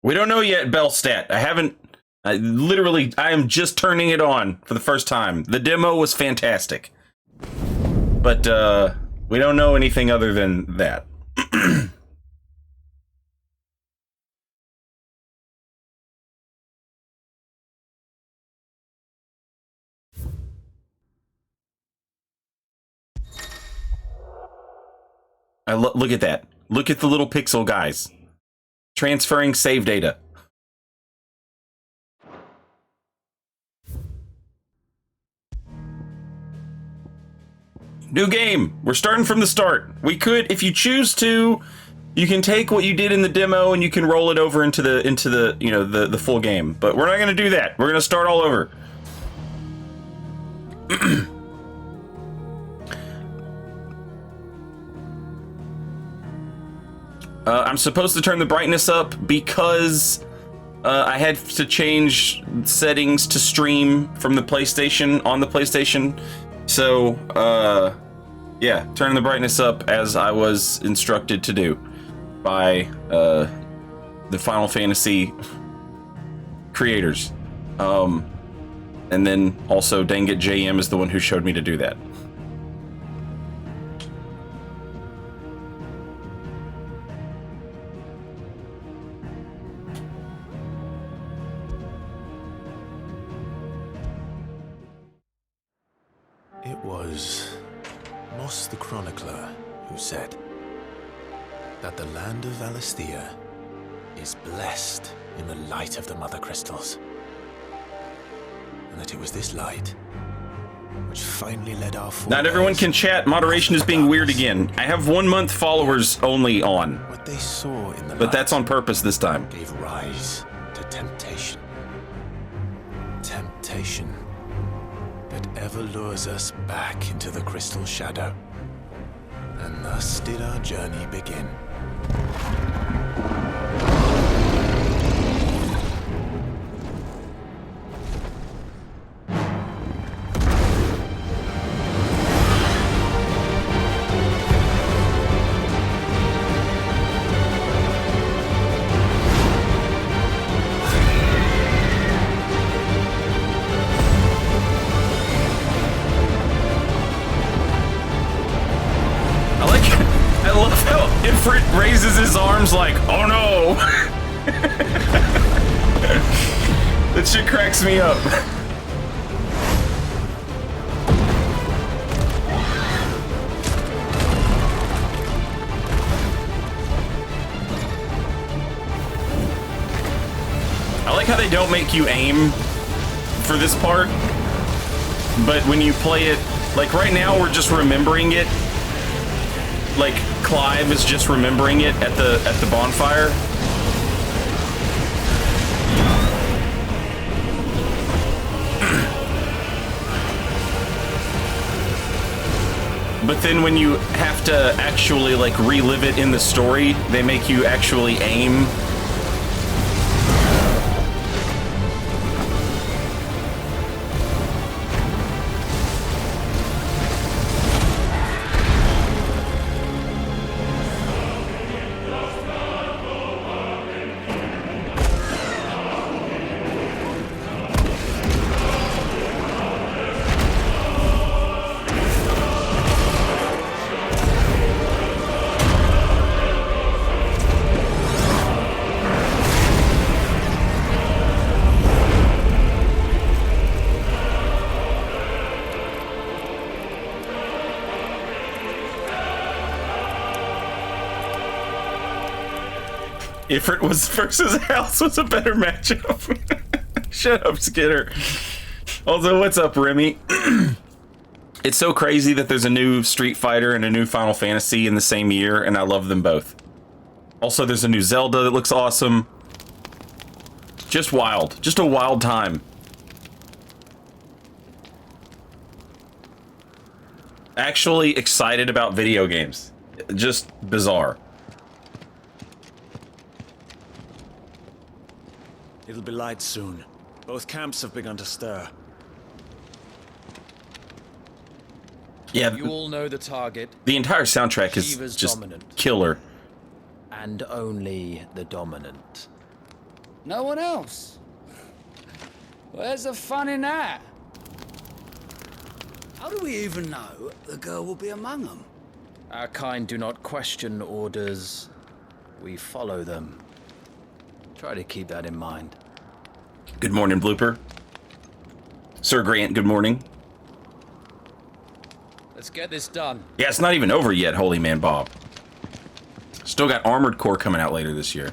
We don't know yet, Bellstat. I am just turning it on for the first time. The demo was fantastic. But, we don't know anything other than that. Look at that. Look at the little pixel guys. Transferring save data. New game. We're starting from the start. We could, if you choose to, you can take what you did in the demo and you can roll it over into the you know, the full game. But we're not going to do that. We're going to start all over. I'm supposed to turn the brightness up because I had to change settings to stream from the PlayStation on the PlayStation. So, yeah, turning the brightness up as I was instructed to do by the Final Fantasy creators. And then also, dang it, JM is the one who showed me to do that. It was Moss the Chronicler who said that the land of Valisthea is blessed in the light of the Mother Crystals, and that it was this light which finally led our forebears. Not everyone can chat. Moderation is being weird again. I have 1 month followers only on. What they saw in the but that's on purpose this time. Gave rise to temptation. Temptation that ever lures us back into the crystal shadow. And thus did our journey begin. Raises his arms like, oh no! That shit cracks me up. I like how they don't make you aim for this part, but when you play it, like right now we're just remembering it. Like Clive is just remembering it at the bonfire. But then when you have to actually like relive it in the story, they make you actually aim. Ifrit was versus House was a better matchup. Shut up, Skidder. Also, what's up, Remy? It's so crazy that there's a new Street Fighter and a new Final Fantasy in the same year, and I love them both. Also, there's a new Zelda that looks awesome. Just wild. Just a wild time. Actually excited about video games. Just bizarre. It'll be light soon. Both camps have begun to stir. Yeah, you all know the target. The entire soundtrack is Shiva's just dominant. killer. And only the dominant. No one else? Where's the fun in that? How do we even know the girl will be among them? Our kind do not question orders. We follow them. Try to keep that in mind. Good morning, Blooper. Sir Grant, good morning. Let's get this done. Yeah, it's not even over yet, Holy Man Bob. Still got Armored Core coming out later this year.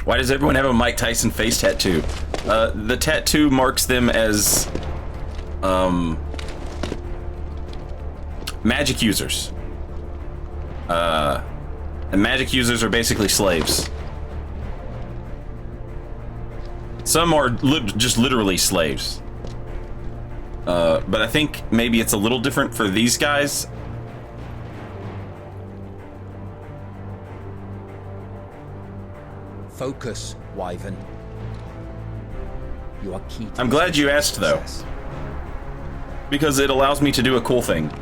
Why does everyone have a Mike Tyson face tattoo? The tattoo marks them as magic users. And magic users are basically slaves. Some are just literally slaves. But I think maybe it's a little different for these guys. Focus, Wyvern. You are key to I'm glad you asked, though. Because it allows me to do a cool thing.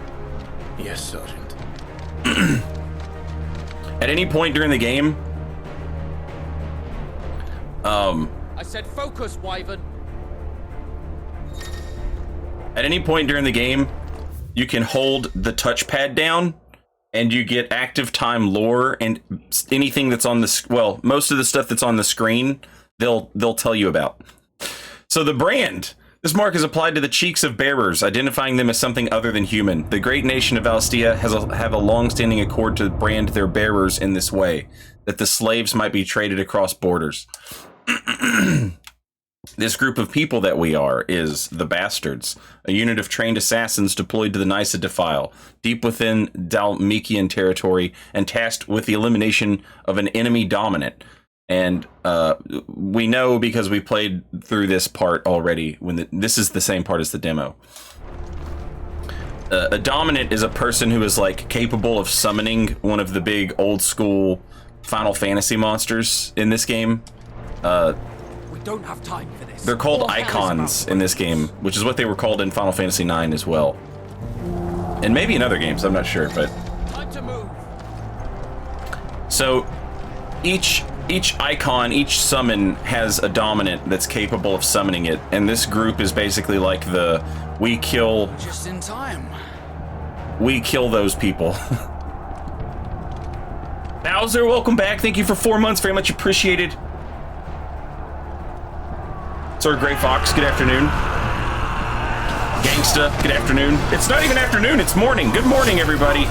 Yes, Sergeant. At any point during the game, I said focus, Wyvern. at any point during the game, you can hold the touchpad down and you get active time lore and anything that's on the, well, most of the stuff that's on the screen, they'll tell you about. So the brand. This mark is applied to the cheeks of bearers, identifying them as something other than human. The great nation of Valistia have a long-standing accord to brand their bearers in this way, that the slaves might be traded across borders. This group of people that we are is the Bastards, a unit of trained assassins deployed to the Nysa Defile, deep within Dalmekian territory, and tasked with the elimination of an enemy dominant. And we know because we played through this part already. This is the same part as the demo. A dominant is a person who is like capable of summoning one of the big old school Final Fantasy monsters in this game. We don't have time for this. They're called All hands icons about in this game, which is what they were called in Final Fantasy IX as well, and maybe in other games. I'm not sure, but time to move. so each icon, each summon has a dominant that's capable of summoning it, and this group is basically like the we kill Just in time. those people. Bowser, welcome back. Thank you for 4 months. Very much appreciated. Sir Gray Fox, good afternoon. Gangsta, good afternoon. It's not even afternoon, it's morning. Good morning, everybody.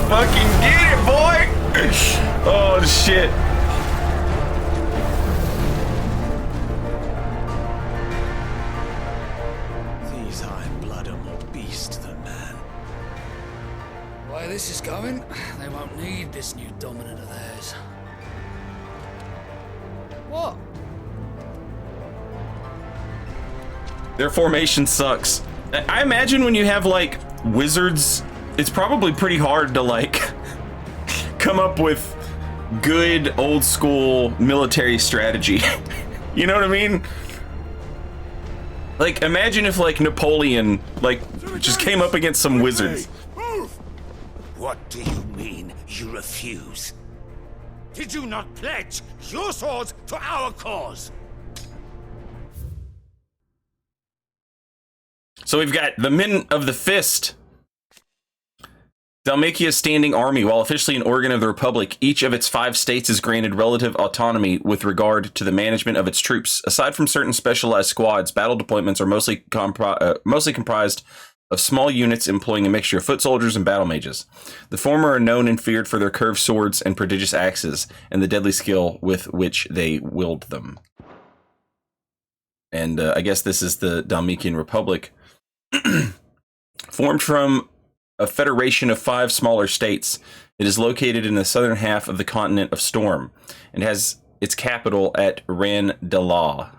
Fucking get it, boy! Oh, shit. These high blood are more beast than man. The way this is going, they won't need this new dominant of theirs. What? Their formation sucks. I imagine when you have, like, wizards, it's probably pretty hard to, like, come up with good old school military strategy. You know what I mean? Like, imagine if, like, Napoleon, like, just came up against some wizards. What do you mean you refuse? Did you not pledge your swords to our cause? So we've got the Men of the Fist. Dalmakia's standing army, while officially an organ of the Republic, each of its 5 states is granted relative autonomy with regard to the management of its troops. Aside from certain specialized squads, battle deployments are mostly comprised of small units employing a mixture of foot soldiers and battle mages. The former are known and feared for their curved swords and prodigious axes, and the deadly skill with which they wield them. And I guess this is the Dalmekian Republic. Formed from a federation of 5 smaller states, it is located in the southern half of the continent of Storm and has its capital at Randalaw.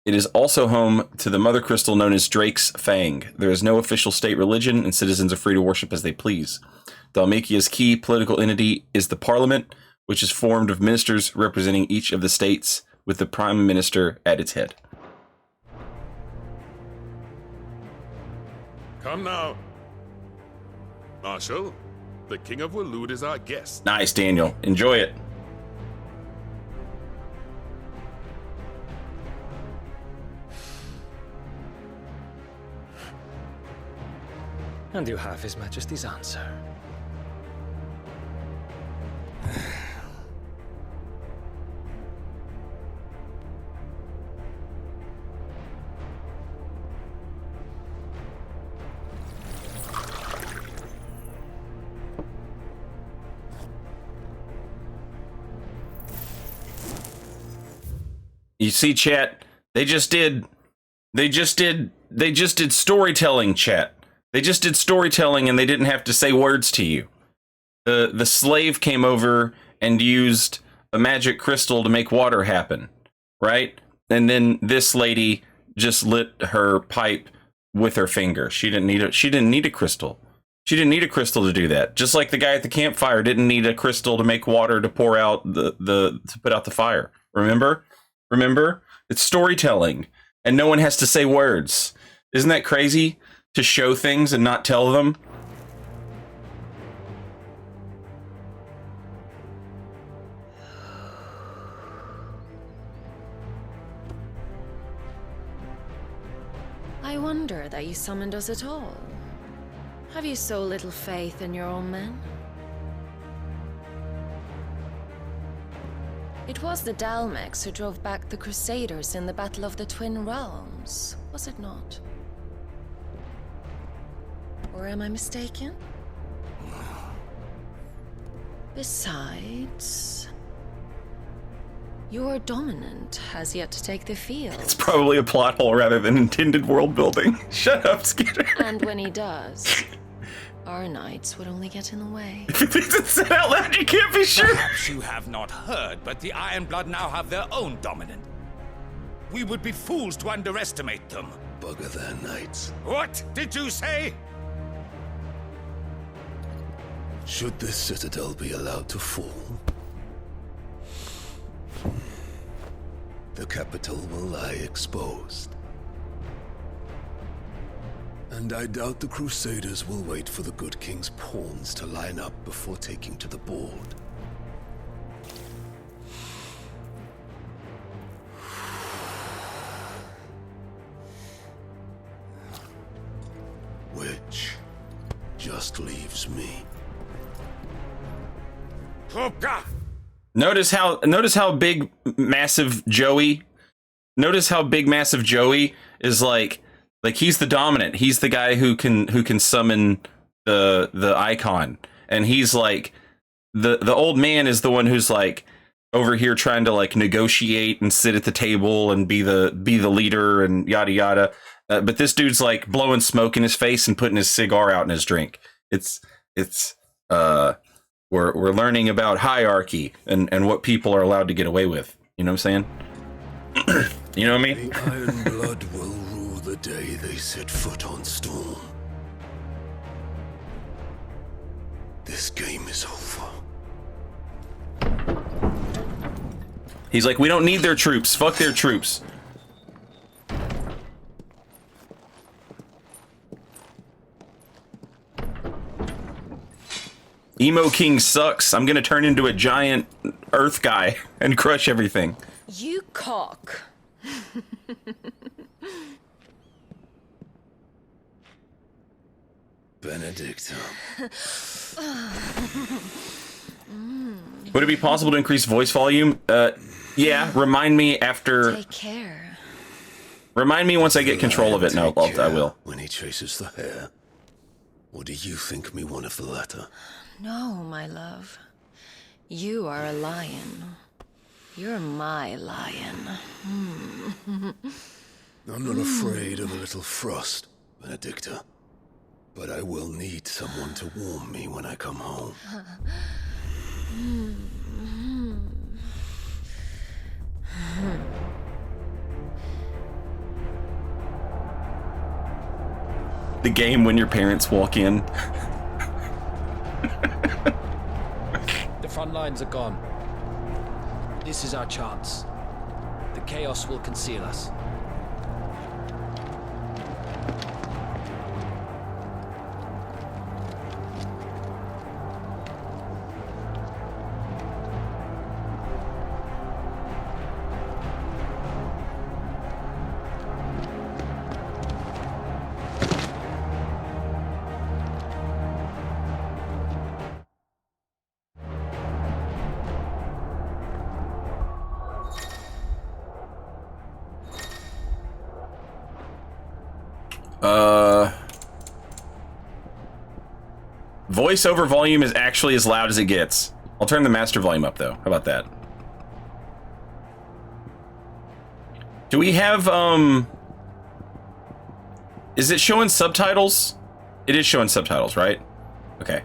It is also home to the mother crystal known as Drake's Fang. There is no official state religion, and citizens are free to worship as they please. Dhalmekia's key political entity is the Parliament, which is formed of ministers representing each of the states, with the Prime Minister at its head. Come now. Marshal, the King of Waloed is our guest. Nice, Daniel. Enjoy it. And you have His Majesty's answer. You see, chat, they just did storytelling, chat. They just did storytelling and they didn't have to say words to you. The slave came over and used a magic crystal to make water happen, right? And then this lady just lit her pipe with her finger. She didn't need a crystal. She didn't need a crystal to do that. Just like the guy at the campfire didn't need a crystal to make water to pour out to put out the fire. Remember? It's storytelling, and no one has to say words. Isn't that crazy? To show things and not tell them? I wonder that you summoned us at all. Have you so little faith in your own men? It was the Dalmex who drove back the Crusaders in the Battle of the Twin Realms, was it not? Or am I mistaken? Besides, your dominant has yet to take the field. It's probably a plot hole rather than intended world building. Shut up, Skinner. And when he does, our knights would only get in the way. If it isn't said out loud, you can't be sure. Perhaps you have not heard, but the Ironblood now have their own dominant. We would be fools to underestimate them. Bugger their knights. What did you say? Should this citadel be allowed to fall, the capital will lie exposed. And I doubt the Crusaders will wait for the good king's pawns to line up before taking to the board. Which just leaves me. Notice how big massive Joey is like he's the dominant. He's the guy who can summon the icon. And he's like the old man is the one who's like over here trying to like negotiate and sit at the table and be the leader and yada yada. But this dude's like blowing smoke in his face and putting his cigar out in his drink. We're learning about hierarchy and what people are allowed to get away with. You know what I'm saying? You know what I mean? The Ironblood will rule the day they set foot on Storm. This game is over. He's like, we don't need their troops. Fuck their troops. Emo King sucks. I'm gonna turn into a giant earth guy and crush everything. You cock. Benedictum. Would it be possible to increase voice volume? Yeah, remind me after. Take care. Remind me once I get control of it. No, I will. When he chases the hare. Or do you think me one of the latter? No, my love. You are a lion. You're my lion. I'm not afraid of a little frost, Benedicta. But I will need someone to warm me when I come home. The game when your parents walk in. The front lines are gone. This is our chance. The chaos will conceal us. Voiceover volume is actually as loud as it gets. I'll turn the master volume up though. How about that? Do we have, is it showing subtitles? It is showing subtitles, right? Okay.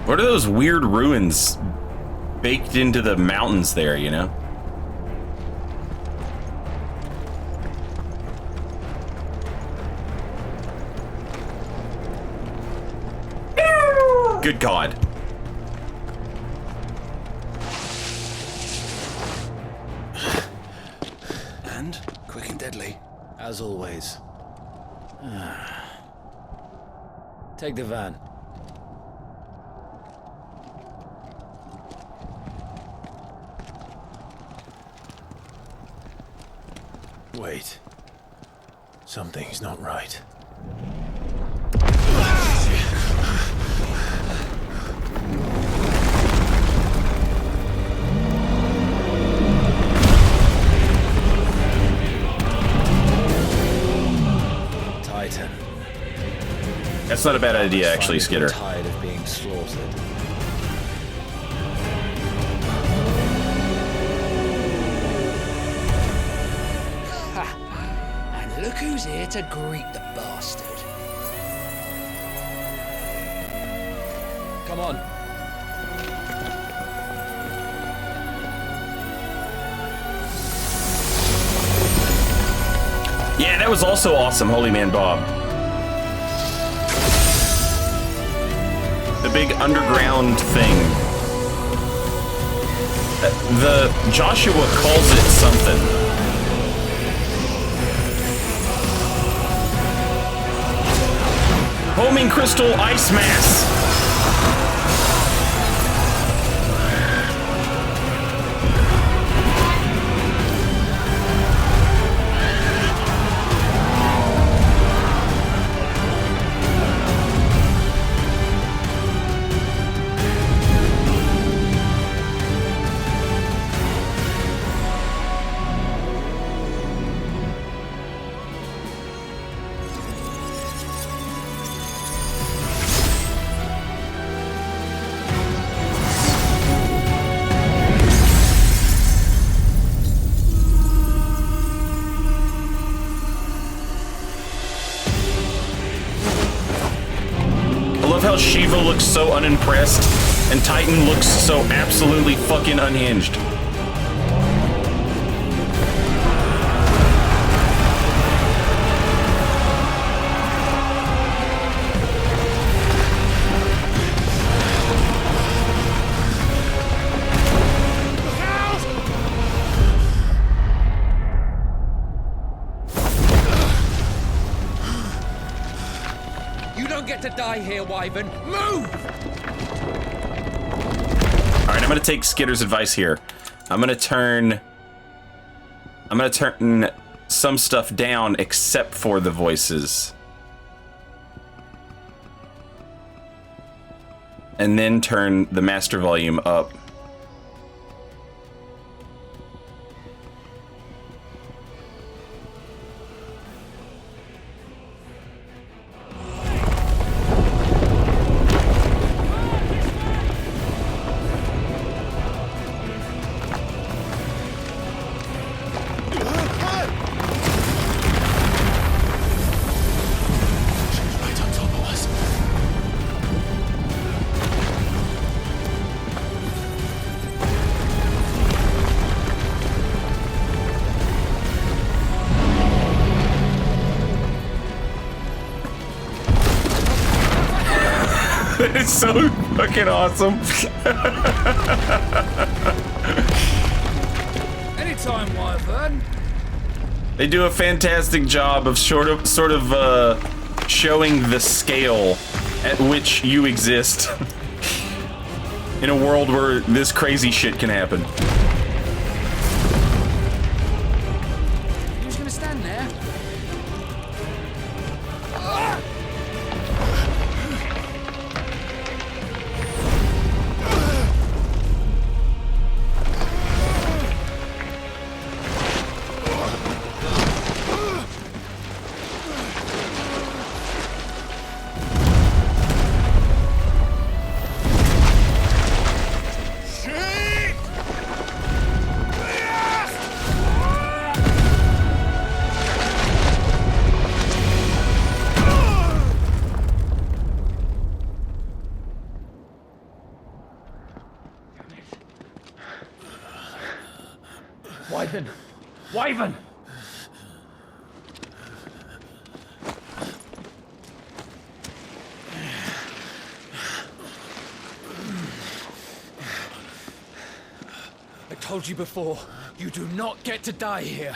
What are those weird ruins baked into the mountains there, you know? Good God. And quick and deadly. As always. Take the van. Wait. Something's not right. Titan. That's not a bad idea, actually, Skitter. Tired of being slaughtered. And look who's here to greet the bastard. Come on. Yeah, that was also awesome, Holy Man Bob. The big underground thing. The Joshua calls it something. Homing crystal ice mass. Shiva looks so unimpressed, and Titan looks so absolutely fucking unhinged. To die here, Wyvern. Move! Alright, I'm gonna take Skitter's advice here. I'm gonna turn some stuff down except for the voices. And then turn the master volume up. It's so fucking awesome. Anytime, Wyvern. They do a fantastic job of sort of showing the scale at which you exist in a world where this crazy shit can happen. You just gonna stand there? Wyvern! Wyvern! I told you before, you do not get to die here.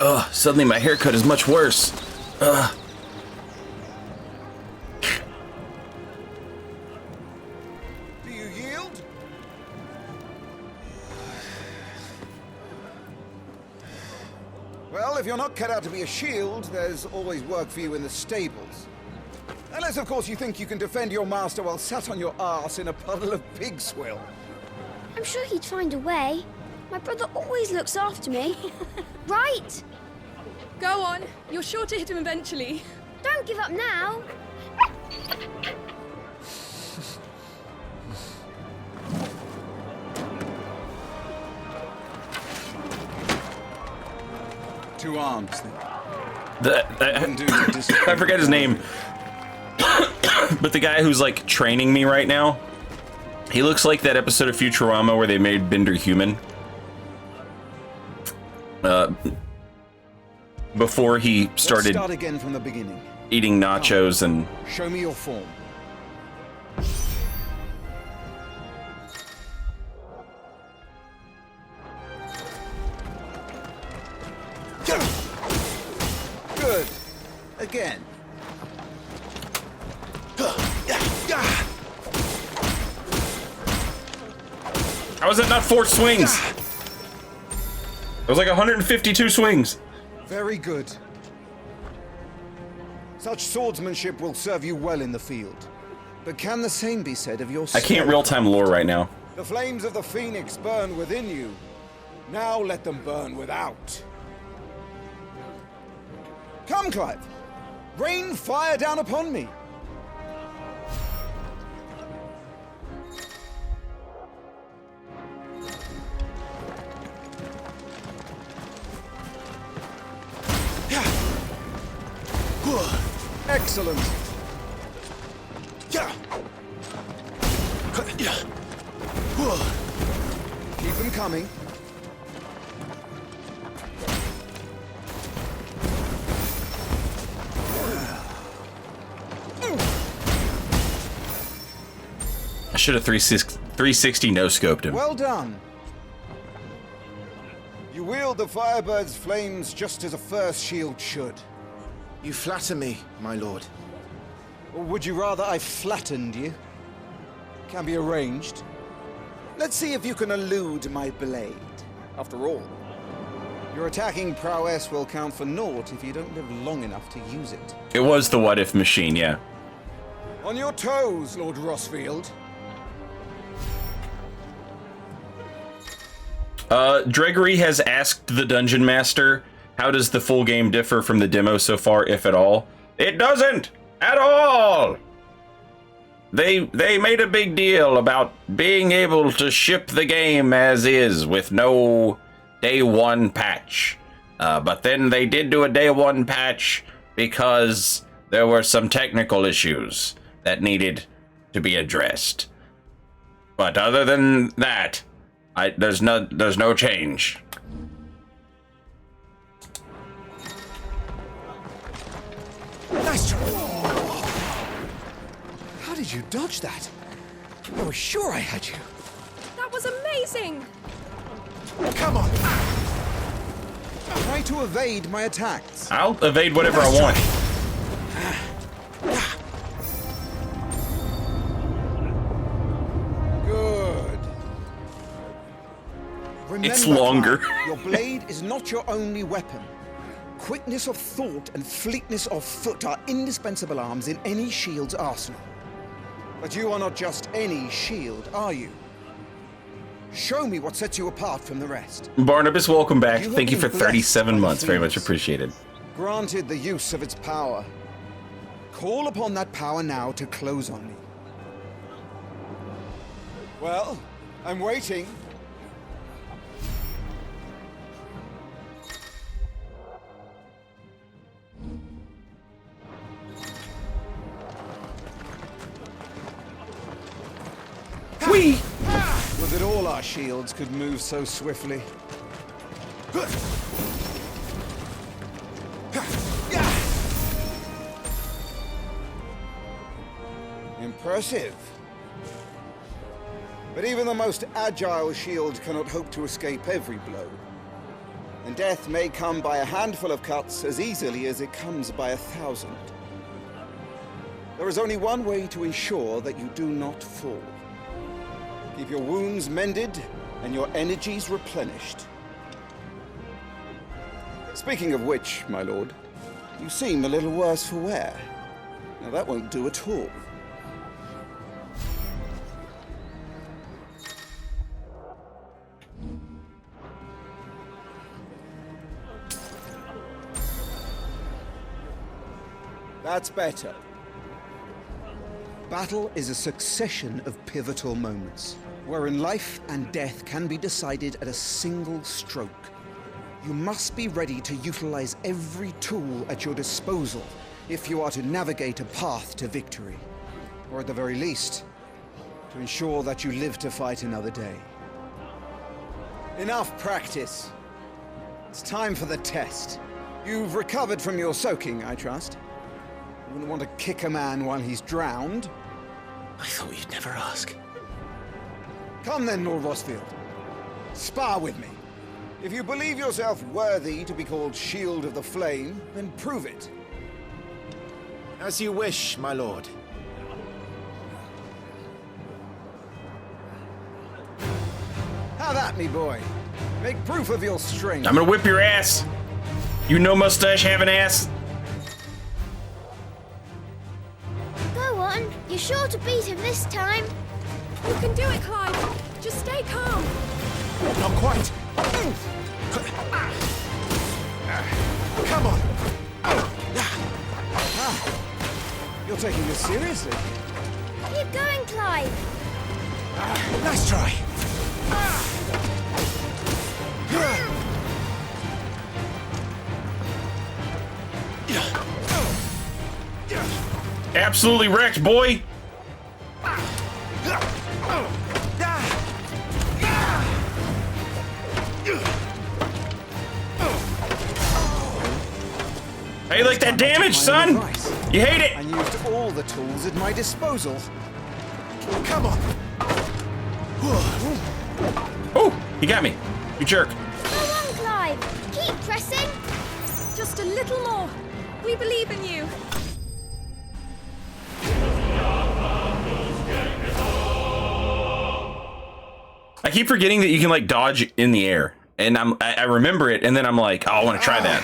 Ugh, suddenly my haircut is much worse. Ugh. Do you yield? Well, if you're not cut out to be a shield, there's always work for you in the stables. Unless, of course, you think you can defend your master while sat on your arse in a puddle of pig swill. I'm sure he'd find a way. My brother always looks after me. Right? Go on. You're sure to hit him eventually. Don't give up now. Two arms, then. I forget his name. But the guy who's like training me right now, he looks like that episode of Futurama where they made Bender human. Before he started Let's start again from the beginning. Eating nachos and Show me your form. Good. Again. How was that not 4 swings? It was like 152 swings. Very good. Such swordsmanship will serve you well in the field. But can the same be said of your I can't real-time lore right now. The flames of the Phoenix burn within you. Now let them burn without. Come, Clive. Rain fire down upon me. Excellent. Keep them coming. I should have 360 no-scoped him. Well done. You wield the Firebird's flames just as a first shield should. You flatter me, my lord. Or would you rather I flattened you? Can be arranged. Let's see if you can elude my blade. After all, your attacking prowess will count for naught if you don't live long enough to use it. It was the what-if machine, yeah. On your toes, Lord Rossfield. Gregory has asked the Dungeon Master, how does the full game differ from the demo so far, if at all? It doesn't! At all! they made a big deal about being able to ship the game as is with no day one patch. But then they did do a day one patch because there were some technical issues that needed to be addressed. But other than that, there's no change. Nice try. How did you dodge that? I was sure I had you. That was amazing! Come on. Try to evade my attacks. I'll evade whatever I want. Good. Remember, It's longer. your blade is not your only weapon. Quickness of thought and fleetness of foot are indispensable arms in any shield's arsenal. But you are not just any shield, are you? Show me what sets you apart from the rest. Barnabas, welcome back. You Thank you have for been 37 blessed by months. Very much Venus. appreciated. Granted the use of its power. Call upon that power now to close on me. Well, I'm waiting. Whee! Was it all our shields could move so swiftly? Impressive. But even the most agile shield cannot hope to escape every blow. And death may come by a handful of cuts as easily as it comes by 1,000. There is only one way to ensure that you do not fall. Keep your wounds mended and your energies replenished. Speaking of which, my lord, you seem a little worse for wear. Now that won't do at all. That's better. Battle is a succession of pivotal moments, wherein life and death can be decided at a single stroke. You must be ready to utilize every tool at your disposal if you are to navigate a path to victory, or at the very least, to ensure that you live to fight another day. Enough practice. It's time for the test. You've recovered from your soaking, I trust. You wouldn't want to kick a man while he's drowned. I thought you'd never ask. Come then, Lord Rosfield. Spar with me. If you believe yourself worthy to be called Shield of the Flame, then prove it. As you wish, my lord. Have at me, boy. Make proof of your strength. I'm gonna whip your ass. You no mustache having ass. Go on. You're sure to beat him this time. You can do it, Clive. Just stay calm. Not quite. Come on. You're taking this seriously. Keep going, Clive. Nice try. Absolutely wrecked, boy. How you like that damage, son? You hate it? I used all the tools at my disposal. Come on. Oh, he got me. You jerk. Go on, Clive. Keep pressing. Just a little more. We believe in you. I keep forgetting that you can like dodge in the air, and I remember it, and then I'm like, oh, I want to try that.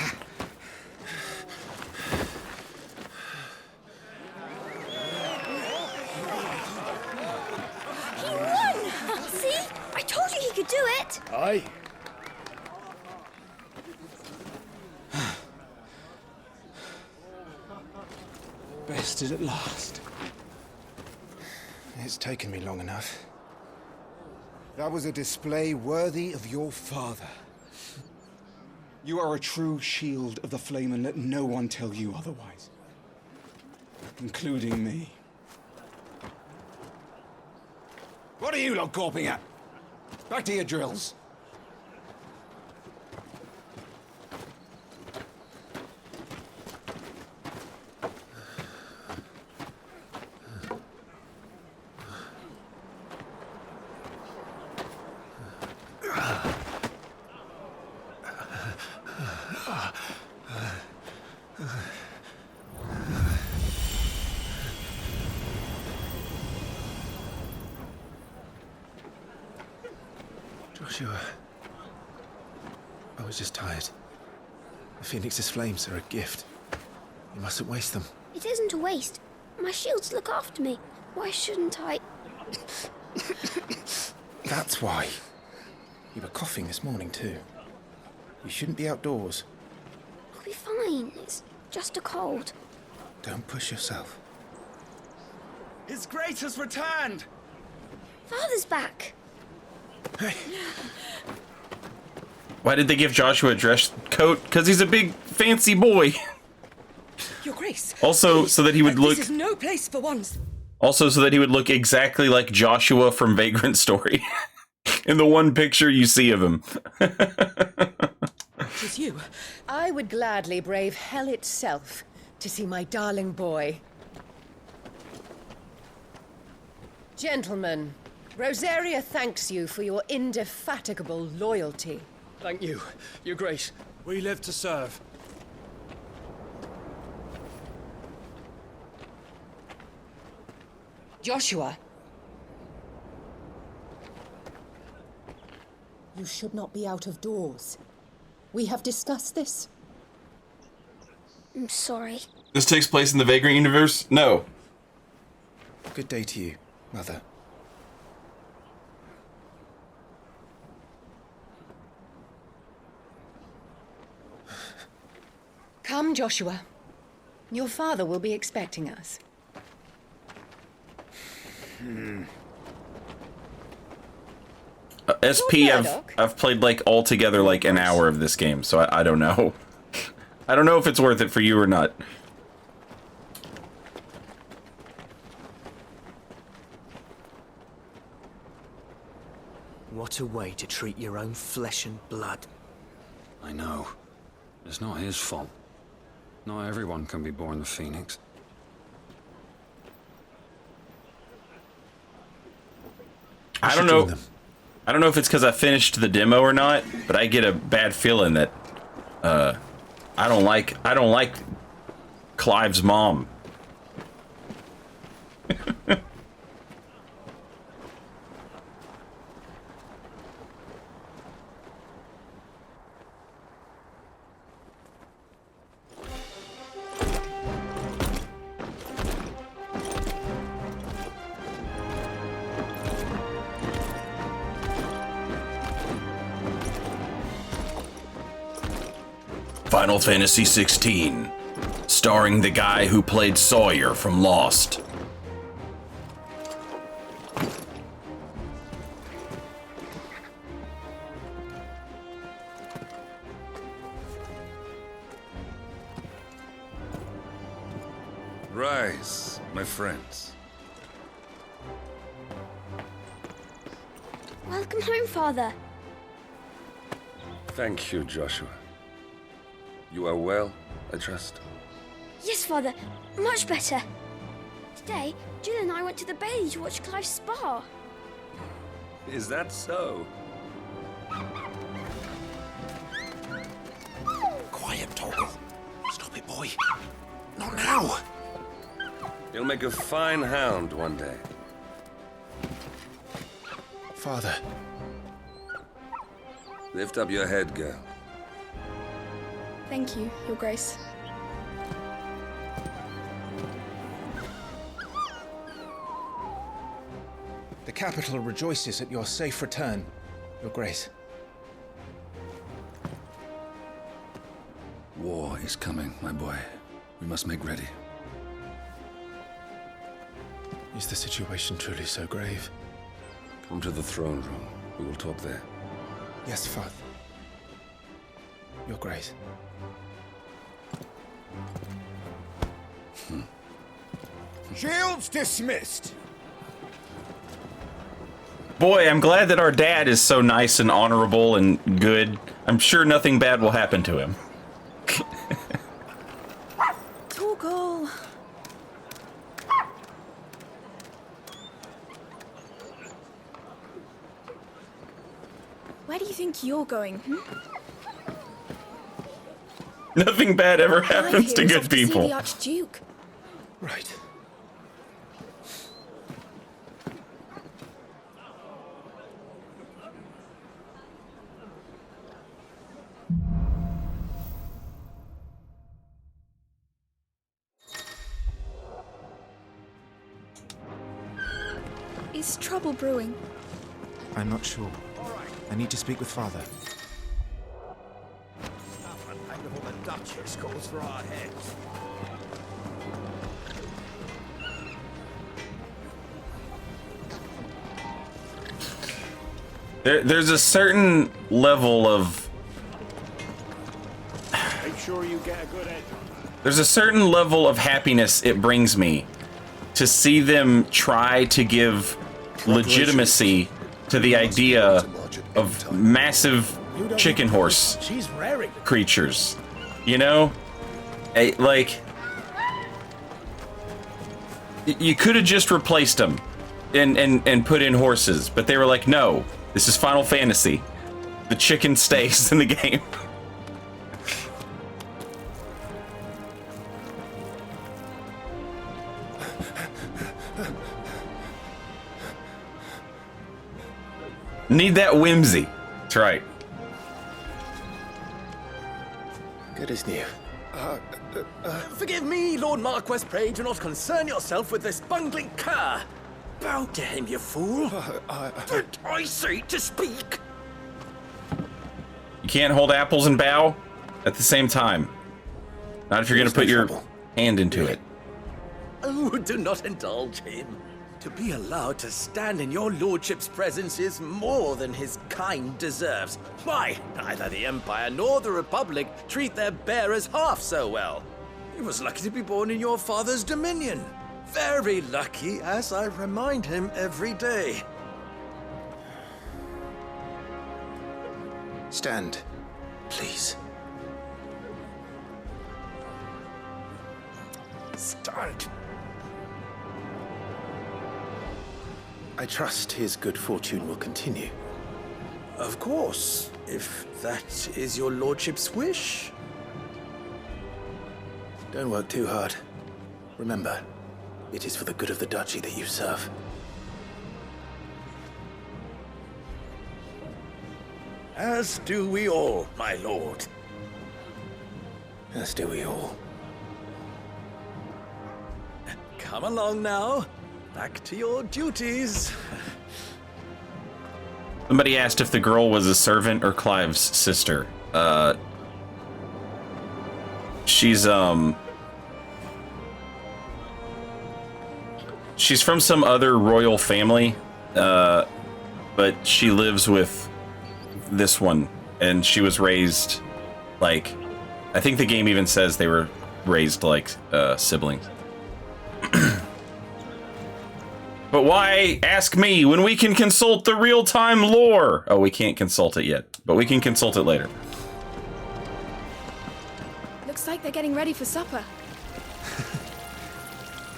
He won! See? I told you he could do it. Aye. Bested at last. It's taken me long enough. That was a display worthy of your father. You are a true shield of the flame, and let no one tell you otherwise. Including me. What are you lot gawping at? Back to your drills. Joshua. I was just tired. The Phoenix's flames are a gift. You mustn't waste them. It isn't a waste. My shields look after me. Why shouldn't I? That's why. You were coughing this morning too. You shouldn't be outdoors. I'll be fine. It's just a cold. Don't push yourself. His Grace has returned! Father's back. Hey. Why did they give Joshua a dress coat? Because he's a big, fancy boy. Your Grace. Also, please, so that he would look... This is no place for once. Also, so that he would look exactly like Joshua from Vagrant Story. In the one picture you see of him. It's you. I would gladly brave hell itself to see my darling boy. Gentlemen, Rosaria thanks you for your indefatigable loyalty. Thank you, Your Grace. We live to serve. Joshua. You should not be out of doors. We have discussed this. I'm sorry. This takes place in the Vagrant universe? No. Good day to you, Mother. Come, Joshua. Your father will be expecting us. SP, I've played like altogether like an hour of this game, so I don't know. I don't know if it's worth it for you or not. What a way to treat your own flesh and blood. I know. It's not his fault. Not everyone can be born the Phoenix. I don't know. I don't know if it's because I finished the demo or not, but I get a bad feeling that I don't like Clive's mom. Final Fantasy XVI, starring the guy who played Sawyer from Lost. Rise, my friends. Welcome home, Father. Thank you, Joshua. You are well, I trust? Yes, Father. Much better. Today, Jill and I went to the Bailey to watch Clive's spa. Is that so? Quiet, Toggle. Stop it, boy. Not now. You'll make a fine hound one day. Father. Lift up your head, girl. Thank you, Your Grace. The capital rejoices at your safe return, Your Grace. War is coming, my boy. We must make ready. Is the situation truly so grave? Come to the throne room. We will talk there. Yes, Father. Your Grace. Shields dismissed. Boy, I'm glad that our dad is so nice and honorable and good. I'm sure nothing bad will happen to him. Torgal. Where do you think you're going? Nothing bad ever happens to good See people. the Archduke. Right. Is trouble brewing? I'm not sure. I need to speak with Father. The Duchess calls for our heads. There's a certain level of... Make sure you get a good edge on that. There's a certain level of happiness it brings me to see them try to give legitimacy to the idea of massive chicken horse creatures. You know? Like, you could have just replaced them and put in horses, but they were like, no, this is Final Fantasy. The chicken stays in the game. Need that whimsy. That's right. Good as new. Forgive me, Lord Marquess, pray do not concern yourself with this bungling cur. Bow to him, you fool. Did I say to speak? You can't hold apples and bow at the same time. Not if you're going to put your hand into it. Oh, do not indulge him. To be allowed to stand in your lordship's presence is more than his kind deserves. Why, neither the Empire nor the Republic treat their bearers half so well. He was lucky to be born in your father's dominion. Very lucky, as I remind him every day. Stand, please. Stand. I trust his good fortune will continue. Of course, if that is your lordship's wish. Don't work too hard. Remember, it is for the good of the duchy that you serve. As do we all, my lord. As do we all. Come along now. Back to your duties. Somebody asked if the girl was a servant or Clive's sister. She's from some other royal family, but she lives with this one, and she was raised like, I think the game even says they were raised like siblings. But why ask me when we can consult the real-time lore? Oh, we can't consult it yet, but we can consult it later. Looks like they're getting ready for supper.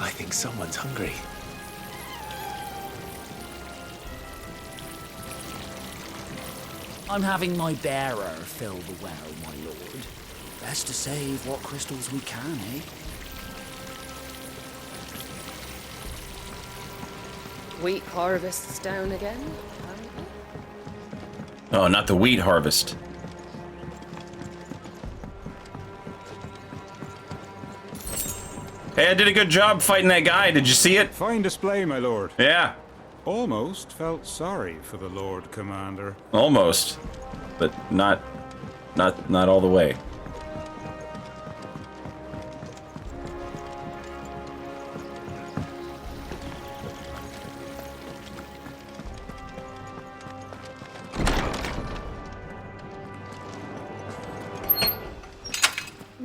I think someone's hungry. I'm having my bearer fill the well, my lord. Best to save what crystals we can, eh? Wheat harvest's down again, apparently. Oh, not the wheat harvest. Hey, I did a good job fighting that guy. Did you see it? Fine display, my lord. Yeah. Almost felt sorry for the Lord Commander. Almost. But not all the way.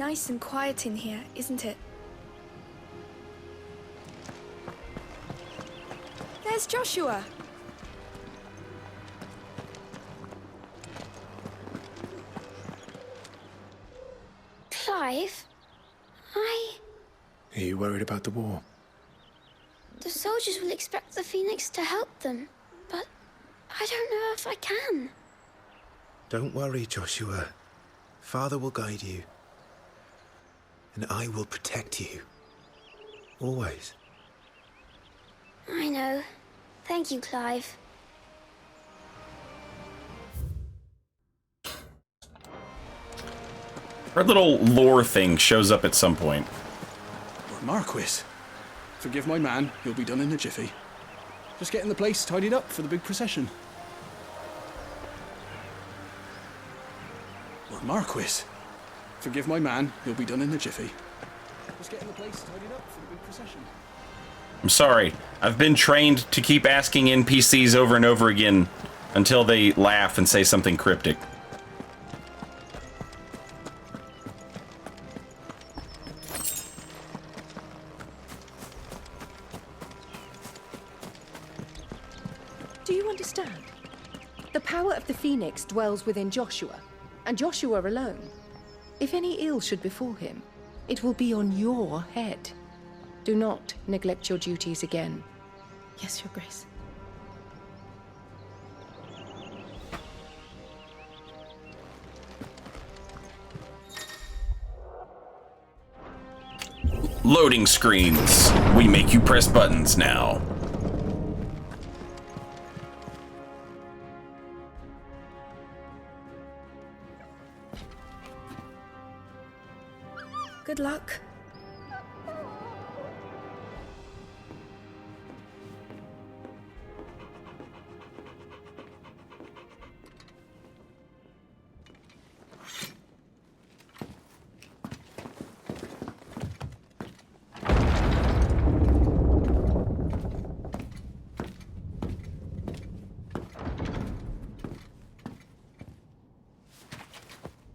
Nice and quiet in here, isn't it? There's Joshua! Clive? Are you worried about the war? The soldiers will expect the Phoenix to help them, but I don't know if I can. Don't worry, Joshua. Father will guide you. And I will protect you. Always. I know. Thank you, Clive. Her little lore thing shows up at some point. Lord Marquis, forgive my man, he'll be done in a jiffy. Just getting the place tidied up for the big procession. Lord Marquis, forgive my man, he'll be done in a jiffy. Just getting the place tidied up for the big procession. I'm sorry. I've been trained to keep asking NPCs over and over again until they laugh and say something cryptic. Do you understand? The power of the Phoenix dwells within Joshua, and Joshua alone. If any ill should befall him, it will be on your head. Do not neglect your duties again. Yes, Your Grace. Loading screens. We make you press buttons now. Good luck.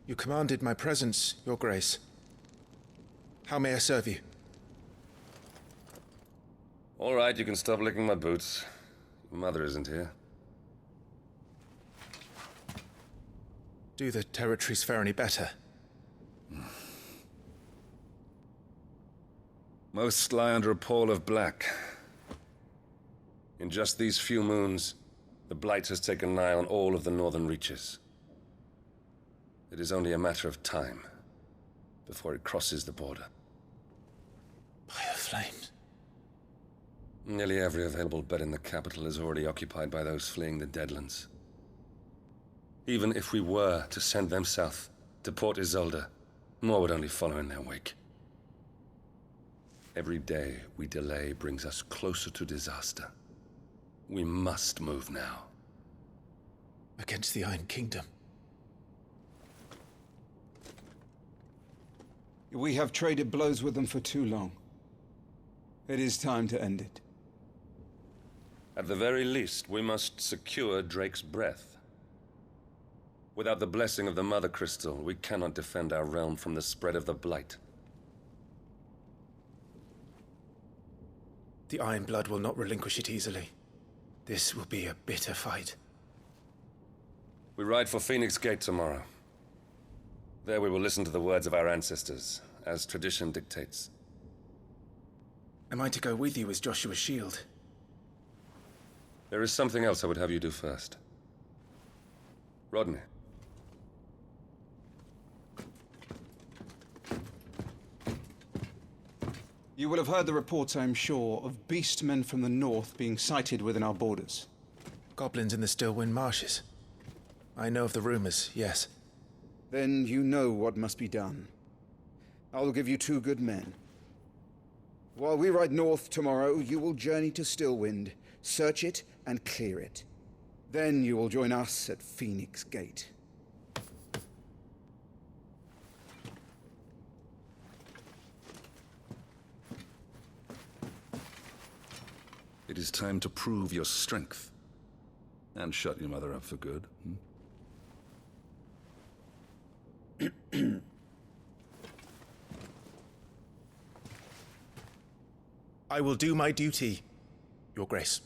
You commanded my presence, Your Grace. How may I serve you? All right, you can stop licking my boots. Your mother isn't here. Do the territories fare any better? Most lie under a pall of black. In just these few moons, the Blight has taken nigh on all of the northern reaches. It is only a matter of time before it crosses the border. Fire flames. Nearly every available bed in the capital is already occupied by those fleeing the Deadlands. Even if we were to send them south to Port Isolde, more would only follow in their wake. Every day we delay brings us closer to disaster. We must move now. Against the Iron Kingdom. We have traded blows with them for too long. It is time to end it. At the very least, we must secure Drake's breath. Without the blessing of the Mother Crystal, we cannot defend our realm from the spread of the Blight. The Iron Blood will not relinquish it easily. This will be a bitter fight. We ride for Phoenix Gate tomorrow. There we will listen to the words of our ancestors, as tradition dictates. Am I to go with you as Joshua's shield? There is something else I would have you do first. Rodney. You will have heard the reports, I am sure, of beastmen from the north being sighted within our borders. Goblins in the Stillwind Marshes. I know of the rumors, yes. Then you know what must be done. I will give you 2 good men. While we ride north tomorrow, you will journey to Stillwind, search it and clear it. Then you will join us at Phoenix Gate. It is time to prove your strength. And shut your mother up for good. I will do my duty, Your Grace.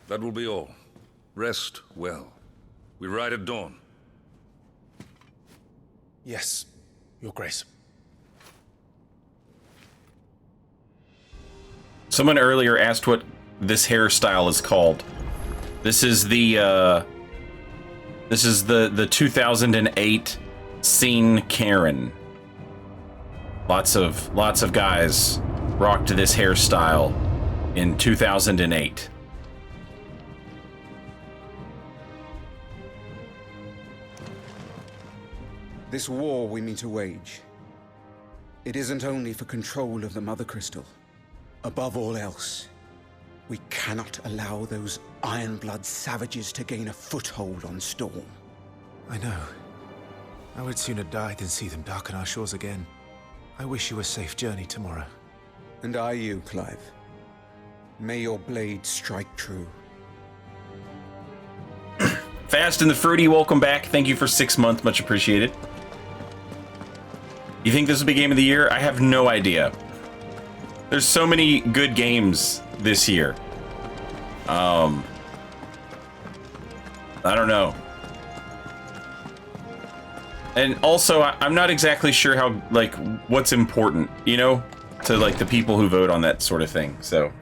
That will be all. Rest well. We ride at dawn. Yes, Your Grace. Someone earlier asked what this hairstyle is called. This is the 2008 scene Karen. Lots of guys rocked this hairstyle in 2008. This war we mean to wage, it isn't only for control of the Mother Crystal. Above all else, we cannot allow those Ironblood savages to gain a foothold on Storm. I know. I would sooner die than see them darken our shores again. I wish you a safe journey tomorrow. And I you, Clive. May your blade strike true. Fast and the Fruity, welcome back. Thank you for 6 months, much appreciated. You think this will be game of the year? I have no idea. There's so many good games this year. I don't know. And also, I'm not exactly sure how, like, what's important, you know, to, like, the people who vote on that sort of thing, so.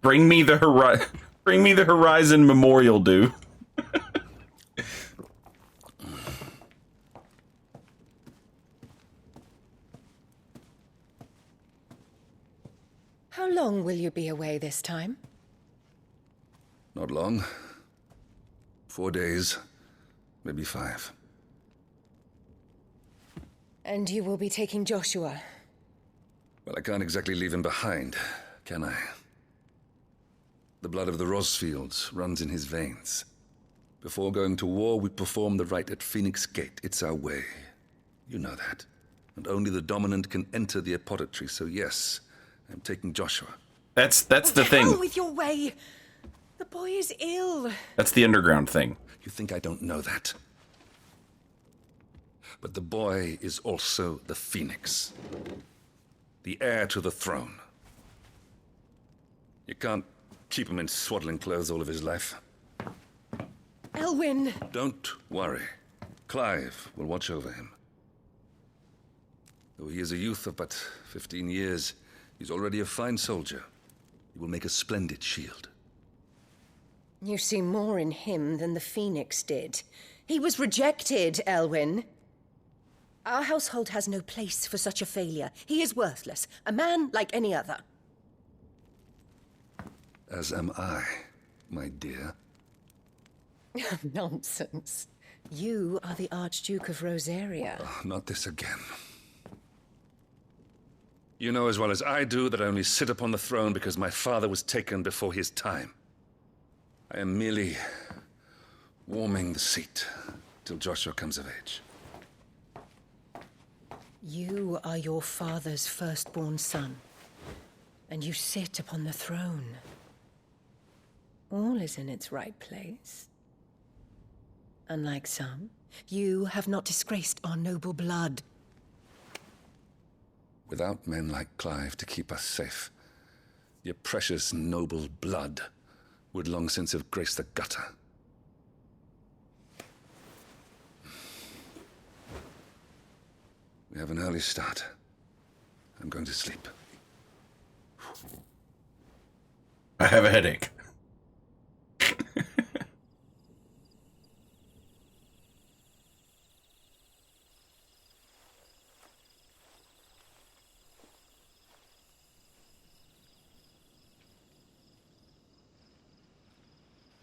Bring me the Horizon Memorial, dude. How long will you be away this time? Not long. 4 days, maybe 5. And you will be taking Joshua? Well, I can't exactly leave him behind, can I? The blood of the Rosfields runs in his veins. Before going to war, we perform the rite at Phoenix Gate. It's our way. You know that. And only the dominant can enter the apothecary, so yes, I'm taking Joshua. That's the thing. Hell with your way! The boy is ill. That's the underground thing. You think I don't know that? But the boy is also the Phoenix. The heir to the throne. You can't keep him in swaddling clothes all of his life. Elwyn! Don't worry. Clive will watch over him. Though he is a youth of but 15 years, he's already a fine soldier. He will make a splendid shield. You see more in him than the Phoenix did. He was rejected, Elwyn. Our household has no place for such a failure. He is worthless, a man like any other. As am I, my dear. Nonsense. You are the Archduke of Rosaria. Oh, not this again. You know as well as I do that I only sit upon the throne because my father was taken before his time. I am merely warming the seat till Joshua comes of age. You are your father's firstborn son, and you sit upon the throne. All is in its right place. Unlike some, you have not disgraced our noble blood. Without men like Clive to keep us safe, your precious noble blood would long since have graced the gutter. We have an early start. I'm going to sleep. I have a headache.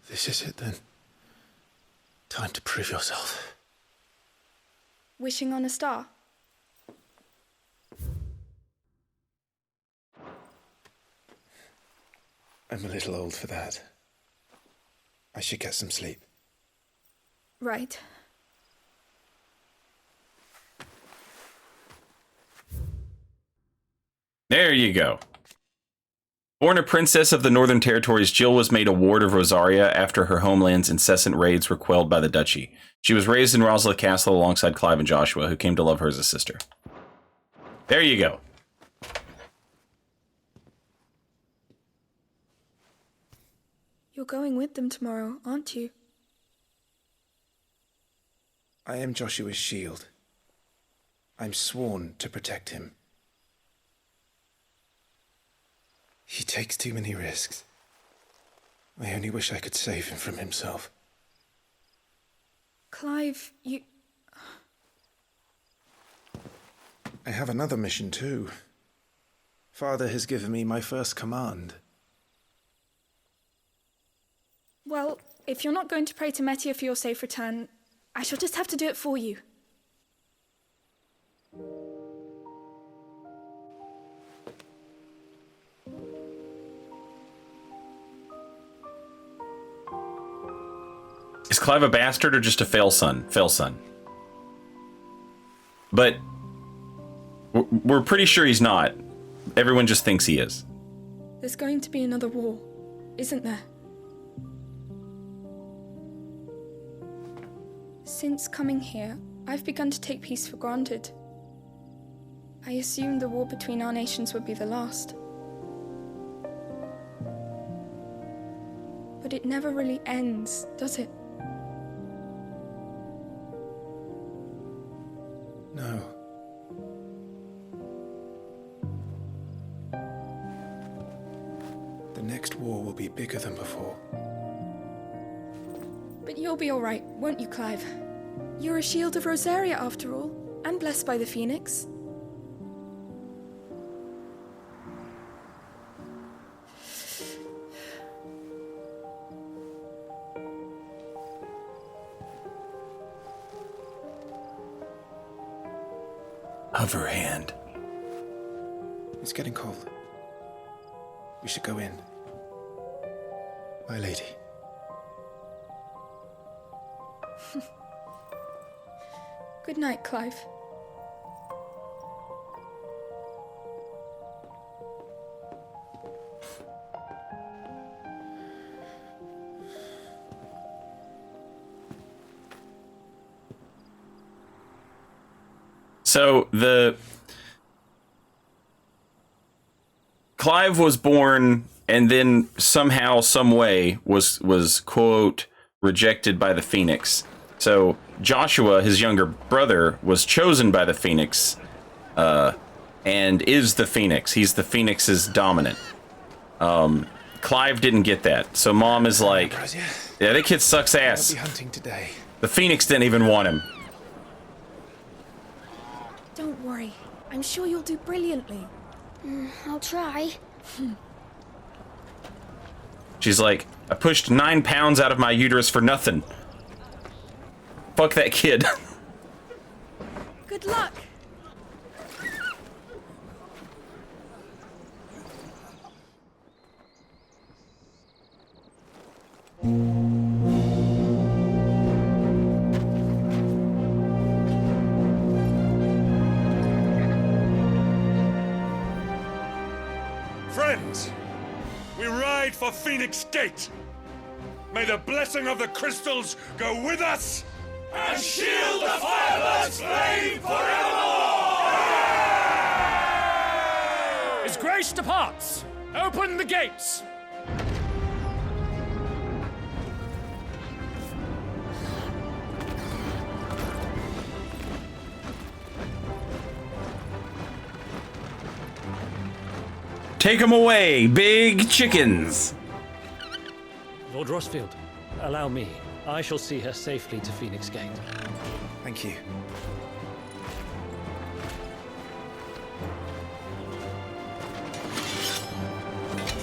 This is it then. Time to prove yourself. Wishing on a star? I'm a little old for that. I should get some sleep. Right. There you go. Born a princess of the Northern Territories, Jill was made a ward of Rosaria after her homeland's incessant raids were quelled by the duchy. She was raised in Rosla Castle alongside Clive and Joshua, who came to love her as a sister. There you go. You're going with them tomorrow, aren't you? I am Joshua's shield. I'm sworn to protect him. He takes too many risks. I only wish I could save him from himself. Clive, you... I have another mission too. Father has given me my first command. Well, if you're not going to pray to Metia for your safe return, I shall just have to do it for you. Is Clive a bastard or just a fail son? Fail son. But we're pretty sure he's not. Everyone just thinks he is. There's going to be another war, isn't there? Since coming here, I've begun to take peace for granted. I assumed the war between our nations would be the last. But it never really ends, does it? No. The next war will be bigger than before. But you'll be all right, won't you, Clive? You're a shield of Rosaria, after all, and blessed by the Phoenix. Hover hand. It's getting cold. We should go in. My lady. Good night, Clive. So Clive was born and then somehow, some way was quote rejected by the Phoenix. So Joshua, his younger brother, was chosen by the Phoenix, and is the Phoenix. He's the Phoenix's dominant. Clive didn't get that, so Mom is like, "Yeah, that kid sucks ass." I'll be hunting today. The Phoenix didn't even want him. Don't worry. I'm sure you'll do brilliantly. I'll try. She's like, "I pushed 9 pounds out of my uterus for nothing. Fuck that kid." Good luck. Friends, we ride for Phoenix Gate. May the blessing of the crystals go with us and shield the Firebird's flame forevermore! His Grace departs! Open the gates! Take them away, big chickens. Lord Rosfield, allow me. I shall see her safely to Phoenix Gate. Thank you.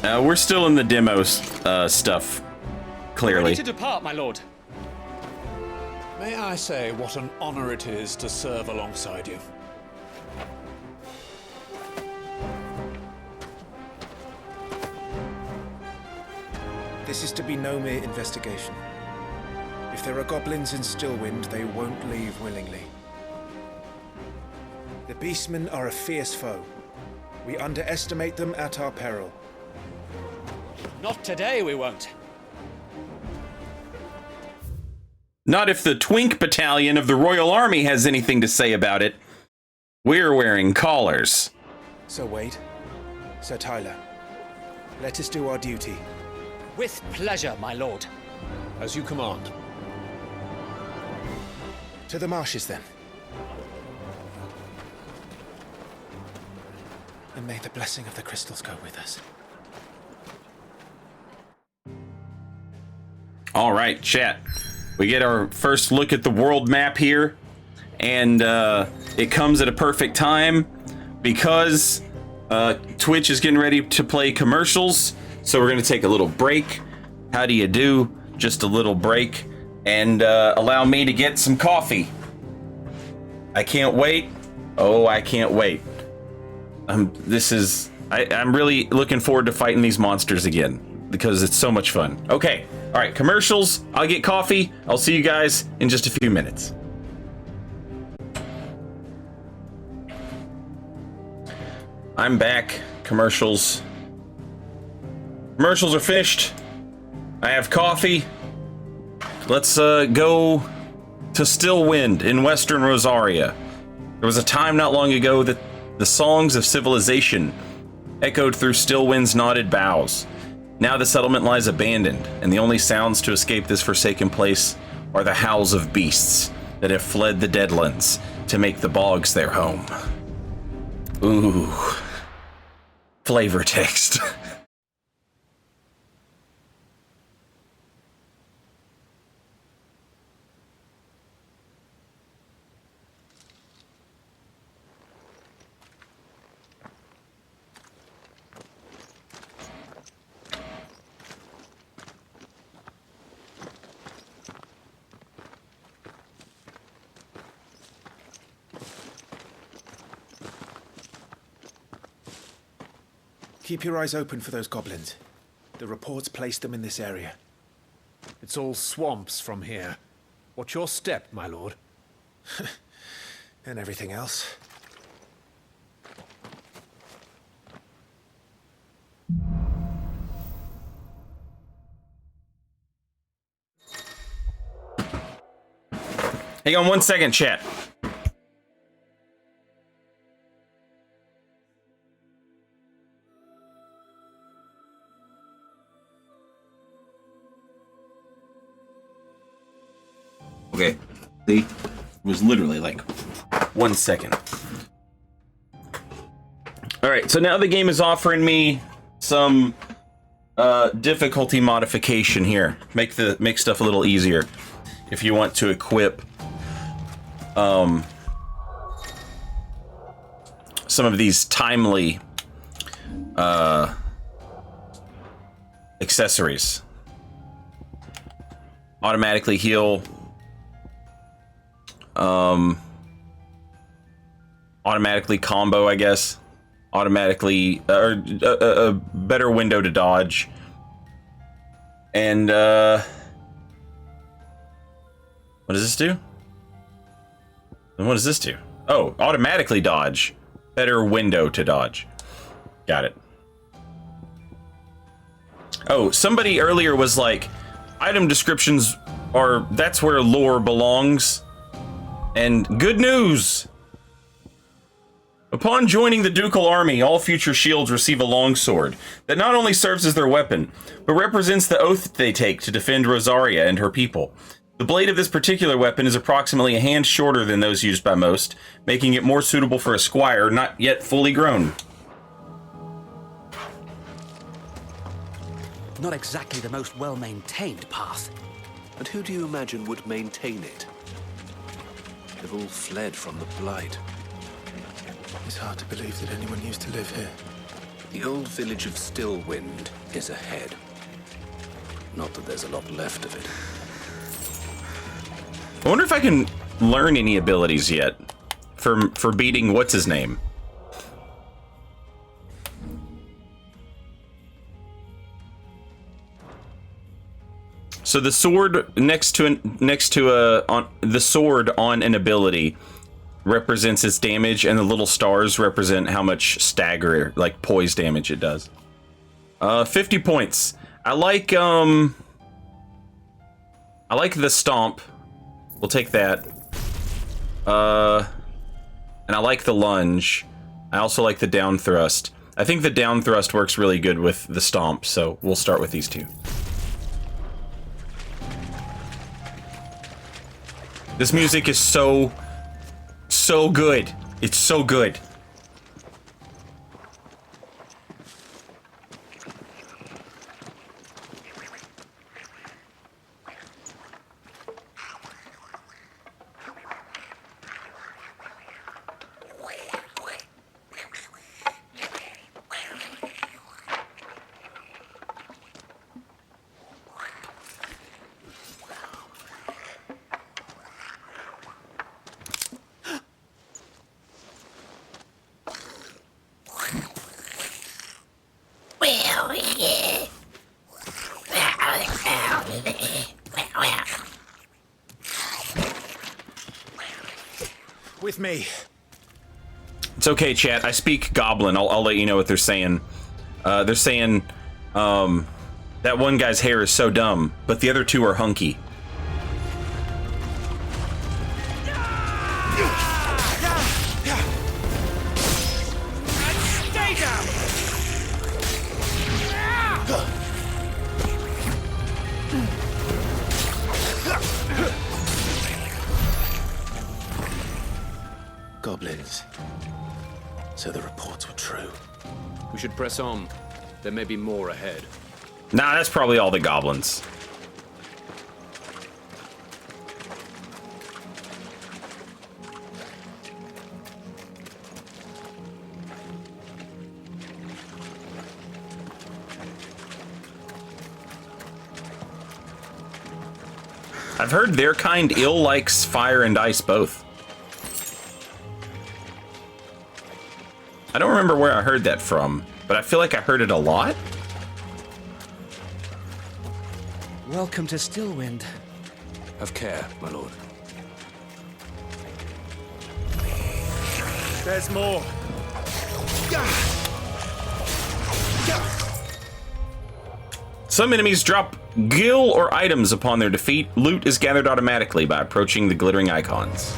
We're still in the demo stuff, clearly. Ready to depart, my lord. May I say what an honor it is to serve alongside you? This is to be no mere investigation. If there are goblins in Stillwind, they won't leave willingly. The Beastmen are a fierce foe, We underestimate them at our peril. Not today, we won't. Not if the Twink Battalion of the Royal Army has anything to say about it. We're wearing collars. Sir Wade, Sir Tyler, let us do our duty. With pleasure, my lord. As you command. To the marshes, then. And may the blessing of the crystals go with us. All right, chat. We get our first look at the world map here, and it comes at a perfect time because Twitch is getting ready to play commercials, so we're going to take a little break. How do you do? Just a little break, and allow me to get some coffee. I can't wait. Oh, I can't wait. I'm really looking forward to fighting these monsters again because it's so much fun. Okay. All right, commercials. I'll get coffee. I'll see you guys in just a few minutes. I'm back. Commercials. Commercials are finished. I have coffee. Let's go to Stillwind in Western Rosaria. There was a time not long ago that the songs of civilization echoed through Stillwind's knotted boughs. Now the settlement lies abandoned, and the only sounds to escape this forsaken place are the howls of beasts that have fled the Deadlands to make the bogs their home. Ooh. Flavor text. Keep your eyes open for those goblins. The reports placed them in this area. It's all swamps from here. Watch your step, my lord. And everything else. Hang on one second, chat. Okay, see, it was literally like 1 second. All right, so now the game is offering me some difficulty modification here. Make stuff a little easier if you want to equip some of these timely accessories. Automatically heal. Automatically combo, I guess. Automatically, or a better window to dodge. And, what does this do? And what does this do? Oh, automatically dodge. Better window to dodge. Got it. Oh, somebody earlier was like, item descriptions are, that's where lore belongs. And good news! Upon joining the Ducal Army, all future shields receive a longsword that not only serves as their weapon, but represents the oath they take to defend Rosaria and her people. The blade of this particular weapon is approximately a hand shorter than those used by most, making it more suitable for a squire not yet fully grown. Not exactly the most well-maintained path. And who do you imagine would maintain it? They've all fled from the Blight. It's hard to believe that anyone used to live here. The old village of Stillwind is ahead. Not that there's a lot left of it. I wonder if I can learn any abilities yet for beating what's his name. So the sword next to the sword on an ability represents its damage, and the little stars represent how much stagger, like poise damage it does. 50 points. I like the stomp. We'll take that. And I like the lunge. I also like the down thrust. I think the down thrust works really good with the stomp, so we'll start with these two. This music is so good. It's so good. With me. It's okay, chat. I speak Goblin. I'll let you know what they're saying. They're saying that one guy's hair is so dumb, but the other two are hunky. Stay down! Goblins. So the reports were true. We should press on. There may be more ahead. Nah, that's probably all the goblins. I've heard their kind ill likes fire and ice both. I don't remember where I heard that from, but I feel like I heard it a lot. Welcome to Stillwind. Have care, my lord. There's more. Some enemies drop gil or items upon their defeat. Loot is gathered automatically by approaching the glittering icons.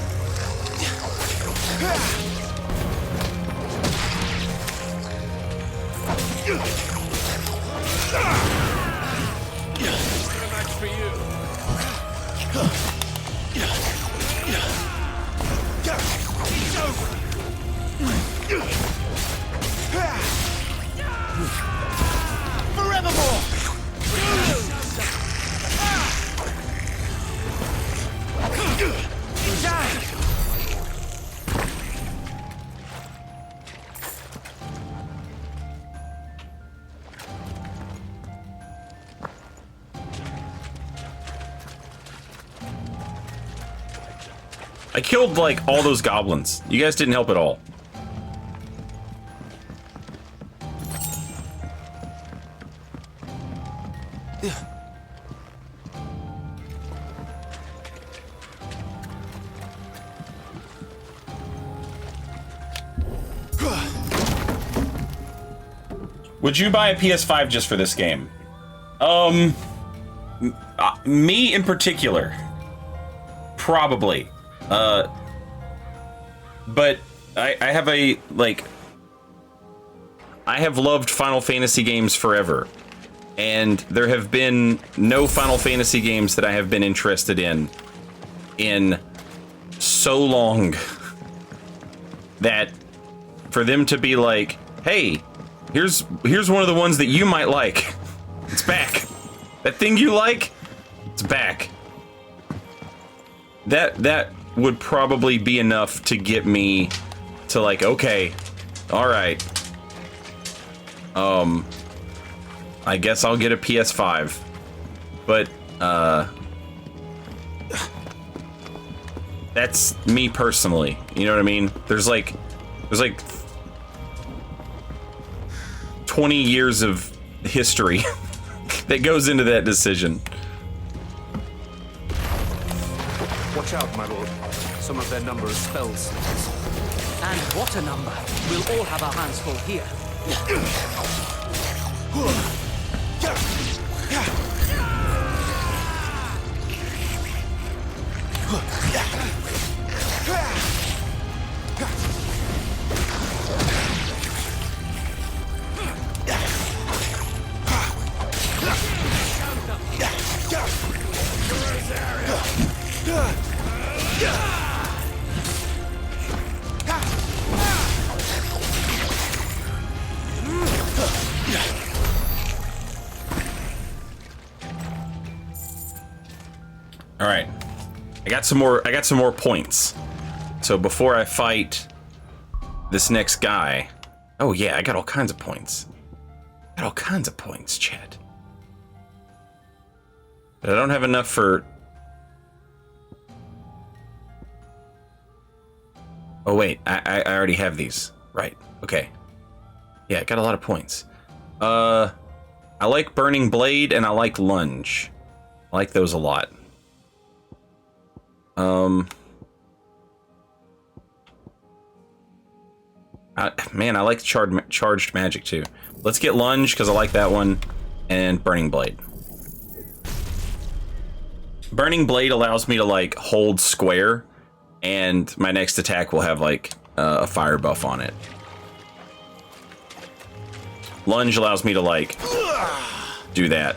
I killed, like, all those goblins. You guys didn't help at all. Would you buy a PS5 just for this game? Me in particular. Probably. But I have a, like, I have loved Final Fantasy games forever, and there have been no Final Fantasy games that I have been interested in so long that for them to be like, hey, here's one of the ones that you might like. It's back. That thing you like, it's back. That would probably be enough to get me to, like, okay, all right. I guess I'll get a PS5. But that's me personally. You know what I mean? There's like 20 years of history that goes into that decision. Watch out, my lord. some of their number as spellslingers. And what a number! We'll all have our hands full here. All right, I got some more points. So before I fight this next guy, oh yeah, I got all kinds of points. I got all kinds of points, chat. But I don't have enough for. Oh wait, I already have these. Right. Okay. Yeah, I got a lot of points. I like Burning Blade and I like Lunge. I like those a lot. Man, I like charged magic too. Let's get Lunge because I like that one, and Burning Blade. Burning Blade allows me to like hold square, and my next attack will have like a fire buff on it. Lunge allows me to like do that.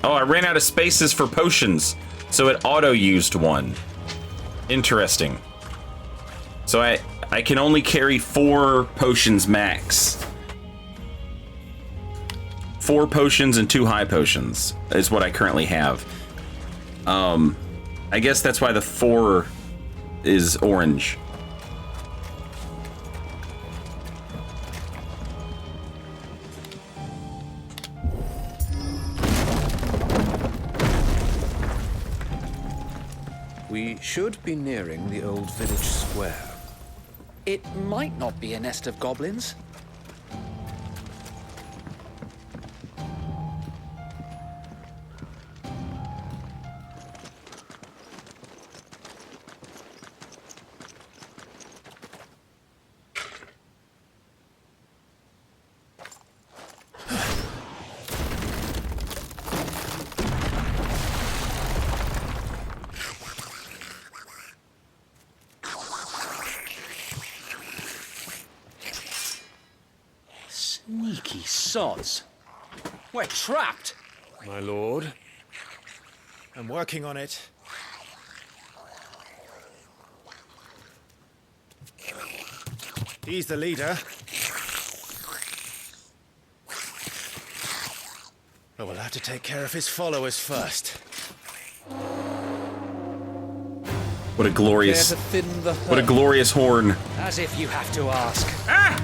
Oh, I ran out of spaces for potions, so it auto-used one. Interesting. So I can only carry 4 potions max. 4 potions and 2 high potions is what I currently have. I guess that's why the 4 is orange. We should be nearing the old village square. It might not be a nest of goblins. Sneaky sods. We're trapped. My lord. I'm working on it. He's the leader. But we'll have to take care of his followers first. What a glorious, what a glorious horn. As if you have to ask. Ah!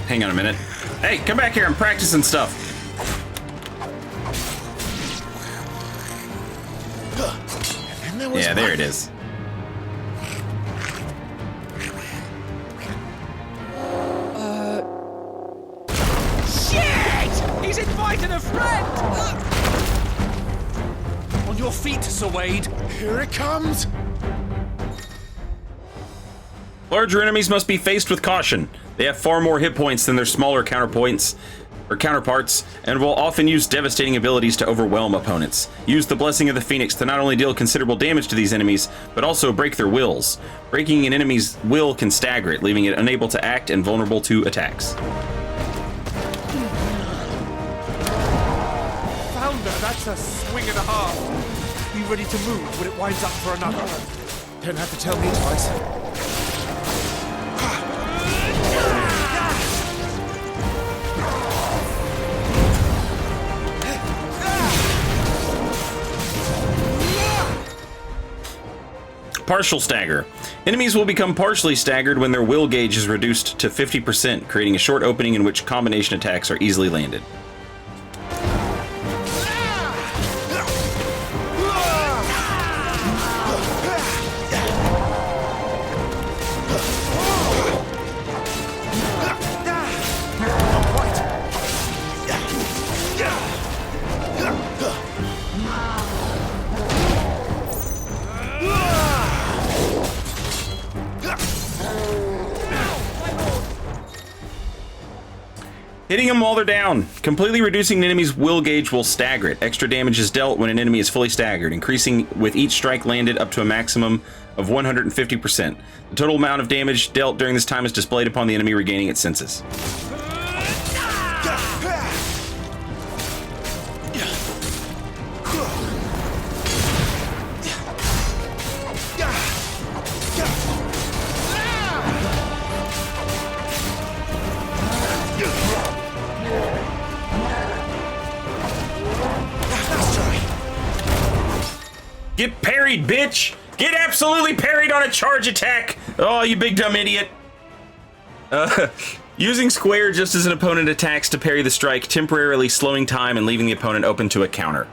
Hang on a minute. Hey, come back here. I'm practicing stuff. Yeah, there it is. Shit! He's invited a friend! On your feet, Sir Wade. Here it comes! Larger enemies must be faced with caution. They have far more hit points than their smaller counterparts, and will often use devastating abilities to overwhelm opponents. Use the Blessing of the Phoenix to not only deal considerable damage to these enemies, but also break their wills. Breaking an enemy's will can stagger it, leaving it unable to act and vulnerable to attacks. That's a swing and a half. Be ready to move when it winds up for another. Don't have to tell me twice. Partial stagger. Enemies will become partially staggered when their will gauge is reduced to 50%, creating a short opening in which combination attacks are easily landed. Hitting them while they're down. Completely reducing an enemy's will gauge will stagger it. Extra damage is dealt when an enemy is fully staggered, increasing with each strike landed up to a maximum of 150%. The total amount of damage dealt during this time is displayed upon the enemy regaining its senses. Get parried, bitch! Get absolutely parried on a charge attack! Oh, you big dumb idiot. Using square just as an opponent attacks to parry the strike, temporarily slowing time and leaving the opponent open to a counter.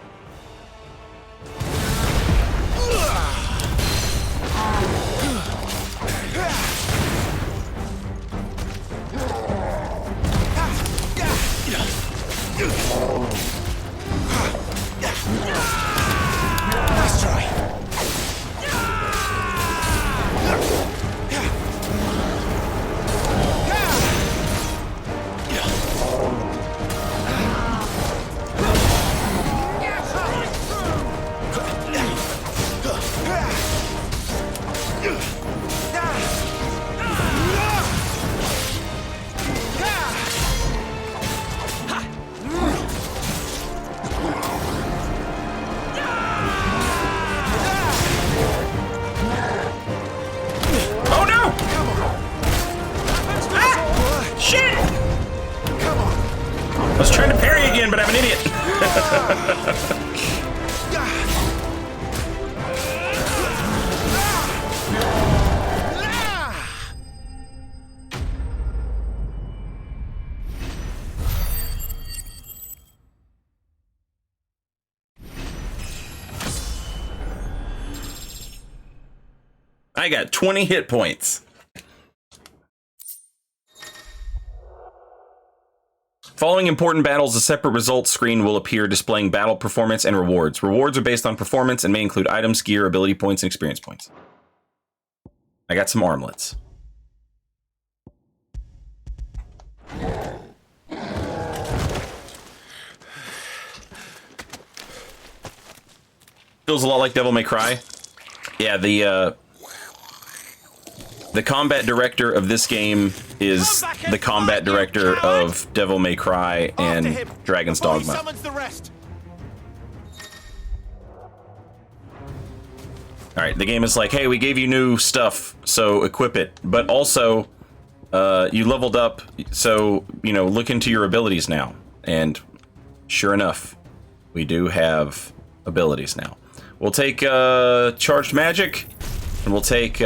I was trying to parry again, but I'm an idiot. I got 20 hit points. Following important battles, a separate results screen will appear displaying battle performance and rewards. Rewards are based on performance and may include items, gear, ability points, and experience points. I got some armlets. Feels a lot like Devil May Cry. Yeah, the combat director of this game is the combat director of Devil May Cry and Dragon's Dogma. Alright, the game is like, hey, we gave you new stuff, so equip it. But also, you leveled up, so, you know, look into your abilities now. And sure enough, we do have abilities now. We'll take Charged Magic, and we'll take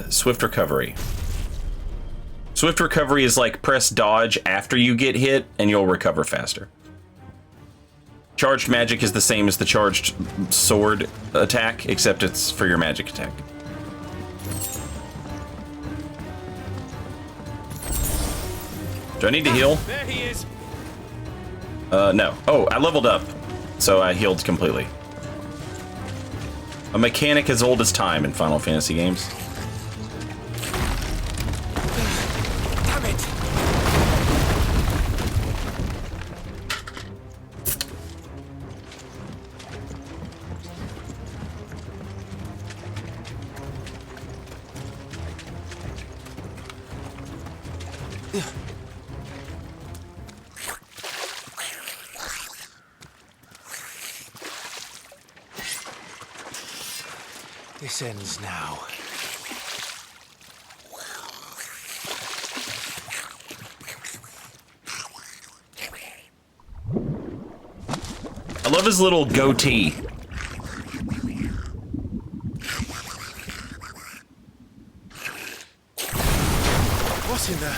Swift Recovery. Swift Recovery is like press dodge after you get hit, and you'll recover faster. Charged Magic is the same as the charged sword attack, except it's for your magic attack. Do I need to heal? There he is. No. Oh, I leveled up, so I healed completely. A mechanic as old as time in Final Fantasy games. Damn it! This ends now. I love his little goatee. What in the...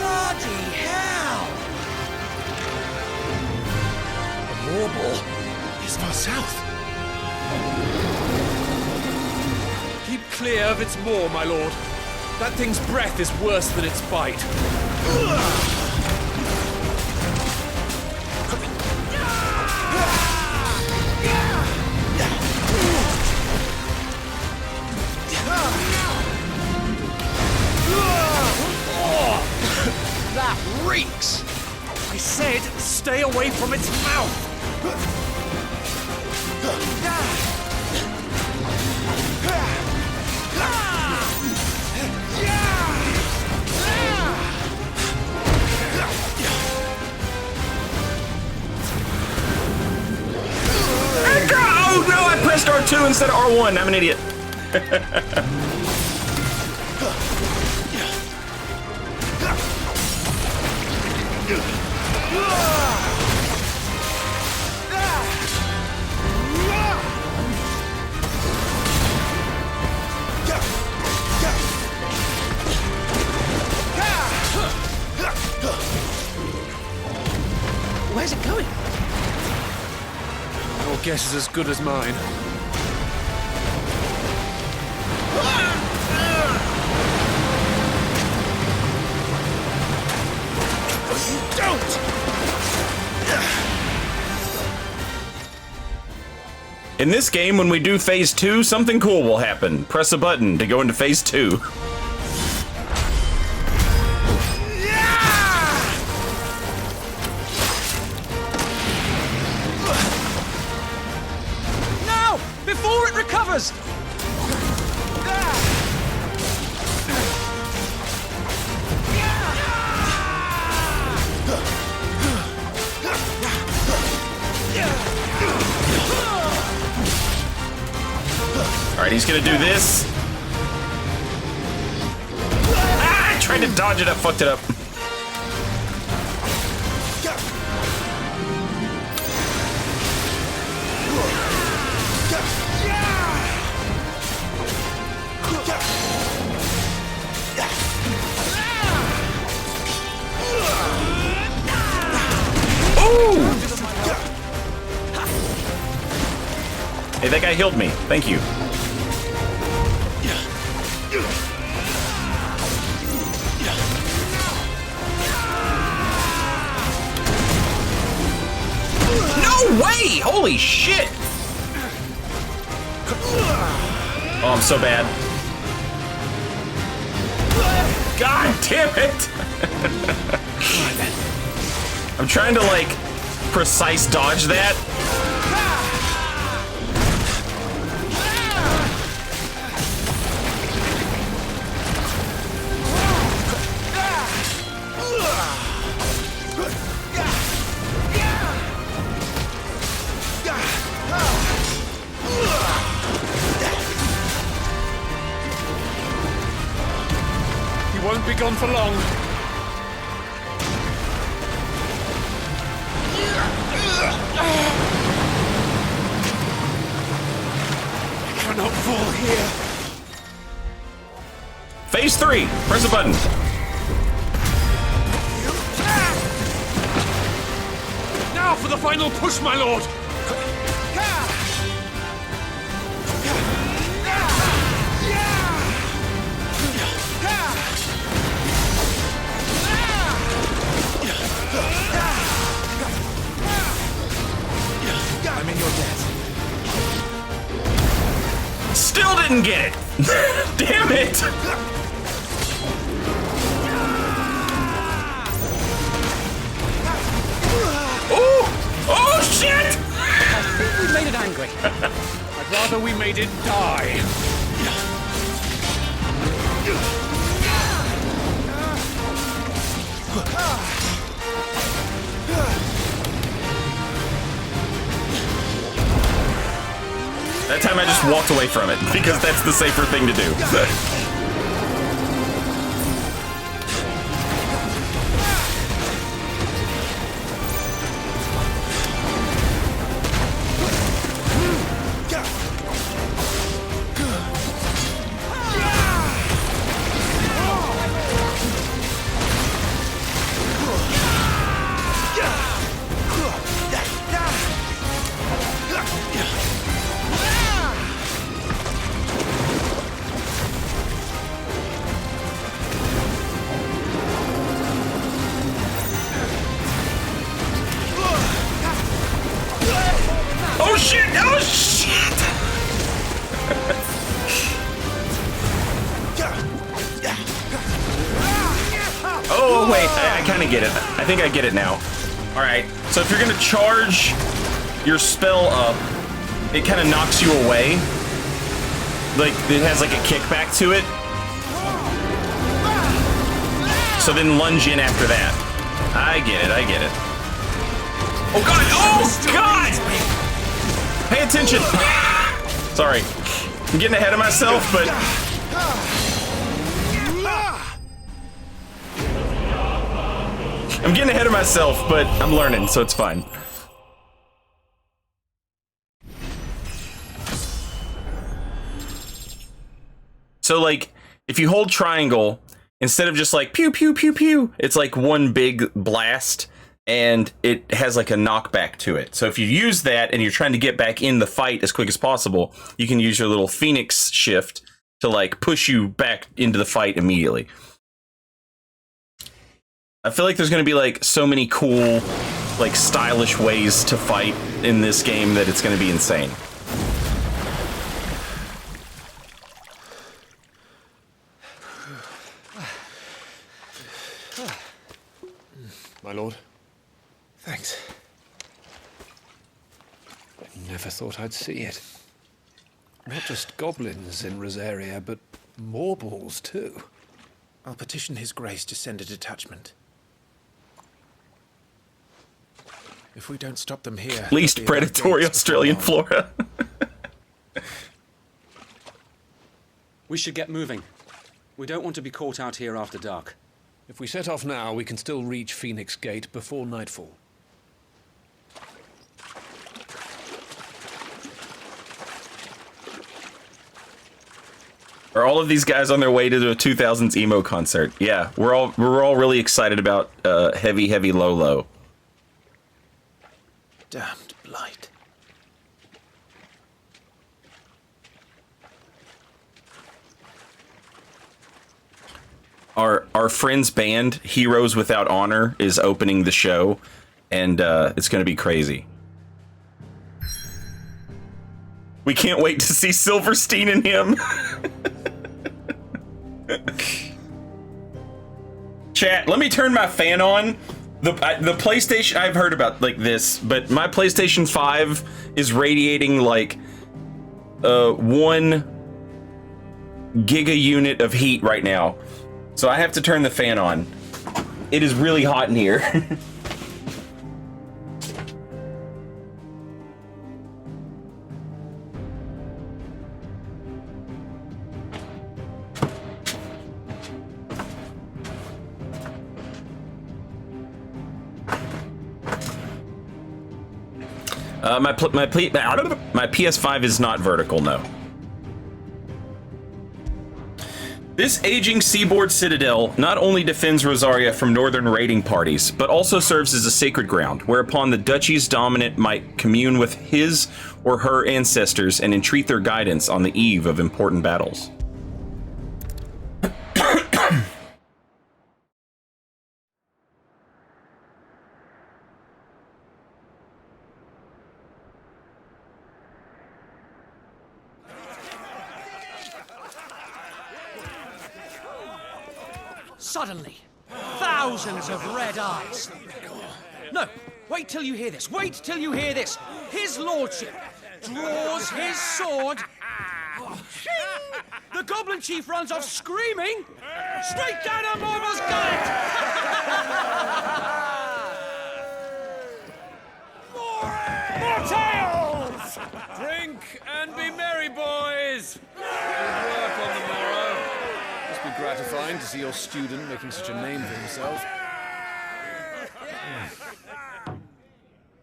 Bloody hell! The warble is far south. Keep clear of its maw, my lord. That thing's breath is worse than its bite. That reeks! I said, stay away from its mouth! Oh no, I pressed R2 instead of R1. I'm an idiot. Where's it going? Your guess is as good as mine. In this game, when we do phase 2, something cool will happen. Press a button to go into phase 2. Now! Before it recovers! Alright, he's gonna do this. Ah, I tried to dodge it, I fucked it up. Ooh! Hey, that guy healed me. Thank you. No way! Holy shit! Oh, I'm so bad. God damn it! I'm trying to, like, precise dodge that. He won't be gone for long. I cannot fall here. Phase 3. Press a button. Now for the final push, my lord. I'm in your debt. Still didn't get it. Damn it. Oh! Oh shit! I think we made it angry. I'd rather we made it die. That time I just walked away from it, because that's the safer thing to do. Oh shit! Oh shit! Oh wait, I kind of get it. I think I get it now. All right. So if you're gonna charge your spell up, it kind of knocks you away. Like it has like a kickback to it. So then lunge in after that. I get it. I get it. Oh god! Oh god! Pay attention! Sorry. I'm getting ahead of myself, but... I'm getting ahead of myself, but I'm learning, so it's fine. So, like, if you hold triangle, instead of just like pew, pew, pew, pew, it's like one big blast. And it has like a knockback to it. So if you use that and you're trying to get back in the fight as quick as possible, you can use your little Phoenix shift to like push you back into the fight immediately. I feel like there's going to be like so many cool, like stylish ways to fight in this game that it's going to be insane. My lord. Thanks. I never thought I'd see it. Not just goblins in Rosaria, but morbles too. I'll petition His Grace to send a detachment. If we don't stop them here... Least predatory Australian flora. We should get moving. We don't want to be caught out here after dark. If we set off now, we can still reach Phoenix Gate before nightfall. Are all of these guys on their way to the 2000s emo concert? Yeah, we're all really excited about heavy, heavy, low, low. Damned blight. Our friend's band, Heroes Without Honor, is opening the show, and it's going to be crazy. We can't wait to see Silverstein and him. Chat, let me turn my fan on. The PlayStation, I've heard about like this, but my PlayStation 5 is radiating like 1 giga unit of heat right now. So I have to turn the fan on. It is really hot in here. My PS5 is not vertical, no. This aging seaboard citadel not only defends Rosaria from northern raiding parties, but also serves as a sacred ground, whereupon the duchy's dominant might commune with his or her ancestors and entreat their guidance on the eve of important battles. Suddenly, thousands of red eyes. No, wait till you hear this. Wait till you hear this. His lordship draws his sword. The goblin chief runs off screaming straight down a Morbal's gullet. More tales! Drink and be merry, boys! Good work on the morrow. Must be gratifying to see your student making such a name for himself.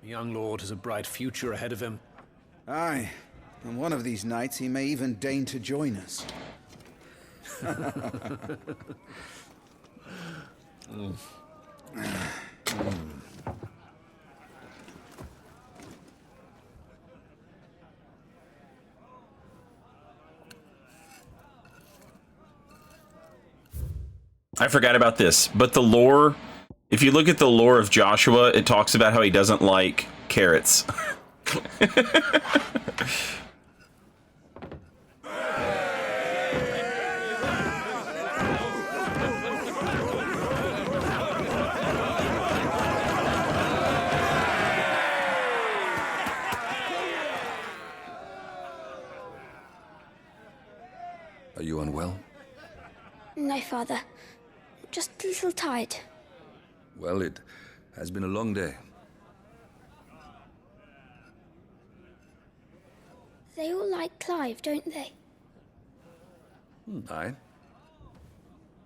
The young lord has a bright future ahead of him. Aye, and one of these nights he may even deign to join us. I forgot about this, but the lore, if you look at the lore of Joshua, it talks about how he doesn't like carrots. Are you unwell? No, Father. Just a little tired. Well, it has been a long day. They all like Clive, don't they? Aye.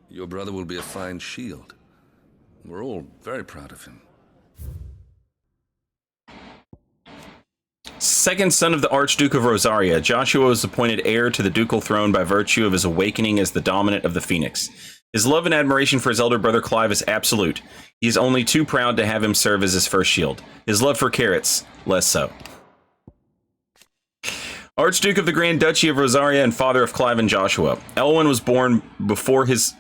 Your brother will be a fine shield. We're all very proud of him. Second son of the Archduke of Rosaria, Joshua was appointed heir to the ducal throne by virtue of his awakening as the dominant of the Phoenix. His love and admiration for his elder brother Clive is absolute. He is only too proud to have him serve as his first shield. His love for carrots, less so. Archduke of the Grand Duchy of Rosaria and father of Clive and Joshua. Elwyn was born before his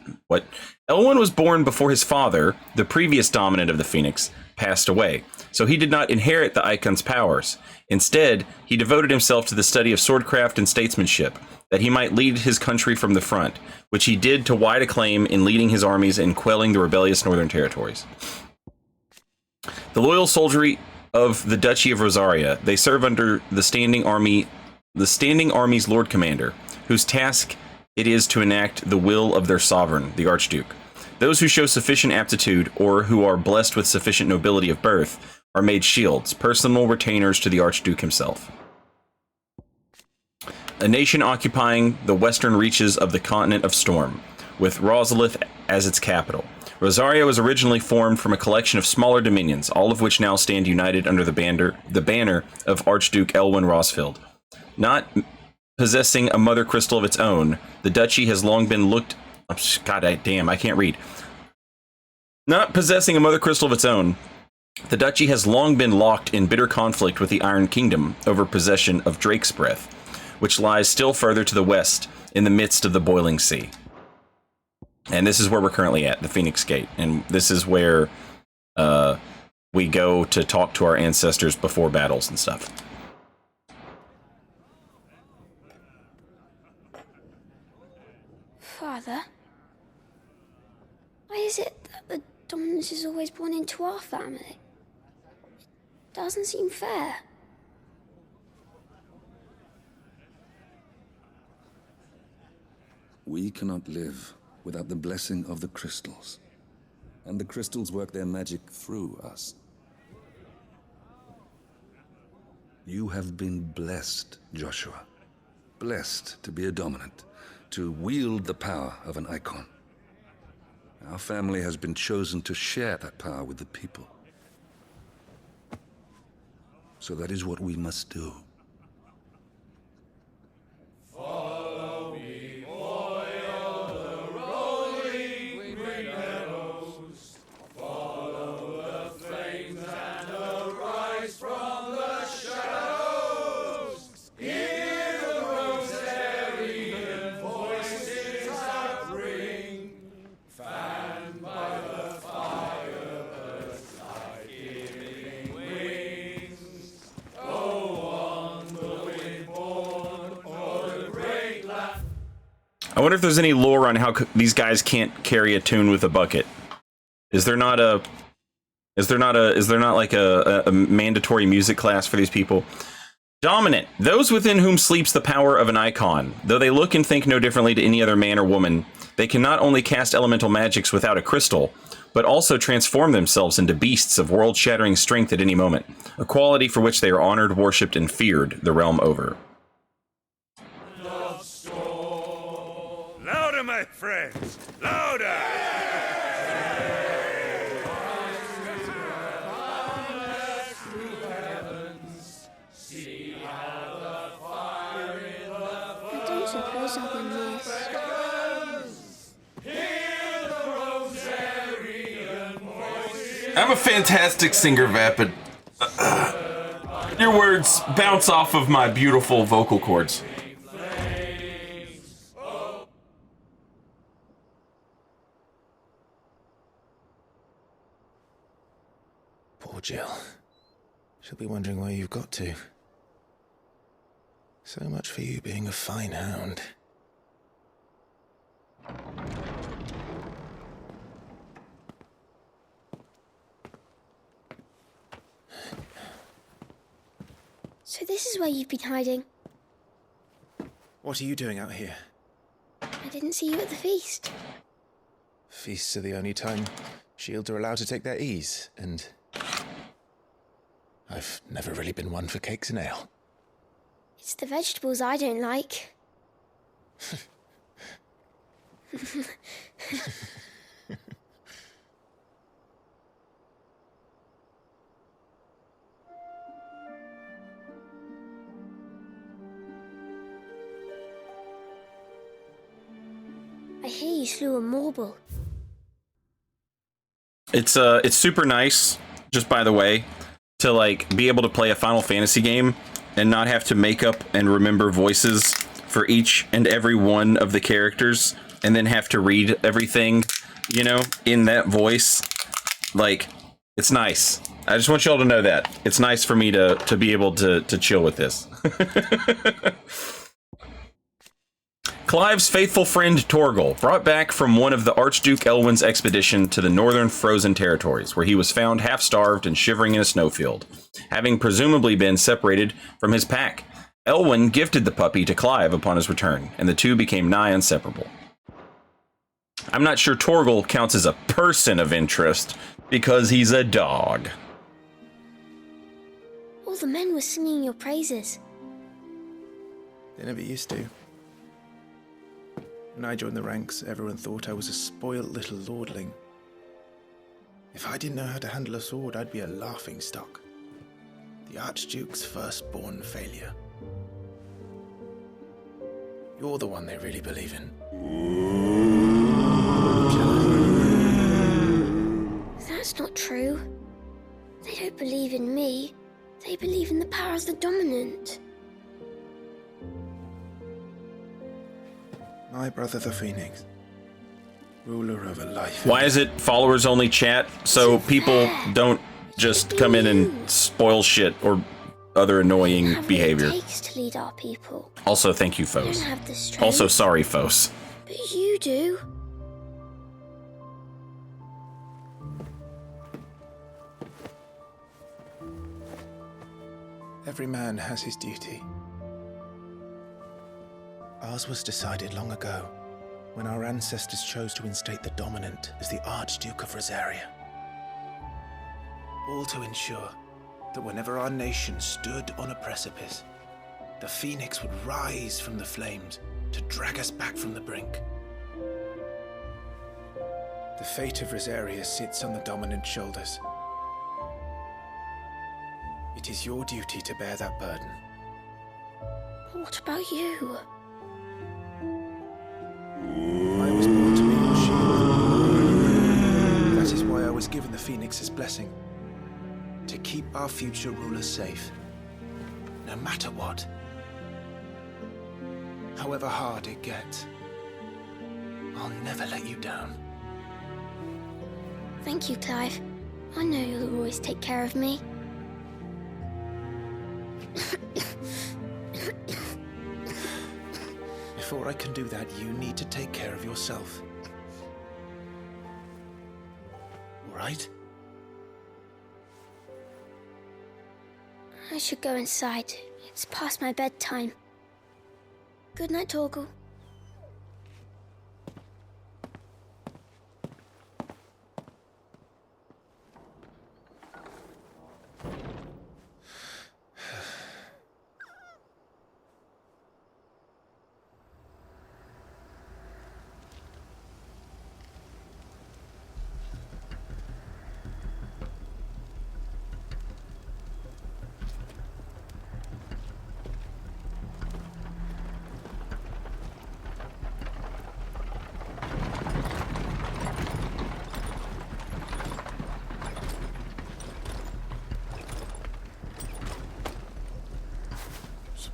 father, the previous dominant of the Phoenix, passed away, so he did not inherit the Icon's powers. Instead, he devoted himself to the study of swordcraft and statesmanship, that he might lead his country from the front, which he did to wide acclaim in leading his armies and quelling the rebellious northern territories. The loyal soldiery of the Duchy of Rosaria, they serve under the Standing Army's Lord Commander, whose task it is to enact the will of their sovereign, the Archduke. Those who show sufficient aptitude, or who are blessed with sufficient nobility of birth, are made shields, personal retainers to the Archduke himself. A nation occupying the western reaches of the continent of Storm, with Rosalith as its capital. Rosaria was originally formed from a collection of smaller dominions, all of which now stand united under the banner of Archduke Elwyn Rosfield. Not possessing a mother crystal of its own, the duchy has long been looked... God damn, I can't read. Not possessing a mother crystal of its own, the duchy has long been locked in bitter conflict with the Iron Kingdom over possession of Drake's Breath, which lies still further to the west in the midst of the boiling sea. And this is where we're currently at, the Phoenix Gate. And this is where we go to talk to our ancestors before battles and stuff. Father? Why is it that the dominance is always born into our family? It doesn't seem fair. We cannot live without the blessing of the crystals. And the crystals work their magic through us. You have been blessed, Joshua. Blessed to be a dominant, to wield the power of an icon. Our family has been chosen to share that power with the people. So that is what we must do. Follow me, o'er the rolling green meadows. Follow the flames and arise from the shadows. Hear the rosarian voices that ring, fanned by the fire, birds like giving wings. Go on, the wind-born, o'er the great land. I wonder if there's any lore on how these guys can't carry a tune with a bucket. Is there not like a mandatory music class for these people? Dominant, those within whom sleeps the power of an icon. Though they look and think no differently to any other man or woman, they can not only cast elemental magics without a crystal, but also transform themselves into beasts of world-shattering strength at any moment, a quality for which they are honored, worshipped, and feared the realm over. friends! Louder! I don't suppose I'll be missed. I'm a fantastic singer, Vapid. Your words bounce off of my beautiful vocal cords. Poor Jill. She'll be wondering where you've got to. So much for you being a fine hound. So this is where you've been hiding. What are you doing out here? I didn't see you at the feast. Feasts are the only time shields are allowed to take their ease, and I've never really been one for cakes and ale. It's the vegetables I don't like. I hear you slew a marble. It's super nice, just by the way, to like be able to play a Final Fantasy game and not have to make up and remember voices for each and every one of the characters and then have to read everything, you know, in that voice. Like, it's nice. I just want y'all to know that. It's nice for me to be able to chill with this. Clive's faithful friend Torgal, brought back from one of the Archduke Elwyn's expedition to the northern frozen territories, where he was found half-starved and shivering in a snowfield, having presumably been separated from his pack. Elwyn gifted the puppy to Clive upon his return, and the two became nigh inseparable. I'm not sure Torgal counts as a person of interest, because he's a dog. All the men were singing your praises. They never used to. When I joined the ranks, everyone thought I was a spoilt little lordling. If I didn't know how to handle a sword, I'd be a laughingstock. The Archduke's firstborn failure. You're the one they really believe in. That's not true. They don't believe in me. They believe in the power of the dominant. My brother the Phoenix, ruler over life. Why is it followers only chat? So people don't just come in and spoil shit or other annoying behavior. It takes to lead our people. Also, thank you, We Fos. don't have the strength. Also, sorry, Fos. But you do. Every man has his duty. Ours was decided long ago, when our ancestors chose to instate the dominant as the Archduke of Rosaria. All to ensure that whenever our nation stood on a precipice, the Phoenix would rise from the flames to drag us back from the brink. The fate of Rosaria sits on the dominant's shoulders. It is your duty to bear that burden. But what about you? I was born to be your shield. That is why I was given the Phoenix's blessing. To keep our future rulers safe. No matter what. However hard it gets. I'll never let you down. Thank you, Clive. I know you'll always take care of me. Before I can do that, you need to take care of yourself. All right? I should go inside. It's past my bedtime. Good night, Torgal.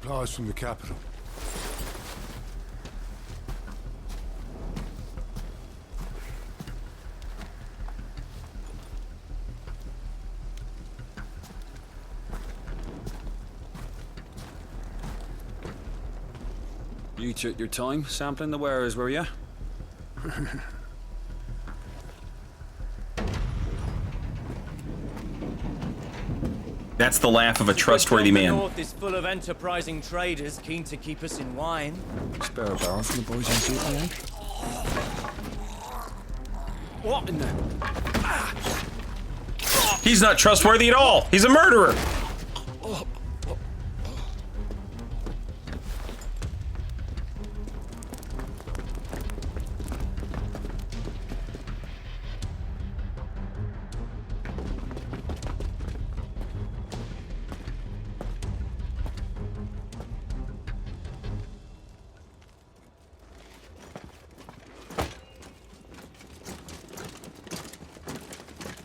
Supplies from the capital. You took your time sampling the wares, were you? That's the laugh of a trustworthy The man. north is full of enterprising traders keen to keep us in wine. Spare a barrel for the boys on duty, eh? What in the... He's not trustworthy at all. He's a murderer.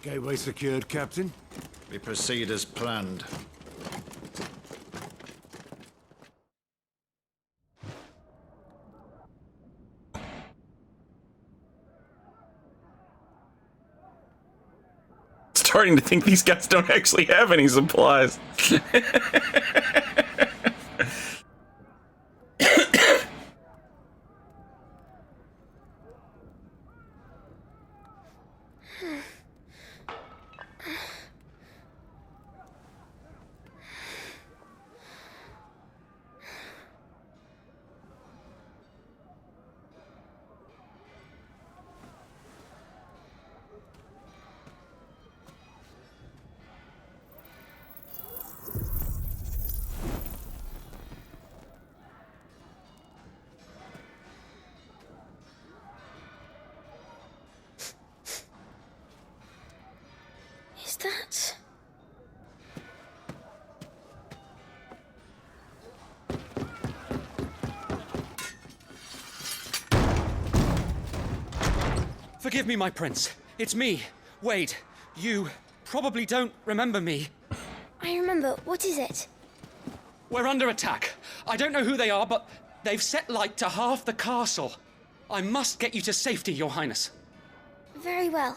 Gateway secured, Captain. We proceed as planned. Starting to think these guys don't actually have any supplies. Is that... Forgive me, my prince. It's me, Wade. You probably don't remember me. I remember. What is it? We're under attack. I don't know who they are, but they've set light to half the castle. I must get you to safety, Your Highness. Very well.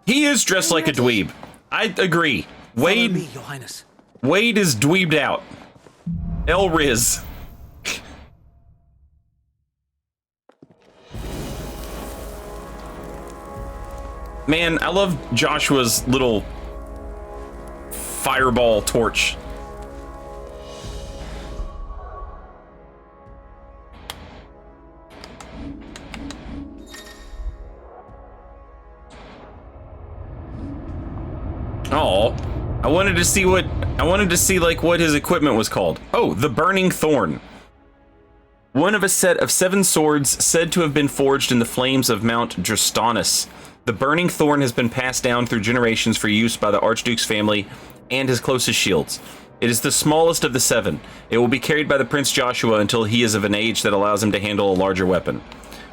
He is dressed like a dweeb. I agree. Wade. Follow me, Your Highness. Wade is dweebed out. El Riz. Man, I love Joshua's little fireball torch. Oh, I wanted to see like what his equipment was called. Oh, the Burning Thorn. One of a set of 7 swords said to have been forged in the flames of Mount Drastanus. The Burning Thorn has been passed down through generations for use by the Archduke's family and his closest shields. It is the smallest of the 7. It will be carried by the Prince Joshua until he is of an age that allows him to handle a larger weapon.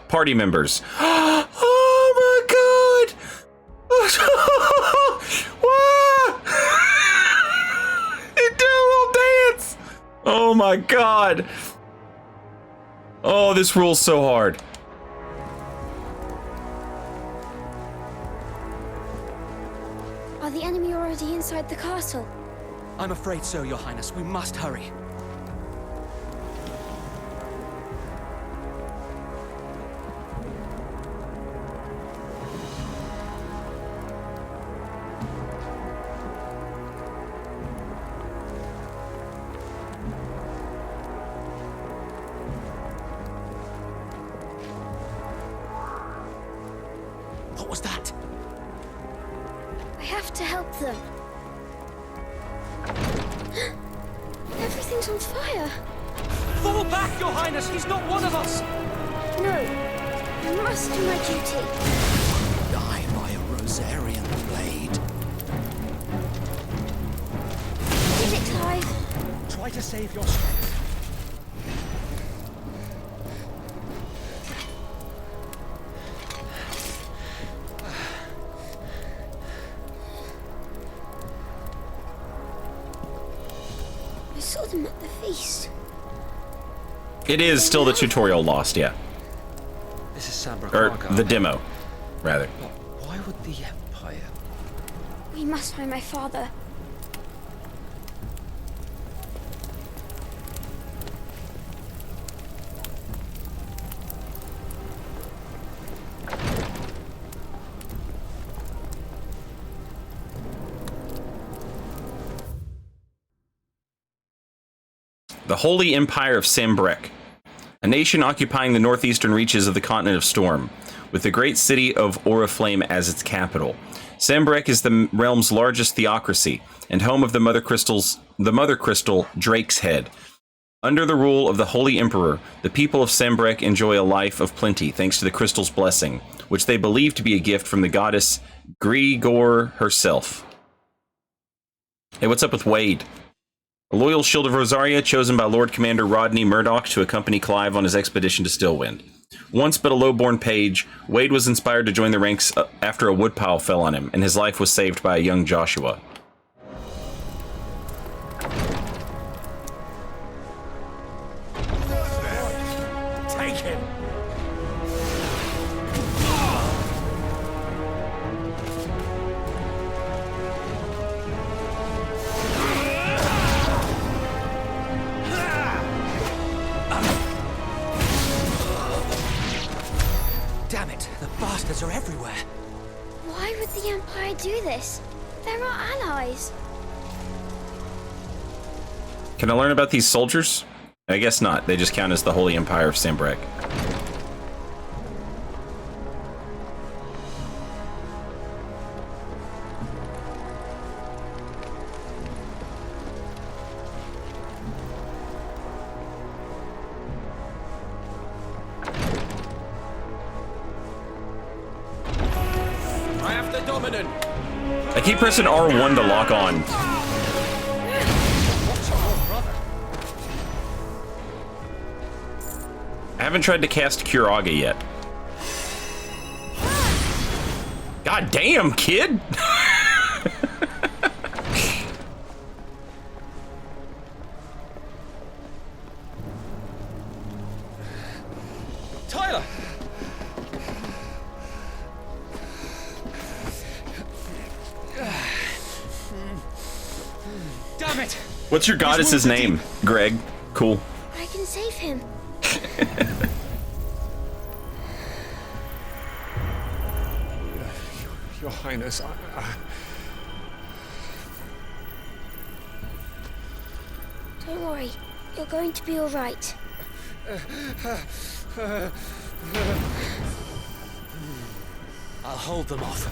Party members. Oh my god! It did a little dance! Oh my god! Oh, this rules so hard. Are the enemy already inside the castle? I'm afraid so, Your Highness. We must hurry. What was that? I have to help them. Everything's on fire. Fall back, Your Highness! He's not one of us! No, I must do my duty. Die by a Rosarian blade. Did it, Clive? Try to save your strength. I saw them at the feast. It is still the tutorial lost, yeah. This is Sambra Or Kargar. the demo, rather. Why would the Empire? We must find my father. The Holy Empire of Sambrek, a nation occupying the northeastern reaches of the continent of Storm, with the great city of Oriflame as its capital. Sambrek is the realm's largest theocracy and home of the Mother Crystal Drake's Head. Under the rule of the Holy Emperor, the people of Sambrek enjoy a life of plenty thanks to the crystal's blessing, which they believe to be a gift from the goddess Grigor herself. Hey, what's up with Wade? A loyal Shield of Rosaria chosen by Lord Commander Rodney Murdoch to accompany Clive on his expedition to Stillwind. Once but a low-born page, Wade was inspired to join the ranks after a woodpile fell on him, and his life was saved by a young Joshua. Take him! Damn it, the bastards are everywhere. Why would the Empire do this? They're our allies. Can I learn about these soldiers? I guess not. They just count as the Holy Empire of Sambrek. I have the dominant. I keep pressing R1 to lock on. I haven't tried to cast Curaga yet. God damn, kid! Tyler! Damn it! What's your goddess's name, Greg? Cool. I can save him. Your Highness, Don't worry. You're going to be all right. I'll hold them off.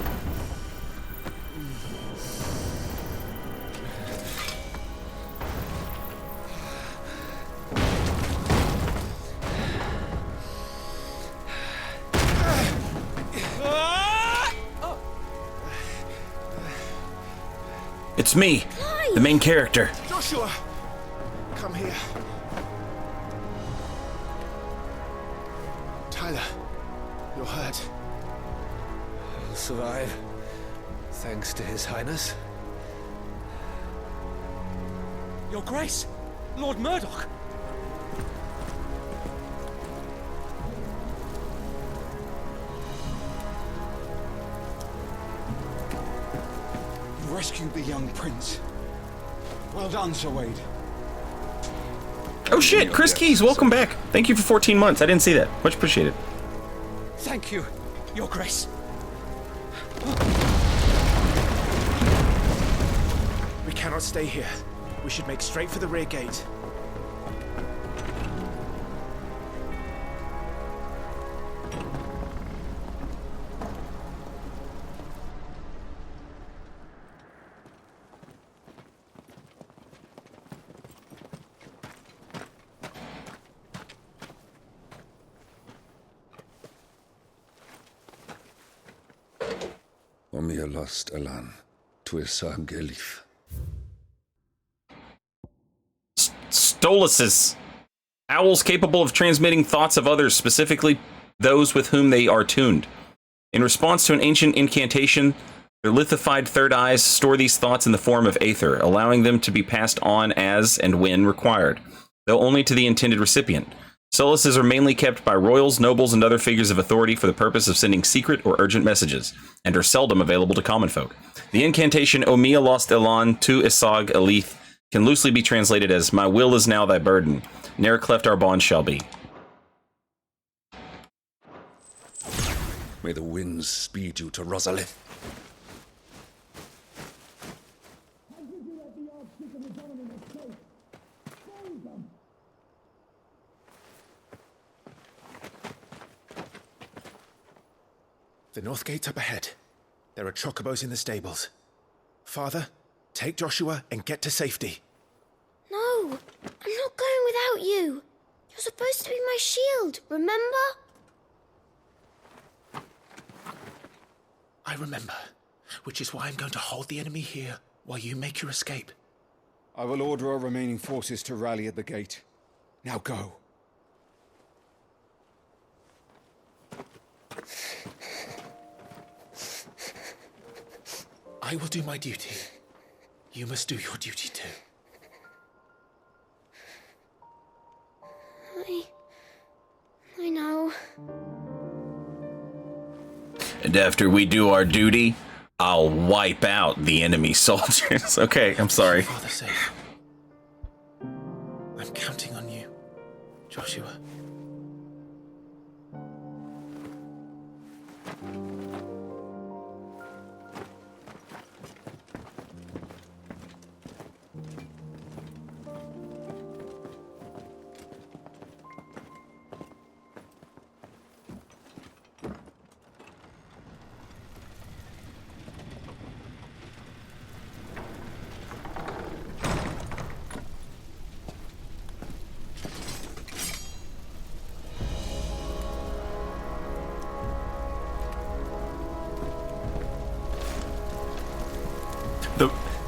It's me, the main character. Joshua! Come here. Tyler, you're hurt. I'll survive, thanks to His Highness. Your Grace, Lord Murdoch. You rescued the young prince. Well done, Sir Wade. Oh shit, Chris Keys, welcome back. Thank you for 14 months. I didn't see that. Much appreciated. Thank you, Your Grace. We cannot stay here. We should make straight for the rear gate. Omia lost Alan, Tuisa Gelif. Stolasis. Owls capable of transmitting thoughts of others, specifically those with whom they are tuned. In response to an ancient incantation, their lithified third eyes store these thoughts in the form of aether, allowing them to be passed on as and when required, though only to the intended recipient. Solaces are mainly kept by royals, nobles, and other figures of authority for the purpose of sending secret or urgent messages, and are seldom available to common folk. The incantation Omia lost Elan tu Isag Elith can loosely be translated as, "My will is now thy burden. Ne'er cleft our bond shall be." May the winds speed you to Rosalith. The north gate's up ahead. There are chocobos in the stables. Father, take Joshua and get to safety. No, I'm not going without you. You're supposed to be my shield, remember? I remember, which is why I'm going to hold the enemy here while you make your escape. I will order our remaining forces to rally at the gate. Now go. I will do my duty. You must do your duty too. I know. And after we do our duty, I'll wipe out the enemy soldiers. Okay, I'm sorry. Father safe. I'm counting on you, Joshua.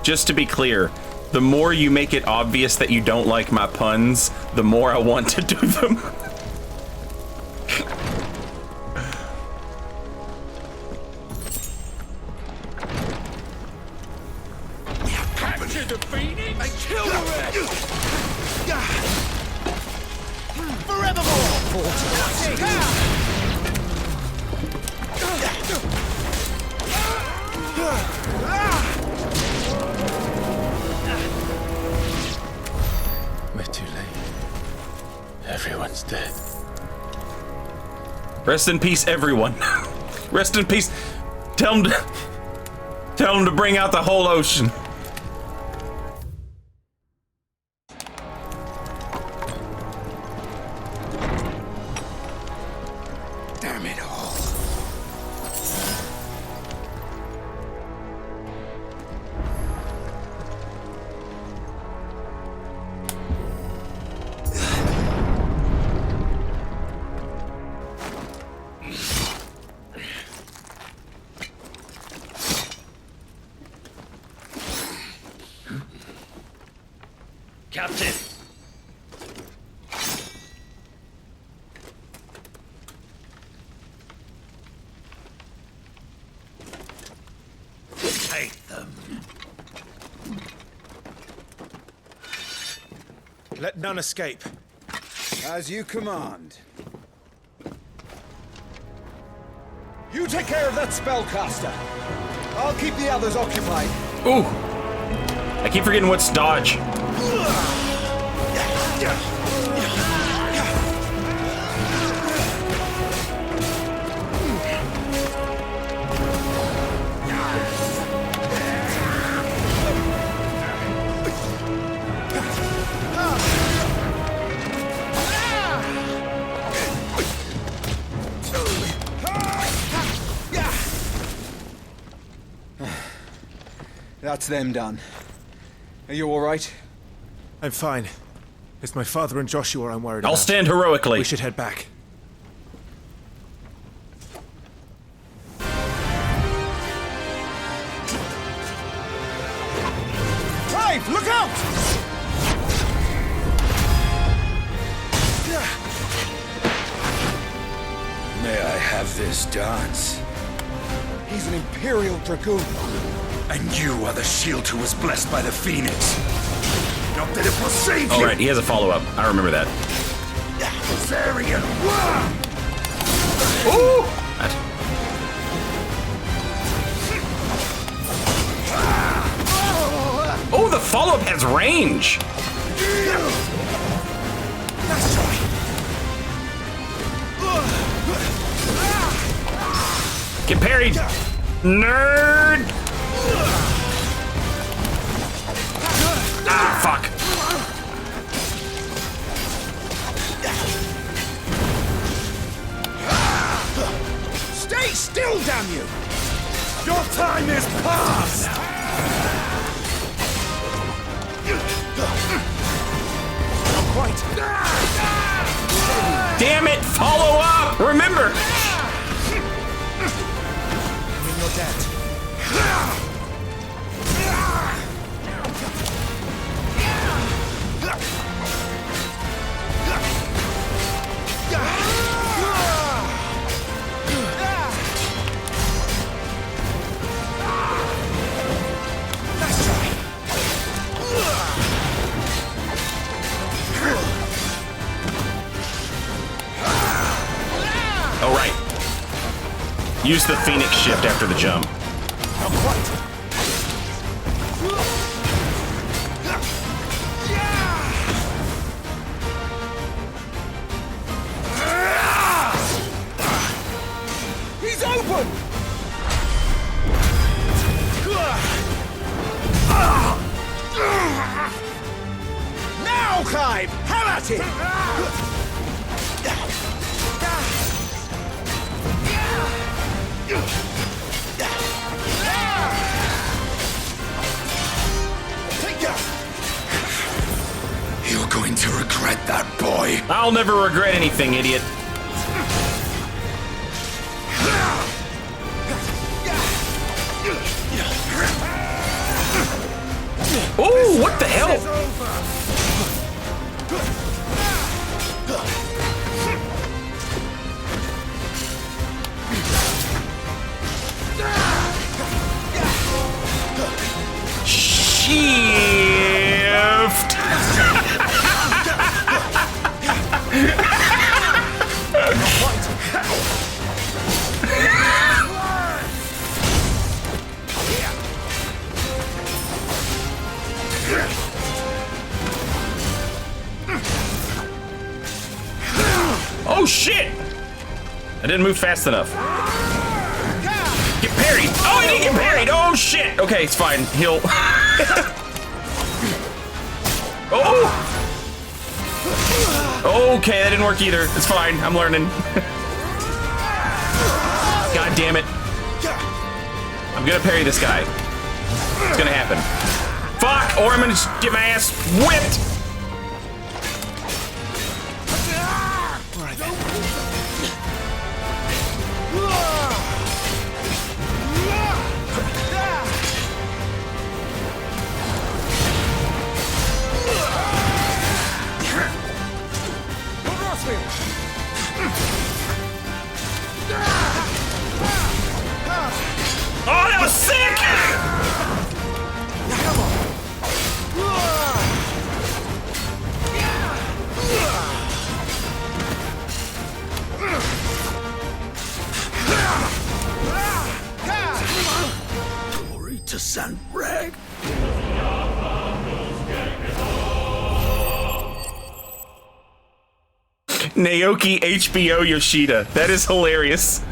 Just to be clear, the more you make it obvious that you don't like my puns, the more I want to do them. Capture the Phoenix and kill the rest! Forevermore! We're too late. Everyone's dead. Rest in peace, everyone. Rest in peace. Tell them to bring out the whole ocean. Damn it all. Captain! Take them. Let none escape. As you command. You take care of that spellcaster. I'll keep the others occupied. Ooh! I keep forgetting what's dodge. That's them done. Are you all right? I'm fine. It's my father and Joshua I'm worried about. I'll stand heroically. We should head back. Clive, look out! May I have this dance? He's an Imperial Dragoon. And you are the shield who was blessed by the Phoenix. Not that it will save you! Alright, he has a follow-up. I remember that. Rosarian worm! Ooh! Oh, the follow-up has range! That's right. Get parried! Nerd! Ah, fuck. Stay still, damn you! Your time is past! Not quite. Damn it! Follow up! Remember! I'm in your debt. That's right. Oh, right. Use the Phoenix shift after the jump. Not quite. He's open! Now, Clive! Have at it! You're going to regret that, boy. I'll never regret anything, idiot. Ooh, what the hell? Shift. Oh shit! I didn't move fast enough. Get parried! Oh, I didn't get parried! Oh shit! Okay, it's fine. He'll. Oh! Okay, that didn't work either. It's fine. I'm learning. God damn it. I'm gonna parry this guy. It's gonna happen. Fuck! Or I'm gonna just get my ass whipped! Oh, that was sick! Glory to San Reg. Naoki HBO Yoshida. That is hilarious.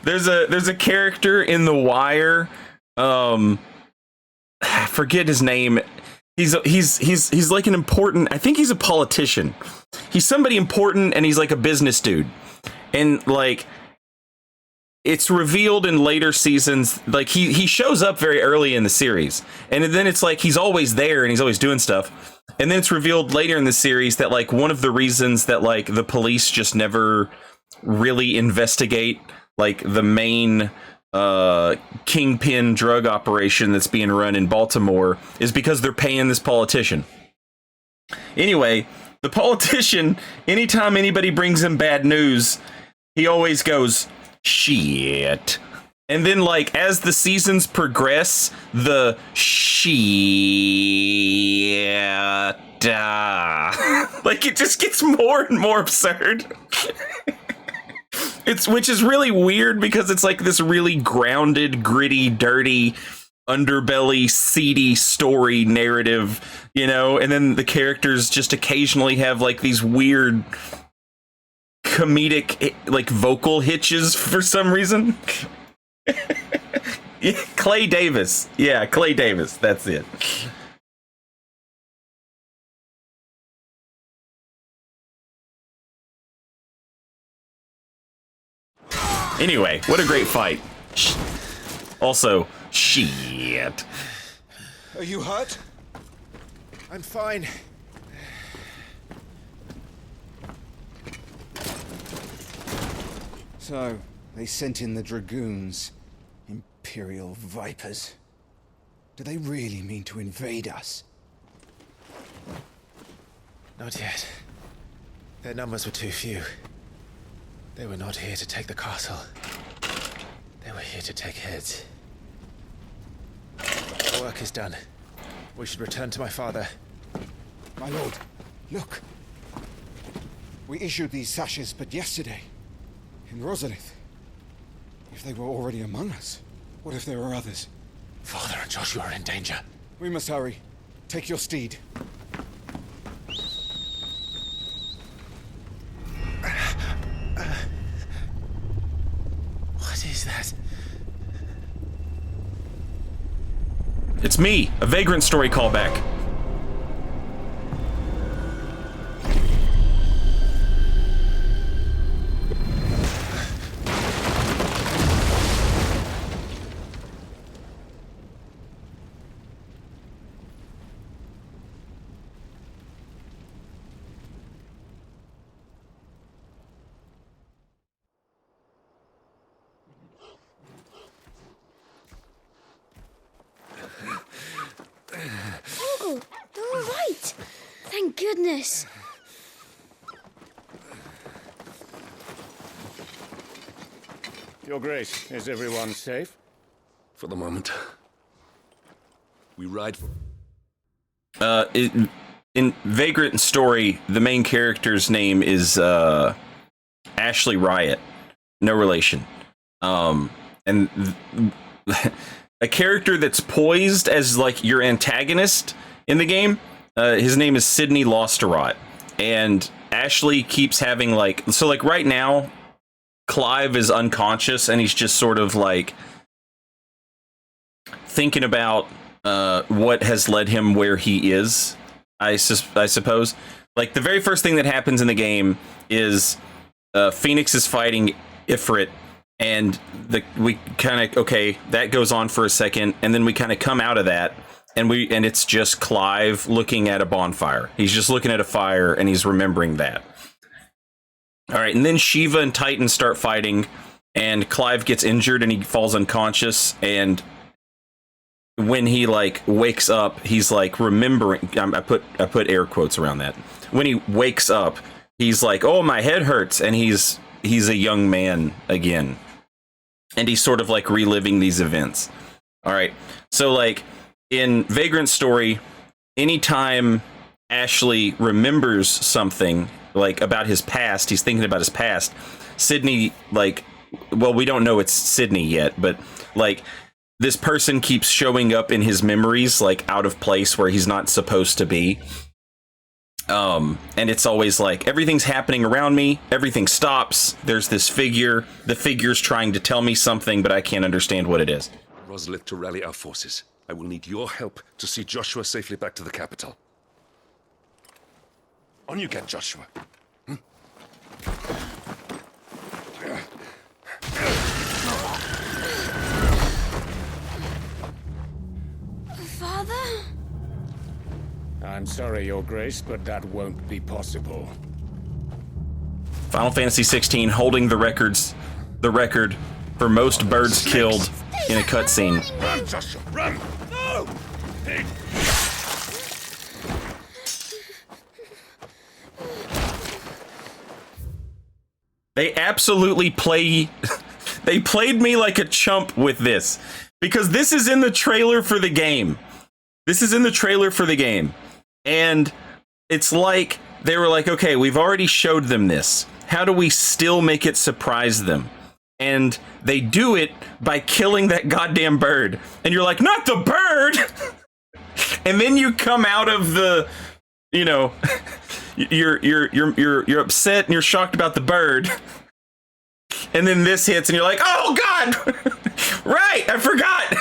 There's a character in The Wire. I forget his name. He's like an important. I think he's a politician. He's somebody important, and he's like a business dude. And like, it's revealed in later seasons. Like he shows up very early in the series, and then it's like he's always there and he's always doing stuff. And then it's revealed later in the series that like one of the reasons that like the police just never really investigate like the main kingpin drug operation that's being run in Baltimore is because they're paying this politician. Anyway, the politician, anytime anybody brings him bad news, he always goes, shit. And then like as the seasons progress, the shit Like, it just gets more and more absurd. Which is really weird because it's like this really grounded, gritty, dirty, underbelly, seedy story narrative, you know, and then the characters just occasionally have like these weird comedic like vocal hitches for some reason. Yeah, Clay Davis. Yeah, Clay Davis. That's it. Anyway, what a great fight. Also, shit. Are you hurt? I'm fine. So, they sent in the dragoons. Imperial vipers. Do they really mean to invade us? Not yet. Their numbers were too few. They were not here to take the castle. They were here to take heads. The work is done. We should return to my father. My lord, look. We issued these sashes but yesterday. In Rosalith. If they were already among us, what if there were others? Father and Joshua are in danger. We must hurry. Take your steed. What is that? It's me, a Vagrant Story callback. Oh, you're all right. Thank goodness. Your Grace, is everyone safe? For the moment. We ride for... In Vagrant Story, the main character's name is Ashley Riot. No relation. And a character that's poised as like your antagonist in the game, his name is Sidney Losterot. And Ashley keeps having like, so like right now, Clive is unconscious and he's just sort of like thinking about what has led him where he is, I suppose. Like the very first thing that happens in the game is Phoenix is fighting Ifrit, and we kind of, okay, that goes on for a second, and then we kind of come out of that, and it's just Clive looking at a bonfire. He's just looking at a fire, and he's remembering that. All right, and then Shiva and Titan start fighting, and Clive gets injured, and he falls unconscious, and when he like wakes up, he's like remembering. I put air quotes around that. When he wakes up, he's like, "Oh, my head hurts," and he's a young man again, and he's sort of like reliving these events. All right, so like in Vagrant Story, anytime Ashley remembers something like about his past, he's thinking about his past. Sydney, like, well, we don't know it's Sydney yet, but like, this person keeps showing up in his memories, like out of place where he's not supposed to be. And it's always like, everything's happening around me, everything stops, there's this figure, the figure's trying to tell me something, but I can't understand what it is. Rosalith to rally our forces. I will need your help to see Joshua safely back to the capital. On you get, Joshua. Father? I'm sorry, Your Grace, but that won't be possible. Final Fantasy XVI holding the record for most birds killed in a cutscene. Run, Joshua, run! No! They absolutely they played me like a chump with this, because this is in the trailer for the game. And it's like they were like, okay, we've already showed them this. How do we still make it surprise them? And they do it by killing that goddamn bird. And you're like, not the bird! And then you come out of the, you know, you're upset and you're shocked about the bird. And then this hits and you're like, oh God! Right, I forgot!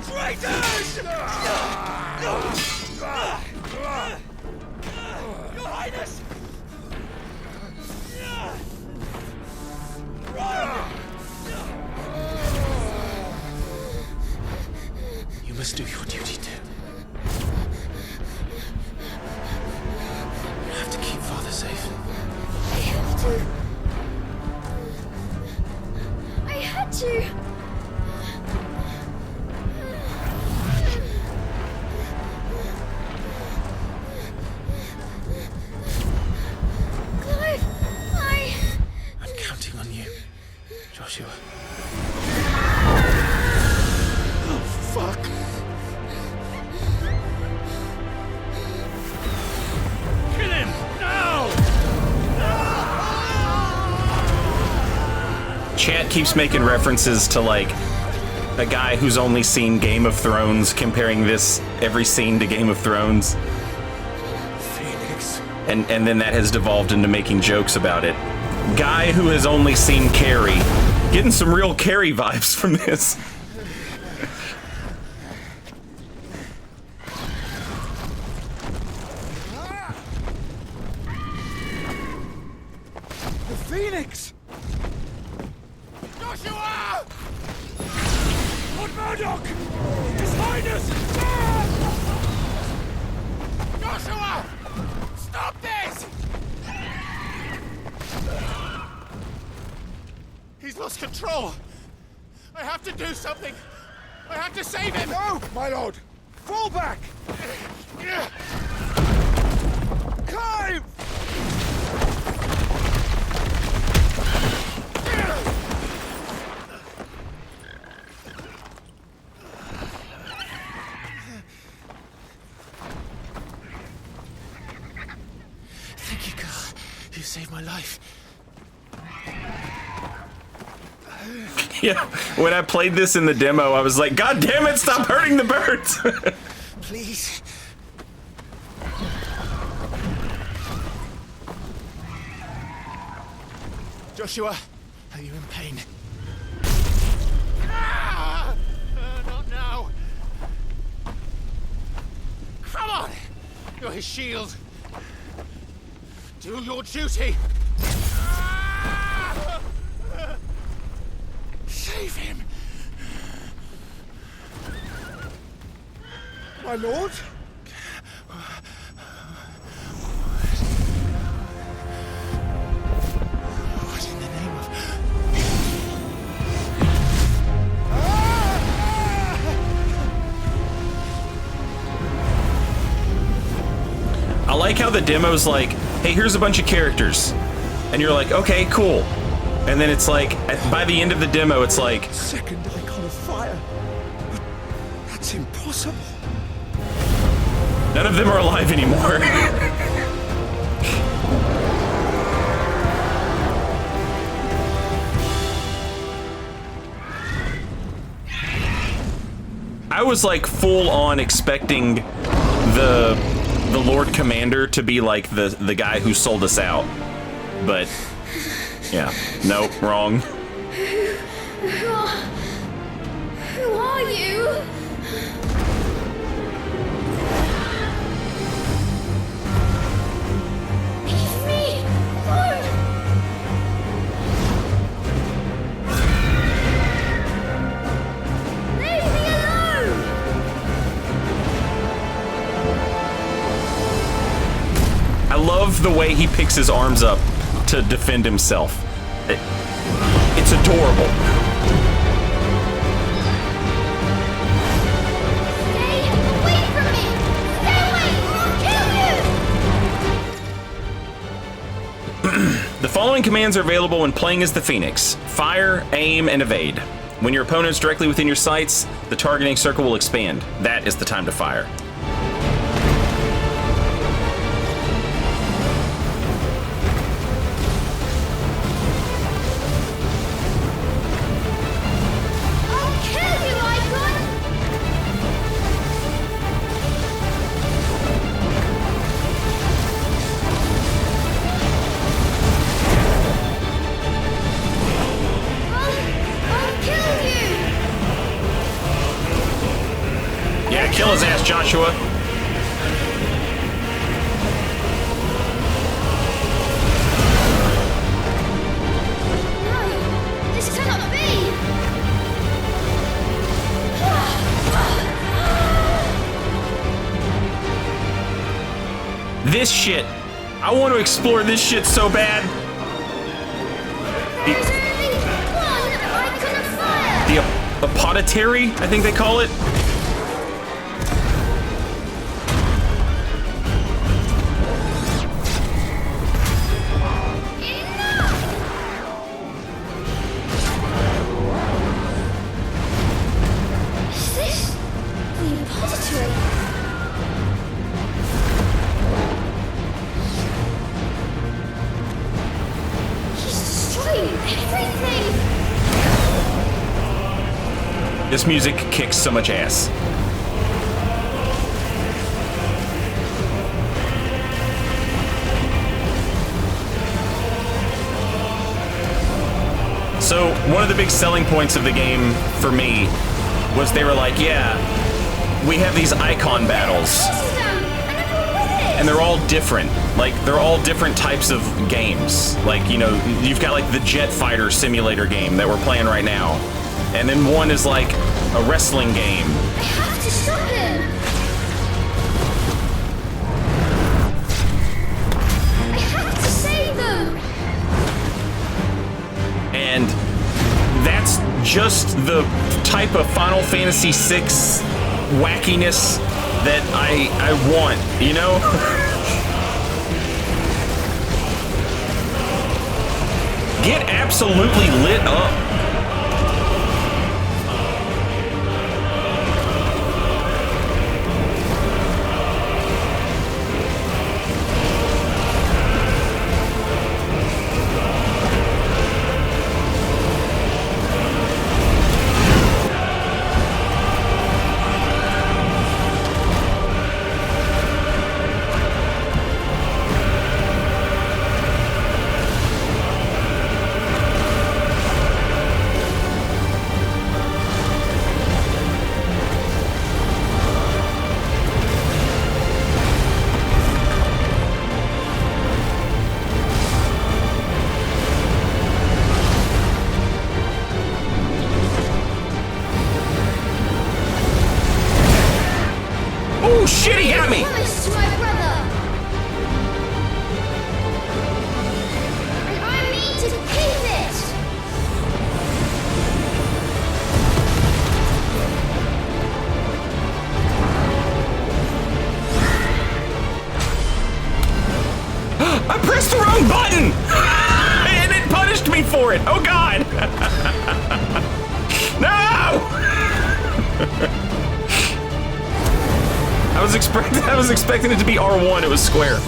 Traitors! Your Highness! You must do your duty too. You have to keep Father safe. I have to. I had to. Clive, I'm counting on you, Joshua. Oh, fuck. Kill him! Now! Chat keeps making references to like a guy who's only seen Game of Thrones, comparing this every scene to Game of Thrones. Phoenix. And then that has devolved into making jokes about it. Guy who has only seen Carrie. Getting some real Carrie vibes from this. The Phoenix! Joshua! Lord Murdoch! His Highness! Joshua! Stop this! He's lost control. I have to do something. I have to save him. No, my lord. Fall back. Clive! Thank you, girl. You saved my life. Yeah, when I played this in the demo, I was like, God damn it, stop hurting the birds! Please. Joshua, are you in pain? Not now. Come on. You're his shield. Do your duty. Save him. My lord? What in the name of... I like how the demo's like, hey, here's a bunch of characters. And you're like, okay, cool. And then it's like, by the end of the demo, it's like... Second icon of fire. But that's impossible. None of them are alive anymore. I was like full on expecting the Lord Commander to be like the guy who sold us out. But yeah, nope, wrong. Who are you? Leave me alone. Leave me alone. I love the way he picks his arms up to defend himself. It's adorable. Stay away from me. Stay away or I'll kill you. The following commands are available when playing as the Phoenix: fire, aim, and evade. When your opponent is directly within your sights, the targeting circle will expand. That is the time to fire. Kill his ass, Joshua. No, this cannot be. This shit. I want to explore this shit so bad. There's only one icon of fire. The Apothecary, I think they call it. This music kicks so much ass. So, one of the big selling points of the game for me was they were like, yeah, we have these icon battles. And they're all different. Like, they're all different types of games. Like, you know, you've got like the Jet Fighter simulator game that we're playing right now. And then one is like a wrestling game. I have to stop him. I have to save them. And that's just the type of Final Fantasy VI wackiness that I want, you know? Get absolutely lit up. Oh shit, he got me! Promise to my brother. And I mean to keep it. I pressed the wrong button! And it punished me for it! Oh god! No! I was expecting it to be R1, it was square.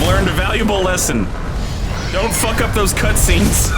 I've learned a valuable lesson. Don't fuck up those cutscenes.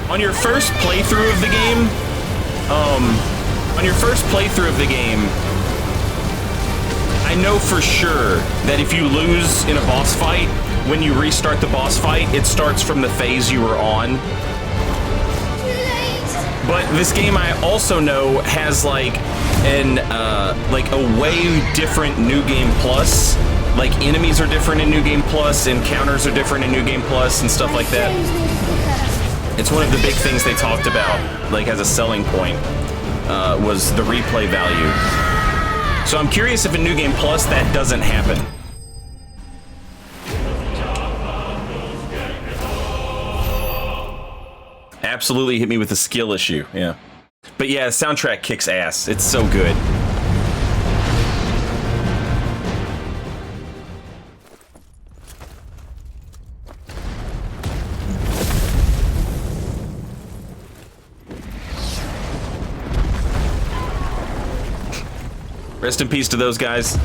On your first playthrough of the game, I know for sure that if you lose in a boss fight, when you restart the boss fight, it starts from the phase you were on. But this game, I also know, has like a way different New Game Plus. Like enemies are different in New Game Plus, encounters are different in New Game Plus, and stuff like that. It's one of the big things they talked about, like as a selling point, was the replay value. So I'm curious if in New Game Plus that doesn't happen. Absolutely hit me with a skill issue, yeah. But yeah, the soundtrack kicks ass. It's so good. Rest in peace to those guys.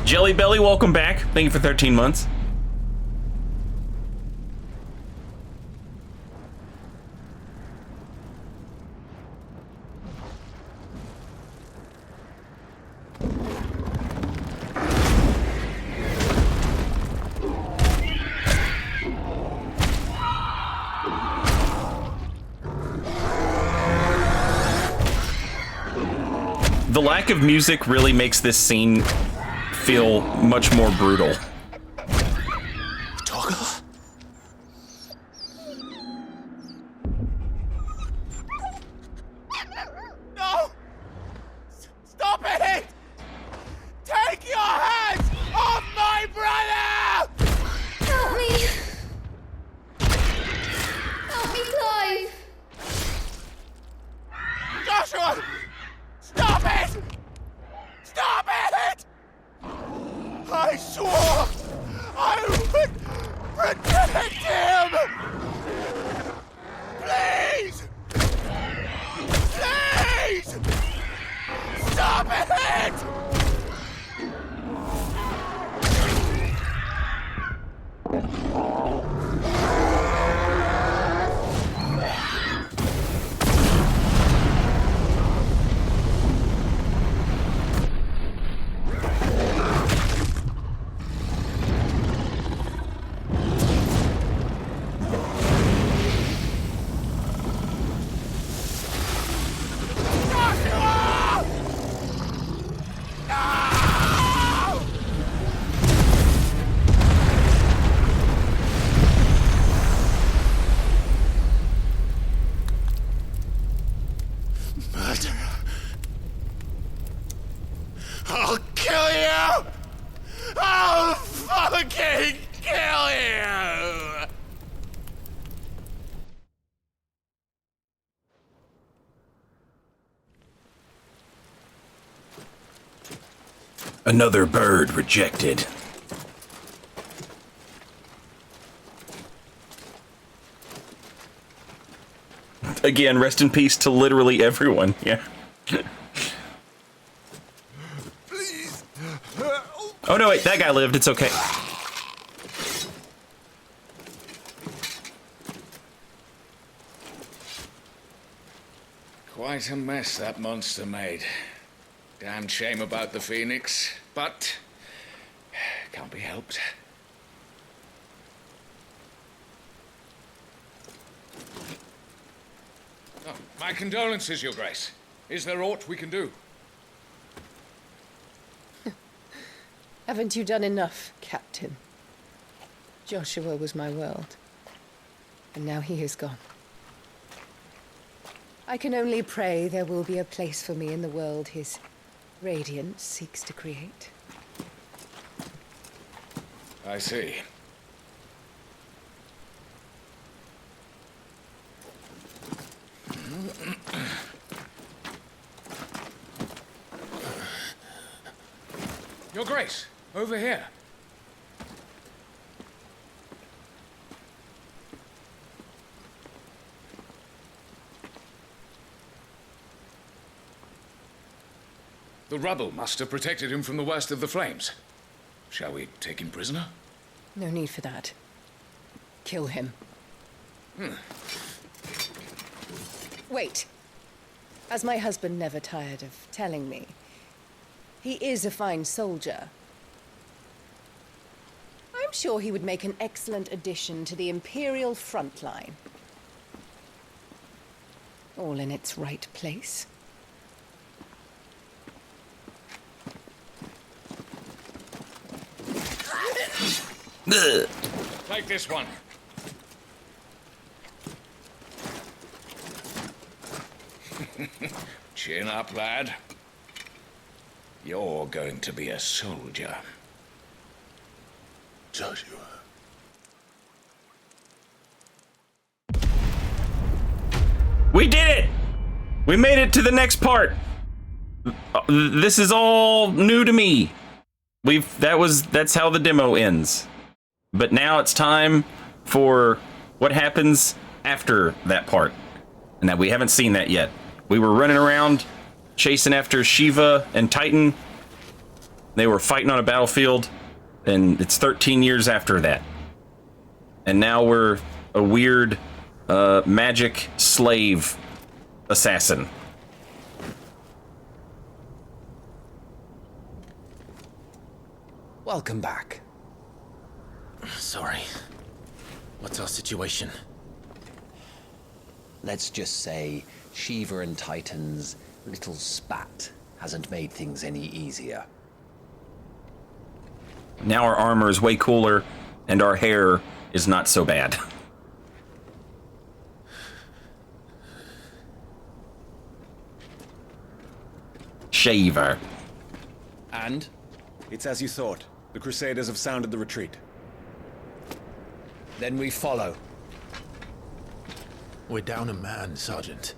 Jelly Belly, welcome back. Thank you for 13 months. The lack of music really makes this scene feel much more brutal. Toggle? No! Stop it! Take your hands off my brother! Help me! Help me, Clive! Joshua! Stop it! Stop it! I swore I would protect him! Please! Please! Stop it! I'll kill you! I'll fucking kill you! Another bird rejected. again, rest in peace to literally everyone. Yeah. Please. Oh no, wait, that guy lived. It's okay. Quite a mess that monster made. Damn shame about the Phoenix, but can't be helped. Oh, my condolences, Your Grace. Is there aught we can do? Haven't you done enough, Captain? Joshua was my world, and now he is gone. I can only pray there will be a place for me in the world his radiance seeks to create. I see. Your Grace, over here. The rubble must have protected him from the worst of the flames. Shall we take him prisoner? No need for that. Kill him. Wait. As my husband never tired of telling me, he is a fine soldier. I'm sure he would make an excellent addition to the Imperial front line. All in its right place. Take this one. Chin up, lad. You're going to be a soldier. Joshua. We did it! We made it to the next part. This is all new to me. That's how the demo ends. But now it's time for what happens after that part. And that we haven't seen that yet. We were running around chasing after Shiva and Titan. They were fighting on a battlefield, and it's 13 years after that. And now we're a weird magic slave assassin. Welcome back. Sorry. What's our situation? Let's just say Shiva and Titan's little spat hasn't made things any easier. Now our armor is way cooler, and our hair is not so bad. Shaver. And? It's as you thought. The Crusaders have sounded the retreat. Then we follow. We're down a man, Sergeant.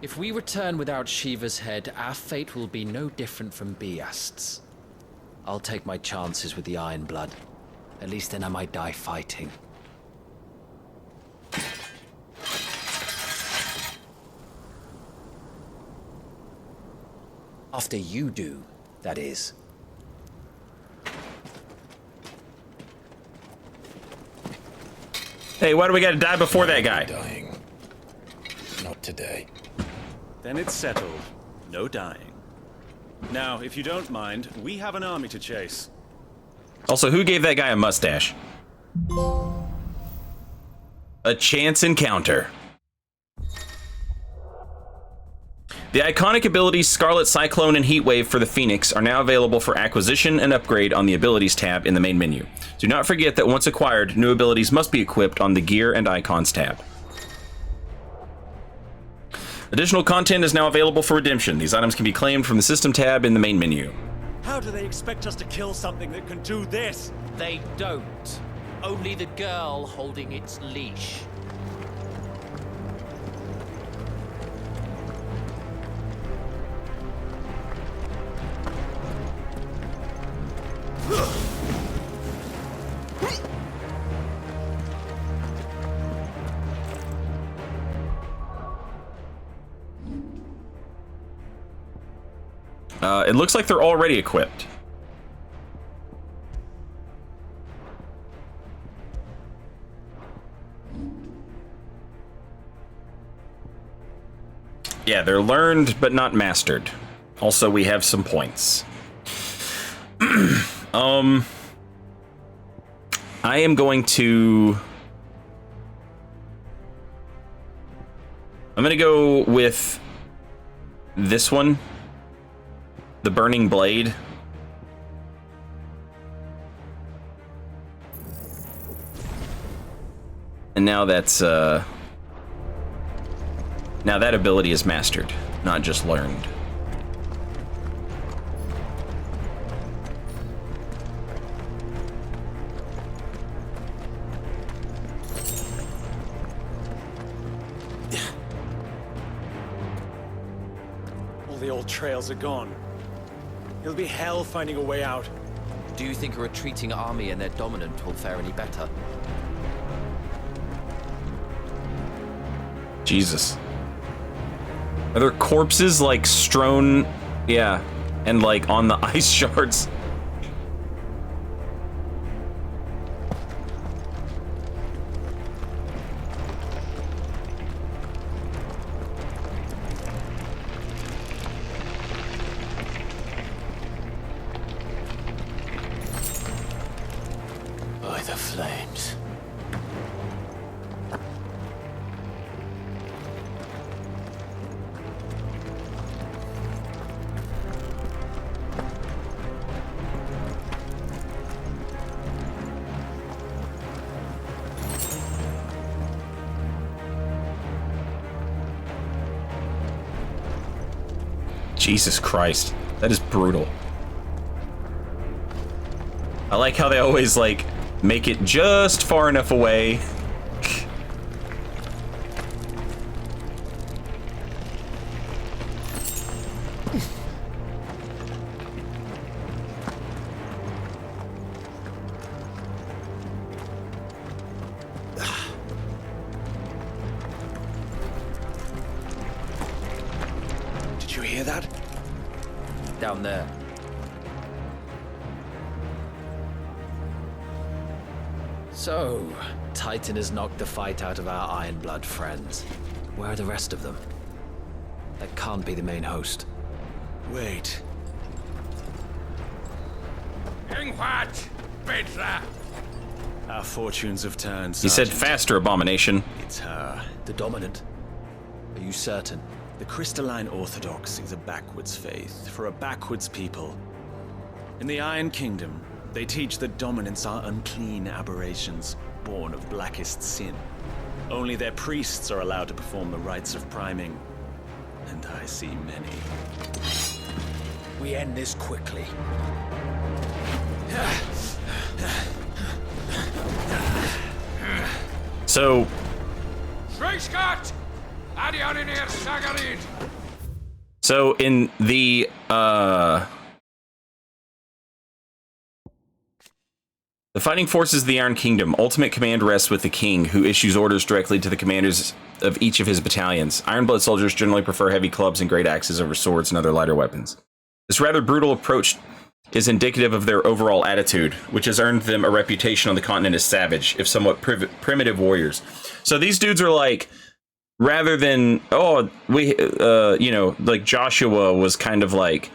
If we return without Shiva's head, our fate will be no different from Biast's. I'll take my chances with the Iron Blood. At least then I might die fighting. After you do, that is. Hey, why do we gotta die before that guy? Dying. Not today. Then it's settled. No dying. Now, if you don't mind, we have an army to chase. Also, who gave that guy a mustache? A chance encounter. The iconic abilities Scarlet Cyclone and Heatwave for the Phoenix are now available for acquisition and upgrade on the Abilities tab in the main menu. Do not forget that once acquired, new abilities must be equipped on the Gear and Icons tab. Additional content is now available for redemption. These items can be claimed from the System tab in the main menu. How do they expect us to kill something that can do this? They don't. Only the girl holding its leash. It looks like they're already equipped. Yeah, they're learned, but not mastered. Also, we have some points. I am going to... I'm gonna go with this one. The Burning Blade. And now that's, now that ability is mastered, not just learned. All the old trails are gone. It'll be hell finding a way out. Do you think a retreating army and their dominant will fare any better? Jesus. Are there corpses, like, strewn... Yeah, and, like, on the ice shards? By the flames. Jesus Christ, that is brutal. I like how they always, like, make it just far enough away. Did you hear that? Down there. So, Titan has knocked the fight out of our Ironblood friends. Where are the rest of them? That can't be the main host. Wait. Ingwat! Petra! Our fortunes have turned, He said Sergeant. faster, Abomination. It's her. The Dominant? Are you certain? The Crystalline Orthodox is a backwards faith for a backwards people. In the Iron Kingdom, they teach that dominants are unclean aberrations, born of blackest sin. Only their priests are allowed to perform the rites of priming, and I see many. We end this quickly. So, Schweigschgott! Adionir Sagarid! so in the, the fighting forces of the Iron Kingdom, ultimate command rests with the king, who issues orders directly to the commanders of each of his battalions. Ironblood soldiers generally prefer heavy clubs and great axes over swords and other lighter weapons. This rather brutal approach is indicative of their overall attitude, which has earned them a reputation on the continent as savage, if somewhat primitive warriors. So these dudes are like, rather than, oh, we, you know, like Joshua was kind of like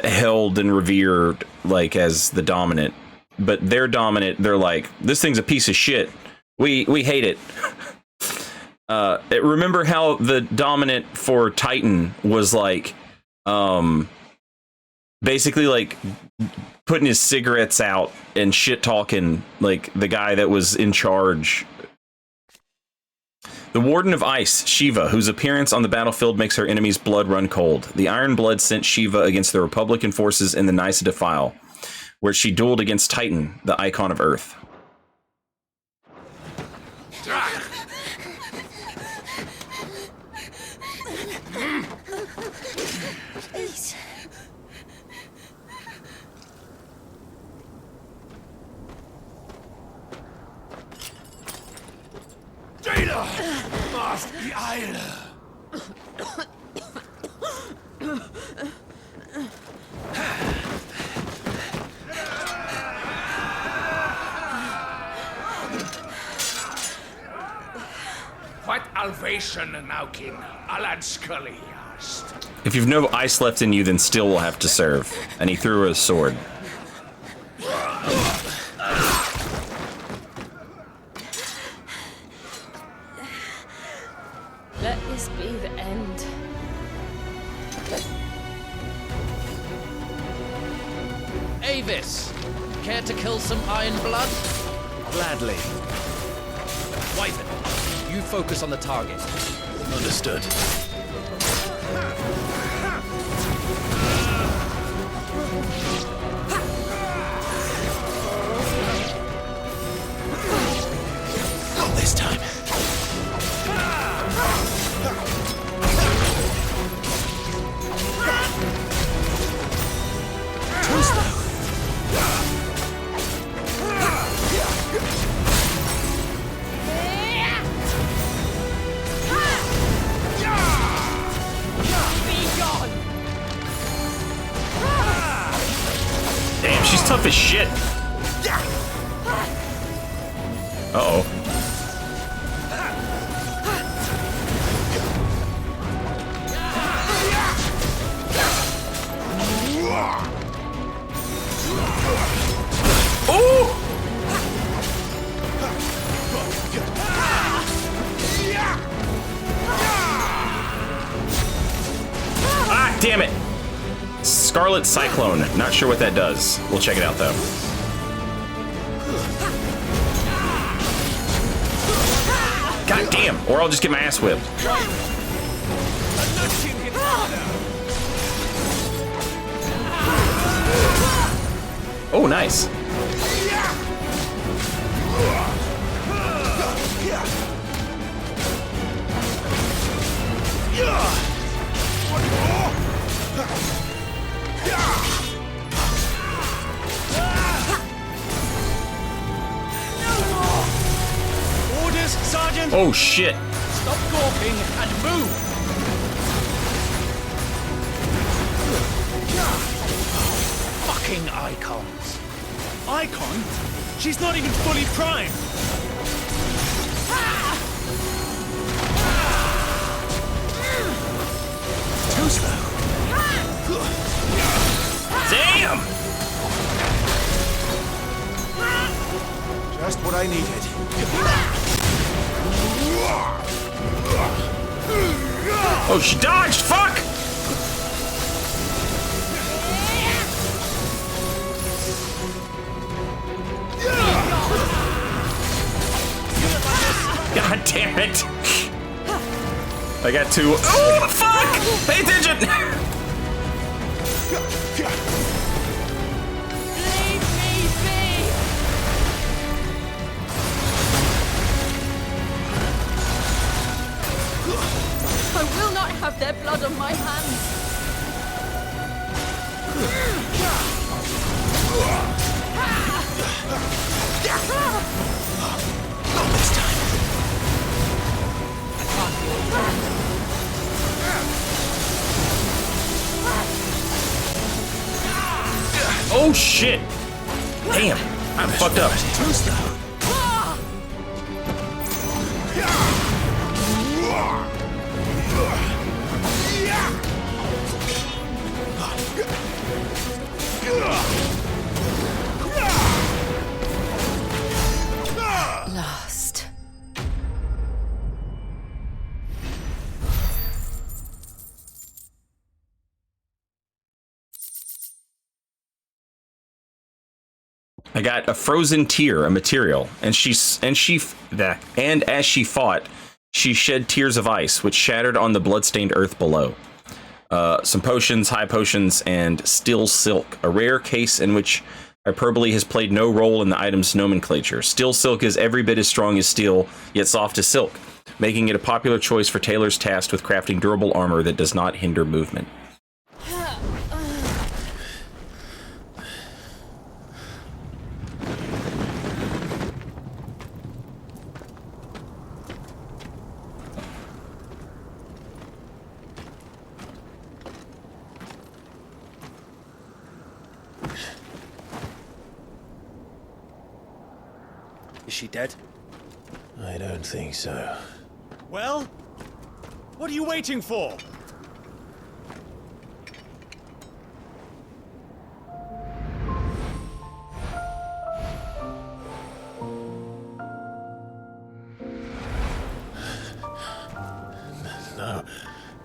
held and revered, like, as the dominant. But they're dominant. They're like, this thing's a piece of shit. We hate it. Remember how the dominant for Titan was like, basically like putting his cigarettes out and shit talking like the guy that was in charge. The Warden of Ice, Shiva, whose appearance on the battlefield makes her enemy's blood run cold. The Iron Blood sent Shiva against the Republican forces in the Nysa Defile, where she dueled against Titan, the icon of Earth. Please. Jada! Must be Eile! What Alvation Naukin, Alad Scully asked. If you've no ice left in you, then still will have to serve. And he threw a sword. Let this be the end. Avis, care to kill some iron blood? Gladly. Wyvern, you focus on the target. Understood. Not this time. Too slow. Damn, she's tough as shit. Uh-oh. Ooh! Ah, damn it! Scarlet Cyclone. Not sure what that does. We'll check it out, though. God damn! Or I'll just get my ass whipped. Oh, nice. Orders, Sergeant! Oh, shit. Stop gawping and move! Fucking icons. Icon? She's not even fully primed. Too slow. Damn! Just what I needed. Oh, she dodged! Fuck! God damn it! I got two. Oh, fuck! Pay attention! Leave me be! I will not have their blood on my hands. Not this time. Oh shit! Damn, I'm fucked up. Too slow. Lost. I got a frozen tear, a material, and as she fought, she shed tears of ice, which shattered on the bloodstained earth below. Some potions, high potions, and still silk, a rare case in which hyperbole has played no role in the item's nomenclature. Still silk is every bit as strong as steel, yet soft as silk, making it a popular choice for tailors tasked with crafting durable armor that does not hinder movement. Is she dead? I don't think so. Well? What are you waiting for?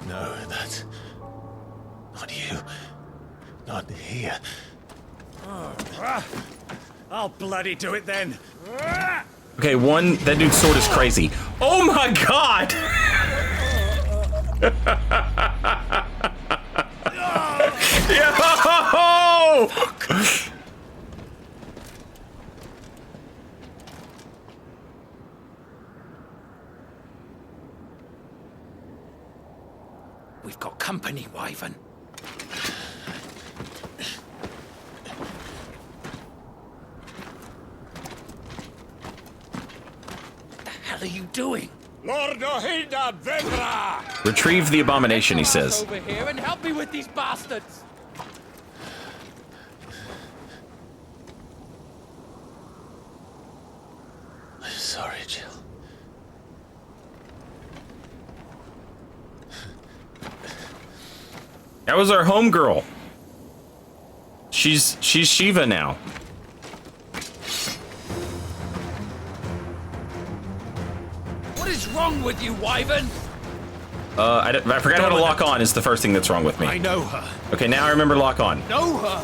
No, that's not you. Not here. I'll bloody do it then. Okay, one, that dude's sword is crazy. Oh my god! Yo! We've got company, Wyvern. What the hell are you doing? Lord Ohida Vedra! Retrieve the abomination, he says. Over here and help me with these bastards. I'm sorry, Jill. That was our homegirl. She's Shiva now. What is wrong with you, Wyvern? I forgot how to lock on is the first thing that's wrong with me. I know her. Okay, now I remember to lock on. Know her.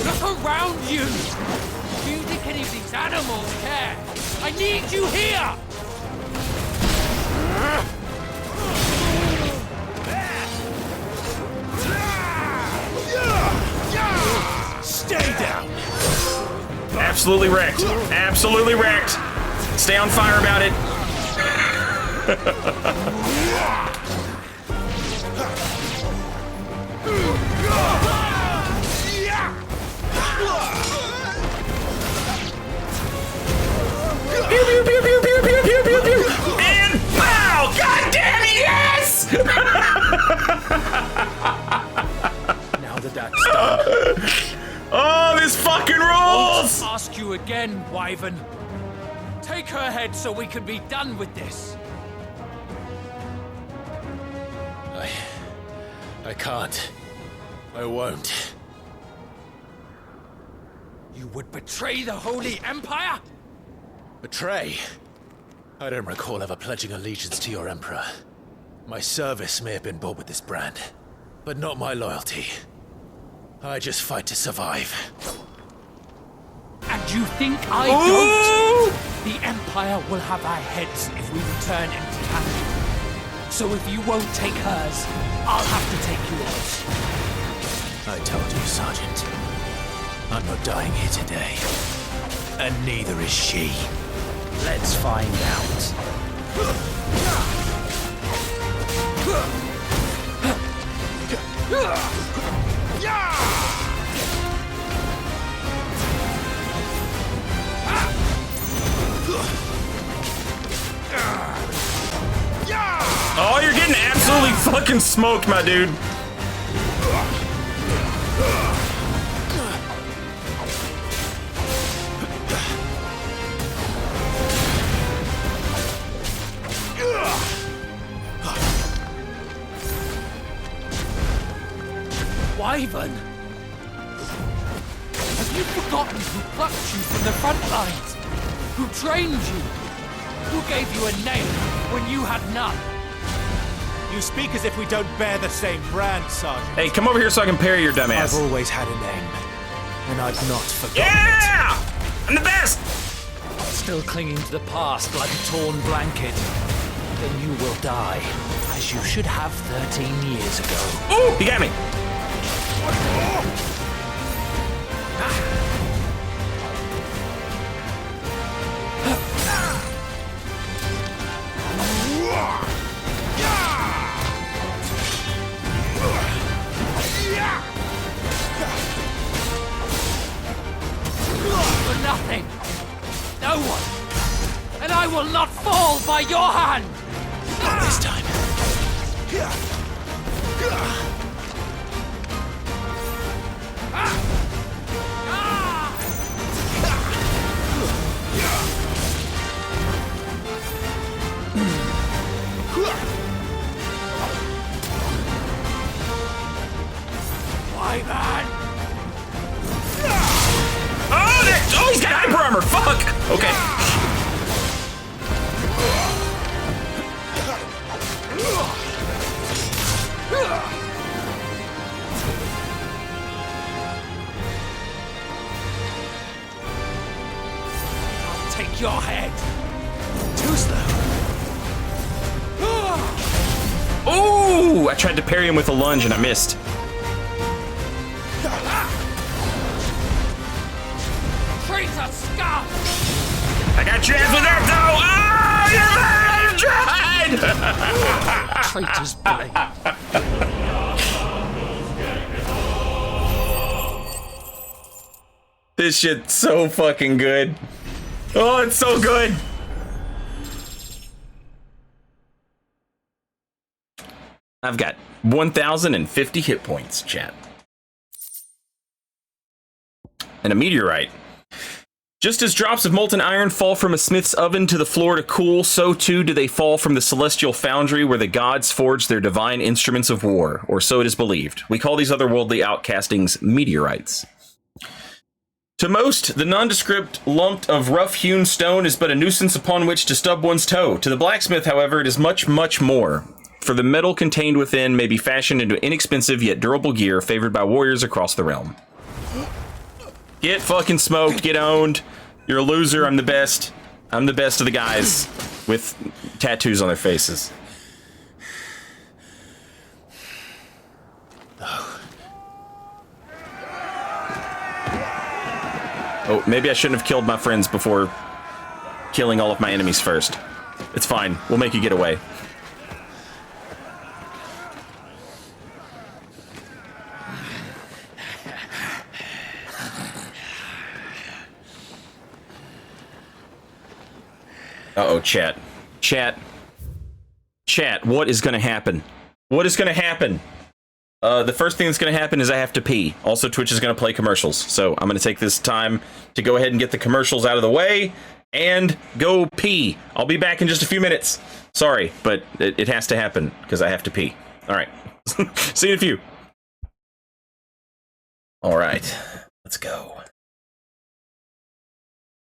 Look around you. Do you think any of these animals care? I need you here. Stay down. Absolutely wrecked. Absolutely wrecked. Stay on fire about it. Pew, pew, pew, pew, pew, pew, pew, pew, pew. And pow! God damn it, yes! Now that that's done. Oh, this fucking rules! I'll ask you again, Wyvern. Take her head so we can be done with this. I can't. I won't. You would betray the Holy Empire? Betray? I don't recall ever pledging allegiance to your Emperor. My service may have been bought with this brand, but not my loyalty. I just fight to survive. And you think I don't? The Empire will have our heads if we return empty-handed. So if you won't take hers, I'll have to take yours. I told you, Sergeant. I'm not dying here today. And neither is she. Let's find out. Oh, you're getting absolutely fucking smoked, my dude. Wyvern? Have you forgotten who plucked you from the front lines? Who trained you? Who gave you a name when you had none? You speak as if we don't bear the same brand, Sergeant. Hey, come over here so I can parry your dumbass. I've always had a name, and I've not forgotten it. I'm the best! Still clinging to the past like a torn blanket. Then you will die, as you should have 13 years ago. Ooh, he got me. For nothing. No one. And I will not fall by your hand. Not this time. Okay. I'll take your head. Too slow. Ooh! I tried to parry him with a lunge and I missed. Traitor scum! I got your ass with that though! Oh, you tried! Traitor's blade. This shit's so fucking good. Oh, it's so good. I've got 1,050 hit points, chat. And a meteorite. Just as drops of molten iron fall from a smith's oven to the floor to cool, so too do they fall from the celestial foundry where the gods forge their divine instruments of war, or so it is believed. We call these otherworldly outcastings meteorites. To most, the nondescript lump of rough-hewn stone is but a nuisance upon which to stub one's toe. To the blacksmith, however, it is much, much more. For the metal contained within may be fashioned into inexpensive yet durable gear favored by warriors across the realm. Get fucking smoked, get owned. You're a loser, I'm the best. I'm the best of the guys with tattoos on their faces. Oh, maybe I shouldn't have killed my friends before killing all of my enemies first. It's fine, we'll make you get away. Uh-oh, chat. Chat, what is gonna happen? What is gonna happen? The first thing that's gonna happen is I have to pee. Also, Twitch is gonna play commercials, so I'm gonna take this time to go ahead and get the commercials out of the way and go pee. I'll be back in just a few minutes. Sorry, but it has to happen because I have to pee. All right. See you in a few. All right, let's go.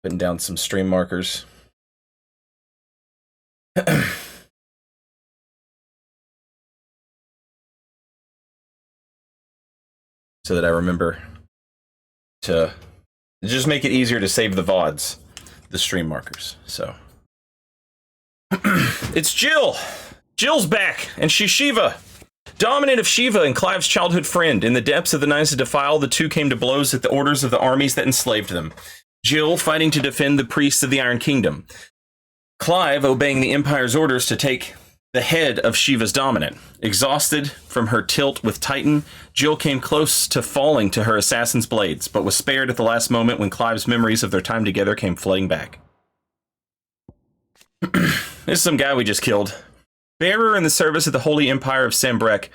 Putting down some stream markers. So that I remember to just make it easier to save the VODs, the stream markers. So it's Jill. Jill's back, and she's Shiva. Dominant of Shiva and Clive's childhood friend, in the depths of the Nice Defile, the two came to blows at the orders of the armies that enslaved them. Jill fighting to defend the priests of the Iron Kingdom. Clive obeying the Empire's orders to take the head of Shiva's dominant. Exhausted from her tilt with Titan, Jill came close to falling to her assassin's blades, but was spared at the last moment when Clive's memories of their time together came flooding back. This is some guy we just killed. Bearer in the service of the Holy Empire of Sambrek,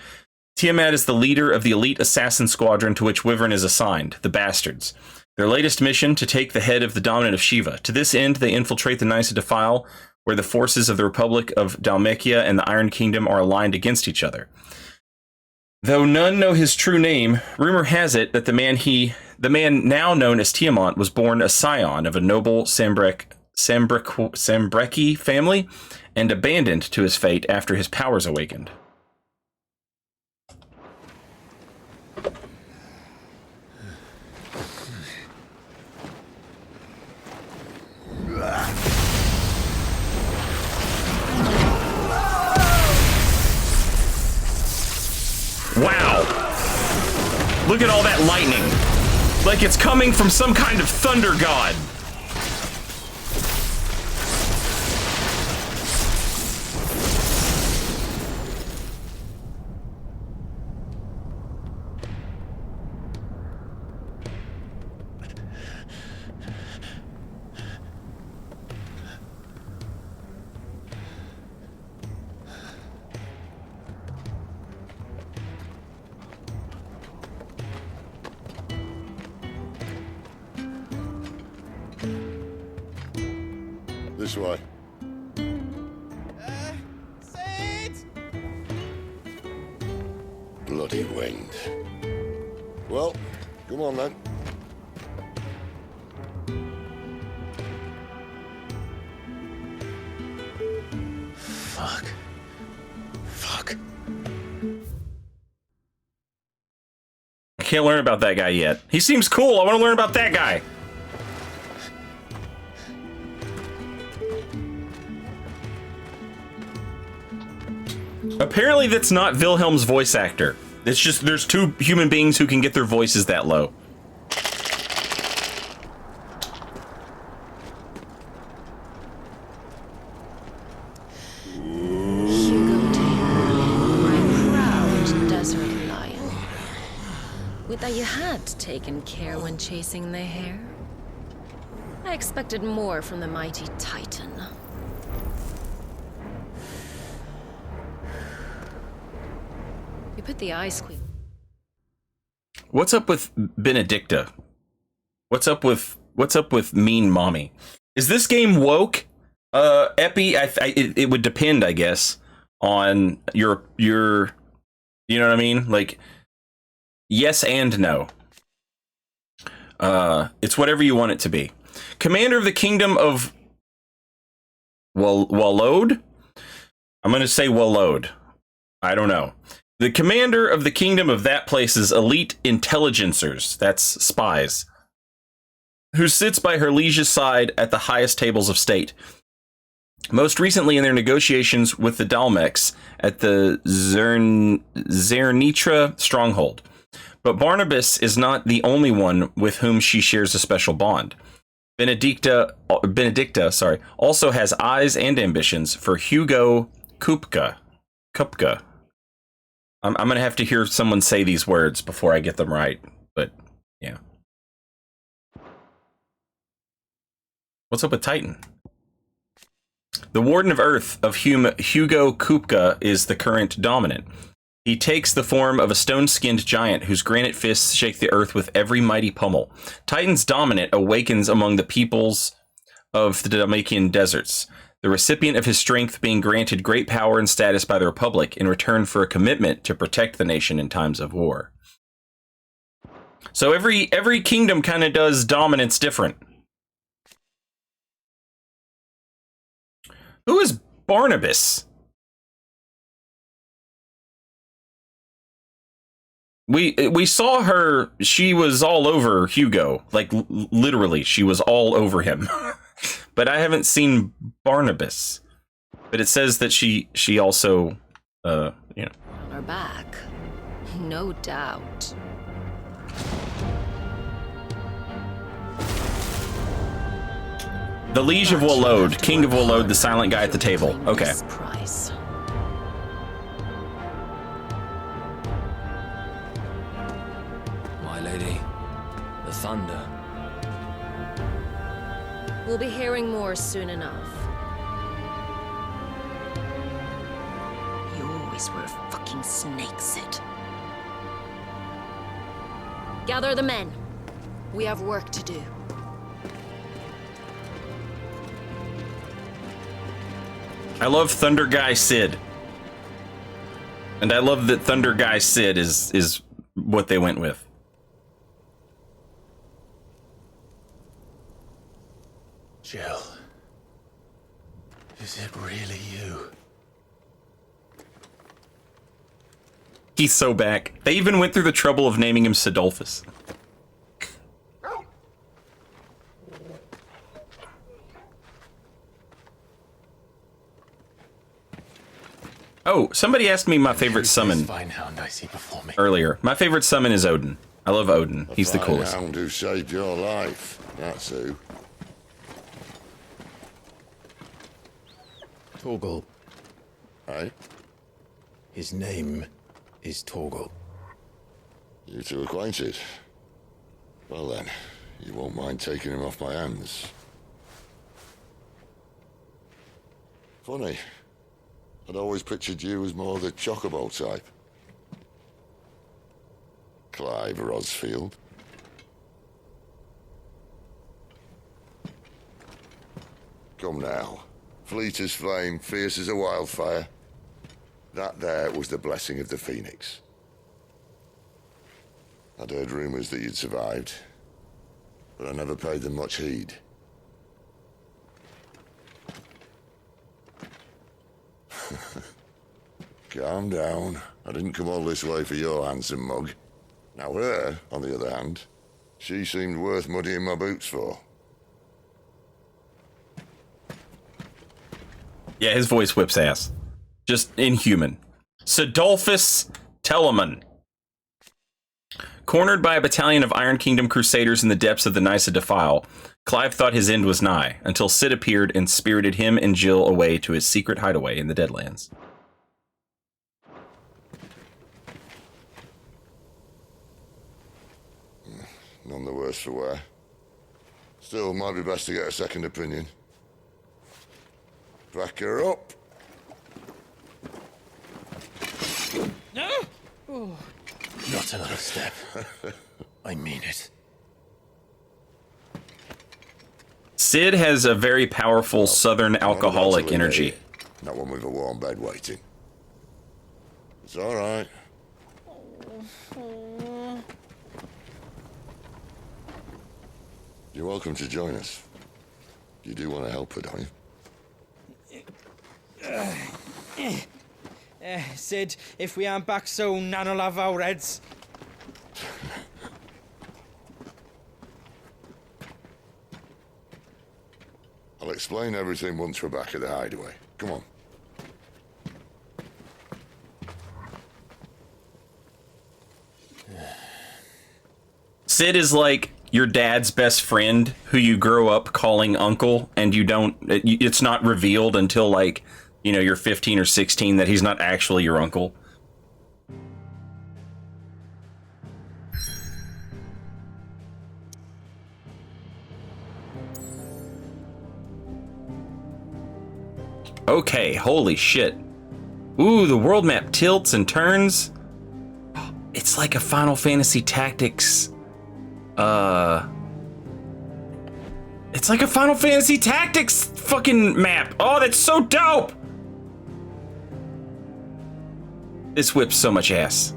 Tiamat is the leader of the elite assassin squadron to which Wyvern is assigned, the Bastards. Their latest mission, to take the head of the dominant of Shiva. To this end, they infiltrate the Nice Defile, where the forces of the Republic of Dalmacia and the Iron Kingdom are aligned against each other. Though none know his true name, rumor has it that the man now known as Tiamat was born a scion of a noble Sambreki family and abandoned to his fate after his powers awakened. Wow! Look at all that lightning. Like it's coming from some kind of thunder god. This way. Bloody wind. Well, come on then. Fuck. I can't learn about that guy yet. He seems cool. I want to learn about that guy. Apparently that's not Wilhelm's voice actor. It's just there's two human beings who can get their voices that low. That you had taken care when chasing the hare. I expected more from the mighty Titan. You put the Ice Queen. What's up with Benedicta? What's up with Mean Mommy? Is this game woke? Epi, it would depend, I guess, on your you know what I mean? Like, yes and no. It's whatever you want it to be. Commander of the Kingdom of Walode? I'm going to say Walode. I don't know. The commander of the kingdom of that place's elite intelligencers, that's spies, who sits by her liege's side at the highest tables of state. Most recently in their negotiations with the Dalmex at the Zernitra stronghold. But Barnabas is not the only one with whom she shares a special bond. Benedicta, also has eyes and ambitions for Hugo Kupka. I'm going to have to hear someone say these words before I get them right, but yeah. What's up with Titan? The Warden of Earth of Hugo Kupka is the current dominant. He takes the form of a stone-skinned giant whose granite fists shake the earth with every mighty pummel. Titan's dominant awakens among the peoples of the Dalmatian deserts, the recipient of his strength being granted great power and status by the Republic in return for a commitment to protect the nation in times of war. So every kingdom kind of does dominance different. Who is Barnabas? We saw her, she was all over Hugo, like literally she was all over him. But I haven't seen Barnabas. But it says that she also you know, On her back. No doubt. The Liege of Walode, King of Walode, the silent guy at the table. Okay. Price. My lady, the thunder. We'll be hearing more soon enough. You always were a fucking snake, Sid. Gather the men. We have work to do. I love Thunder Guy Sid. And I love that Thunder Guy Sid is what they went with. Jill. Is it really you? He's so back. They even went through the trouble of naming him Sidolphus. Oh, somebody asked me my favorite summon earlier. My favorite summon is Odin. I love Odin. He's the coolest. A hound who saved your life. That's who. Torgal. Aye? His name is Torgal. You two acquainted? Well then, you won't mind taking him off my hands. Funny. I'd always pictured you as more the chocobo type. Clive Rosfield. Come now. Fleet as flame, fierce as a wildfire. That there was the blessing of the Phoenix. I'd heard rumors that you'd survived, but I never paid them much heed. Calm down. I didn't come all this way for your handsome mug. Now her, on the other hand, she seemed worth muddying my boots for. Yeah, his voice whips ass. Just inhuman. Sidolphus Telamon. Cornered by a battalion of Iron Kingdom crusaders in the depths of the Nysa Defile, Clive thought his end was nigh, until Cid appeared and spirited him and Jill away to his secret hideaway in the Deadlands. None the worse for wear. Still, might be best to get a second opinion. Back her up. No! Oh. Not another step. I mean it. Cid has a very powerful southern alcoholic energy. Not one with a warm bed waiting. It's all right. You're welcome to join us. You do want to help her, don't you? Sid, if we aren't back soon, Nan'll have our heads. I'll explain everything once we're back at the hideaway. Come on. Cid is like your dad's best friend who you grow up calling uncle, and you don't, it's not revealed until like, you know, you're 15 or 16 that he's not actually your uncle. Okay, holy shit. Ooh, the world map tilts and turns. It's like a Final Fantasy Tactics. It's like a Final Fantasy Tactics fucking map. Oh, that's so dope. This whips so much ass.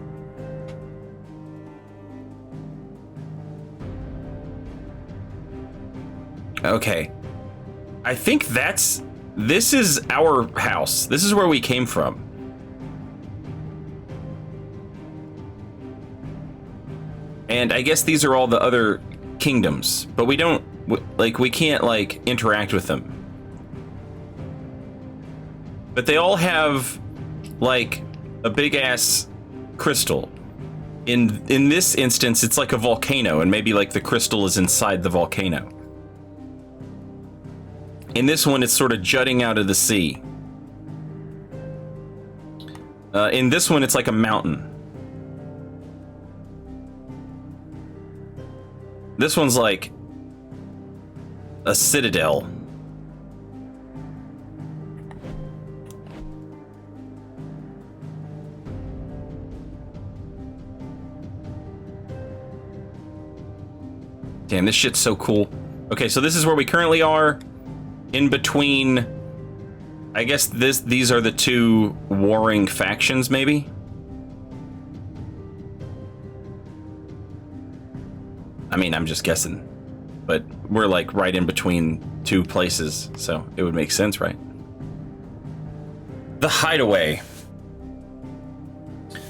Okay. I think this is our house. This is where we came from. And I guess these are all the other kingdoms, but we don't, we can't, interact with them. But they all have, a big-ass crystal. In this instance, it's like a volcano, and maybe, the crystal is inside the volcano. In this one, it's sort of jutting out of the sea. In this one, it's like a mountain. This one's like a citadel. Damn, this shit's so cool. Okay, so this is where we currently are. In between, I guess these are the two warring factions, maybe? I mean, I'm just guessing, but we're right in between two places, so it would make sense, right? The Hideaway.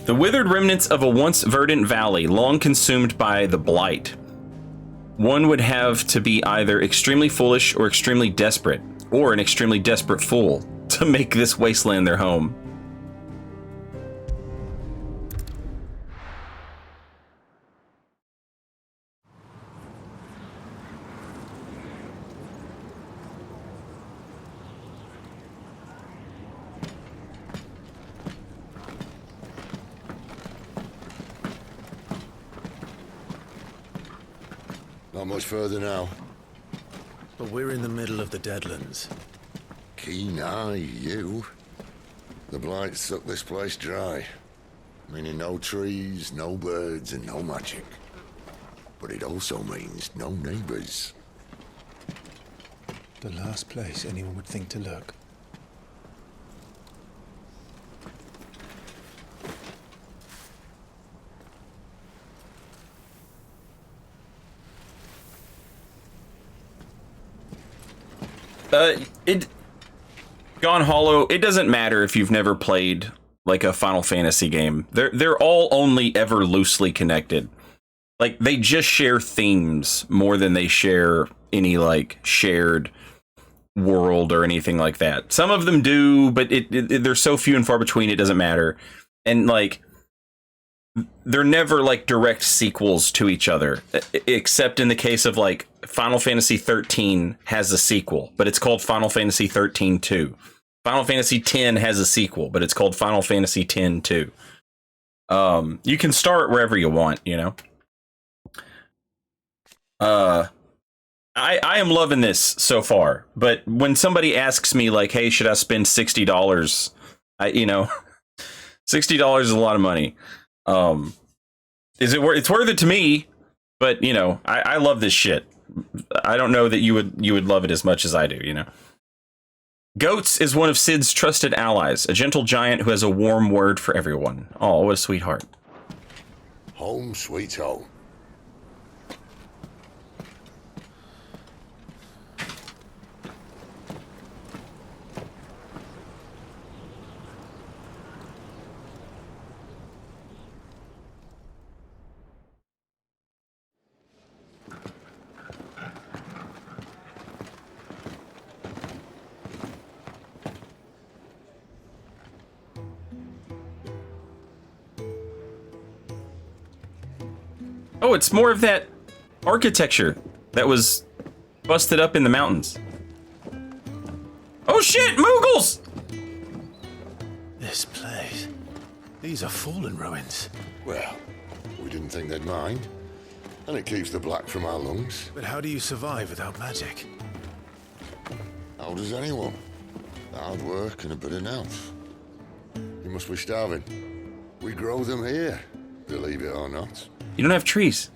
The withered remnants of a once verdant valley, long consumed by the blight. One would have to be either extremely foolish or extremely desperate, or an extremely desperate fool, to make this wasteland their home. Not much further now. But we're in the middle of the Deadlands. Keen eye, you. The blight sucked this place dry. Meaning no trees, no birds, and no magic. But it also means no neighbors. The last place anyone would think to look. Gone Hollow, it doesn't matter if you've never played, like a Final Fantasy game. They're all only ever loosely connected. Like, they just share themes more than they share any, like, shared world or anything like that. Some of them do, but they're so few and far between, it doesn't matter. And, like, they're never, like, direct sequels to each other, except in the case of, like, Final Fantasy 13 has a sequel, but it's called Final Fantasy 13-2. Final Fantasy 10 has a sequel, but it's called Final Fantasy 10-2. You can start wherever you want, you know? I am loving this so far, but when somebody asks me, like, hey, should I spend $60? $60 is a lot of money. Is it worth? It's worth it to me, but you know, I love this shit. I don't know that you would love it as much as I do, you know. Goats is one of Cid's trusted allies, a gentle giant who has a warm word for everyone. Oh, what a sweetheart. Home sweet home. Oh, it's more of that architecture that was busted up in the mountains. Oh shit, Moogles! This place. These are fallen ruins. Well, we didn't think they'd mind. And it keeps the black from our lungs. But how do you survive without magic? How does anyone? Hard work and a bit of nerve. You must be starving. We grow them here, believe it or not. You don't have trees.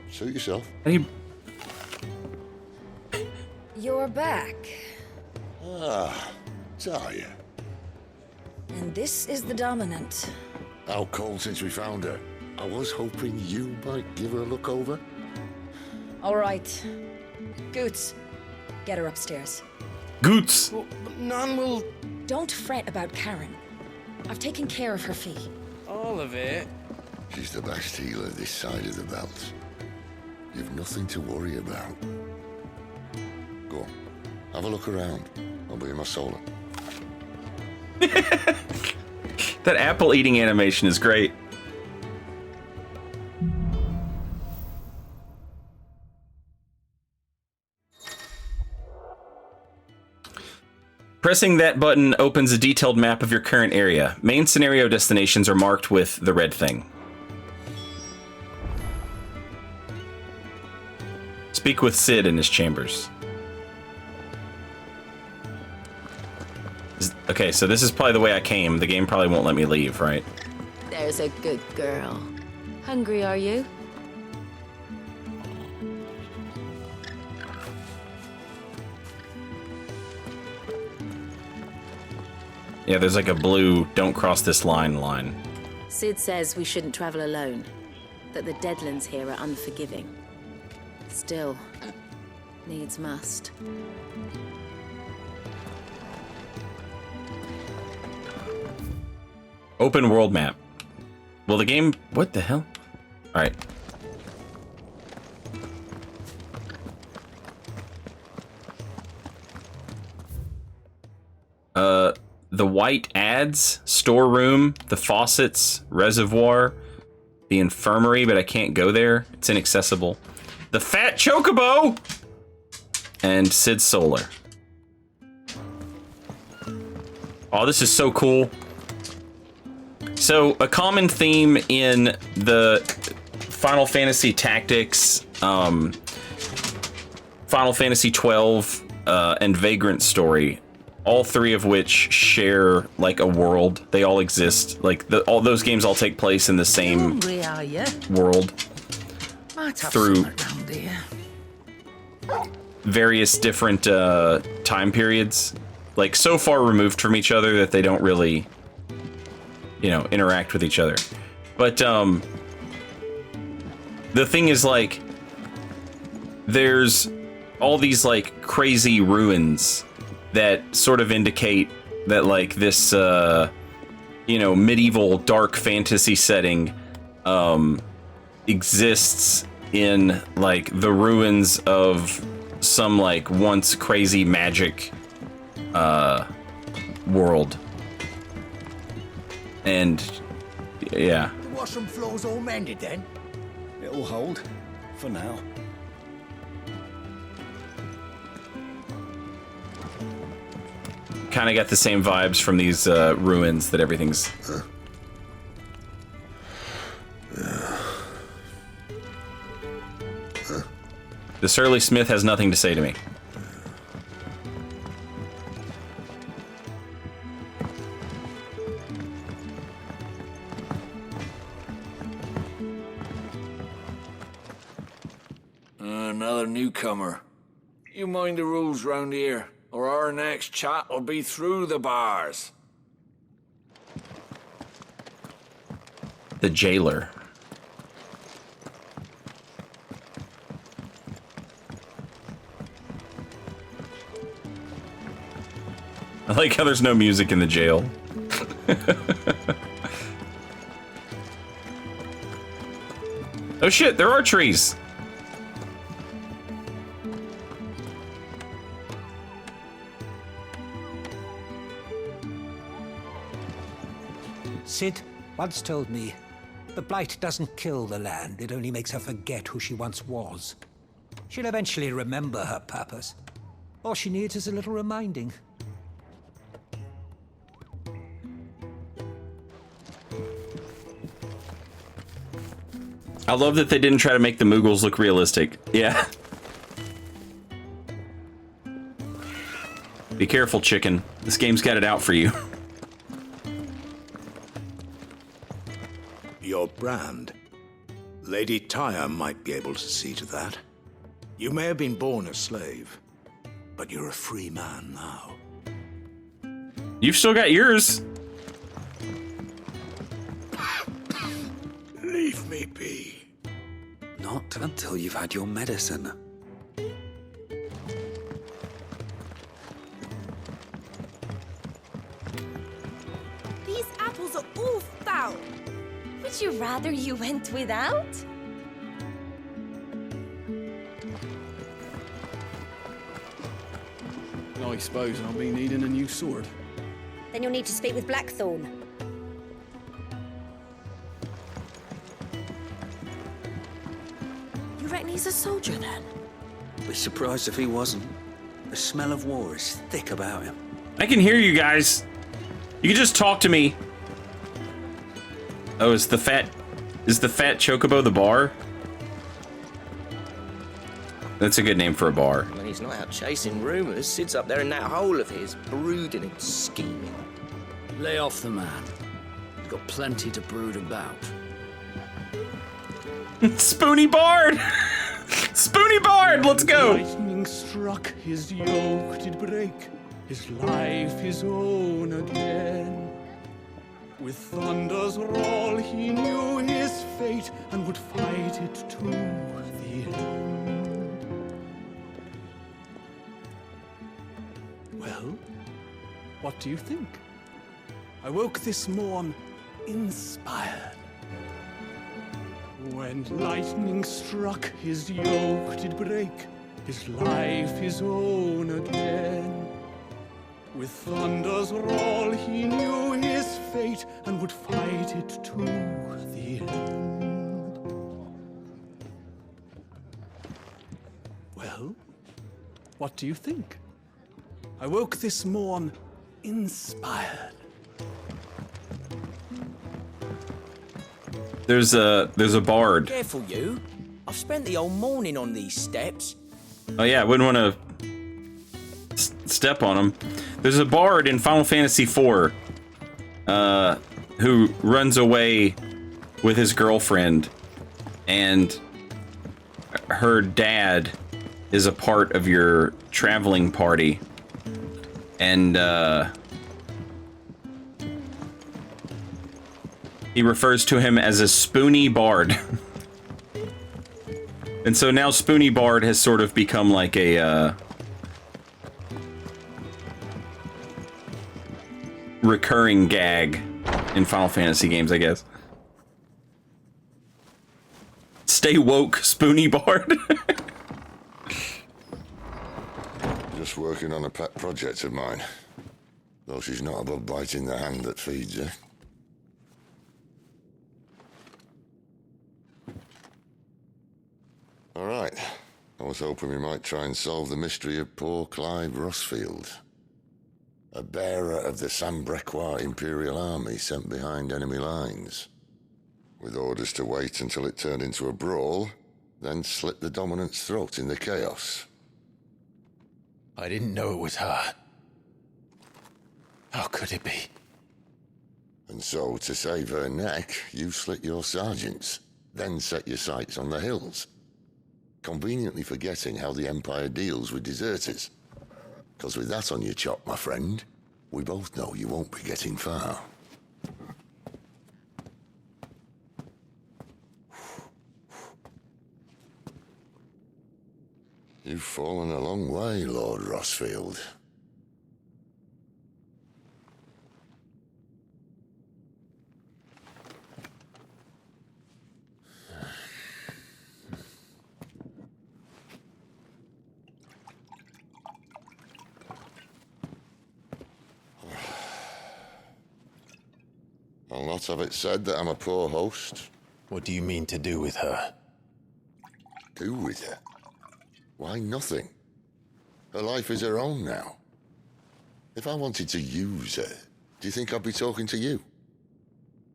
Suit yourself. How do you... You're back. Ah, Talia. And this is the Dominant. Out cold since we found her. I was hoping you might give her a look over. All right. Goots, get her upstairs. Goots! Well, none will... Don't fret about Karen. I've taken care of her fee. All of it? She's the best healer this side of the belt. You've nothing to worry about. Go on, have a look around. I'll be in my solar. That apple eating animation is great. Pressing that button opens a detailed map of your current area. Main scenario destinations are marked with the red thing. Speak with Cid in his chambers. Okay, so this is probably the way I came. The game probably won't let me leave, right? There's a good girl. Hungry, are you? Yeah, there's like a blue "don't cross this line" Cid says we shouldn't travel alone. That the Deadlands here are unforgiving. Still, needs must. Open world map. Well, the game... What the hell? Alright. The white ads, storeroom, the faucets, reservoir, the infirmary, but I can't go there. It's inaccessible. The fat chocobo! And Cid's Solar. Oh, this is so cool. So, a common theme in the Final Fantasy Tactics, Final Fantasy 12, and Vagrant story, all three of which share, like, a world. They all exist. Like, all those games all take place in the same world. Through various different time periods. Like, so far removed from each other that they don't really... you know, interact with each other. But, the thing is, like, there's all these, like, crazy ruins that sort of indicate that, like, this, you you know, medieval dark fantasy setting exists in like the ruins of some like once crazy magic world. And yeah. The washroom floor's all mended then? It'll hold. For now. Kind of got the same vibes from these ruins that everything's... The surly smith has nothing to say to me. Another newcomer. You mind the rules round here, or our next chat will be through the bars. The jailer. I like how there's no music in the jail. Oh shit, there are trees. Sid once told me, the blight doesn't kill the land, it only makes her forget who she once was. She'll eventually remember her purpose. All she needs is a little reminding. I love that they didn't try to make the Moogles look realistic. Yeah. Be careful, chicken. This game's got it out for you. Your brand. Lady Tyre might be able to see to that. You may have been born a slave, but you're a free man now. You've still got yours. Leave me be. Not until you've had your medicine. These apples are all foul. Would you rather you went without? I suppose I'll be needing a new sword. Then you'll need to speak with Blackthorn. You reckon he's a soldier then? Be surprised if he wasn't. The smell of war is thick about him. I can hear you guys. You can just talk to me. Oh, is the fat chocobo the bar? That's a good name for a bar. When he's not out chasing rumors, Sid's up there in that hole of his, brooding and scheming. Lay off the man. He's got plenty to brood about. Spoony Bard! Spoony Bard, let's go! Lightning struck, his yoke did break, his life his own again. With thunder's roll he knew his fate and would fight it to the end. Well, what do you think? I woke this morn inspired. When lightning struck, his yoke did break, his life his own again. With thunder's roll he knew his fate and would fight it to the end. Well, what do you think? I woke this morn inspired. There's a bard. Careful, you. I've spent the whole morning on these steps. Oh yeah, I wouldn't want to step on him. There's a bard in Final Fantasy IV who runs away with his girlfriend, and her dad is a part of your traveling party, and he refers to him as a Spoony Bard. And so now Spoony Bard has sort of become like a recurring gag in Final Fantasy games, I guess. Stay woke, Spoony Bard. Just working on a pet project of mine. Though she's not above biting the hand that feeds her. All right. I was hoping we might try and solve the mystery of poor Clive Rossfield. A bearer of the Sambrequois Imperial Army sent behind enemy lines. With orders to wait until it turned into a brawl, then slit the dominant's throat in the chaos. I didn't know it was her. How could it be? And so, to save her neck, you slit your sergeants, then set your sights on the hills. Conveniently forgetting how the Empire deals with deserters. Because with that on your chop, my friend, we both know you won't be getting far. You've fallen a long way, Lord Rossfield. I'll not have it said that I'm a poor host. What do you mean to do with her? Do with her? Why, nothing. Her life is her own now. If I wanted to use her, do you think I'd be talking to you?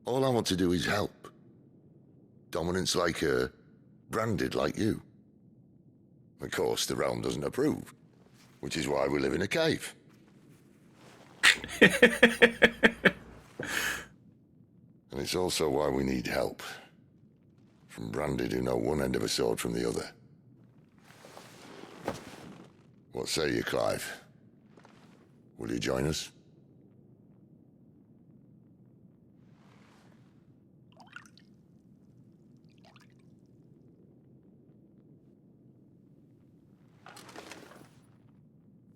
All I want to do is help. Dominants like her, branded like you. Of course, the realm doesn't approve, which is why we live in a cave. And it's also why we need help. From branded who know one end of a sword from the other. What say you, Clive? Will you join us?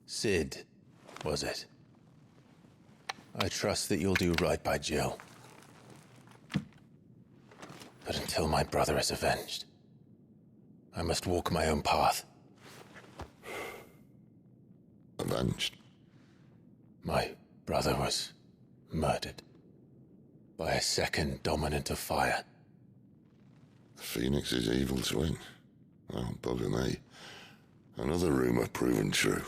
Sid, was it? I trust that you'll do right by Jill. But until my brother is avenged, I must walk my own path. Avenged? My brother was murdered by a second dominant of fire. The Phoenix's evil twin. Oh, bugger me. Another rumor proven true.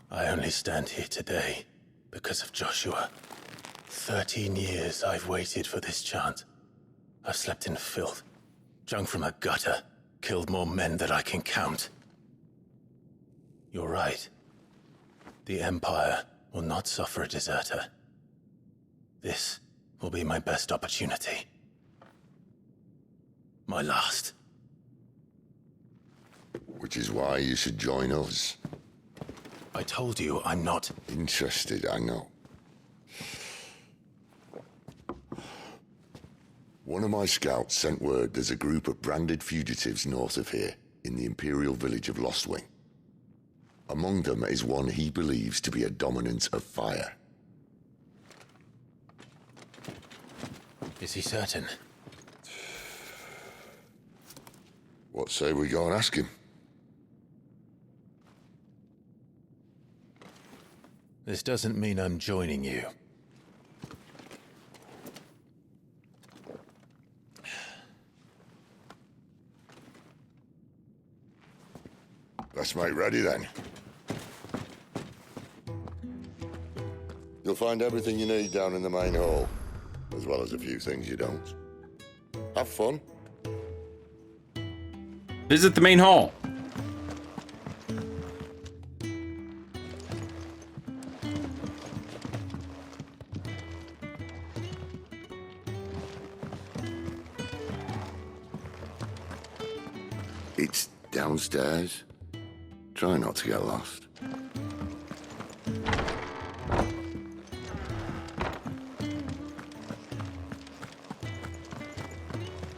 I only stand here today because of Joshua. 13 years I've waited for this chance. I've slept in filth, drunk from a gutter, killed more men than I can count. You're right. The Empire will not suffer a deserter. This will be my best opportunity. My last. Which is why you should join us. I told you I'm not interested, I know. One of my scouts sent word there's a group of branded fugitives north of here, in the Imperial village of Lostwing. Among them is one he believes to be a dominant of fire. Is he certain? What say we go and ask him? This doesn't mean I'm joining you. Let's make ready then. You'll find everything you need down in the main hall, as well as a few things you don't. Have fun. Visit the main hall. It's downstairs. Try not to get lost.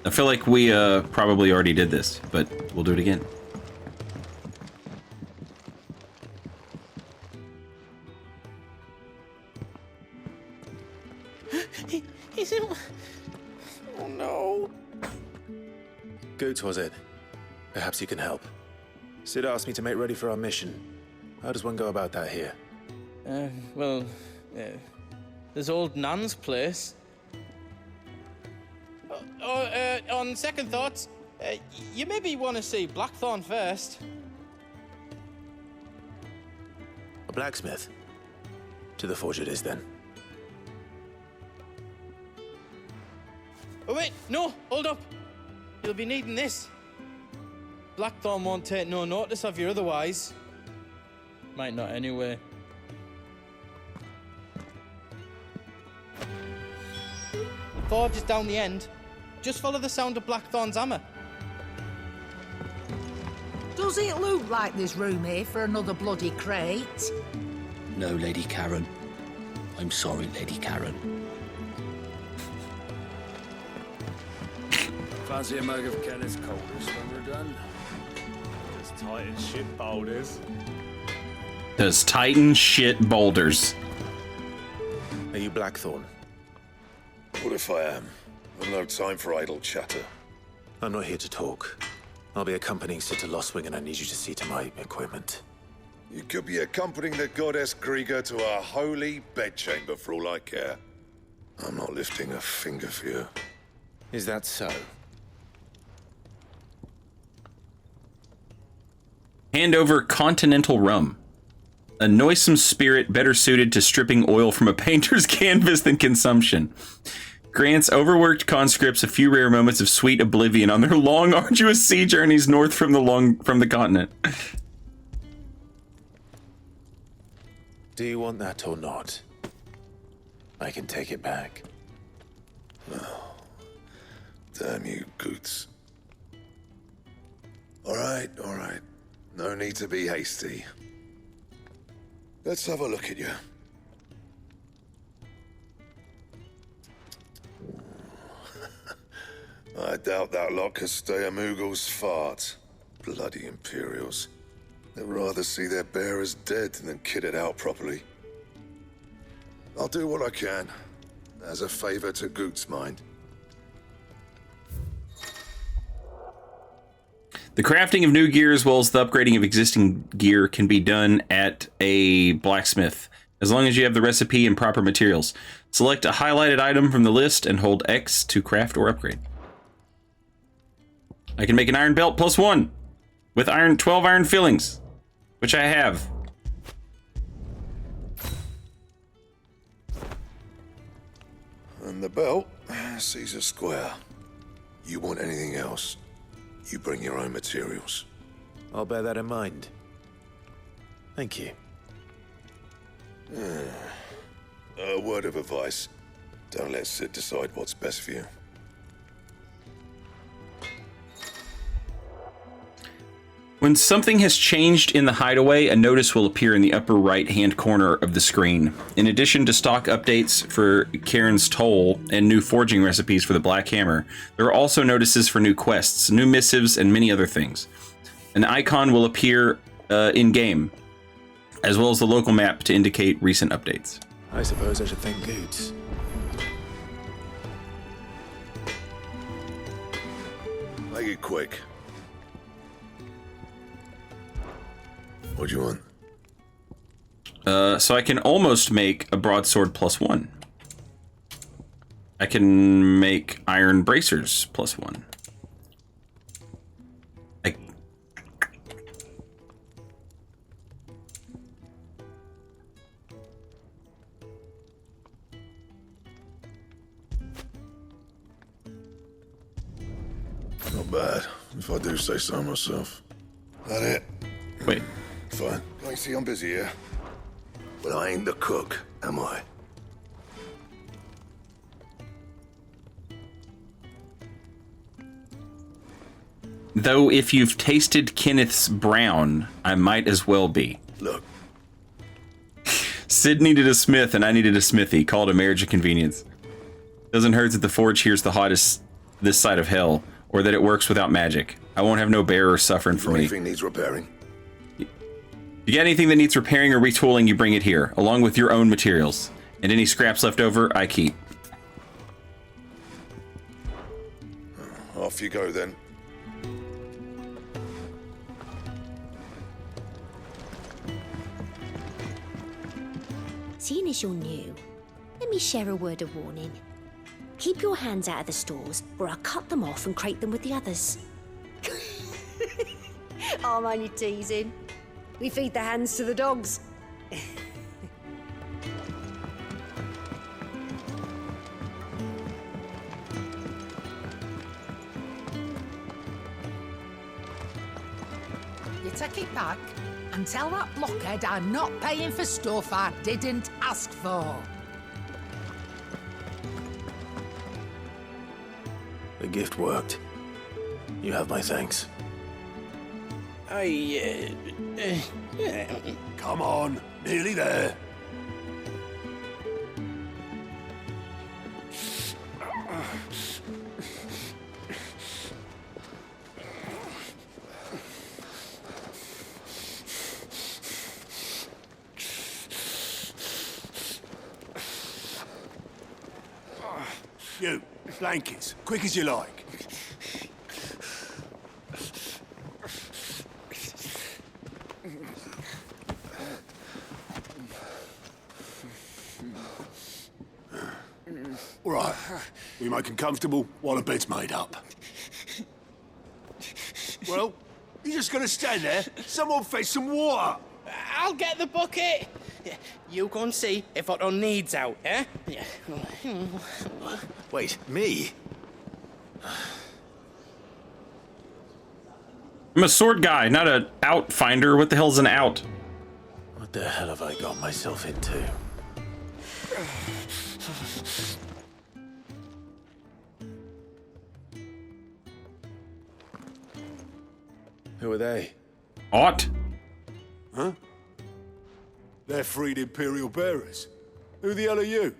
I feel like we probably already did this, but we'll do it again. He's in... Oh no. Goots, was it? Perhaps you can help. Sid asked me to make ready for our mission. How does one go about that here? Well, there's old Nan's place. On second thoughts, you maybe want to see Blackthorn first. A blacksmith? To the forge it is, then. Oh wait, no, hold up. You'll be needing this. Blackthorn won't take no notice of you otherwise. Might not anyway. The forge is down the end. Just follow the sound of Blackthorn's hammer. Does it look like there's room here for another bloody crate? No, Lady Karen. I'm sorry, Lady Karen. Fancy a mug of Kenneth's coldest when we're done? As tight as shit boulders. Does Titan shit boulders? Are you Blackthorn? What if I am? I've no time for idle chatter. I'm not here to talk. I'll be accompanying Sid to Lostwing, and I need you to see to my equipment. You could be accompanying the goddess Krieger to our holy bedchamber for all I care. I'm not lifting a finger for you. Is that so? Hand over Continental Rum. A noisome spirit better suited to stripping oil from a painter's canvas than consumption. Grants overworked conscripts a few rare moments of sweet oblivion on their long, arduous sea journeys north from the continent. Do you want that or not? I can take it back. Oh, damn you, Goots. All right. No need to be hasty. Let's have a look at you. I doubt that lot could stay a Moogle's fart. Bloody Imperials. They'd rather see their bearers dead than kitted out properly. I'll do what I can, as a favor to Goot's mind. The crafting of new gear as well as the upgrading of existing gear can be done at a blacksmith, as long as you have the recipe and proper materials. Select a highlighted item from the list and hold X to craft or upgrade. I can make an iron belt +1 with 12 iron fillings, which I have. And the belt sees a square. You want anything else, you bring your own materials. I'll bear that in mind. Thank you. A word of advice. Don't let Sid decide what's best for you. When something has changed in the hideaway, a notice will appear in the upper right-hand corner of the screen. In addition to stock updates for Karen's Toll and new forging recipes for the Black Hammer, there are also notices for new quests, new missives, and many other things. An icon will appear in-game, as well as the local map to indicate recent updates. I suppose I should thank Goots. Make it quick. What do you want? So I can almost make a broadsword +1. I can make iron bracers +1. Not bad, if I do say so myself. That it? Wait. Fine. I see I'm busy here. But I ain't the cook, am I? Though if you've tasted Kenneth's brown, I might as well be. Look. Sid needed a smith and I needed a smithy. Call it a marriage of convenience. Doesn't hurt that the forge here's the hottest this side of hell, or that it works without magic. I won't have no bearer suffering for me. Anything needs repairing? You get anything that needs repairing or retooling, you bring it here, along with your own materials. And any scraps left over, I keep. Off you go then. Seeing as you're new, let me share a word of warning. Keep your hands out of the stores, or I'll cut them off and crate them with the others. I'm only teasing. We feed the hands to the dogs. You take it back and tell that blockhead I'm not paying for stuff I didn't ask for. The gift worked. You have my thanks. Come on, nearly there. You, blankets, quick as you like. All right, we make them comfortable while the bed's made up. Well, you're just gonna stand there? Someone fetch some water. I'll get the bucket. You go and see if Otto needs out, eh? Wait, me? I'm a sword guy, not a out finder. What the hell's an out? What the hell have I got myself into? Who are they? Ought? Huh? They're freed Imperial bearers. Who the hell are you?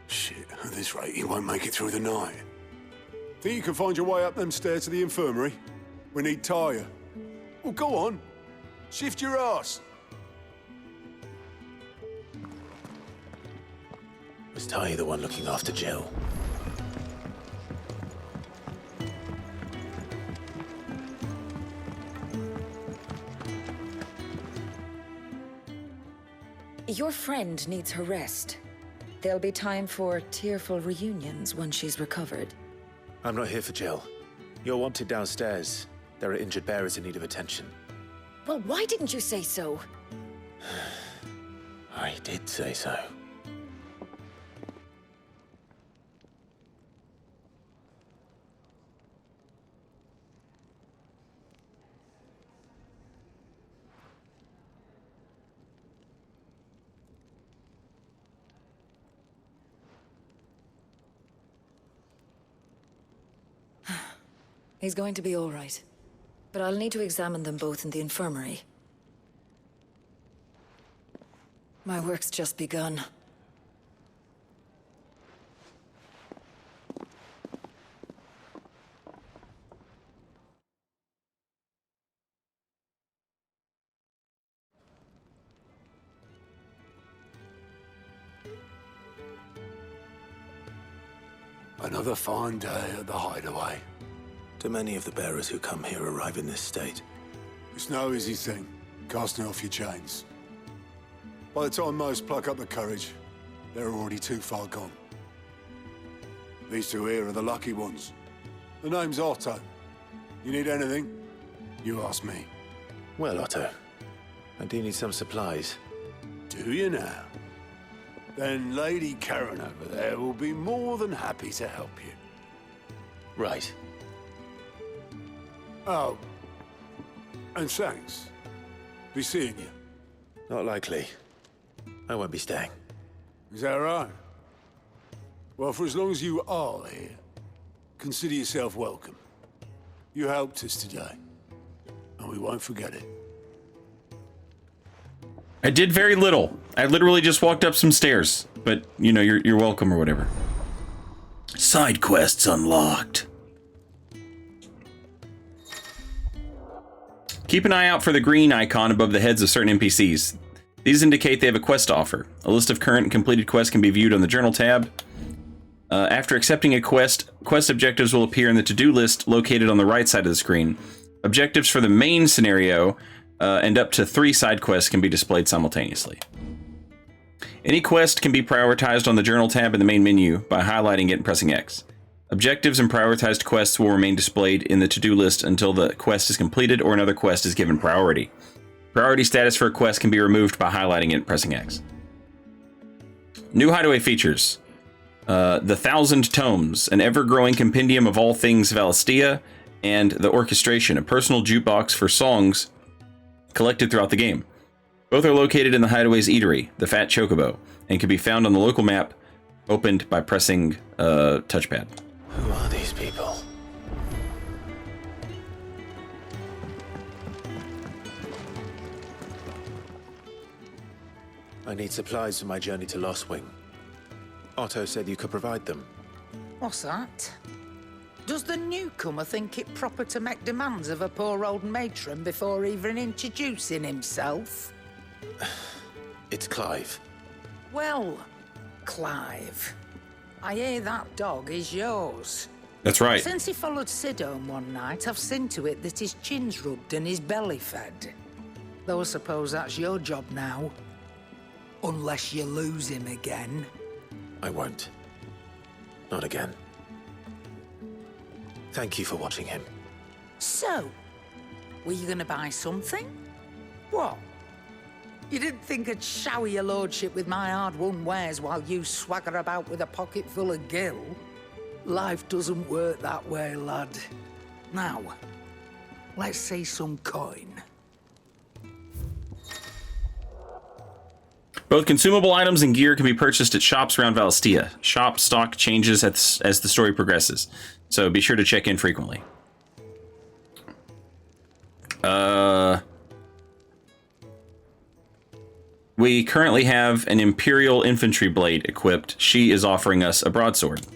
Shit, at this rate, you won't make it through the night. Think you can find your way up them stairs to the infirmary? We need Tyre. Well, go on. Shift your ass. Was Tyre the one looking after Jill? Your friend needs her rest. There'll be time for tearful reunions when she's recovered. I'm not here for Jill. You're wanted downstairs. There are injured bearers in need of attention. Well, why didn't you say so? I did say so. He's going to be all right. But I'll need to examine them both in the infirmary. My work's just begun. Another fine day at the hideaway. Do many of the bearers who come here arrive in this state? It's no easy thing, casting off your chains. By the time most pluck up the courage, they're already too far gone. These two here are the lucky ones. The name's Otto. You need anything, you ask me. Well, Otto, I do need some supplies. Do you now? Then Lady Karen over there will be more than happy to help you. Right. Oh, and thanks. Be seeing you. Not likely. I won't be staying. Is that right? Well, for as long as you are here, consider yourself welcome. You helped us today, and we won't forget it. I did very little. I literally just walked up some stairs, but you know, you're welcome or whatever. Side quests unlocked. Keep an eye out for the green icon above the heads of certain NPCs. These indicate they have a quest to offer. A list of current and completed quests can be viewed on the journal tab. After accepting a quest objectives will appear in the to-do list located on the right side of the screen. Objectives for the main scenario and up to 3 side quests can be displayed simultaneously. Any quest can be prioritized on the Journal tab in the main menu by highlighting it and pressing X. Objectives and prioritized quests will remain displayed in the to-do list until the quest is completed or another quest is given priority. Priority status for a quest can be removed by highlighting it and pressing X. New hideaway features. The 1,000 Tomes, an ever-growing compendium of all things Valistia, and the Orchestration, a personal jukebox for songs collected throughout the game. Both are located in the Hideaway's Eatery, the Fat Chocobo, and can be found on the local map, opened by pressing touchpad. Who are these people? I need supplies for my journey to Lostwing. Otto said you could provide them. What's that? Does the newcomer think it proper to make demands of a poor old matron before even introducing himself? It's Clive. Well, Clive, I hear that dog is yours. That's right. Since he followed Sid home one night, I've seen to it that his chin's rubbed and his belly fed. Though I suppose that's your job now. Unless you lose him again. I won't. Not again. Thank you for watching him. So, were you gonna buy something? What? You didn't think I'd shower your lordship with my hard-won wares while you swagger about with a pocket full of gil? Life doesn't work that way, lad. Now, let's see some coin. Both consumable items and gear can be purchased at shops around Valistia. Shop stock changes as the story progresses, so be sure to check in frequently. We currently have an Imperial Infantry Blade equipped. She is offering us a broadsword.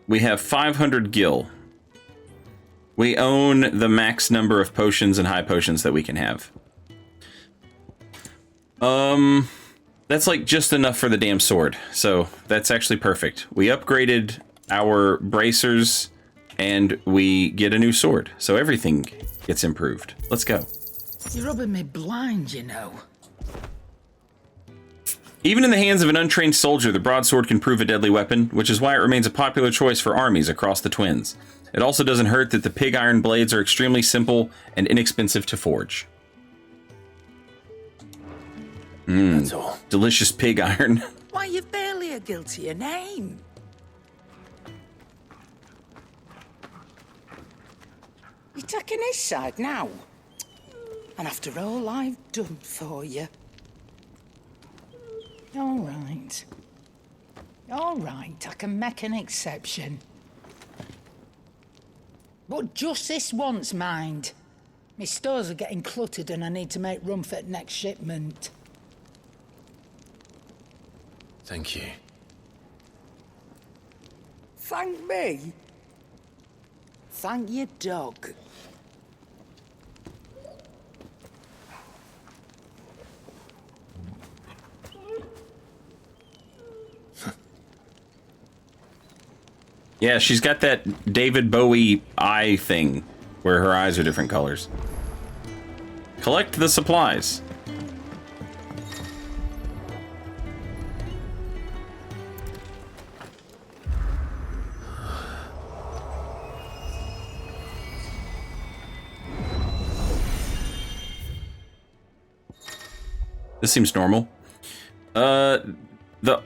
We have 500 gil. We own the max number of potions and high potions that we can have. That's like just enough for the damn sword. So that's actually perfect. We upgraded our bracers and we get a new sword. So everything gets improved. Let's go. You're rubbing me blind, you know. Even in the hands of an untrained soldier, the broadsword can prove a deadly weapon, which is why it remains a popular choice for armies across the Twins. It also doesn't hurt that the pig iron blades are extremely simple and inexpensive to forge. That's all. Delicious pig iron. Why, you've barely a gil to your name. You're taking his side now. And after all I've done for you. All right. All right, I can make an exception. But just this once, mind. My stores are getting cluttered and I need to make room for the next shipment. Thank you. Thank me? Thank your dog. Yeah, she's got that David Bowie eye thing where her eyes are different colors. Collect the supplies. This seems normal. The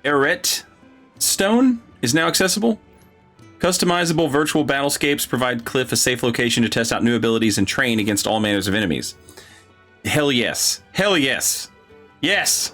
Eret Stone is now accessible. Customizable virtual battlescapes provide Cliff a safe location to test out new abilities and train against all manners of enemies. Hell yes. Hell yes. Yes!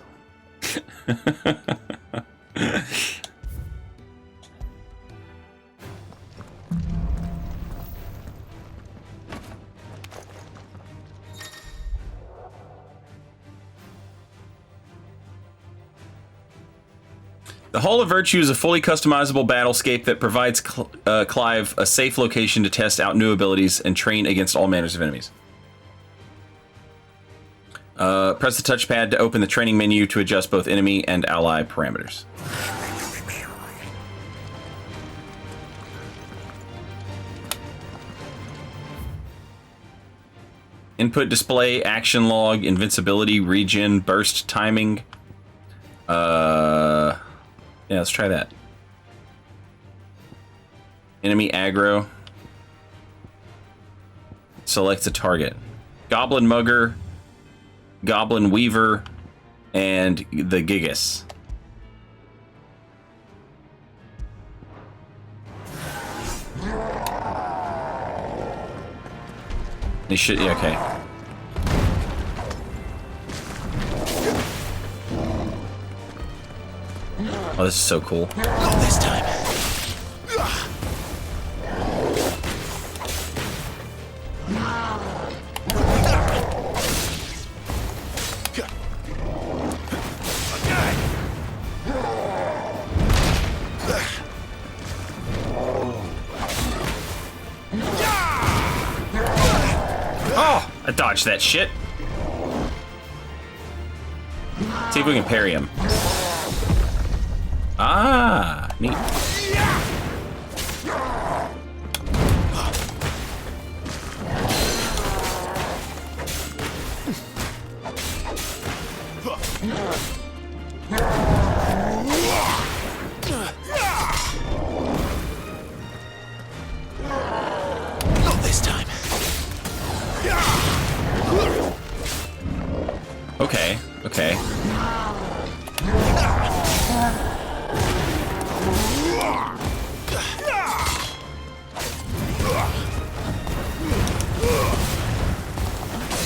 The Hall of Virtue is a fully customizable battlescape that provides Clive a safe location to test out new abilities and train against all manners of enemies. Press the touchpad to open the training menu to adjust both enemy and ally parameters. Input display, action log, invincibility, regen, burst timing. Yeah, let's try that. Enemy aggro. Select a target. Goblin Mugger, Goblin Weaver, and the Gigas. They should, yeah, okay. Oh, this is so cool. Not this time. Oh, I dodged that shit. See if we can parry him. Ah, neat. Not this time. Okay, okay.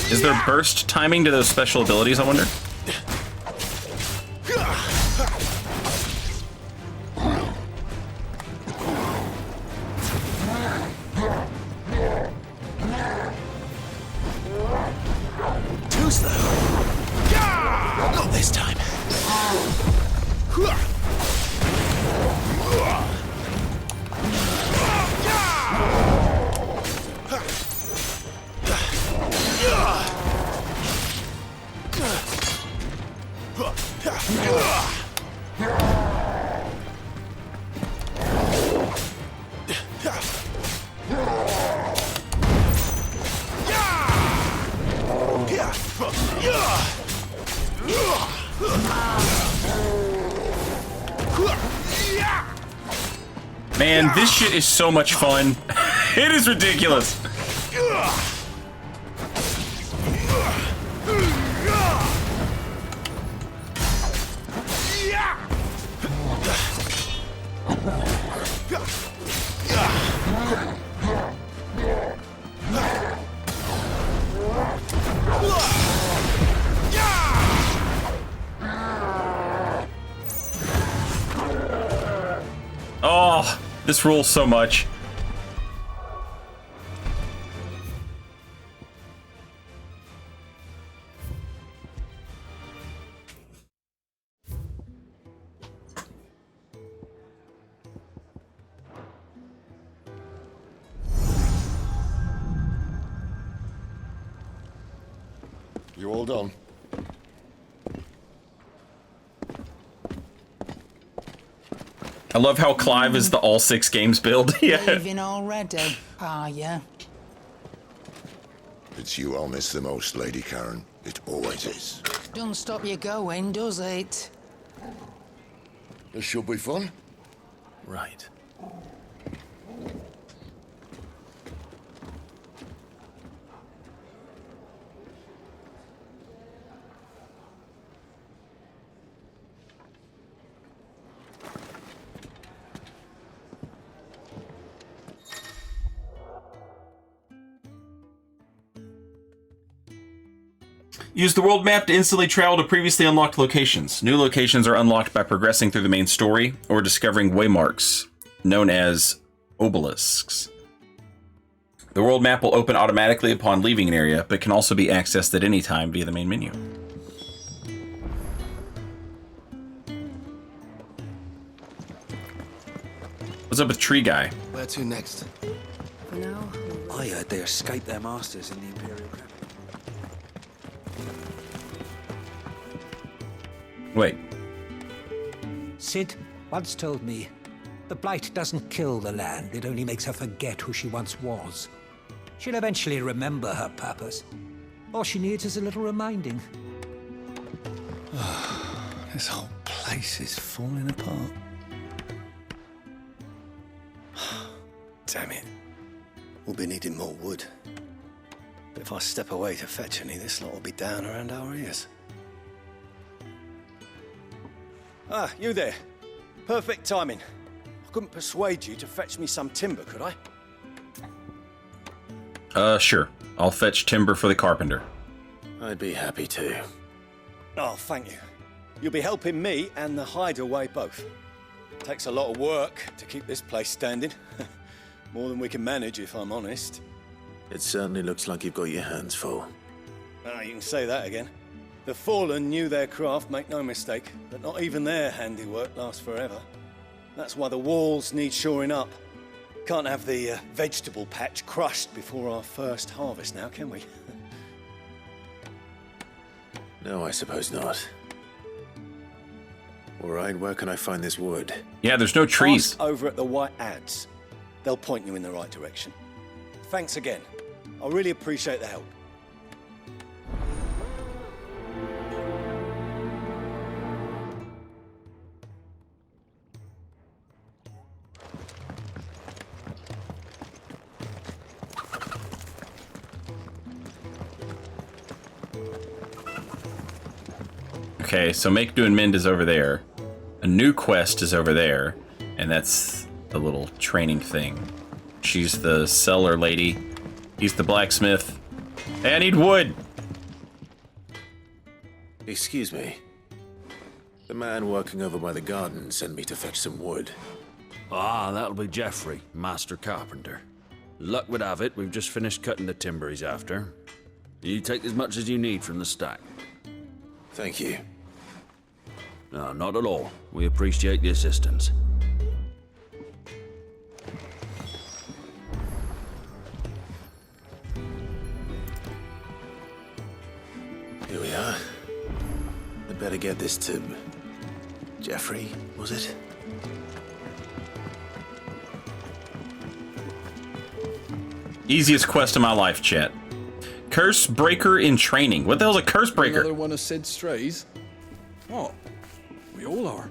Is there burst timing to those special abilities, I wonder? Too slow. Not this time. Man, this shit is so much fun. It is ridiculous. Oh, this rules so much. You all done? I love how Clive is the all 6 games build. Yeah. Leaving already, are ya? It's you I'll miss the most, Lady Karen. It always is. Don't stop you going, does it? This should be fun. Right. Use the world map to instantly travel to previously unlocked locations. New locations are unlocked by progressing through the main story or discovering waymarks, known as obelisks. The world map will open automatically upon leaving an area, but can also be accessed at any time via the main menu. What's up with Tree Guy? Where to next? For now, I heard they escaped their masters in the Imperial camp. Wait. Sid once told me, the blight doesn't kill the land, it only makes her forget who she once was. She'll eventually remember her purpose. All she needs is a little reminding. This whole place is falling apart. Damn it. We'll be needing more wood. But if I step away to fetch any, this lot will be down around our ears. Ah, you there. Perfect timing. I couldn't persuade you to fetch me some timber, could I? Sure. I'll fetch timber for the carpenter. I'd be happy to. Oh, thank you. You'll be helping me and the hideaway both. Takes a lot of work to keep this place standing. More than we can manage, if I'm honest. It certainly looks like you've got your hands full. Ah, you can say that again. The Fallen knew their craft, make no mistake, but not even their handiwork lasts forever. That's why the walls need shoring up. Can't have the vegetable patch crushed before our first harvest now, can we? No, I suppose not. All right, where can I find this wood? Yeah, there's no trees. Ask over at the White Ads. They'll point you in the right direction. Thanks again. I really appreciate the help. Okay, so Make, Do, and Mend is over there. A new quest is over there. And that's the little training thing. She's the seller lady. He's the blacksmith. Hey, I need wood! Excuse me. The man working over by the garden sent me to fetch some wood. Ah, that'll be Geoffrey, Master Carpenter. Luck would have it, we've just finished cutting the timber he's after. You take as much as you need from the stack. Thank you. No, not at all. We appreciate the assistance. Here we are. I'd better get this to... Geoffrey, was it? Easiest quest of my life, chat. Curse Breaker in training. What the hell's a Curse Breaker? Another one of Sid's strays? What? We all are.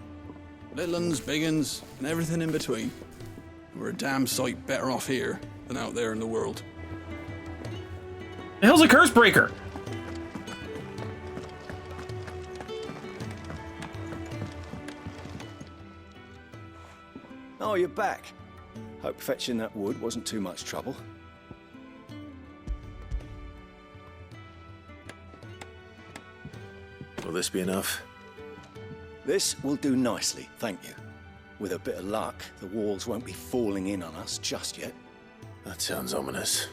Little uns, big uns, and everything in between. We're a damn sight better off here than out there in the world. The hell's a Curse Breaker? Oh, you're back. Hope fetching that wood wasn't too much trouble. Will this be enough? This will do nicely, thank you. With a bit of luck, the walls won't be falling in on us just yet. That sounds ominous.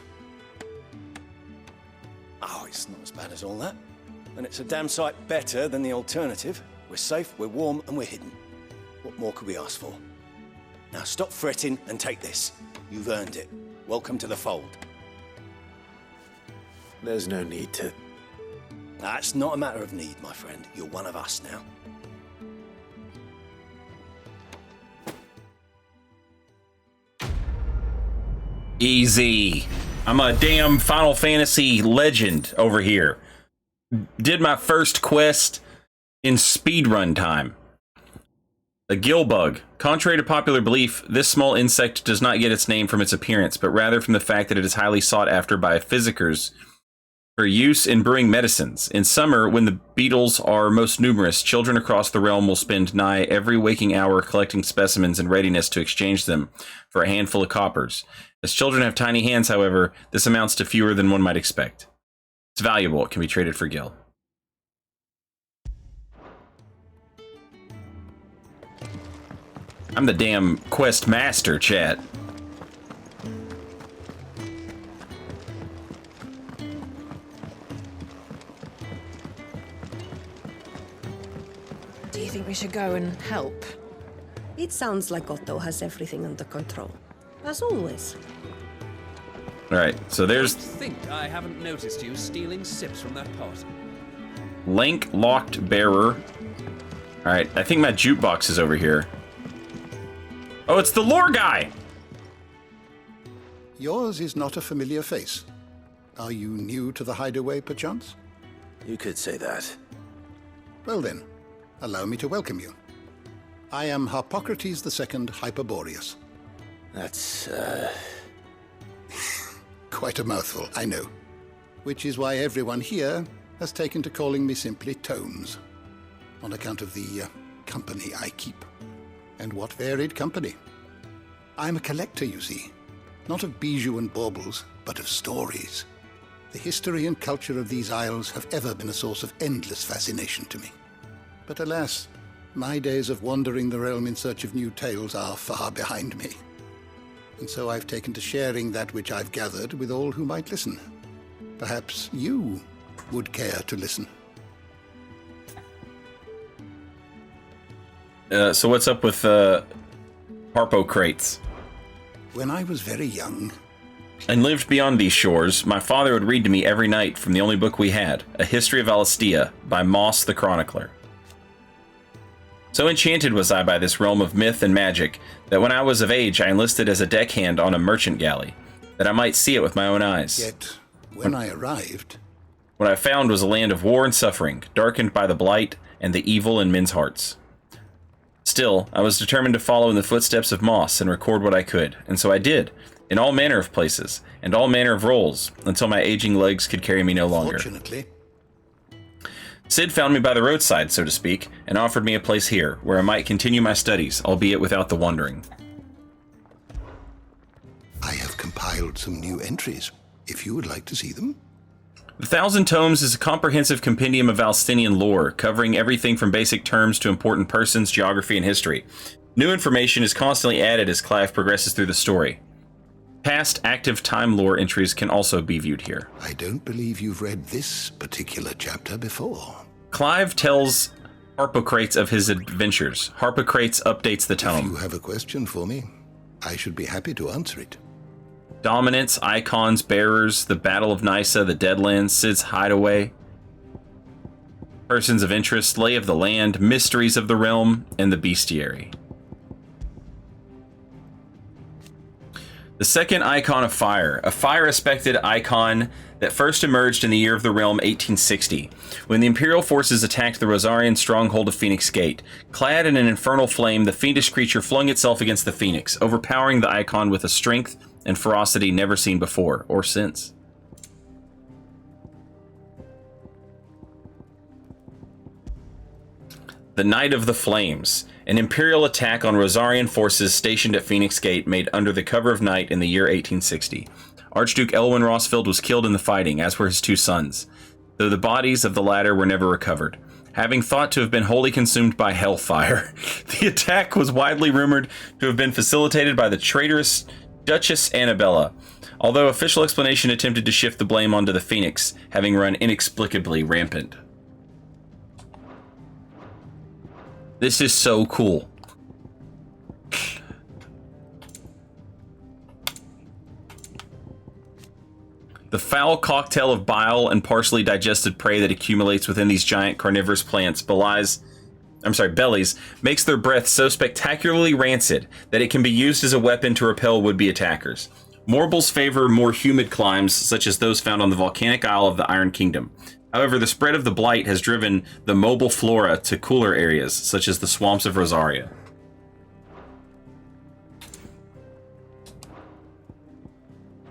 Oh, it's not as bad as all that. And it's a damn sight better than the alternative. We're safe, we're warm, and we're hidden. What more could we ask for? Now stop fretting and take this. You've earned it. Welcome to the fold. There's no need to... That's not a matter of need, my friend. You're one of us now. Easy. I'm a damn Final Fantasy legend over here. Did my first quest in speedrun time. A gill bug. Contrary to popular belief, this small insect does not get its name from its appearance, but rather from the fact that it is highly sought after by physicers for use in brewing medicines. In summer, when the beetles are most numerous, children across the realm will spend nigh every waking hour collecting specimens in readiness to exchange them for a handful of coppers. As children have tiny hands, however, this amounts to fewer than one might expect. It's valuable. It can be traded for gil. I'm the damn quest master, chat. Do you think we should go and help? It sounds like Otto has everything under control. As always. Alright, so there's... I think I haven't noticed you stealing sips from that pot. Lank Locked Bearer. All right, I think my jukebox is over here. Oh, it's the lore guy! Yours is not a familiar face. Are you new to the hideaway, perchance? You could say that. Well then, allow me to welcome you. I am Harpocrates II Hyperboreus. That's, Quite a mouthful, I know. Which is why everyone here has taken to calling me simply Tomes, on account of the company I keep. And what varied company. I'm a collector, you see. Not of bijou and baubles, but of stories. The history and culture of these isles have ever been a source of endless fascination to me. But alas, my days of wandering the realm in search of new tales are far behind me. And so I've taken to sharing that which I've gathered with all who might listen. Perhaps you would care to listen. So what's up with Harpo crates? When I was very young, and lived beyond these shores, my father would read to me every night from the only book we had, A History of Alastia by Moss the Chronicler. So enchanted was I by this realm of myth and magic that when I was of age I enlisted as a deckhand on a merchant galley, that I might see it with my own eyes. Yet, when I arrived, what I found was a land of war and suffering, darkened by the blight and the evil in men's hearts. Still, I was determined to follow in the footsteps of Moss and record what I could, and so I did, in all manner of places, and all manner of roles, until my aging legs could carry me no longer. Fortunately, Sid found me by the roadside, so to speak, and offered me a place here, where I might continue my studies, albeit without the wandering. I have compiled some new entries, if you would like to see them. The 1,000 Tomes is a comprehensive compendium of Valstinian lore, covering everything from basic terms to important persons, geography, and history. New information is constantly added as Clive progresses through the story. Past active time lore entries can also be viewed here. I don't believe you've read this particular chapter before. Clive tells Harpocrates of his adventures. Harpocrates updates the tome. If you have a question for me, I should be happy to answer it. Dominance, icons, bearers, the Battle of Nysa, the Deadlands, Sid's hideaway, persons of interest, lay of the land, mysteries of the realm, and the bestiary. The second icon of fire, a fire-aspected icon that first emerged in the year of the realm 1860, when the Imperial forces attacked the Rosarian stronghold of Phoenix Gate. Clad in an infernal flame, the fiendish creature flung itself against the Phoenix, overpowering the icon with a strength and ferocity never seen before or since. The Night of the Flames, an Imperial attack on Rosarian forces stationed at Phoenix Gate made under the cover of night in the year 1860. Archduke Elwyn Rossfield was killed in the fighting, as were his two sons, though the bodies of the latter were never recovered. Having thought to have been wholly consumed by hellfire, the attack was widely rumored to have been facilitated by the traitorous Duchess Annabella, although official explanation attempted to shift the blame onto the Phoenix, having run inexplicably rampant. This is so cool. The foul cocktail of bile and partially digested prey that accumulates within these giant carnivorous plants bellies bellies, makes their breath so spectacularly rancid that it can be used as a weapon to repel would-be attackers. Morbles favor more humid climes, such as those found on the volcanic isle of the Iron Kingdom. However, the spread of the blight has driven the mobile flora to cooler areas, such as the swamps of Rosaria.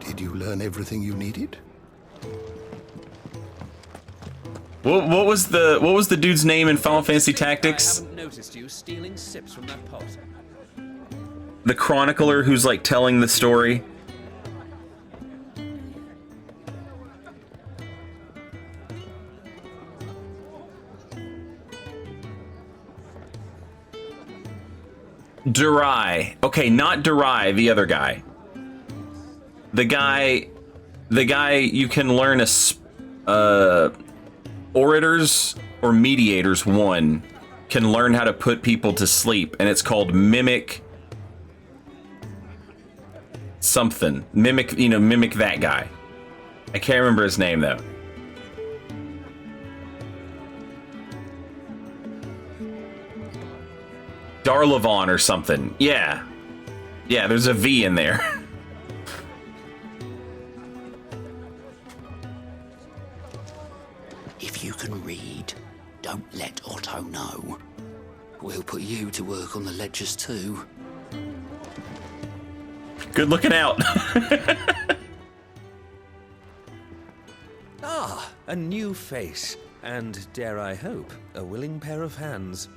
Did you learn everything you needed? What was the dude's name in Final Fantasy Tactics? I haven't noticed you stealing sips from that pot. The chronicler who's like telling the story. Durai. Okay, not Durai, the other guy. The guy you can learn orators or mediators 1 can learn how to put people to sleep, and it's called mimic something. Mimic that guy. I can't remember his name though. Darlavon or something. Yeah. Yeah, there's a V in there. If you can read, don't let Otto know. We'll put you to work on the ledgers too. Good looking out. Ah, a new face. And, dare I hope, a willing pair of hands.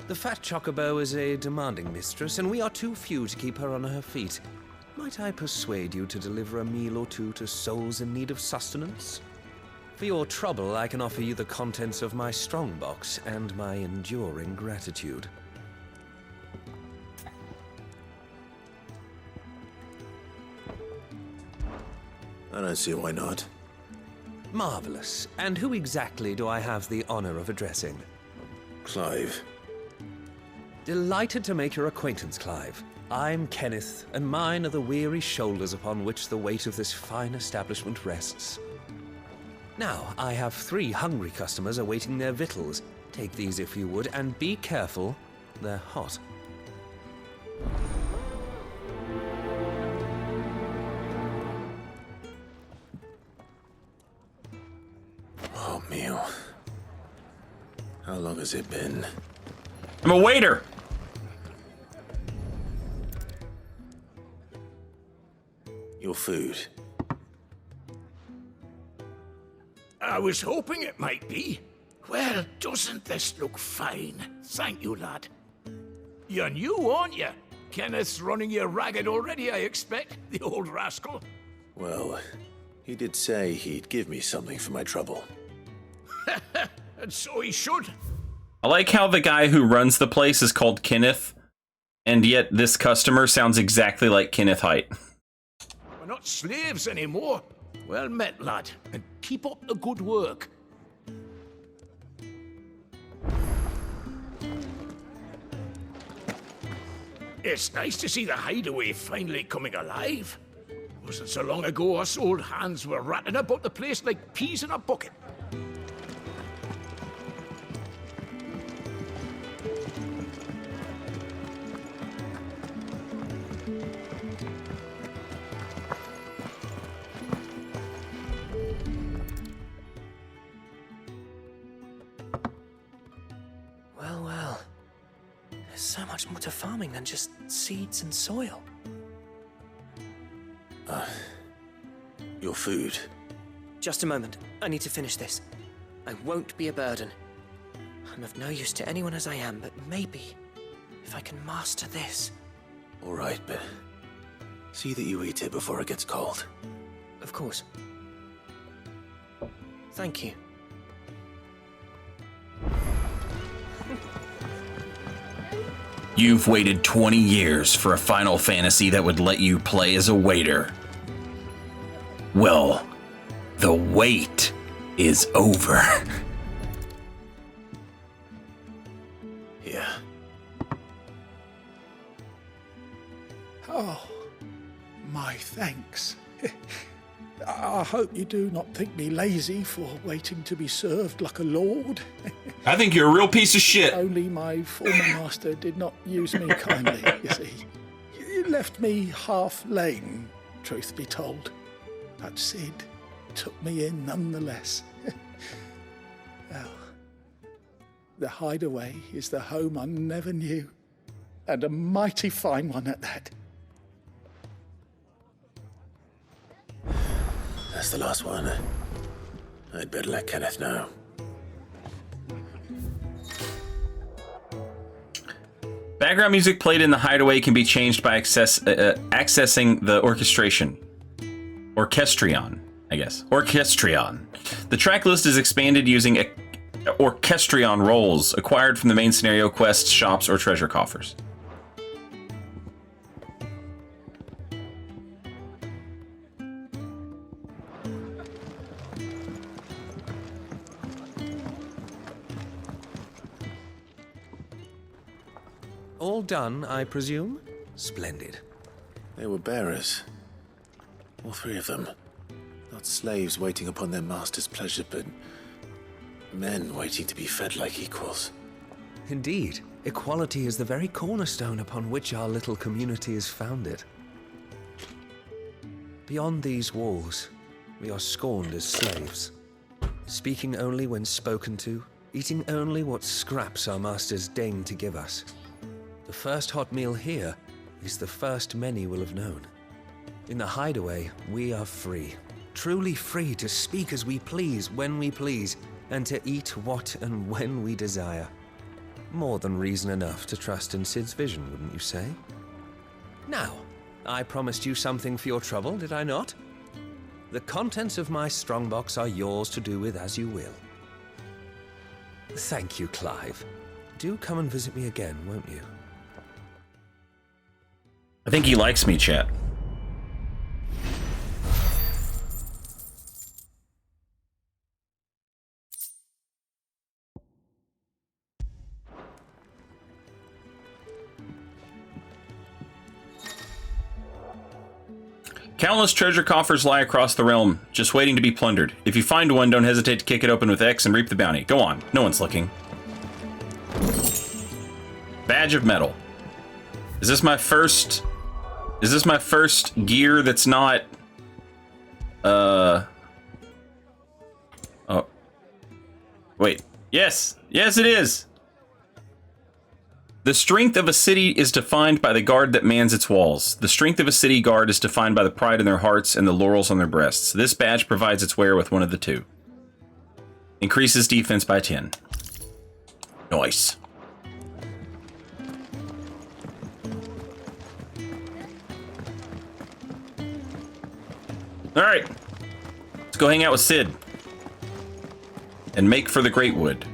The fat chocobo is a demanding mistress, and we are too few to keep her on her feet. Might I persuade you to deliver a meal or two to souls in need of sustenance? For your trouble, I can offer you the contents of my strongbox and my enduring gratitude. I don't see why not. Marvelous. And who exactly do I have the honor of addressing? Clive. Delighted to make your acquaintance, Clive. I'm Kenneth, and mine are the weary shoulders upon which the weight of this fine establishment rests. Now, I have 3 hungry customers awaiting their victuals. Take these if you would, and be careful, they're hot. Oh, meal. How long has it been? I'm a waiter. Your food. I was hoping it might be. Well, doesn't this look fine? Thank you, lad. You're new, aren't you? Kenneth's running you ragged already, I expect, the old rascal. Well, he did say he'd give me something for my trouble. And so he should. I like how the guy who runs the place is called Kenneth, and yet this customer sounds exactly like Kenneth Height. We're not slaves anymore. Well met, lad, and keep up the good work. It's nice to see the hideaway finally coming alive. Wasn't so long ago us old hands were ratting about the place like peas in a bucket. Well, well. There's so much more to farming than just seeds and soil. Your food. Just a moment. I need to finish this. I won't be a burden. I'm of no use to anyone as I am, but maybe if I can master this. All right, but see that you eat it before it gets cold. Of course. Thank you. You've waited 20 years for a Final Fantasy that would let you play as a waiter. Well, the wait is over. Yeah. Oh, my thanks. I hope you do not think me lazy for waiting to be served like a lord. I think you're a real piece of shit. Only my former master did not use me kindly, you see. He left me half lame, truth be told. But Sid took me in nonetheless. Well, the hideaway is the home I never knew, and a mighty fine one at that. That's the last one. I'd better let Kenneth know. Background music played in the hideaway can be changed by accessing the orchestrion, I guess. Orchestrion. The track list is expanded using orchestrion rolls acquired from the main scenario quests, shops, or treasure coffers. All done, I presume? Splendid. They were bearers. All 3 of them. Not slaves waiting upon their master's pleasure, but men waiting to be fed like equals. Indeed. Equality is the very cornerstone upon which our little community is founded. Beyond these walls, we are scorned as slaves, speaking only when spoken to, eating only what scraps our masters deign to give us. The first hot meal here is the first many will have known. In the hideaway, we are free, truly free to speak as we please, when we please, and to eat what and when we desire. More than reason enough to trust in Sid's vision, wouldn't you say? Now, I promised you something for your trouble, did I not? The contents of my strongbox are yours to do with as you will. Thank you, Clive. Do come and visit me again, won't you? I think he likes me, chat. Countless treasure coffers lie across the realm, just waiting to be plundered. If you find one, don't hesitate to kick it open with X and reap the bounty. Go on, no one's looking. Badge of metal. Is this my first gear that's not oh wait. Yes, it is. The strength of a city is defined by the guard that mans its walls. The strength of a city guard is defined by the pride in their hearts and the laurels on their breasts. This badge provides its wearer with one of the two. Increases defense by 10. Nice. Alright. Let's go hang out with Sid. And make for the Great Wood.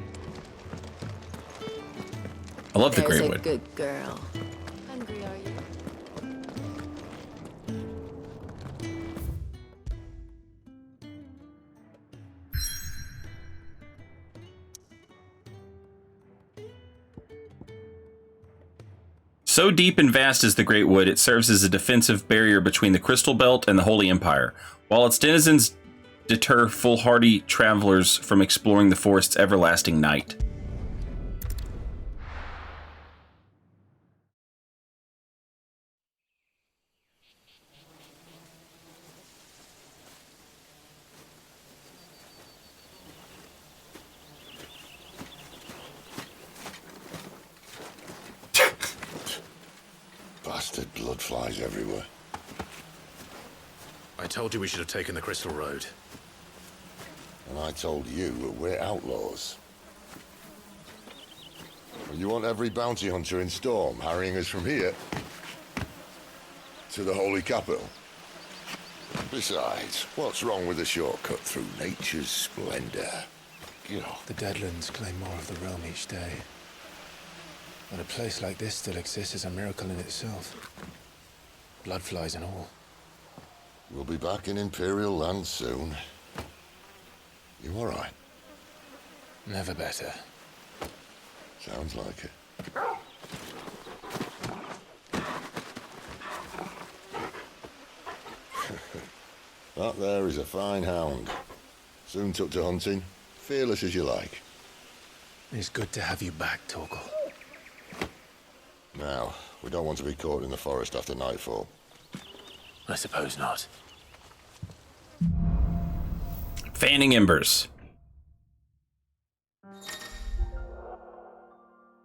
I love the Great Wood. Good girl. Hungry, are you? So deep and vast is the Great Wood, it serves as a defensive barrier between the Crystal Belt and the Holy Empire, while its denizens deter foolhardy travelers from exploring the forest's everlasting night. Bastard blood flies everywhere. I told you we should have taken the Crystal Road. And I told you that we're outlaws. You want every bounty hunter in Storm harrying us from here to the Holy Capital? Besides, what's wrong with a shortcut through nature's splendor? You know. The Deadlands claim more of the realm each day. But a place like this still exists is a miracle in itself. Bloodflies and all. We'll be back in Imperial land soon. You all right? Never better. Sounds like it. That there is a fine hound. Soon took to hunting. Fearless as you like. It's good to have you back, Torgal. Now, we don't want to be caught in the forest after nightfall. I suppose not. Fanning Embers.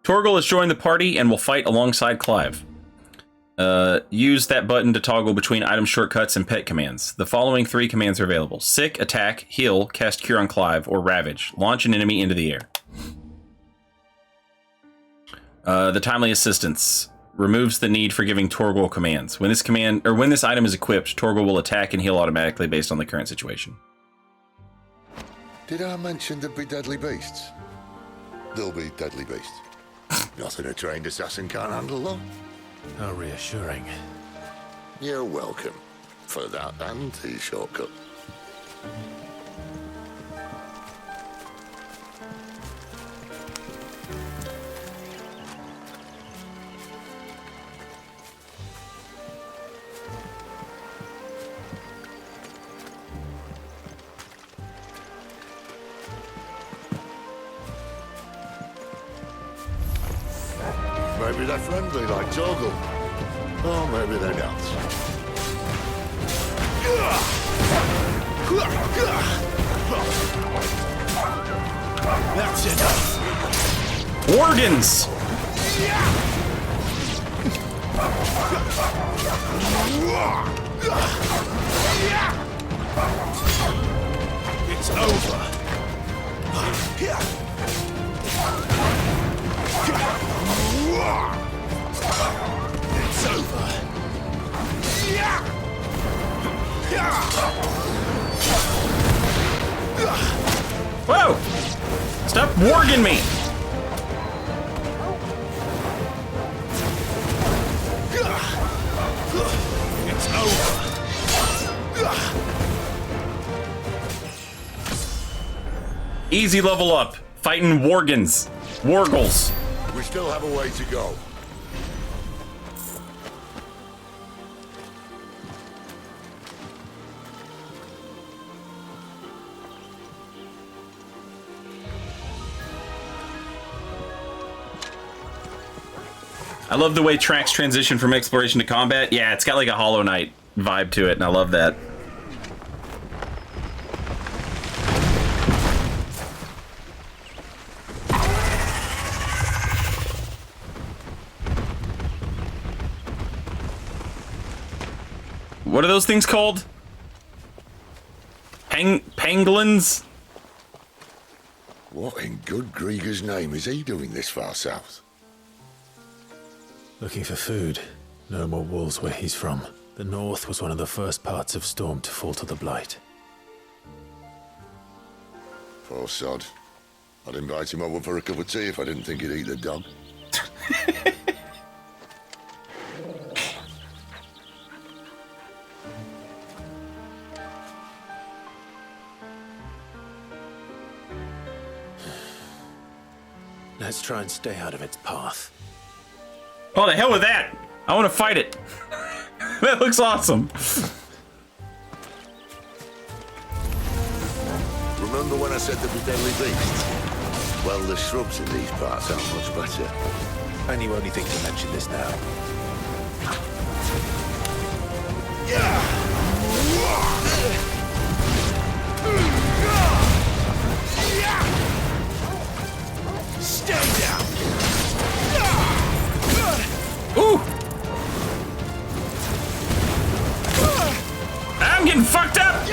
Torgal has joined the party and will fight alongside Clive. Use that button to toggle between item shortcuts and pet commands. The following 3 commands are available. Sick, attack, heal, cast cure on Clive, or ravage. Launch an enemy into the air. The timely assistance removes the need for giving Torgal commands. When this item is equipped, Torgal will attack and heal automatically based on the current situation. Did I mention there'd be deadly beasts? There'll be deadly beasts. Nothing a trained assassin can't handle, though. How reassuring. You're welcome for that and the shortcut. Maybe they're friendly like Torgal. Or maybe they don't. That's enough. Organs! It's over. It's over. Whoa! Stop warging me! It's over. Easy level up. Fighting Worgans. Wargles. We still have a way to go. I love the way tracks transition from exploration to combat. Yeah, it's got like a Hollow Knight vibe to it, and I love that. What are those things called? Pangolins? What in good Grieger's name is he doing this far south? Looking for food. No more wolves where he's from. The north was one of the first parts of Storm to fall to the Blight. Poor sod. I'd invite him over for a cup of tea if I didn't think he'd eat the dog. Let's try and stay out of its path. Oh, the hell with that! I want to fight it. That looks awesome. Remember when I said there'd be deadly beasts? Well, the shrubs in these parts aren't much better. And you only think to mention this now. Stay down! Ooh! I'm getting fucked up!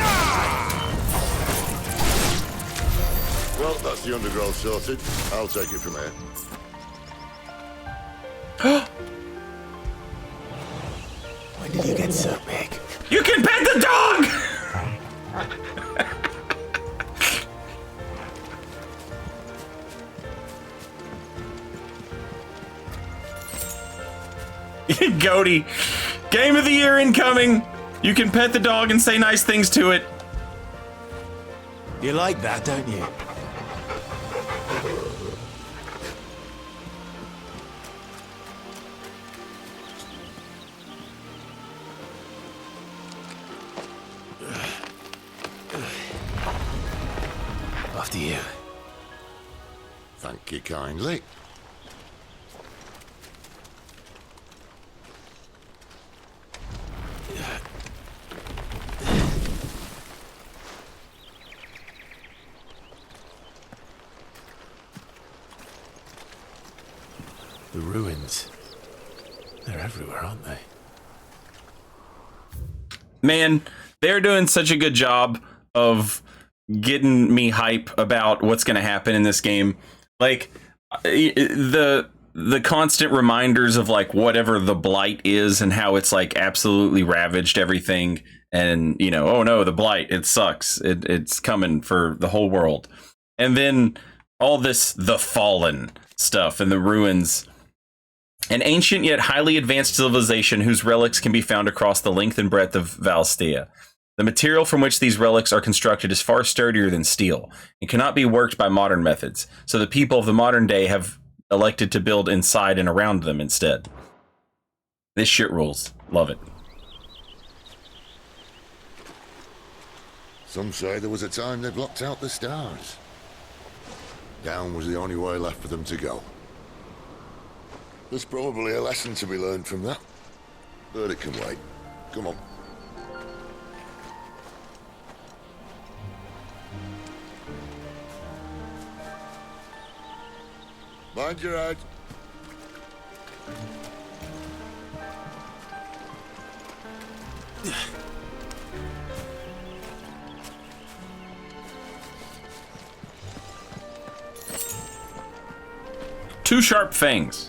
Well, that's the undergrowth sorted. I'll take it from here. When did you get so big? You can pet the dog! Goaty. Game of the year incoming. You can pet the dog and say nice things to it. You like that, don't you? After you. Thank you kindly. The ruins. They're everywhere, aren't they? Man, they're doing such a good job of getting me hype about what's going to happen in this game. Like the constant reminders of like whatever the Blight is and how it's like absolutely ravaged everything, and you know, oh no, the Blight, it sucks. It's coming for the whole world. And then all this the Fallen stuff and the ruins. An ancient yet highly advanced civilization whose relics can be found across the length and breadth of Valstea. The material from which these relics are constructed is far sturdier than steel and cannot be worked by modern methods, so the people of the modern day have elected to build inside and around them instead. This shit rules. Love it. Some say there was a time they blocked out the stars. Down was the only way left for them to go. There's probably a lesson to be learned from that. But it can wait. Come on. Mind your head. Two sharp fangs.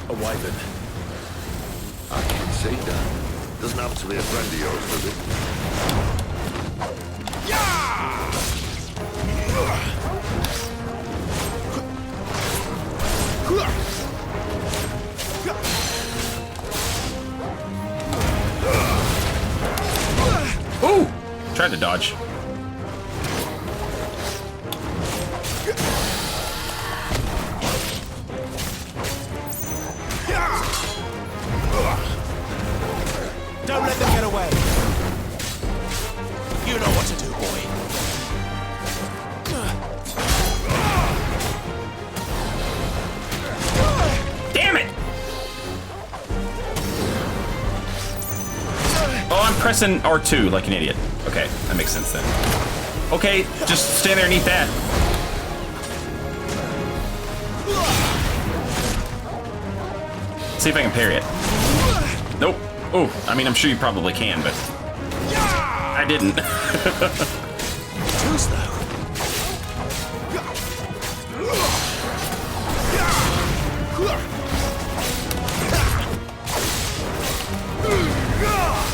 A wyvern. I can see that. Doesn't have to be a friend of yours, does it? Ooh! Tried to dodge. Don't let them get away. You know what to do, boy. Damn it! Oh, I'm pressing R2 like an idiot. Okay, that makes sense then. Okay, just stand there and eat that. See if I can parry it. Nope. Oh, I mean, I'm sure you probably can, but I didn't. Too slow.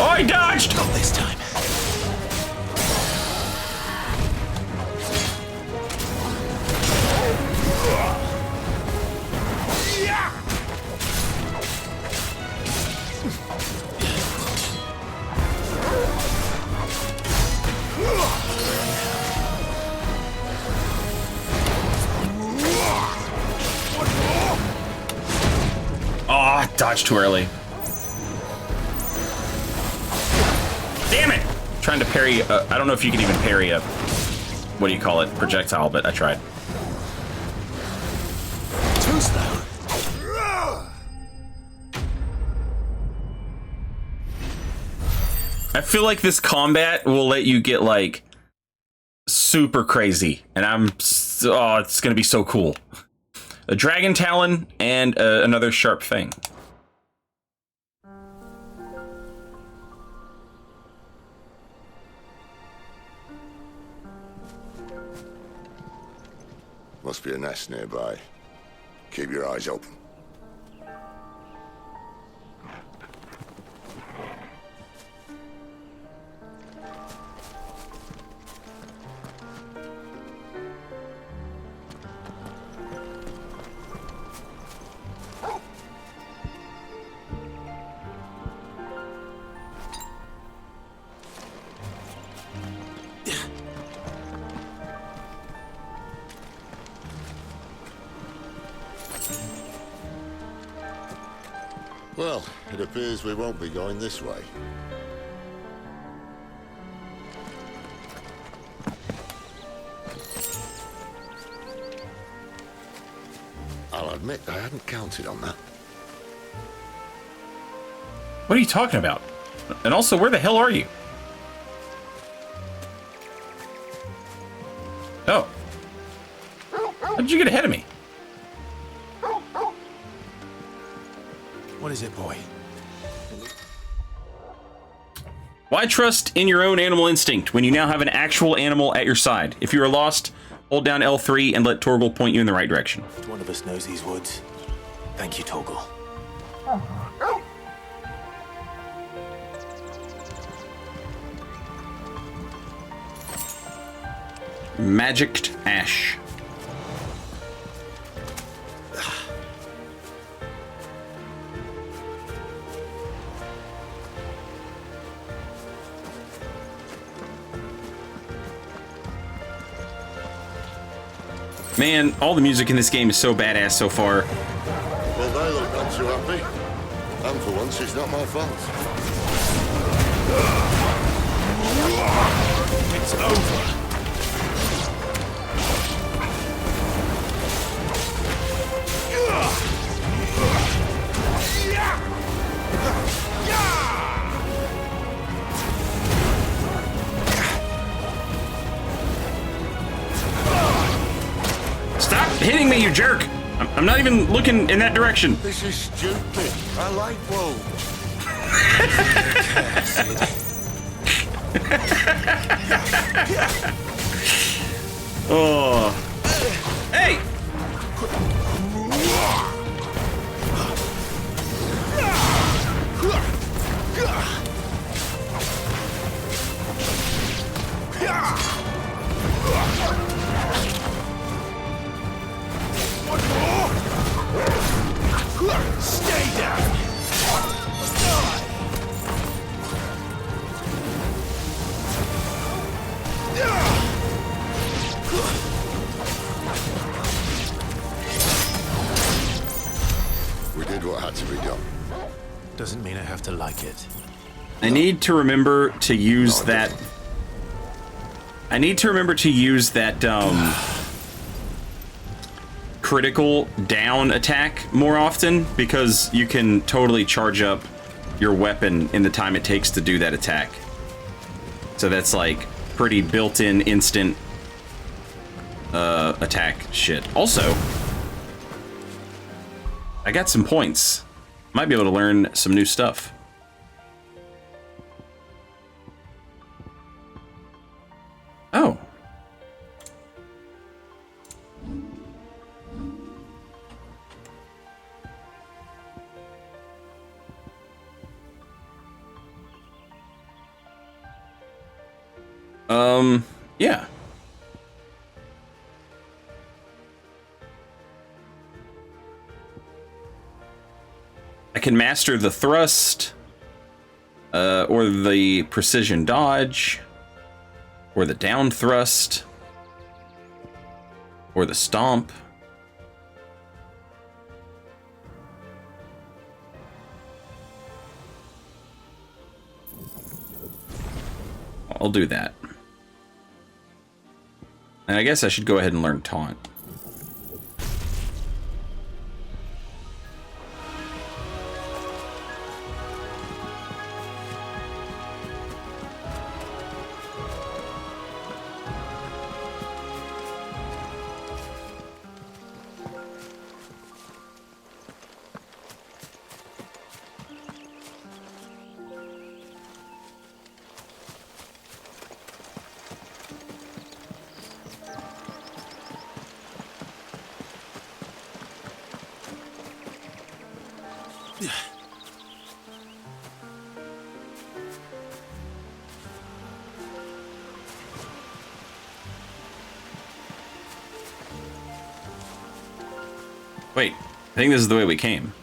Oh, he dodged! Not this time. Oh, dodged too early. Damn it! Trying to parry, I don't know if you can even parry a, what do you call it, projectile, but I tried. Too slow. I feel like this combat will let you get, like, super crazy, and oh, it's gonna be so cool. A dragon talon and another sharp fang. Must be a nest nearby. Keep your eyes open. Well, it appears we won't be going this way. I'll admit I hadn't counted on that. What are you talking about? And also, where the hell are you? Oh. How did you get ahead of me? What is it, boy? Why trust in your own animal instinct when you now have an actual animal at your side? If you are lost, hold down L3 and let Torgal point you in the right direction. One of us knows these woods. Thank you, Torgal. Magicked ash. Man, all the music in this game is so badass so far. Well, they look not too happy. And for once, it's not my fault. It's over. Stop hitting me, you jerk! I'm not even looking in that direction. This is stupid. I like wool. Oh. Hey! Stay down. We did what had to be done. Doesn't mean I have to like it. I need to remember to use that. I need to remember to use that critical down attack more often, because you can totally charge up your weapon in the time it takes to do that attack. So that's like pretty built-in instant attack shit. Also, I got some points. Might be able to learn some new stuff. Oh. Yeah. I can master the thrust, or the precision dodge, or the down thrust, or the stomp. I'll do that. And I guess I should go ahead and learn taunt. Wait, I think this is the way we came.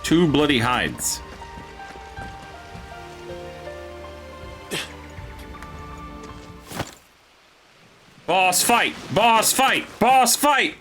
Two bloody hides. Boss fight! Boss fight! Boss fight!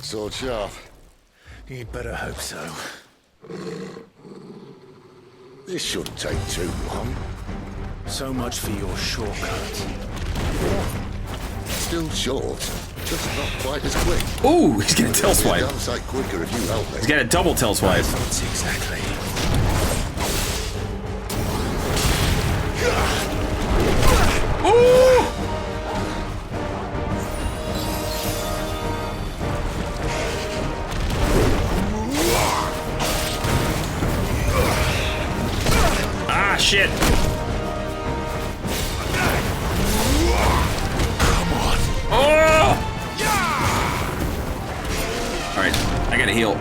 Sword sharp. You'd better hope so. This shouldn't take too long. So much for your shortcut. Still short, just not quite as quick. Ooh, he's gonna tail swipe. Damn sight quicker if you help me. He's got a double tail swipe. That's exactly. Ooh! Ah, shit. Come on. Oh! All right, I gotta heal.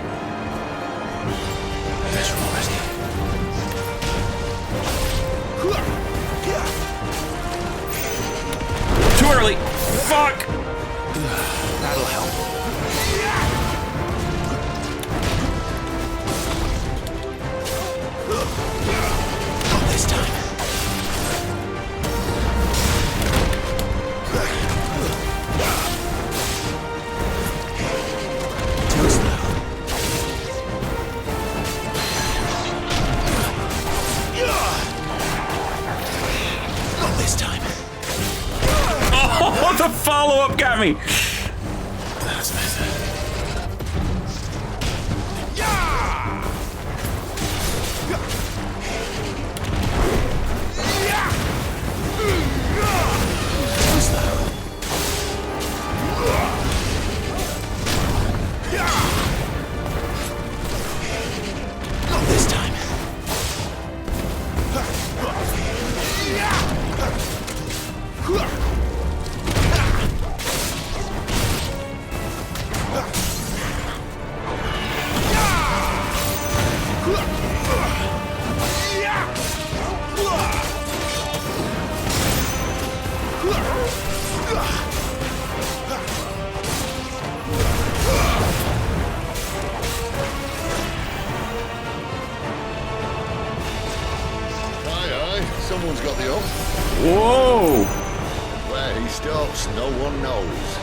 Too early. Fuck. That'll help. Not this time. Too slow. Not this time. Oh, the follow-up got me. That's better. Too slow. Not this time. Aye, someone's got the up. Whoa! Where he stops, no one knows.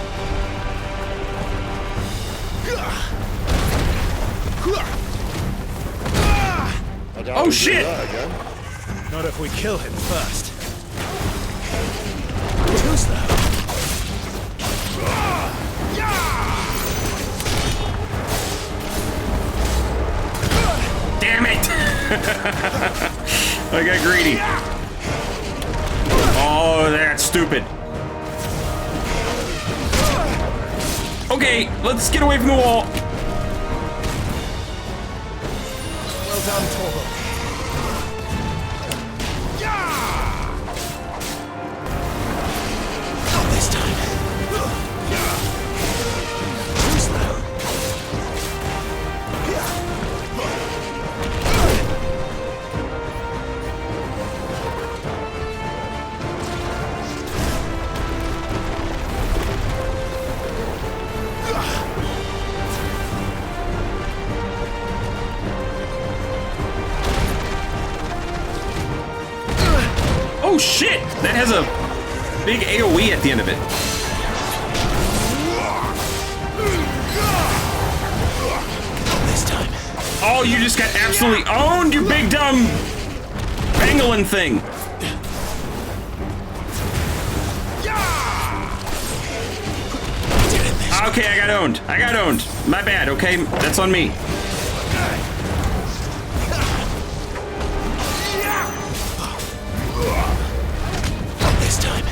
I doubt Oh, he'll do shit! that again. Not if we kill him first. Too slow. Damn it! I got greedy. Oh, that's stupid. Okay, let's get away from the wall. Well done, Torval. Not this time. Too slow. Oh shit! That has a big AoE at the end of it. This time. Oh, you just got absolutely owned, you big dumb pangolin thing. Okay, I got owned. I got owned. My bad, okay? That's on me. Not this time.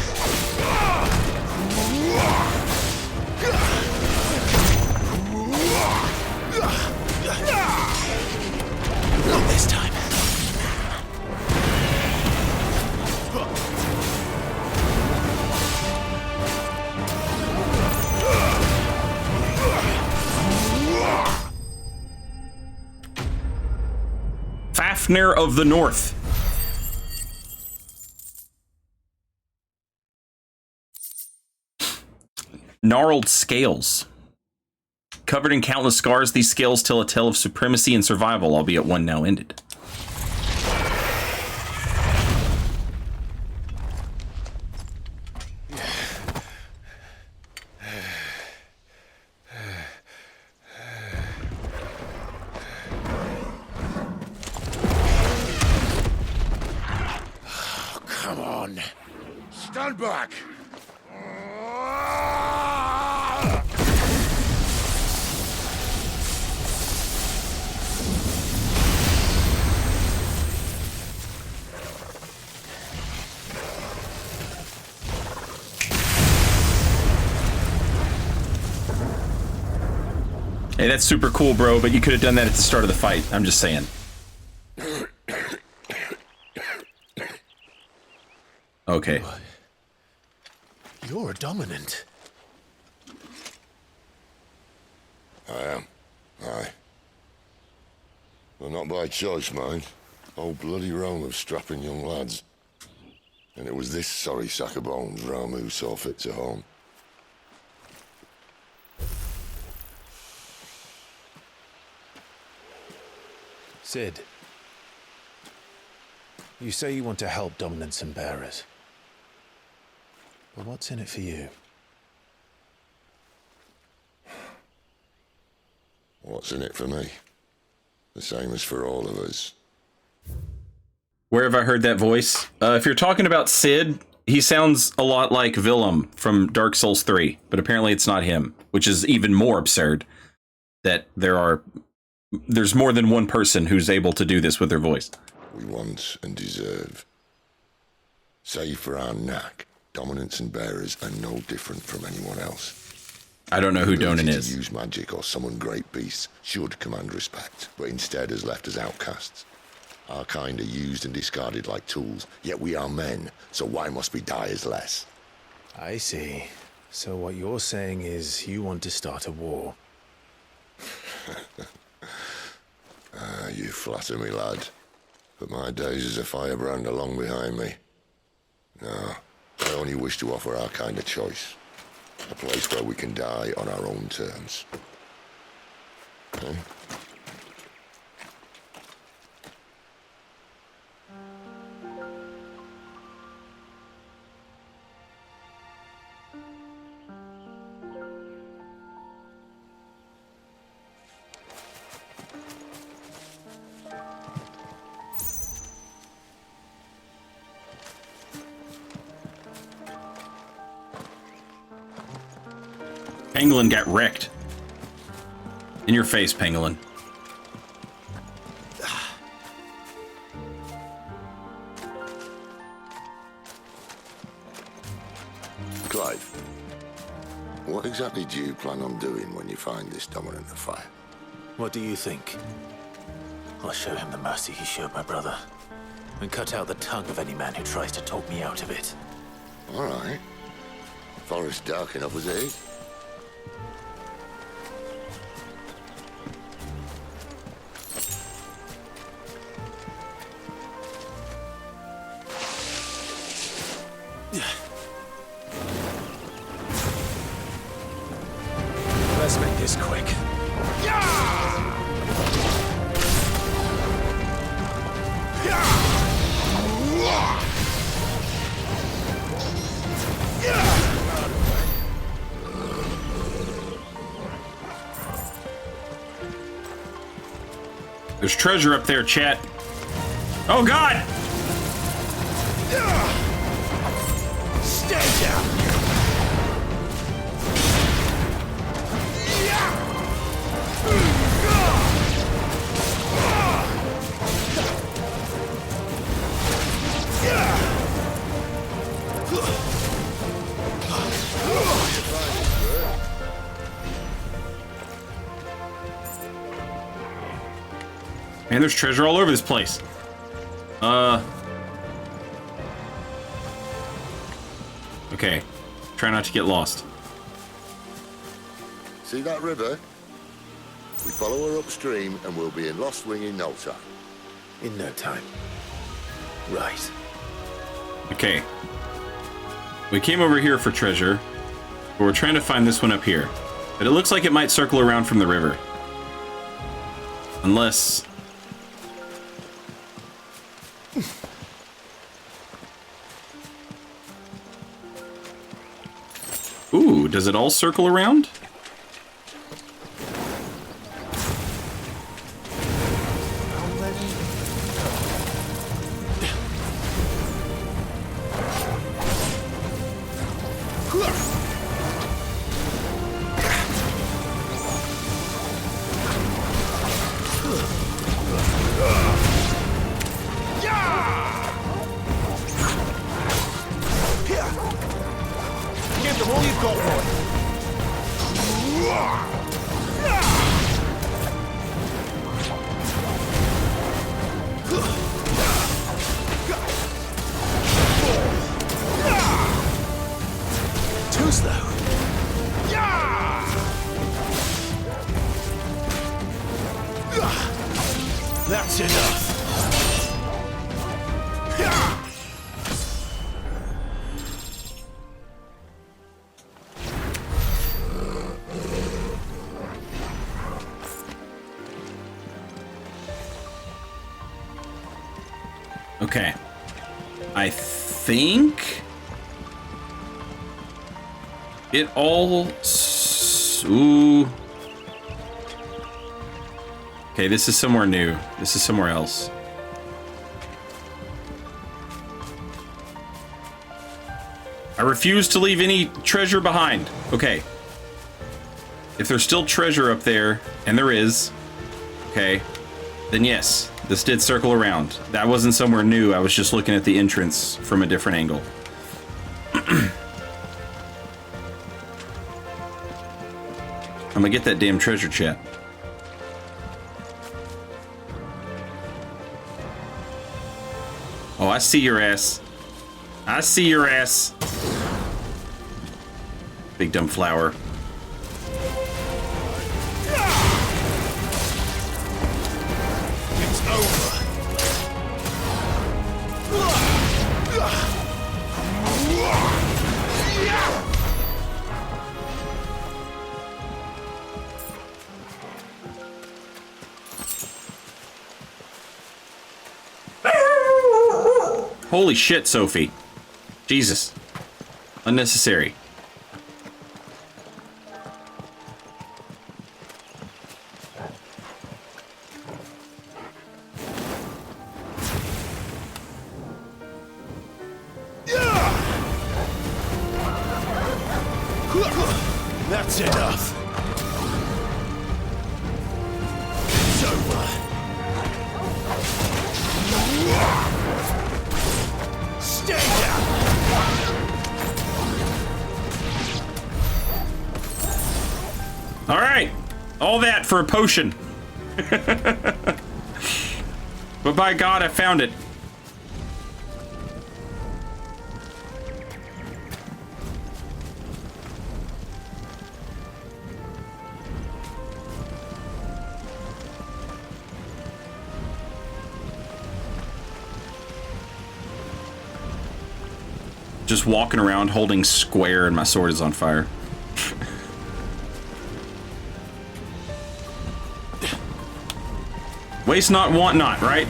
Not this time. Fafnir of the North. Gnarled scales. Covered in countless scars, these scales tell a tale of supremacy and survival, albeit one now ended. Come Stand back! Hey, that's super cool, bro, but you could have done that at the start of the fight. I'm just saying. Okay. You're a dominant. I am. Aye. Well, not by choice, mind. Whole bloody roll of strapping young lads. And it was this sorry sack of bones Ramu saw fit to home. Sid, you say you want to help dominants and bearers. But what's in it for you? What's in it for me? The same as for all of us. Where have I heard that voice? If you're talking about Sid, he sounds a lot like Willem from Dark Souls 3, but apparently it's not him, which is even more absurd that there's more than one person who's able to do this with their voice. We want and deserve. Save for our knack, dominants and bearers are no different from anyone else. I don't know who The ability Donan to is. use magic or summon great beasts should command respect, but instead has left us outcasts. Our kind are used and discarded like tools, yet we are men, so why must we die as less? I see. So what you're saying is you want to start a war. You flatter me, lad. But my days as a firebrand are long behind me. No, I only wish to offer our kind a choice. A place where we can die on our own terms. Okay? Pangolin got wrecked. In your face, Pangolin. Clive, what exactly do you plan on doing when you find this dominant of fire? What do you think? I'll show him the mercy he showed my brother, and cut out the tongue of any man who tries to talk me out of it. All right. Forest dark enough as it is. Let's make this quick. There's treasure up there, chat. Oh, God! Stay down! Man, there's treasure all over this place. Okay. Try not to get lost. See that river? We follow her upstream and we'll be in Lost Wing in no time. In no time. Right. Okay. We came over here for treasure, but we're trying to find this one up here. But it looks like it might circle around from the river. Unless... Ooh, does it all circle around? Too slow. That's enough. Okay. I think it all... Ooh. Okay, this is somewhere new. This is somewhere else. I refuse to leave any treasure behind. Okay. If there's still treasure up there, and there is, okay, then yes, this did circle around. That wasn't somewhere new. I was just looking at the entrance from a different angle. I'm gonna get that damn treasure, chat. Oh, I see your ass. I see your ass. Big dumb flower. It's over. Holy shit, Sophie. Jesus. Unnecessary. That's enough. It's over. Stay down. All right. All that for a potion. But by God, I found it. Just walking around holding square and my sword is on fire. Waste not, want not, right?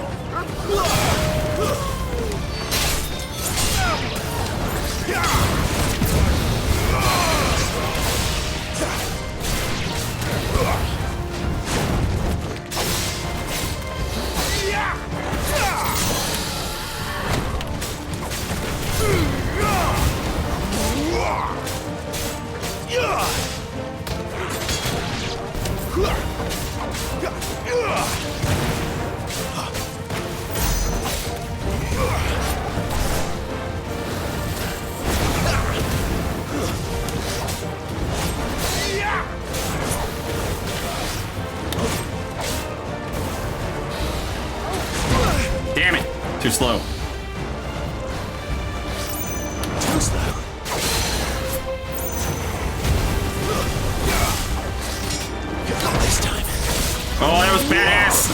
Damn it! Too slow. Too slow. Not this time. Oh, that was badass!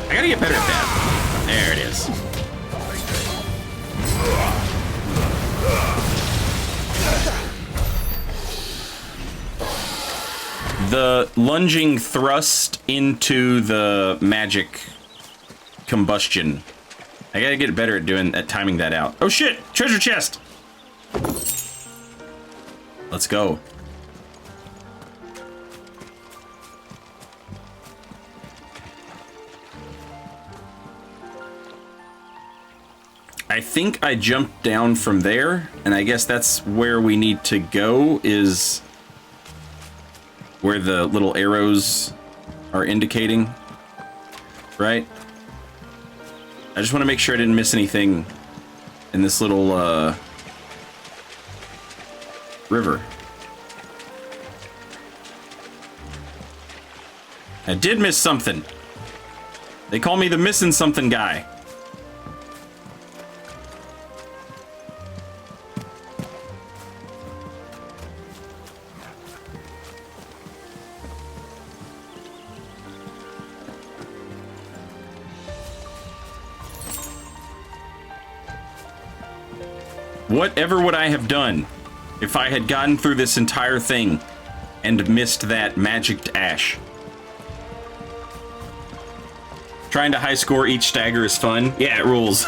I gotta get better at that. There it is. The lunging thrust into the magic combustion. I gotta get better at timing that out. Oh shit! Treasure chest! Let's go. I think I jumped down from there, and I guess that's where we need to go, is where the little arrows are indicating, right? I just want to make sure I didn't miss anything in this little river. I did miss something. They call me the missing something guy. Whatever would I have done if I had gotten through this entire thing and missed that magic ash? Trying to high score each stagger is fun. Yeah, it rules.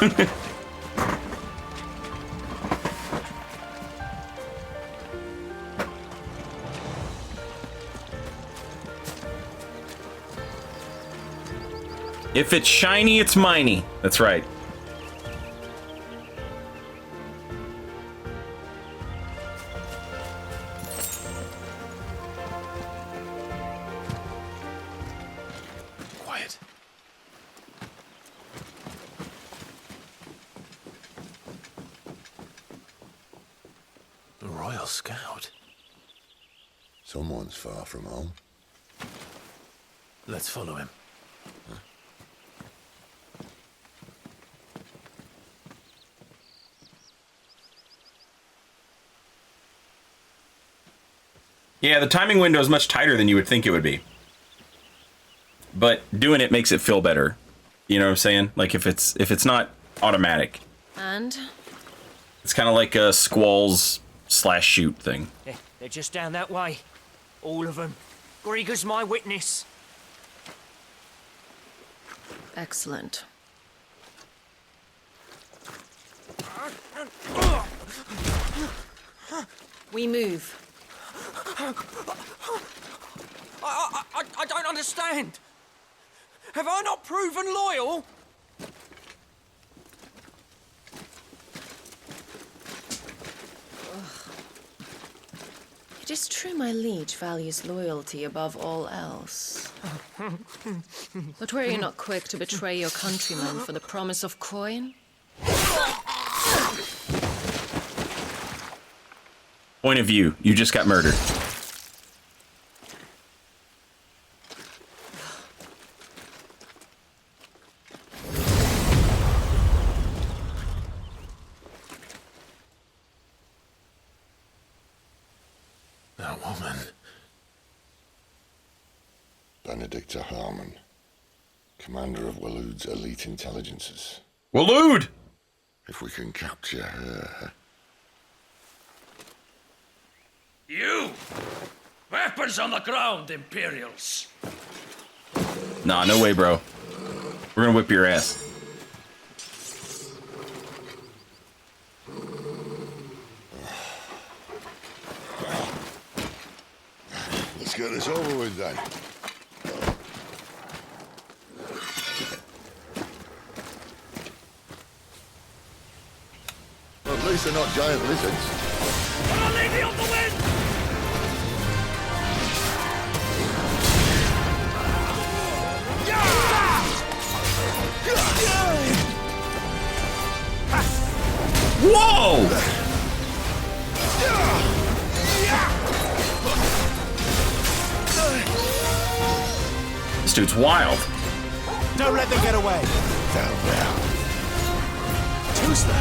If it's shiny, it's miney. That's right. Quiet. A Royal Scout. Someone's far from home. Let's follow him. Yeah, the timing window is much tighter than you would think it would be. But doing it makes it feel better. You know what I'm saying? Like if it's not automatic. And? It's kind of like a squalls / shoot thing. They're just down that way. All of them. Grieger's my witness. Excellent. We move. I don't understand. Have I not proven loyal? It is true my liege values loyalty above all else. But were you not quick to betray your countrymen for the promise of coin? Point of view, you just got murdered. That woman. Benedicta Harmon, commander of Walood's elite intelligences. Walood! If we can capture her... You! Weapons on the ground, Imperials! Nah, no way, bro. We're gonna whip your ass. Let's get this over with then. Well, at least they're not giant lizards. I'll leave you on the wind! Whoa! This dude's wild. Don't let them get away. Down there. Too slow.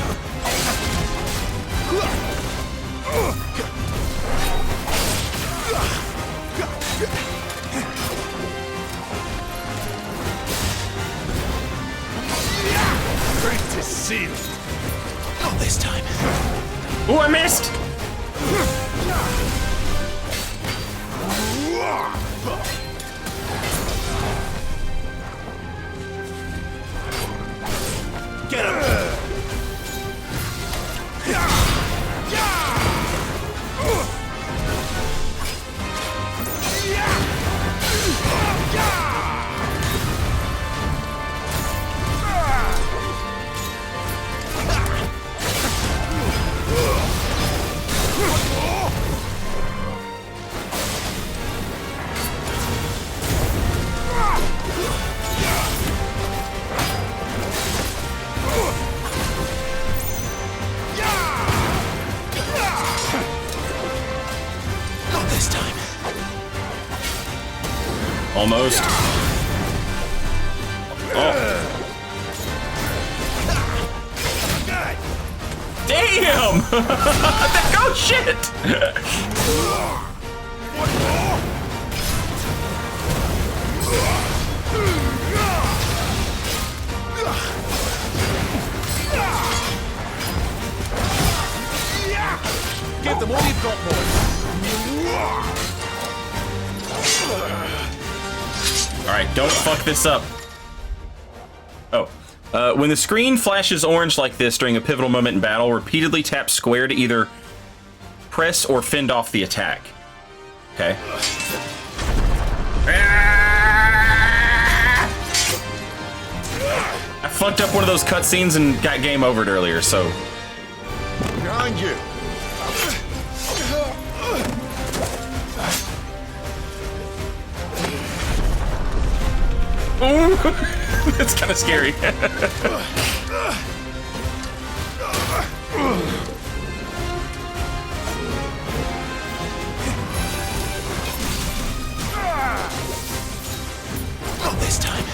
Fate is sealed. Not this time. Oh, I missed! Get him! Almost. Oh. Damn! Oh shit! Give them all you've got, boys. Alright, don't fuck this up. Oh. When the screen flashes orange like this during a pivotal moment in battle, repeatedly tap square to either press or fend off the attack. Okay. I fucked up one of those cutscenes and got game overed earlier, so... Behind you! Ooh! It's kind of scary. Not this time.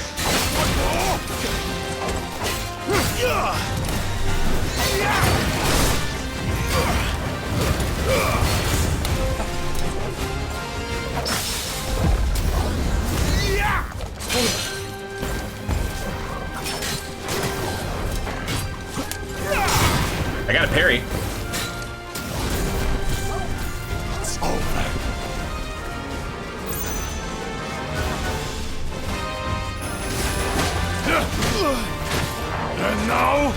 I got a parry. It's over. And now,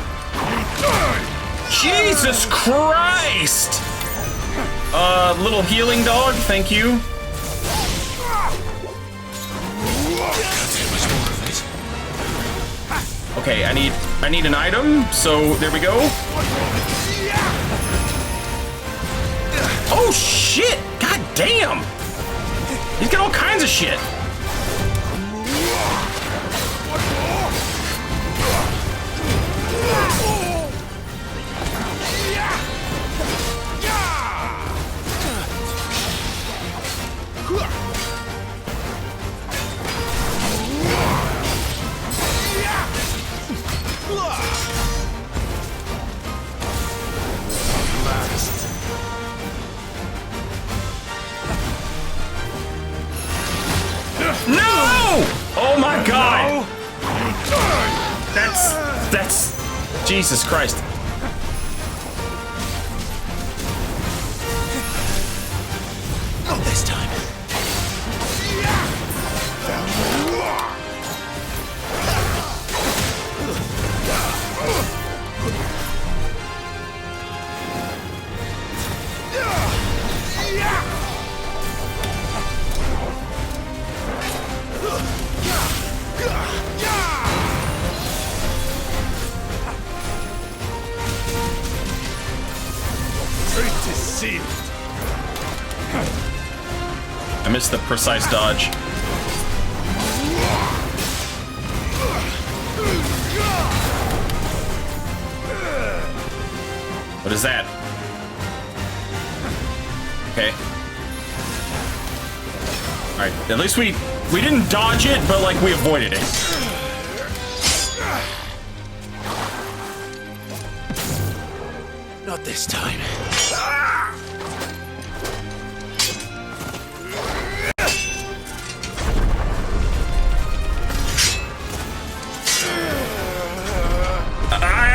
Jesus Christ! Little healing dog, thank you. Okay, I need an item, so there we go. Oh shit! God damn! He's got all kinds of shit. No! Oh my god! That's Jesus Christ. Not this time. I missed the precise dodge. What is that? Okay. Alright, at least we didn't dodge it, but like we avoided it. Not this time.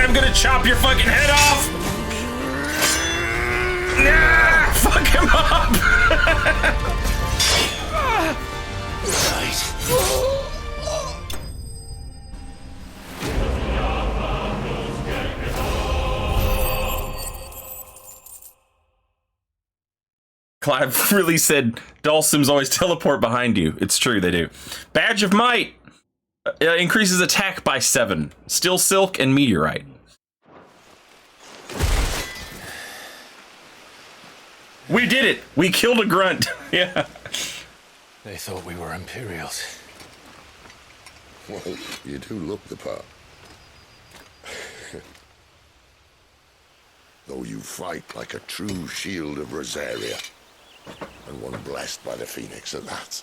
I'm gonna chop your fucking head off! Nah, fuck him up! Clive really said Dhalsims always teleport behind you. It's true, they do. Badge of Might! Increases attack by 7. Steel Silk and Meteorite. We did it! We killed a grunt. Yeah. They thought we were Imperials. Well, you do look the part. Though you fight like a true shield of Rosaria. And one blessed by the Phoenix at that.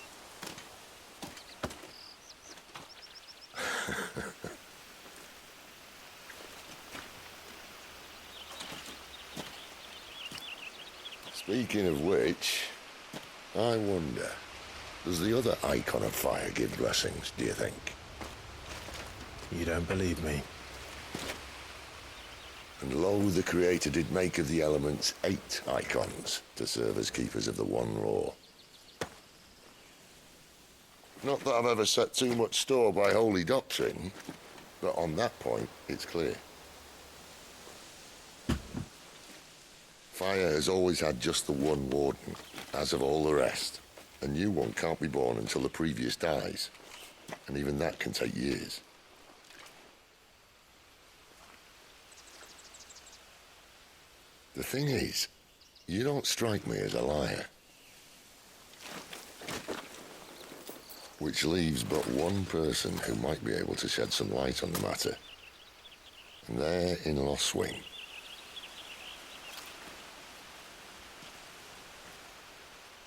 Speaking of which, I wonder, does the other icon of fire give blessings, do you think? You don't believe me? And lo, the Creator did make of the elements 8 icons to serve as keepers of the one law. Not that I've ever set too much store by holy doctrine, but on that point, it's clear. Fire has always had just the one warden, as of all the rest. A new one can't be born until the previous dies, and even that can take years. The thing is, you don't strike me as a liar. Which leaves but one person who might be able to shed some light on the matter. And they're in Lost Swing.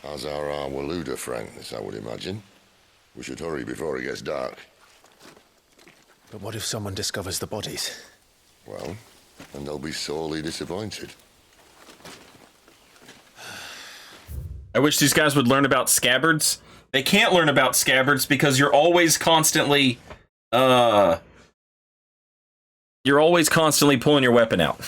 As are our Waluda friends, I would imagine. We should hurry before it gets dark. But what if someone discovers the bodies? Well, and they'll be sorely disappointed. I wish these guys would learn about scabbards. They can't learn about scabbards because you're always constantly pulling your weapon out.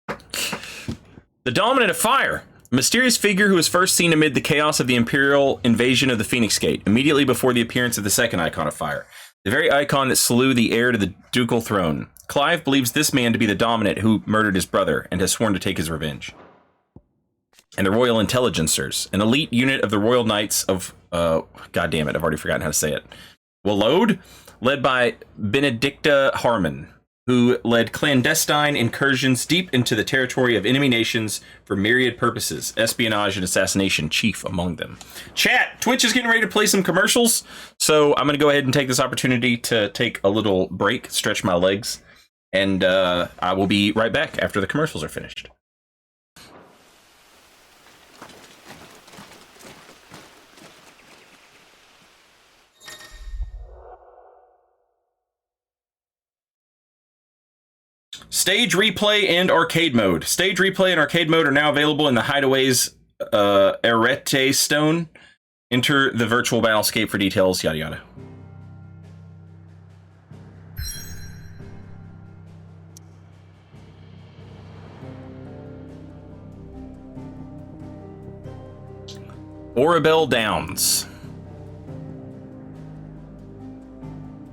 The Dominant of Fire. A mysterious figure who was first seen amid the chaos of the Imperial invasion of the Phoenix Gate, immediately before the appearance of the second icon of fire. The very icon that slew the heir to the ducal throne. Clive believes this man to be the Dominant who murdered his brother and has sworn to take his revenge. And the Royal Intelligencers, an elite unit of the Royal Knights of, God damn it, I've already forgotten how to say it. Walode, led by Benedicta Harmon, who led clandestine incursions deep into the territory of enemy nations for myriad purposes, espionage and assassination chief among them. Chat, Twitch is getting ready to play some commercials, so I'm going to go ahead and take this opportunity to take a little break, stretch my legs, and I will be right back after the commercials are finished. Stage replay and arcade mode. Stage replay and arcade mode are now available in the Hideaway's Arete Stone. Enter the virtual battlescape for details, yada yada. Orabel Downs.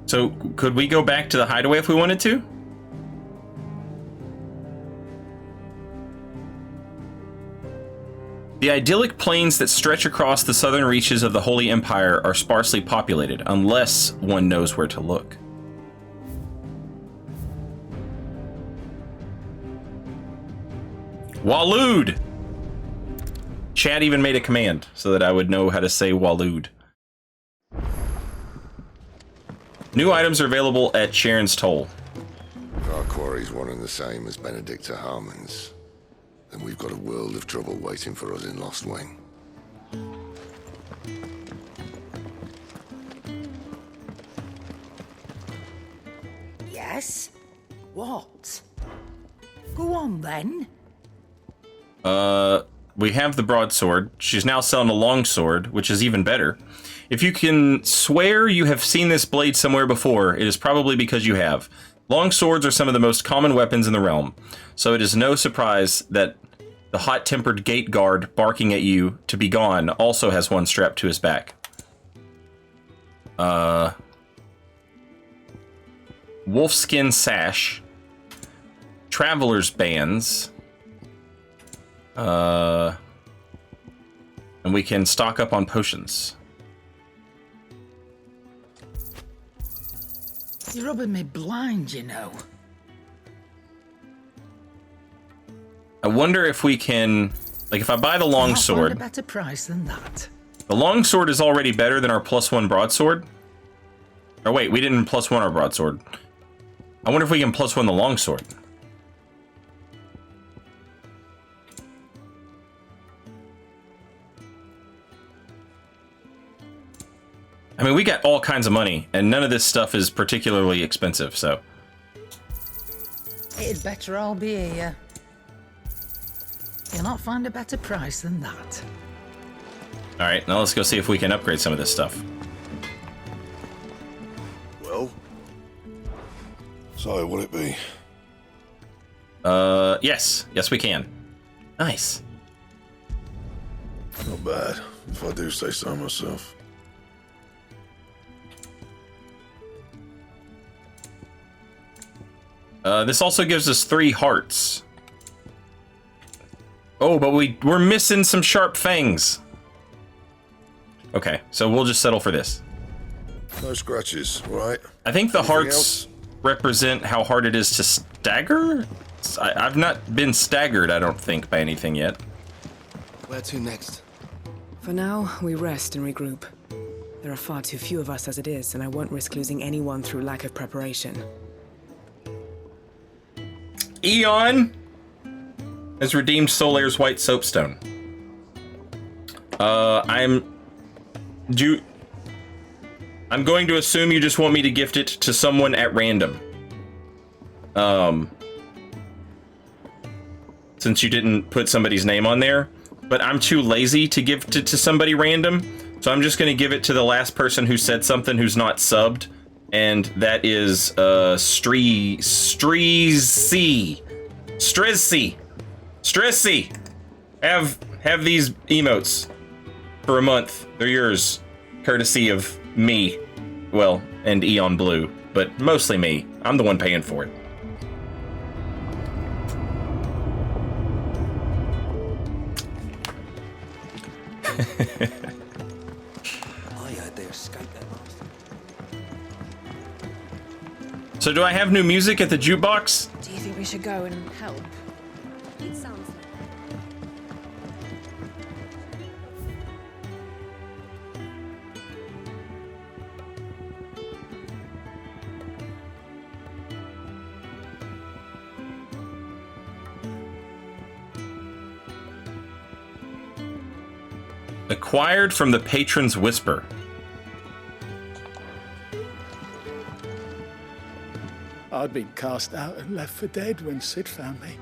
So, could we go back to the Hideaway if we wanted to? The idyllic plains that stretch across the southern reaches of the Holy Empire are sparsely populated, unless one knows where to look. Walud! Chad even made a command so that I would know how to say Walud. New items are available at Sharon's Toll. If our quarry's one and the same as Benedicta Harmon's, then we've got a world of trouble waiting for us in Lost Wing. Yes? What? Go on, then. We have the broadsword. She's now selling a longsword, which is even better. If you can swear you have seen this blade somewhere before, it is probably because you have. Long swords are some of the most common weapons in the realm, so it is no surprise that the hot-tempered gate guard barking at you to be gone also has one strapped to his back. Wolfskin sash. Traveler's bands. And we can stock up on potions. You're rubbing me blind, you know. I wonder if we can, like, if I buy the longsword. Find a better price than that. The longsword is already better than our +1 broadsword. Or wait, we didn't +1 our broadsword. I wonder if we can +1 the longsword. I mean, we got all kinds of money, and none of this stuff is particularly expensive, so. It'd better all be here. You'll not find a better price than that. All right, now let's go see if we can upgrade some of this stuff. Well, so will it be? Yes, we can. Nice. Not bad, if I do say so myself. This also gives us 3 hearts. Oh, but we're missing some sharp fangs. Okay, so we'll just settle for this. No scratches, right? I think the Anything hearts else? represent how hard it is to stagger. I've not been staggered, I don't think, by anything yet. Where to next? For now, we rest and regroup. There are far too few of us as it is, and I won't risk losing anyone through lack of preparation. Eon has redeemed Solair's white soapstone. I'm going to assume you just want me to gift it to someone at random. Since you didn't put somebody's name on there, but I'm too lazy to gift it to somebody random, so I'm just going to give it to the last person who said something who's not subbed, and that is Stressy. Have these emotes for a month. They're yours, courtesy of me, well, and Eon Blue, but mostly me. I'm the one paying for it. So do I have new music at the jukebox? Do you think we should go and help? It sounds Acquired from the Patron's Whisper. I'd been cast out and left for dead when Sid found me.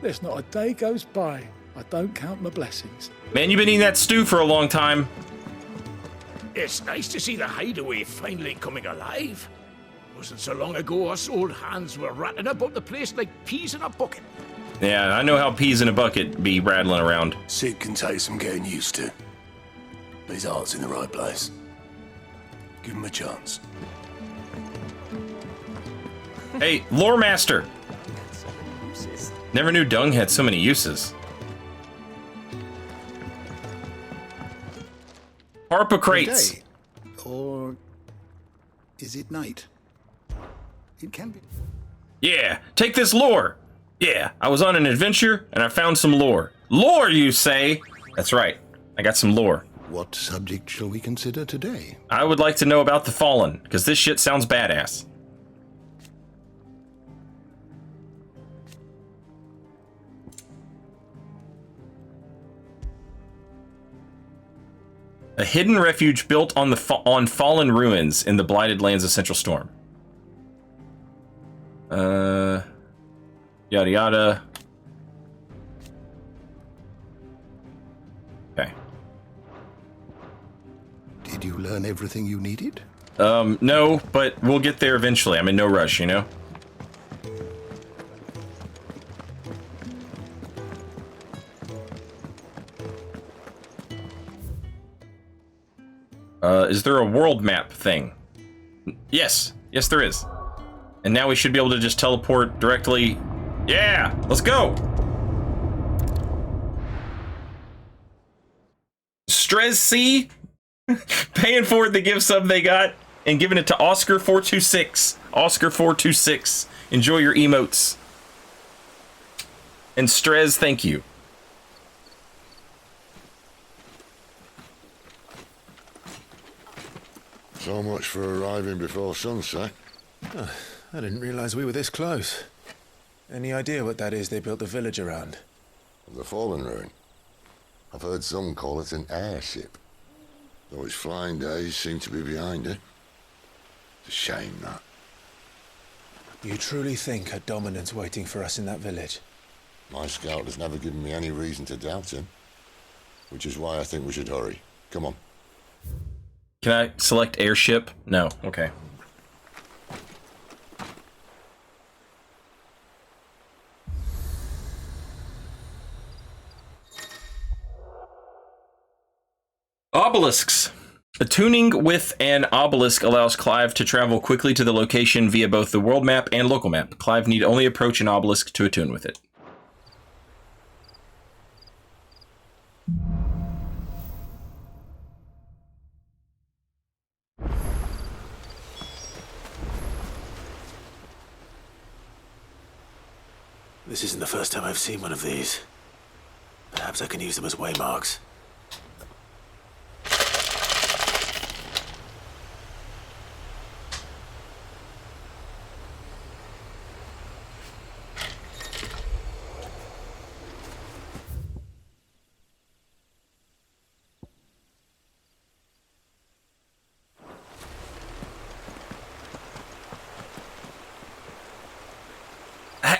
There's not a day goes by I don't count my blessings. Man, you've been eating that stew for a long time. It's nice to see the hideaway finally coming alive. Wasn't so long ago us old hands were ratting about the place like peas in a bucket. Yeah, I know how peas in a bucket be rattling around. Sid can take some getting used to. But his heart's in the right place. Give him a chance. Hey, Lore Master! Never knew dung had so many uses. Harpocrates! Day. Or is it night? It can be. Yeah, take this lore! Yeah, I was on an adventure and I found some lore. Lore, you say? That's right, I got some lore. What subject shall we consider today? I would like to know about the Fallen, because this shit sounds badass. A hidden refuge built on on fallen ruins in the blighted lands of Central Storm. Yada yada. Okay. Did you learn everything you needed? No, but we'll get there eventually. I'm in no rush, you know? Is there a world map thing? Yes. Yes, there is. And now we should be able to just teleport directly. Yeah! Let's go! Strez C paying forward the gift sub they got and giving it to Oscar426. Oscar426. Enjoy your emotes. And Strez, thank you. So much for arriving before sunset. Oh, I didn't realize we were this close. Any idea what that is they built the village around? The fallen ruin. I've heard some call it an airship. Though its flying days seem to be behind it. It's a shame, that. You truly think a dominant's waiting for us in that village? My scout has never given me any reason to doubt him, which is why I think we should hurry. Come on. Can I select airship? No. Okay. Obelisks. Attuning with an obelisk allows Clive to travel quickly to the location via both the world map and local map. Clive need only approach an obelisk to attune with it. This isn't the first time I've seen one of these. Perhaps I can use them as waymarks.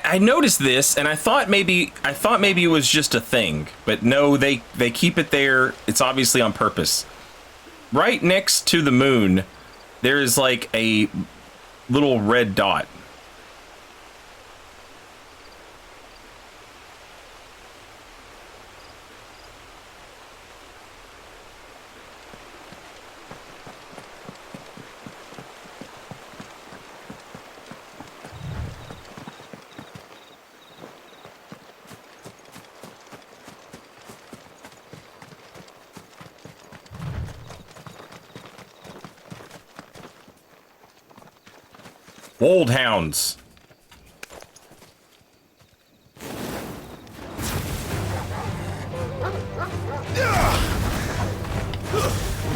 I noticed this, and I thought maybe it was just a thing, but no, they keep it there. It's obviously on purpose. Right next to the moon, there is like a little red dot. Wold hounds.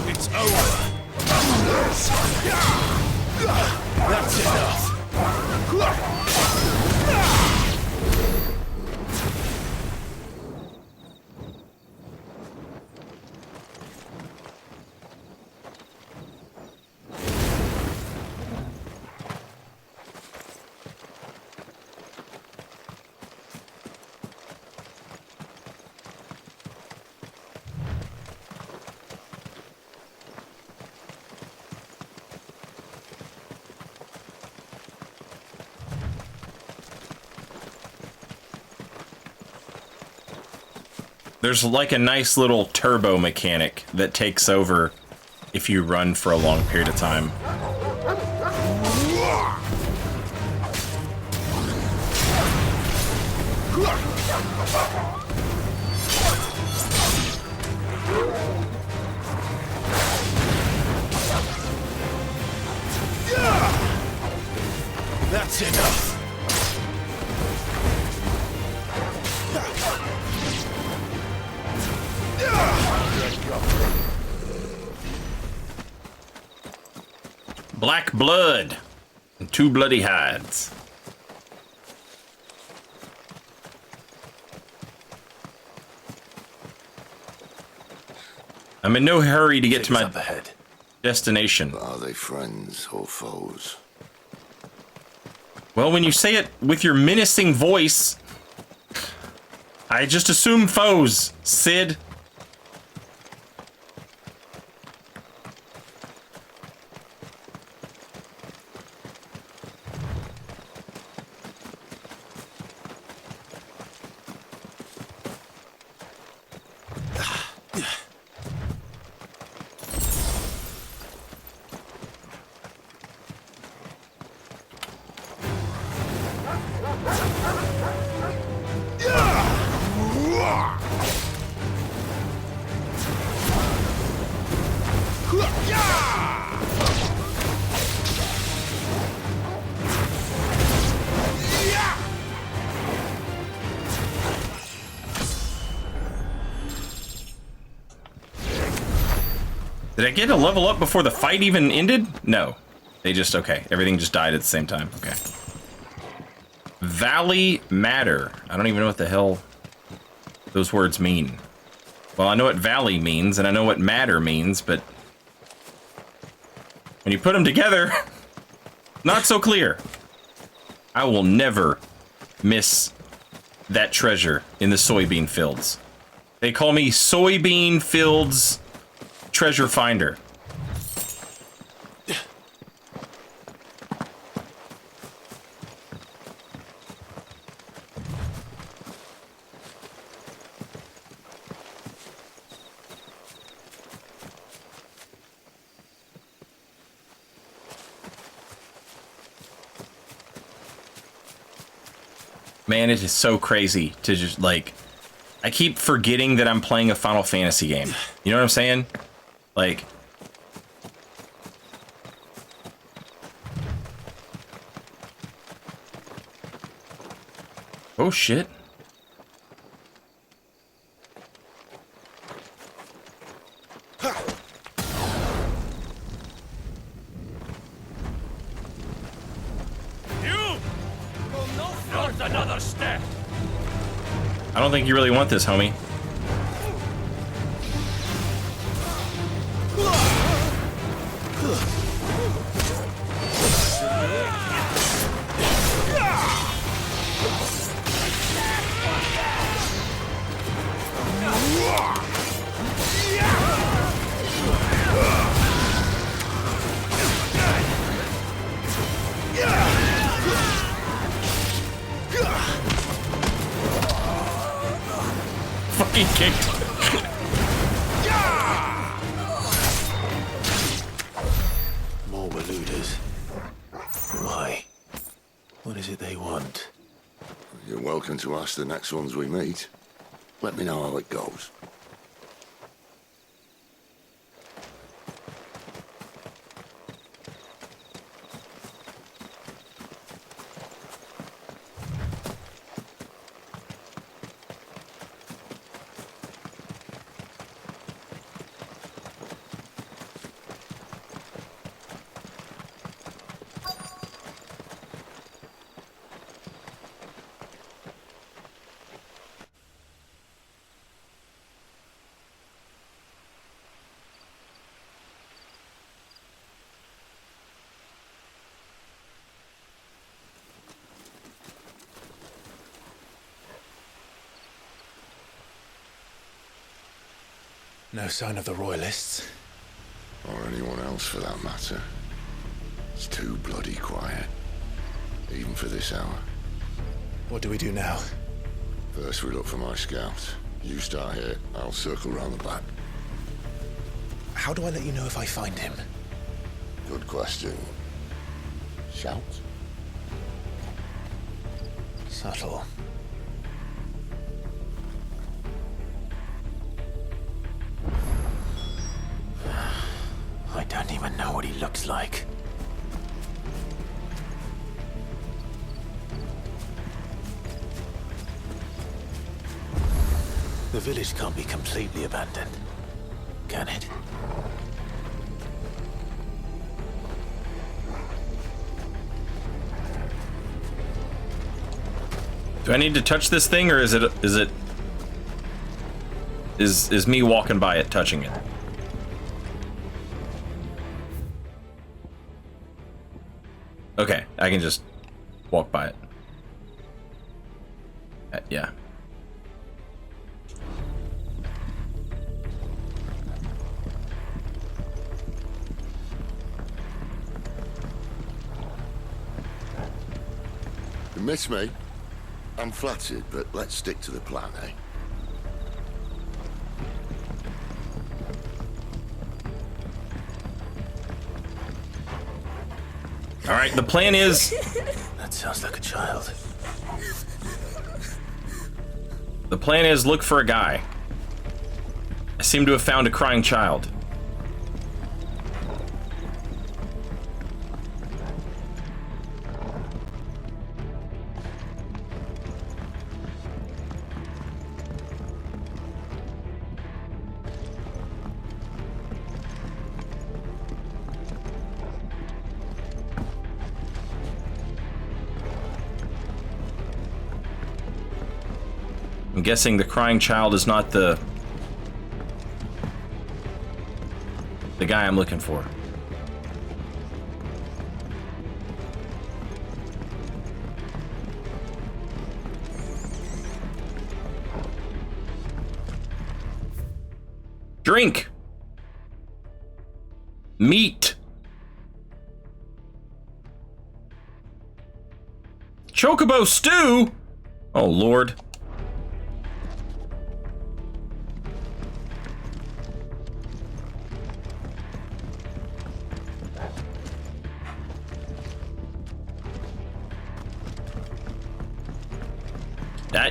It's over. That's enough. There's like a nice little turbo mechanic that takes over if you run for a long period of time. That's enough. Black blood and 2 bloody hides. I'm in no hurry to get to my destination. Are they friends or foes? Well, when you say it with your menacing voice, I just assume foes, Sid. Did I get a level up before the fight even ended? No. They just, okay. Everything just died at the same time. Okay. Valley Matter. I don't even know what the hell those words mean. Well, I know what valley means, and I know what matter means, but when you put them together, not so clear. I will never miss that treasure in the soybean fields. They call me Soybean Fields Treasure Finder. Man, it is so crazy to just, like... I keep forgetting that I'm playing a Final Fantasy game. You know what I'm saying? Like... Oh, shit. Another step. I don't think you really want this, homie. Fucking kicked. More Waluders. Why? What is it they want? You're welcome to ask the next ones we meet. Let me know how it goes. No sign of the Royalists. Or anyone else for that matter. It's too bloody quiet. Even for this hour. What do we do now? First we look for my scout. You start here, I'll circle round the back. How do I let you know if I find him? Good question. Shout? Subtle. I don't even know what he looks like. The village can't be completely abandoned, can it? Do I need to touch this thing, or is me walking by it touching it? Okay, I can just walk by it. Yeah. You miss me? I'm flattered, but let's stick to the plan, eh? All right, the plan is... That sounds like a child. The plan is look for a guy. I seem to have found a crying child. I'm guessing the crying child is not the guy I'm looking for. Drink. Meat. Chocobo stew? Oh, Lord.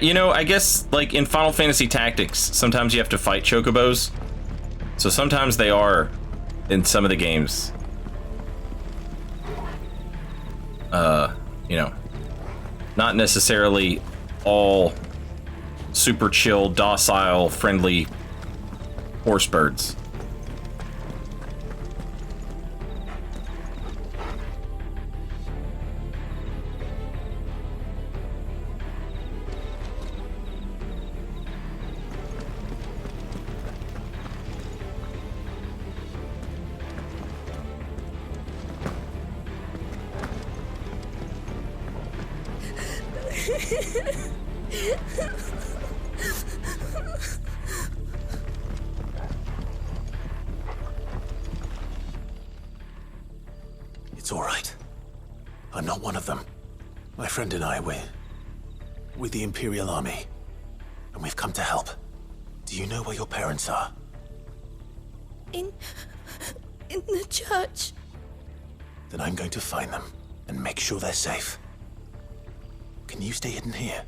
You know, I guess, like, in Final Fantasy Tactics, sometimes you have to fight chocobos. So sometimes they are in some of the games. You know, not necessarily all super chill, docile, friendly horse birds. It's all right. I'm not one of them. My friend and I, we're with the Imperial Army, and we've come to help. Do you know where your parents are? In the church. Then I'm going to find them and make sure they're safe. Can you stay hidden here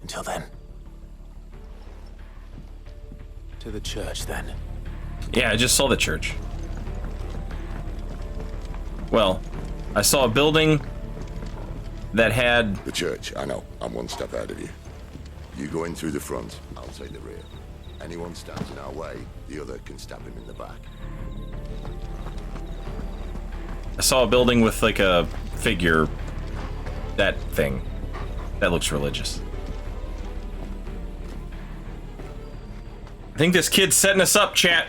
until then? To the church, then. Yeah, I just saw the church. Well, I saw a building that had... The church, I know. I'm one step ahead of you. You go in through the front, I'll take the rear. Anyone stands in our way, the other can stab him in the back. I saw a building with, like, a figure. That thing. That looks religious. I think this kid's setting us up, chat.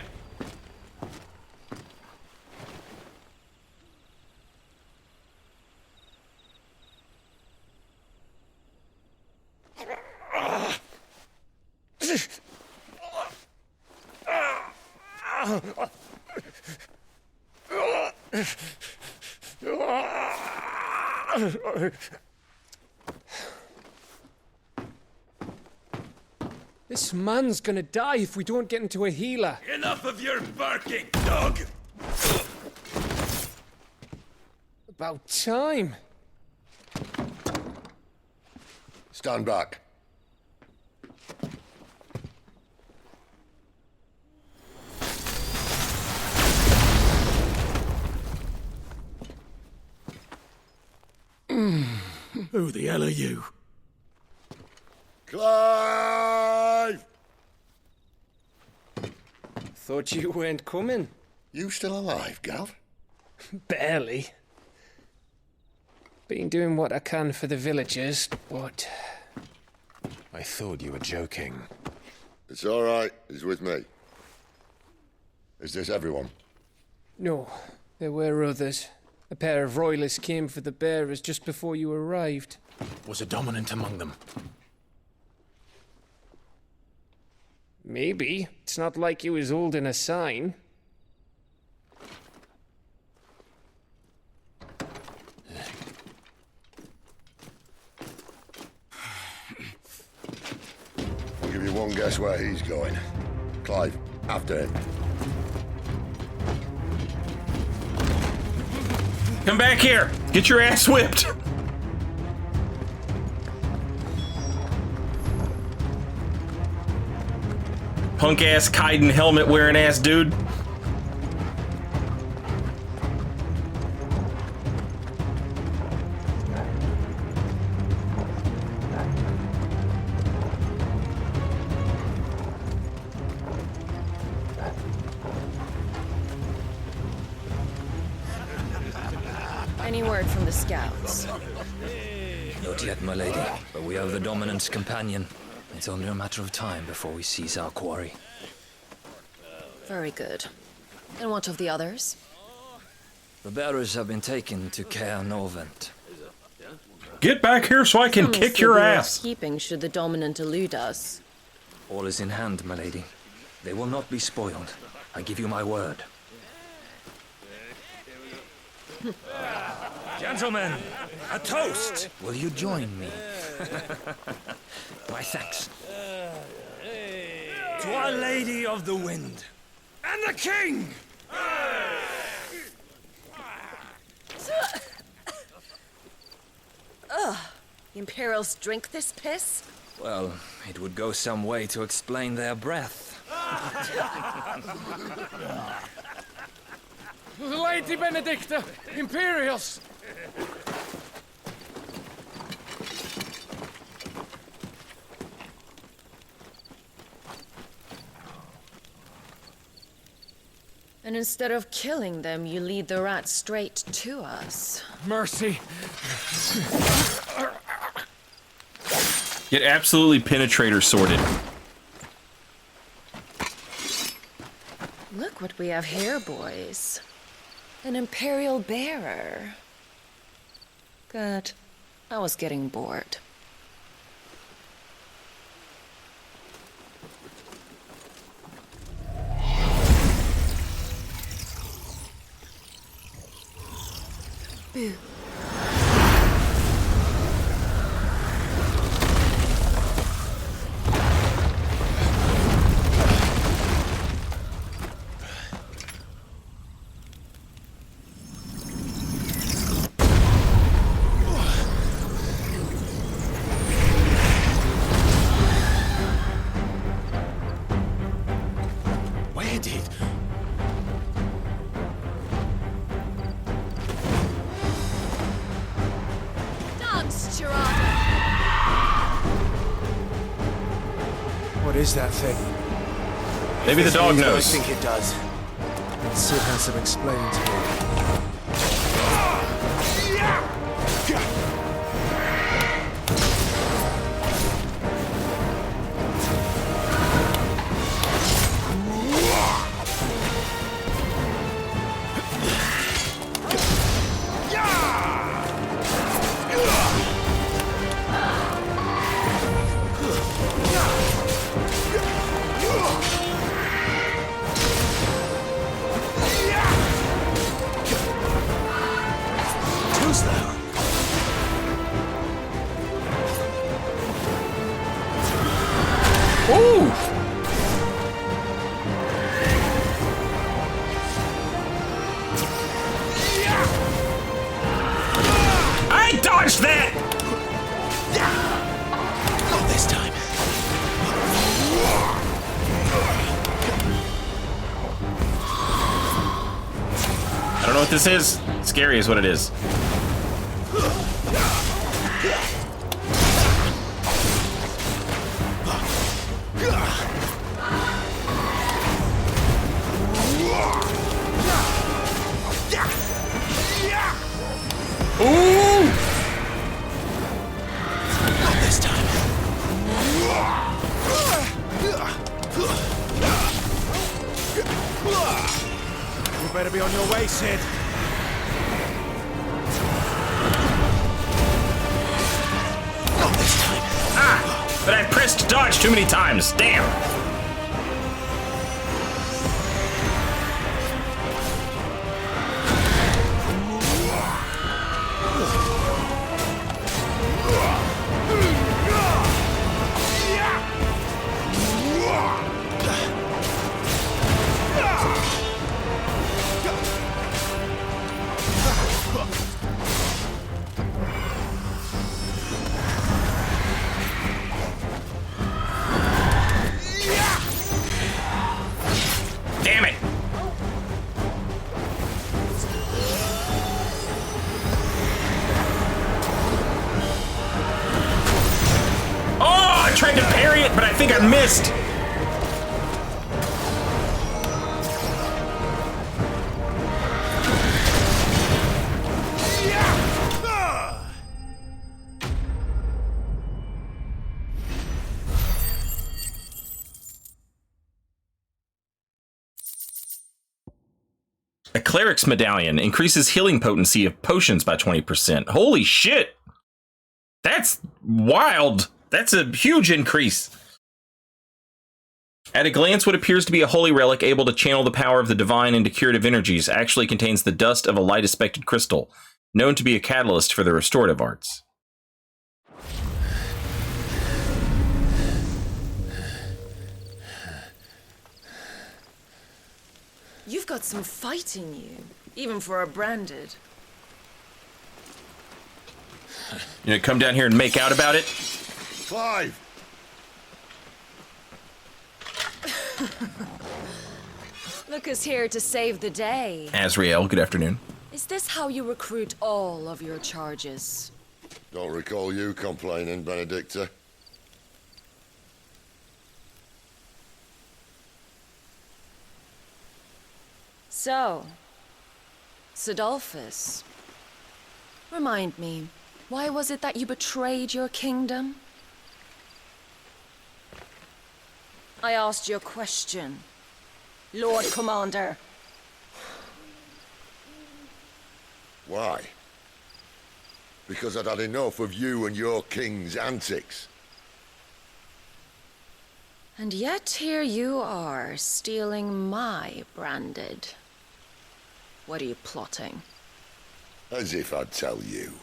This man's gonna die if we don't get into a healer. Enough of your barking, dog! About time. Stand back. Who the hell are you? Clive! Thought you weren't coming. You still alive, Gav? Barely. Been doing what I can for the villagers, but... I thought you were joking. It's all right. He's with me. Is this everyone? No, there were others. A pair of royalists came for the bearers just before you arrived. Was a dominant among them? Maybe. It's not like he was holding a sign. I'll give you one guess where he's going. Clive, after him. Come back here! Get your ass whipped! Punk ass Kaiden helmet wearing ass dude. Any word from the scouts? Not yet, my lady, but we have the Dominant's companion. It's only a matter of time before we seize our quarry. Very good. And what of the others? The bearers have been taken to Caer Novent. Get back here so I can Some kick still your be ass! keeping should the Dominant elude us. All is in hand, my lady. They will not be spoiled. I give you my word. Gentlemen, a toast! Will you join me? My thanks. To Our Lady of the Wind and the King! Ugh. The Imperials drink this piss? Well, it would go some way to explain their breath. Lady Benedicta! Imperials! And instead of killing them, you lead the rats straight to us. Mercy! Get absolutely penetrator sorted. Look what we have here, boys. An Imperial bearer. Good. I was getting bored. Boo. Where did... What is that thing? Maybe the dog knows. I think it does. Sid has some explaining to do. Ooh! I dodged that! Not this time. I don't know what this is. Scary is what it is. Ooh! Not this time. You better be on your way, Sid. Not this time. Ah! But I pressed dodge too many times. Damn! Damn it! Oh, I tried to parry it, but I think I missed. A cleric's medallion increases healing potency of potions by 20%. Holy shit! That's wild. That's a huge increase. At a glance, what appears to be a holy relic able to channel the power of the divine into curative energies actually contains the dust of a light-aspected crystal, known to be a catalyst for the restorative arts. You've got some fight in you, even for a branded. You gonna come down here and make out about it? Clive! Look who's here to save the day. Azrael, good afternoon. Is this how you recruit all of your charges? Don't recall you complaining, Benedicta. So, Sidolphus, remind me, why was it that you betrayed your kingdom? I asked you a question, Lord Commander. Why? Because I'd had enough of you and your king's antics. And yet here you are, stealing my branded. What are you plotting? As if I'd tell you.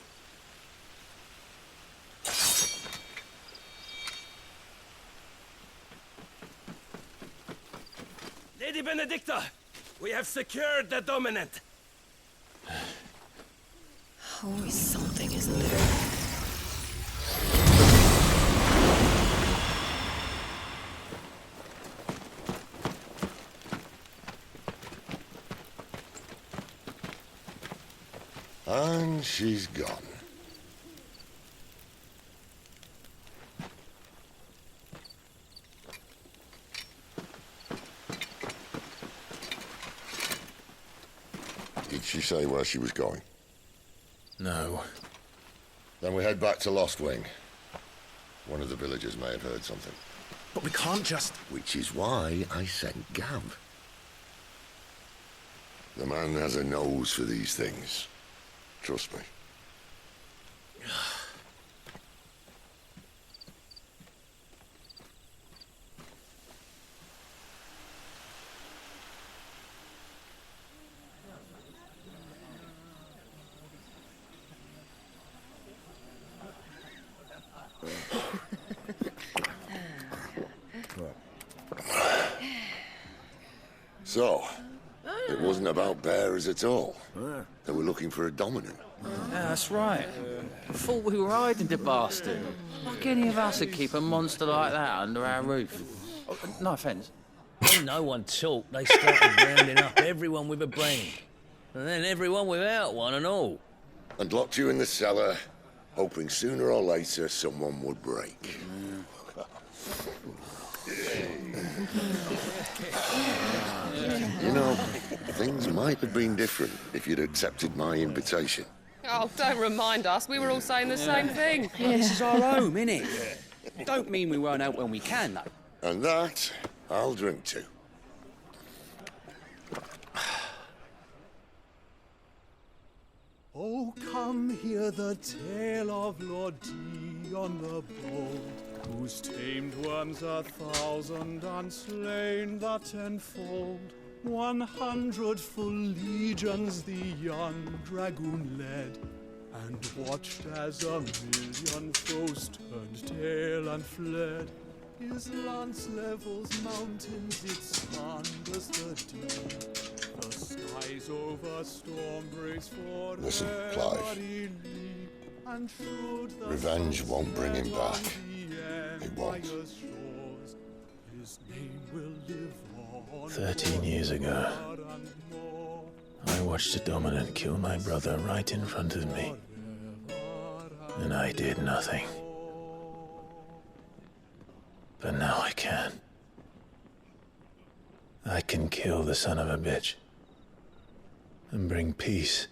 Lady Benedicta, we have secured the dominant. Always something, isn't there? And she's gone. Did she say where she was going? No. Then we head back to Lost Wing. One of the villagers may have heard something. But we can't just... Which is why I sent Gav. The man has a nose for these things. Trust me. So, it wasn't about bearers at all. They were looking for a dominant. Yeah, that's right. Thought we were hiding the bastard. Like any of us would keep a monster like that under our roof. Oh, no offence. When no one talked, they started rounding up everyone with a brain. And then everyone without one and all. And locked you in the cellar, hoping sooner or later someone would break. You know, things might have been different if you'd accepted my invitation. Oh, don't remind us. We were all saying the same thing. Yeah, this is our home, innit? Don't mean we won't out when we can, though. And that, I'll drink to. Oh, come hear the tale of Lord Dion the Bold, who's tamed worms 1,000 and slain the tenfold. 100 full legions the young dragoon led, and watched as 1,000,000 foes turned tail and fled. His lance levels mountains, it thunders the deep. The skies over storm breaks for Listen, Clive. Revenge won't bring him back. It won't. 13 years ago, I watched a dominant kill my brother right in front of me. And I did nothing. But now I can. I can kill the son of a bitch and bring peace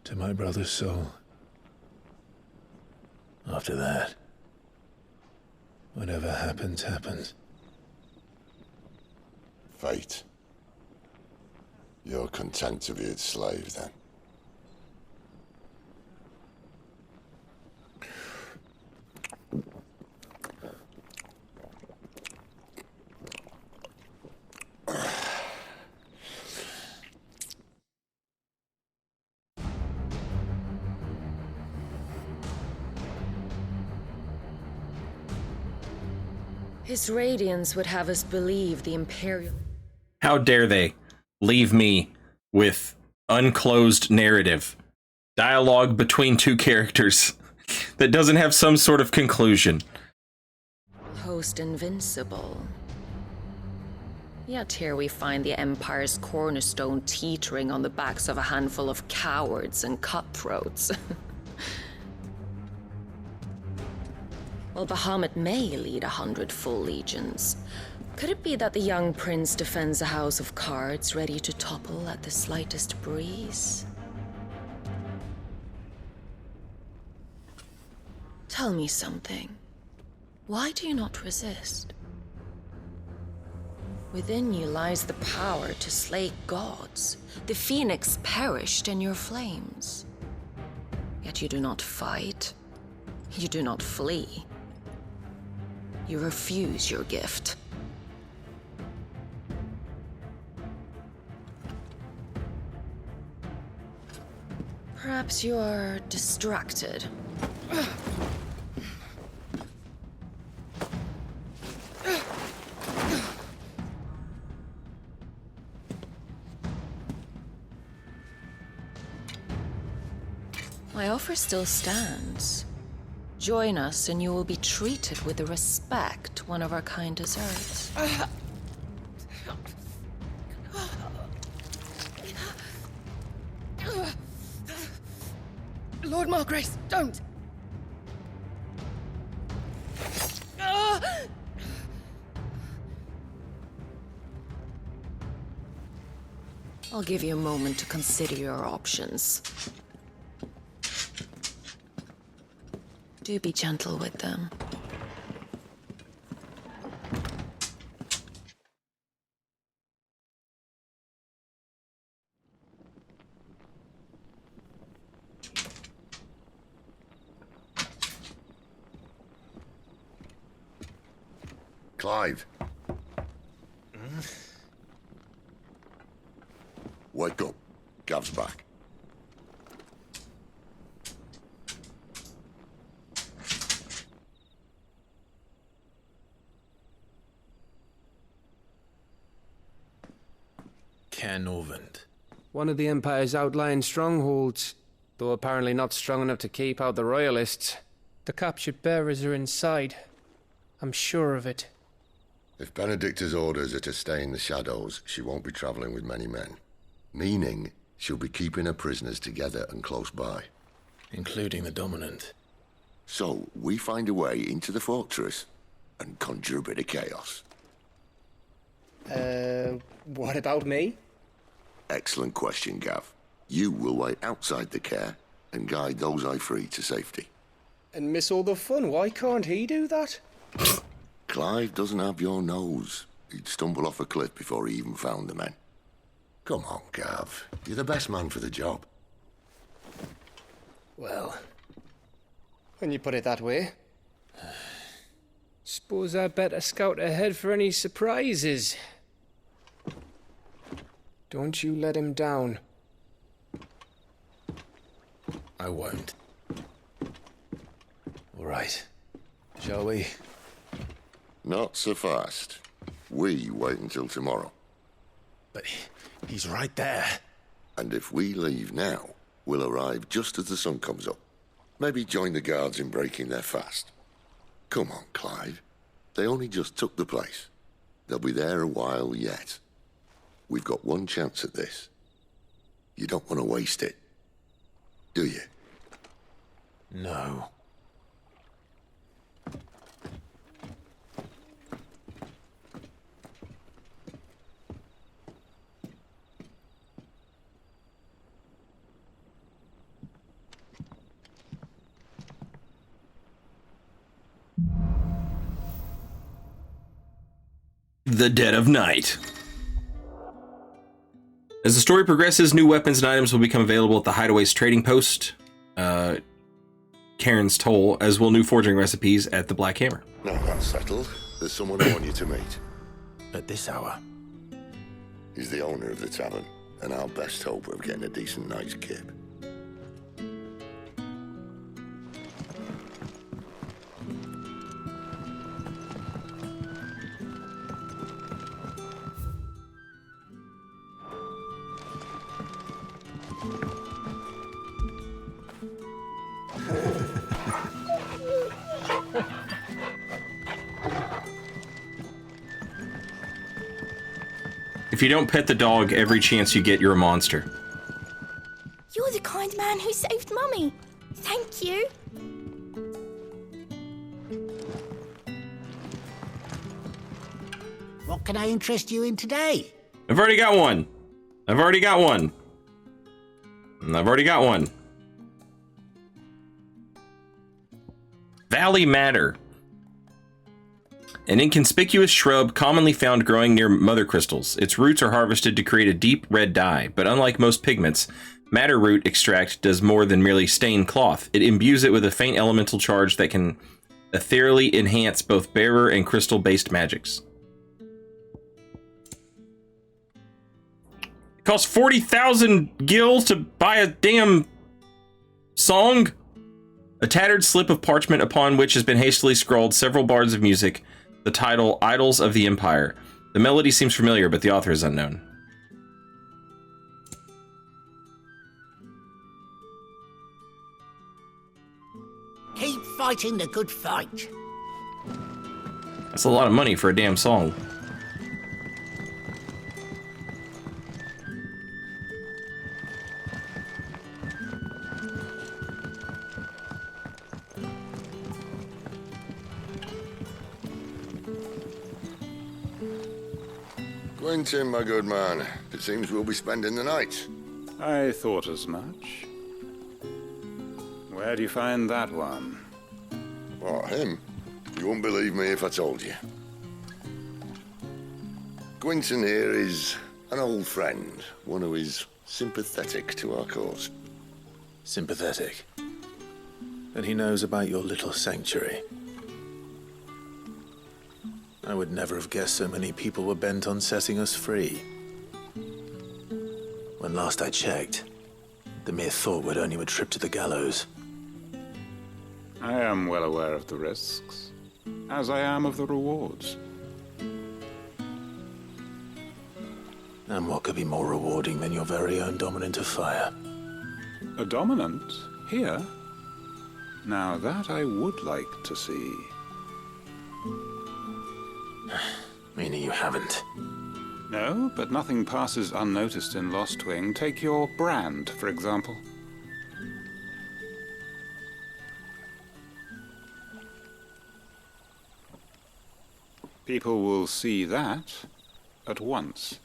to my brother's soul. After that, whatever happens, happens. Fate. You're content to be its slave, then? His radiance would have us believe the Imperial... How dare they leave me with unclosed narrative, dialogue between two characters that doesn't have some sort of conclusion. Host invincible. Yet here we find the Empire's cornerstone teetering on the backs of a handful of cowards and cutthroats. Well, Bahamut may lead 100 full legions. Could it be that the young prince defends a house of cards ready to topple at the slightest breeze? Tell me something. Why do you not resist? Within you lies the power to slay gods. The phoenix perished in your flames. Yet you do not fight. You do not flee. You refuse your gift. Perhaps you're distracted. My offer still stands. Join us and you will be treated with the respect one of our kind deserves. Lord Margrace, don't! I'll give you a moment to consider your options. Do be gentle with them. Clive. Wake up. Gav's back. Caernarvon. One of the Empire's outlying strongholds, though apparently not strong enough to keep out the Royalists. The captured bearers are inside. I'm sure of it. If Benedicta's orders are to stay in the shadows, she won't be travelling with many men. Meaning, she'll be keeping her prisoners together and close by. Including the Dominant. So, we find a way into the fortress and conjure a bit of chaos. What about me? Excellent question, Gav. You will wait outside the care and guide those I free to safety. And miss all the fun. Why can't he do that? Clive doesn't have your nose. He'd stumble off a cliff before he even found the men. Come on, Gav. You're the best man for the job. Well, when you put it that way. Suppose I'd better scout ahead for any surprises. Don't you let him down. I won't. All right. Shall we? Not so fast. We wait until tomorrow. But he's right there. And if we leave now, we'll arrive just as the sun comes up. Maybe join the guards in breaking their fast. Come on, Clive. They only just took the place. They'll be there a while yet. We've got one chance at this. You don't want to waste it, do you? No. The Dead of Night. As the story progresses, new weapons and items will become available at the Hideaway's trading post, Karen's Toll, as will new forging recipes at the Black Hammer. Now that's settled. There's someone I want you to meet. At this hour? He's the owner of the tavern, and our best hope of getting a decent night's kip. If you don't pet the dog, every chance you get, you're a monster. You're the kind man who saved Mummy. Thank you. What can I interest you in today? I've already got one. I've already got one. I've already got one. Valley Madder. An inconspicuous shrub commonly found growing near mother crystals. Its roots are harvested to create a deep red dye, but unlike most pigments, madder root extract does more than merely stain cloth. It imbues it with a faint elemental charge that can ethereally enhance both bearer and crystal-based magics. It costs 40,000 gil to buy a damn song? A tattered slip of parchment upon which has been hastily scrawled several bards of music. The title, Idols of the Empire. The melody seems familiar, but the author is unknown. Keep fighting the good fight. That's a lot of money for a damn song. Quentin, my good man. It seems we'll be spending the night. I thought as much. Where do you find that one? What, him? You wouldn't believe me if I told you. Quentin here is an old friend, one who is sympathetic to our cause. Sympathetic? And he knows about your little sanctuary. I would never have guessed so many people were bent on setting us free. When last I checked, the mere thought would earn you a trip to the gallows. I am well aware of the risks, as I am of the rewards. And what could be more rewarding than your very own dominant of fire? A dominant? Here? Now that I would like to see. Meaning you haven't? No, but nothing passes unnoticed in Lostwing. Take your brand, for example. People will see that at once.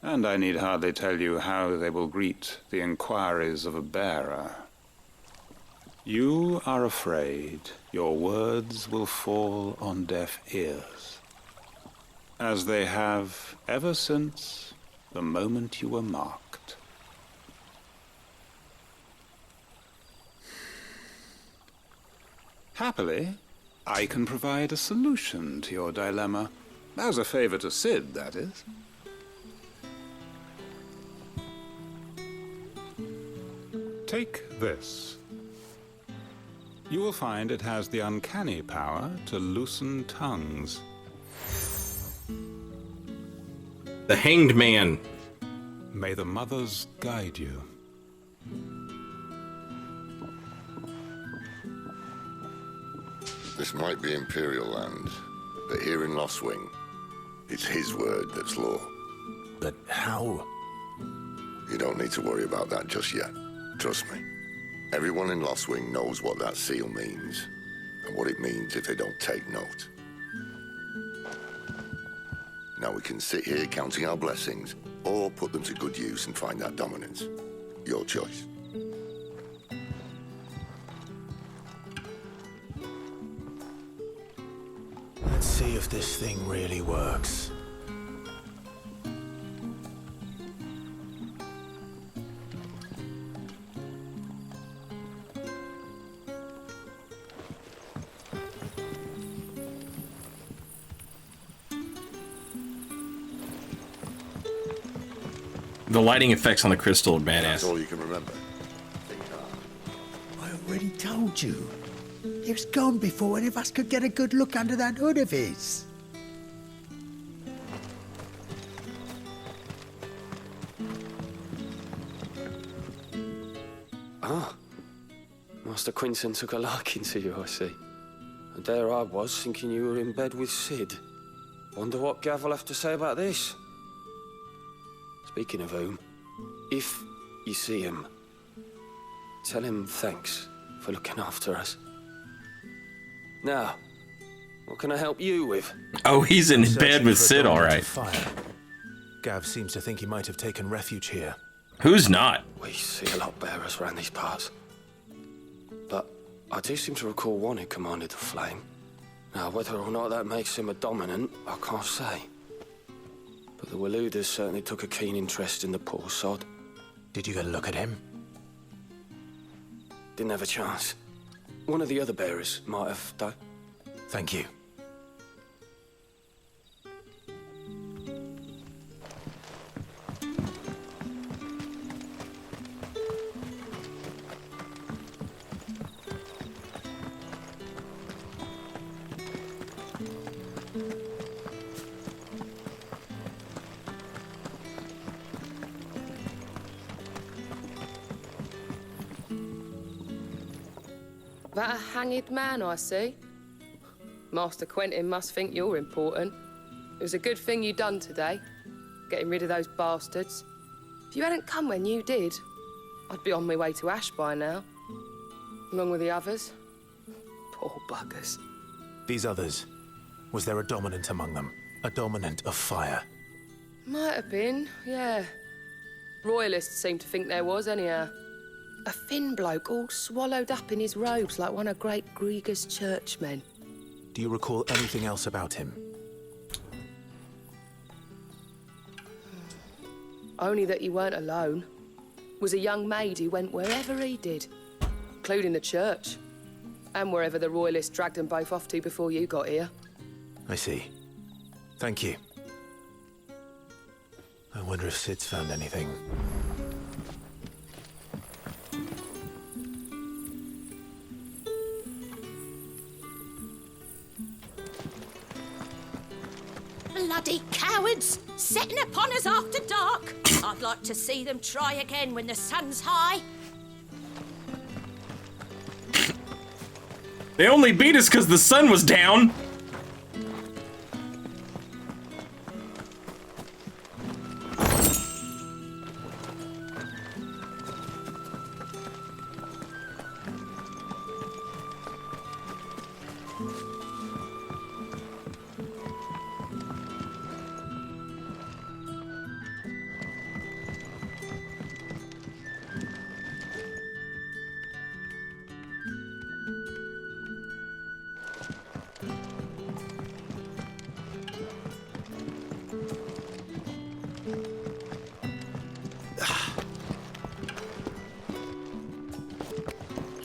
And I need hardly tell you how they will greet the inquiries of a bearer. You are afraid your words will fall on deaf ears, as they have ever since the moment you were marked. Happily, I can provide a solution to your dilemma, as a favor to Sid, that is. Take this. You will find it has the uncanny power to loosen tongues. The Hanged Man. May the mothers guide you. This might be Imperial land, but here in Lostwing, it's his word that's law. But how? You don't need to worry about that just yet. Trust me. Everyone in Lostwing knows what that seal means, and what it means if they don't take note. Now we can sit here counting our blessings, or put them to good use and find that dominance. Your choice. Let's see if this thing really works. The lighting effects on the crystal are badass. That's all you can remember. I already told you. It was gone before any of us could get a good look under that hood of his. Ah. Master Quinton took a liking to you, I see. And there I was, thinking you were in bed with Sid. Wonder what Gav will have to say about this. Speaking of whom, if you see him, tell him thanks for looking after us. Now, what can I help you with? Oh, he's in bed with Sid, all right. Fire. Gav seems to think he might have taken refuge here. Who's not? We see a lot bearers around these parts. But I do seem to recall one who commanded the flame. Now, whether or not that makes him a dominant, I can't say. But the Waluders certainly took a keen interest in the poor sod. Did you get a look at him? Didn't have a chance. One of the other bearers might have, though. Thank you. That a hanged man I see? Master Quentin must think you're important. It was a good thing you done today, getting rid of those bastards. If you hadn't come when you did, I'd be on my way to Ash by now, along with the others. Poor buggers. These others, was there a dominant among them? A dominant of fire? Might have been, yeah. Royalists seem to think there was, anyhow. A thin bloke all swallowed up in his robes like one of Great Grieger's churchmen. Do you recall anything else about him? Only that he weren't alone. Was a young maid who went wherever he did, including the church, and wherever the Royalists dragged them both off to before you got here. I see. Thank you. I wonder if Sid's found anything. Bloody cowards! Setting upon us after dark! I'd like to see them try again when the sun's high. They only beat us because the sun was down.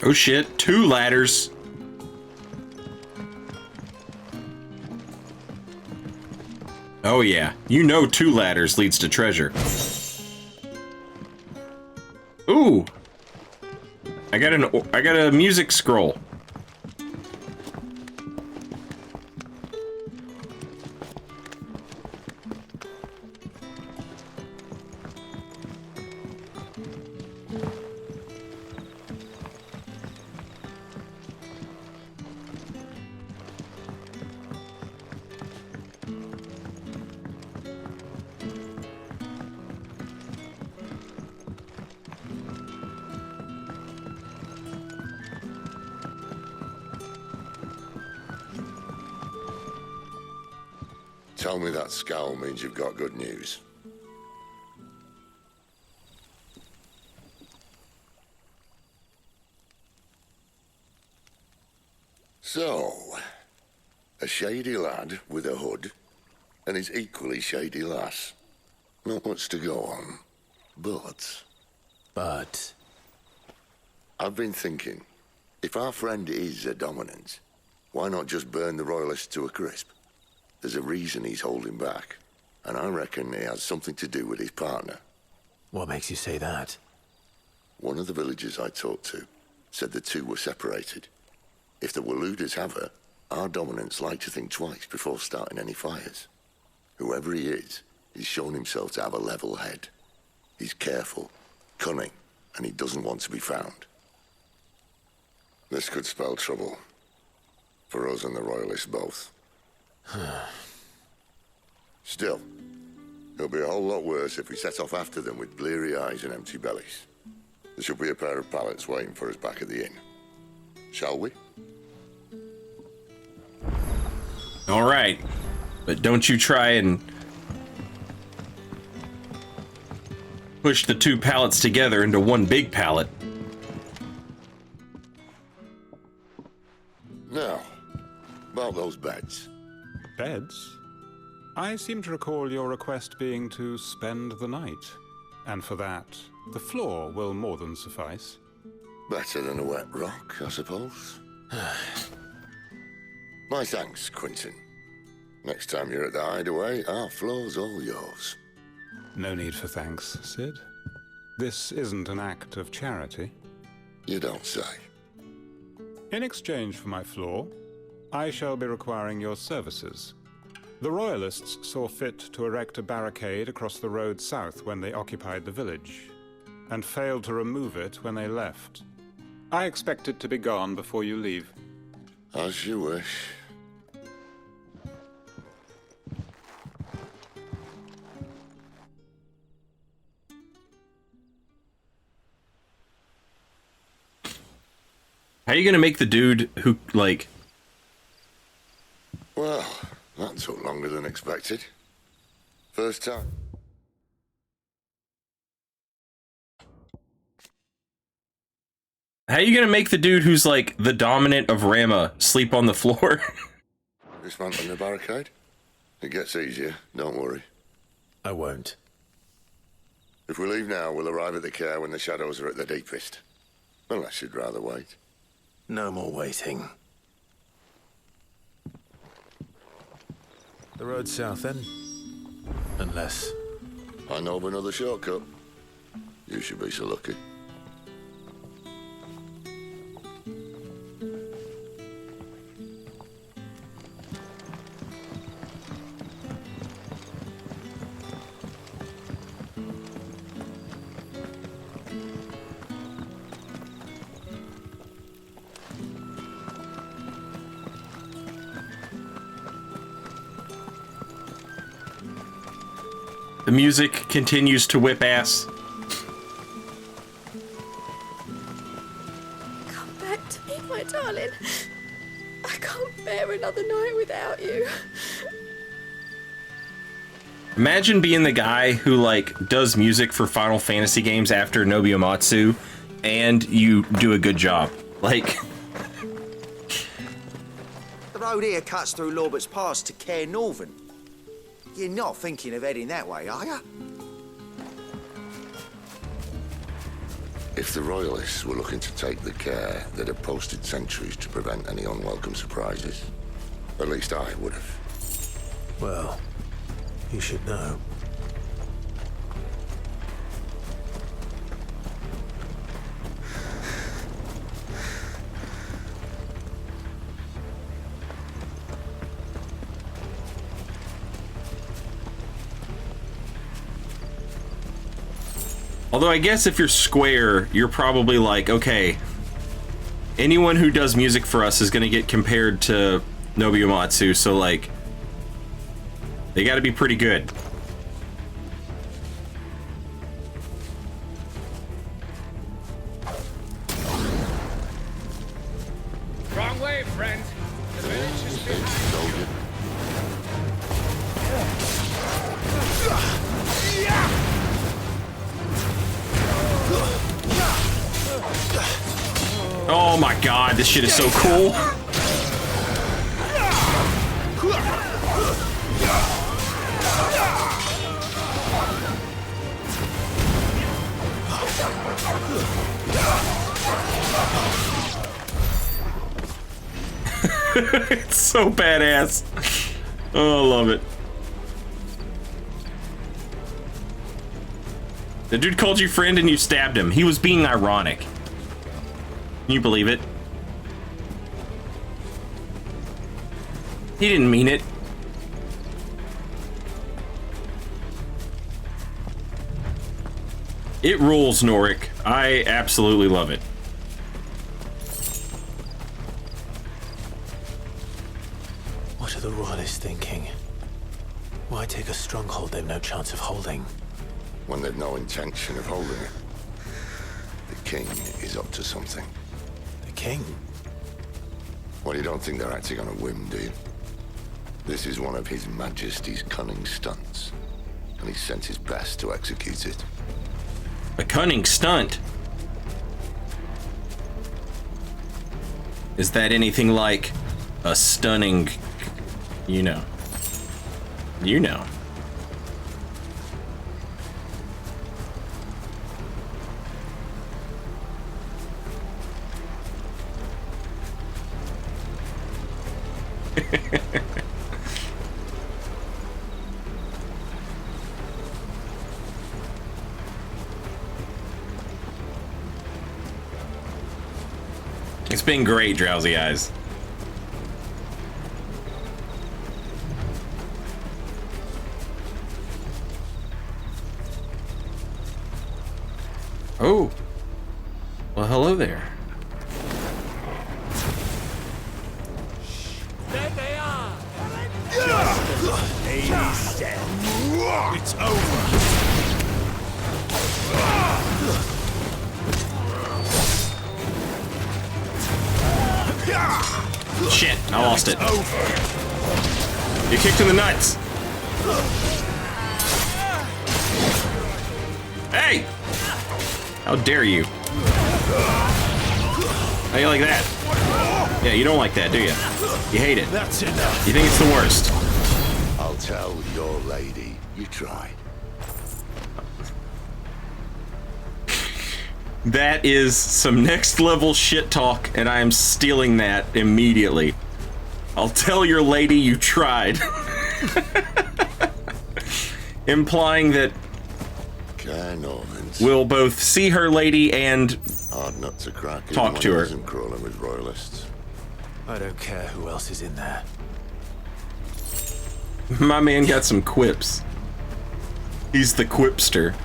Oh shit, 2 ladders. Oh yeah, you know 2 ladders leads to treasure. Ooh! I got a music scroll. Tell me that scowl means you've got good news. So, a shady lad with a hood, and his equally shady lass. Not much to go on, but... I've been thinking, if our friend is a dominant, why not just burn the Royalists to a crisp? There's a reason he's holding back, and I reckon he has something to do with his partner. What makes you say that? One of the villagers I talked to said the two were separated. If the Waluders have her, our dominants like to think twice before starting any fires. Whoever he is, he's shown himself to have a level head. He's careful, cunning, and he doesn't want to be found. This could spell trouble. For us and the Royalists both. Still, It'll be a whole lot worse if we set off after them with bleary eyes and empty bellies. There should be a pair of pallets waiting for us back at the inn. Shall we? All right, but don't you try and push the 2 pallets together into one big pallet. Now, about those beds. Beds? I seem to recall your request being to spend the night. And for that, the floor will more than suffice. Better than a wet rock, I suppose. My thanks, Quentin. Next time you're at the hideaway, our floor's all yours. No need for thanks, Sid. This isn't an act of charity. You don't say. In exchange for my floor, I shall be requiring your services. The Royalists saw fit to erect a barricade across the road south when they occupied the village, and failed to remove it when they left. I expect it to be gone before you leave. As you wish. How are you gonna make the dude who, like... Well, that took longer than expected. First time. How are you gonna make the dude who's, like, the dominant of Rama sleep on the floor? Dismantling the barricade? It gets easier, don't worry. I won't. If we leave now, we'll arrive at the care when the shadows are at their deepest. Unless you'd rather wait. No more waiting. The road south then? Unless... I know of another shortcut. You should be so lucky. The music continues to whip ass. Come back to me, my darling. I can't bear another night without you. Imagine being the guy who, like, does music for Final Fantasy games after Nobumatsu, and you do a good job. Like... The road here cuts through Lorbert's Pass to Care Northern. You're not thinking of heading that way, are you? If the Royalists were looking to take the care, they'd have posted sentries to prevent any unwelcome surprises. At least I would have. Well, you should know. Although I guess if you're Square, you're probably like, okay, anyone who does music for us is going to get compared to Nobumatsu, so like, they got to be pretty good. Wrong way, friend. The village is behind you. Oh my god, this shit is so cool. It's so badass. Oh, I love it. The dude called you friend and you stabbed him. He was being ironic. Can you believe it? He didn't mean it. It rules, Norik. I absolutely love it. What are the Royalists thinking? Why take a stronghold they've no chance of holding? When they've no intention of holding it. The king is up to something. The king? Well, you don't think they're acting on a whim, do you? This is one of His Majesty's cunning stunts, and he sent his best to execute it. A cunning stunt? Is that anything like a stunning, you know? You know. It's been great, Drowsy Eyes. Oh. Well, hello there. There they are! Just as Lady said, it's over! Shit, I lost it. You kicked in the nuts. Hey! How dare you? How you like that? Yeah, you don't like that, do you? You hate it. That's enough. You think it's the worst. I'll tell your lady you tried. That is some next level shit talk, and I am stealing that immediately. I'll tell your lady you tried. Implying that we'll both see her lady and hard nut to crack talk to her. Isn't crawling with royalists. I don't care who else is in there. My man got some quips. He's the quipster.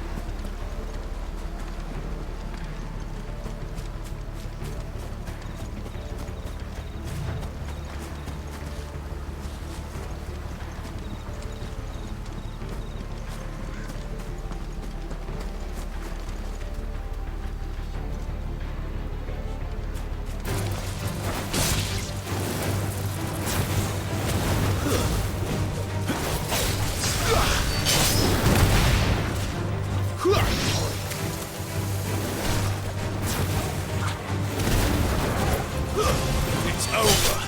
It's over!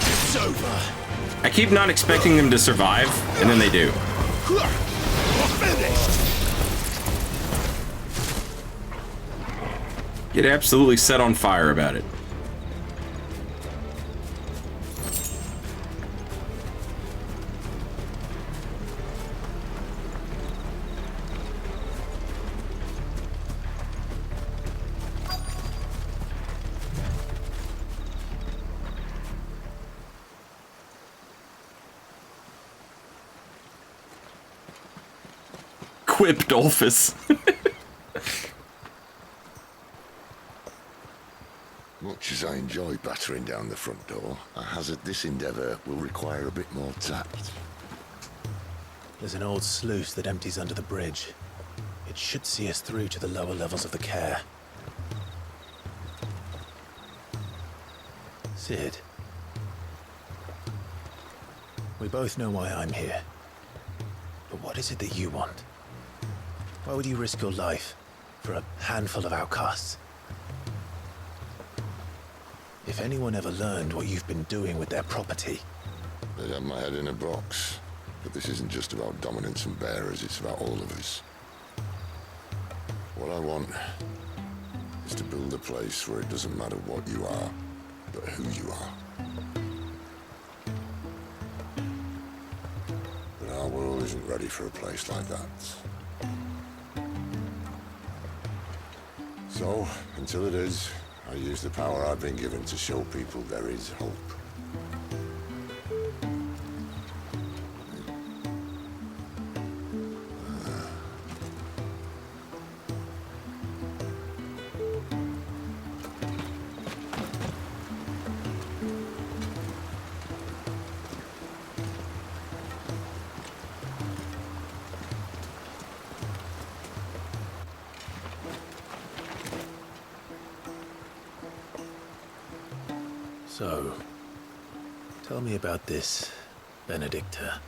It's over! I keep not expecting them to survive, and then they do. Get absolutely set on fire about it. Quip Dolphus. Much as I enjoy battering down the front door, I hazard this endeavour will require a bit more tact. There's an old sluice that empties under the bridge. It should see us through to the lower levels of the care. Sid. We both know why I'm here. But what is it that you want? Why would you risk your life for a handful of outcasts? If anyone ever learned what you've been doing with their property... They'd have my head in a box. But this isn't just about dominance and bearers, it's about all of us. What I want is to build a place where it doesn't matter what you are, but who you are. But our world isn't ready for a place like that. So, until it is, I use the power I've been given to show people there is hope. So, tell me about this Benedicta.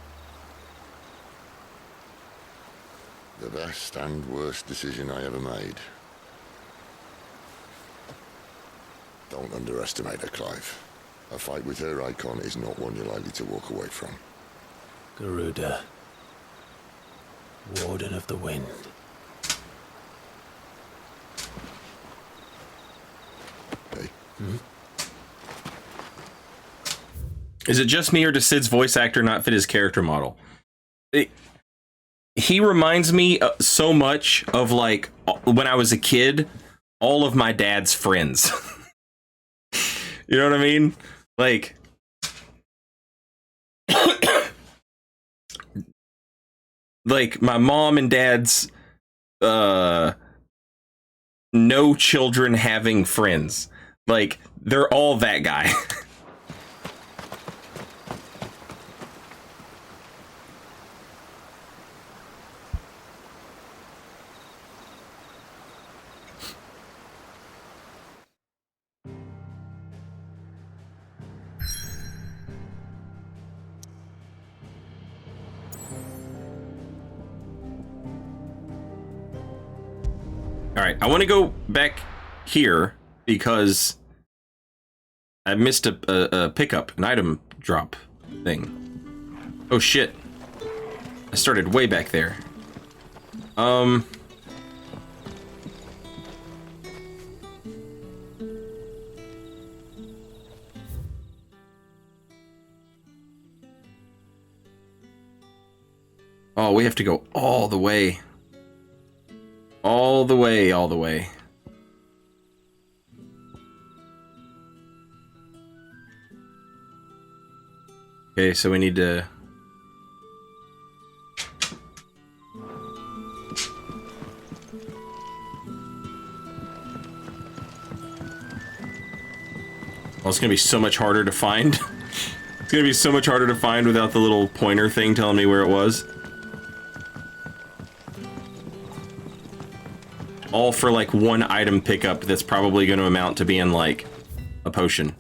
The best and worst decision I ever made. Don't underestimate her, Clive. A fight with her icon is not one you're likely to walk away from. Garuda, Warden of the Wind. Hey? Is it just me, or does Sid's voice actor not fit his character model? He reminds me so much of, like, when I was a kid, all of my dad's friends. You know what I mean? Like, like my mom and dad's no children having friends. Like, they're all that guy. All right, I want to go back here because I missed a pickup, an item drop thing. Oh shit. I started way back there. Oh, we have to go all the way. All the way, all the way. Okay, so we need to... Well, it's gonna be so much harder to find. It's gonna be so much harder to find without the little pointer thing telling me where it was. All for like one item pickup that's probably going to amount to being like a potion.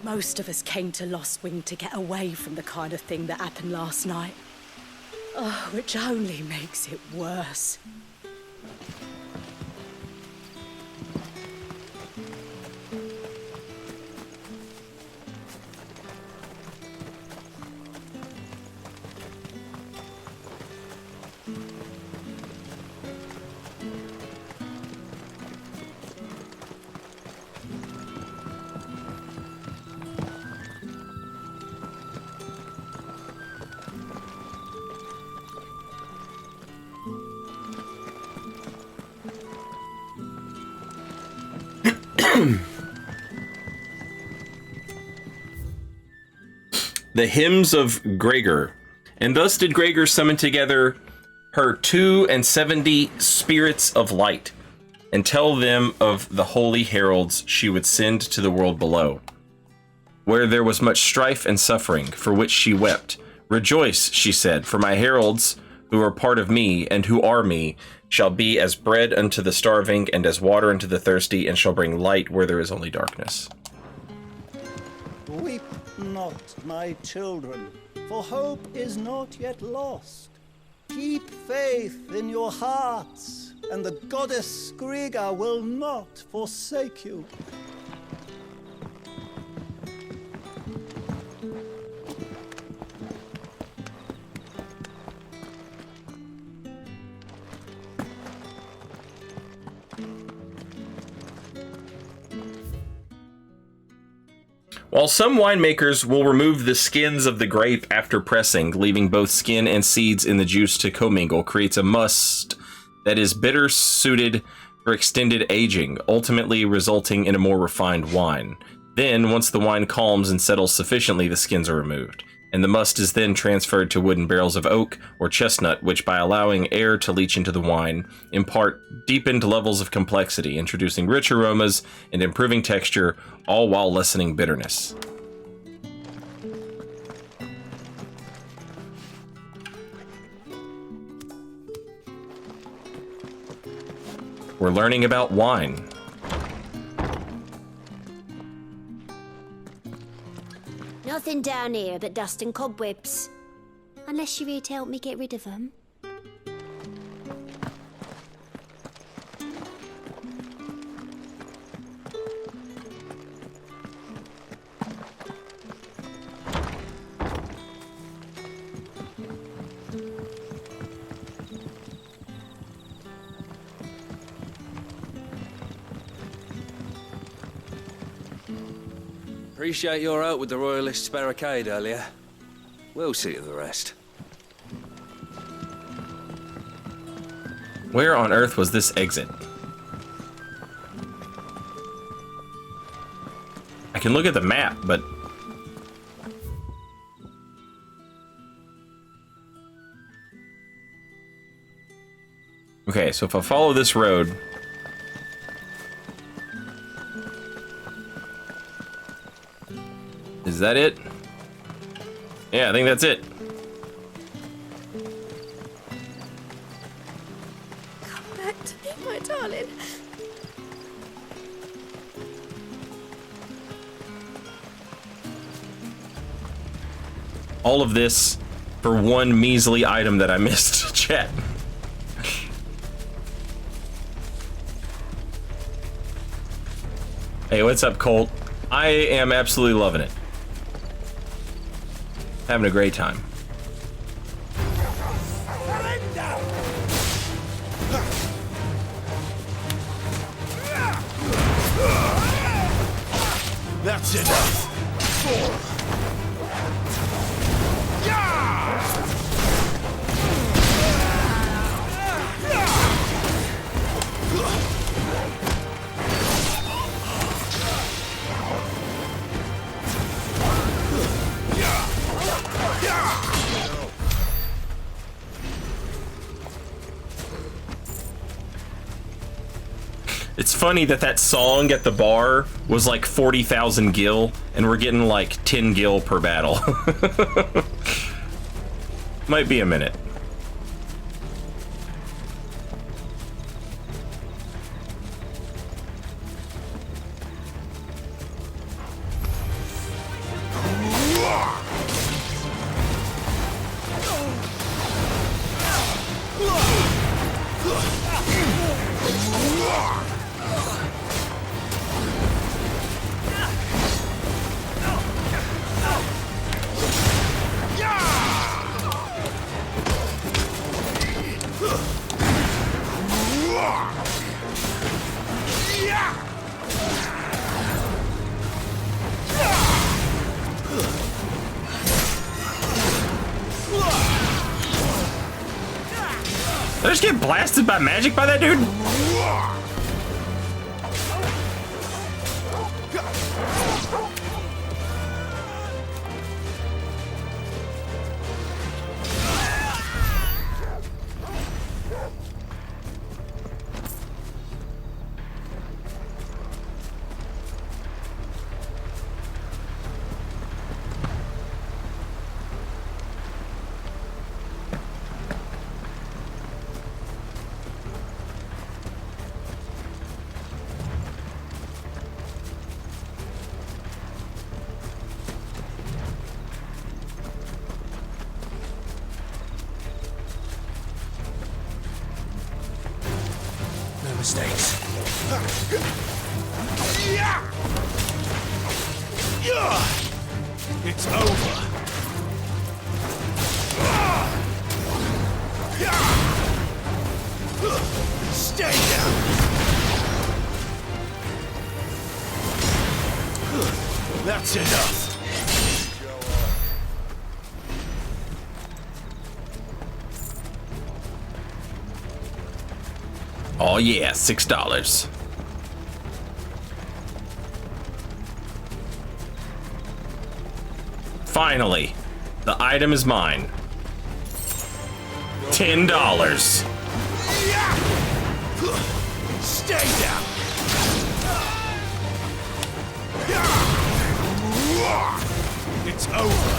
Most of us came to Lost Wing to get away from the kind of thing that happened last night. Oh, which only makes it worse. The hymns of Gregor. And thus did Gregor summon together her 72 spirits of light, and tell them of the holy heralds she would send to the world below, where there was much strife and suffering, for which she wept. Rejoice, she said, for my heralds, who are part of me, and who are me, shall be as bread unto the starving, and as water unto the thirsty, and shall bring light where there is only darkness. Weep not, my children, for hope is not yet lost. Keep faith in your hearts, and the goddess Skriga will not forsake you. While some winemakers will remove the skins of the grape after pressing, leaving both skin and seeds in the juice to commingle, creates a must that is bitter suited for extended aging, ultimately resulting in a more refined wine. Then, once the wine calms and settles sufficiently, the skins are removed. and the must is then transferred to wooden barrels of oak or chestnut, which, by allowing air to leach into the wine, impart deepened levels of complexity, introducing rich aromas and improving texture, all while lessening bitterness. We're learning about wine. Nothing down here but dust and cobwebs. Unless you're here to help me get rid of them. Appreciate your help with the Royalists' barricade earlier. We'll see to the rest. Where on earth was this exit? I can look at the map, but... Okay, so if I follow this road... Is that it? Yeah, I think that's it. Come back to me, my darling. All of this for one measly item that I missed, chat. Hey, what's up, Colt? I am absolutely loving it. Having a great time. That's enough. It's funny that that song at the bar was like 40,000 gil, and we're getting like 10 gil per battle. Might be a minute. Did I just get blasted by magic by that dude? Mistakes. It's over. Stay down. That's enough. Oh yeah, $6. Finally. The item is mine. $10. Stay down. It's over.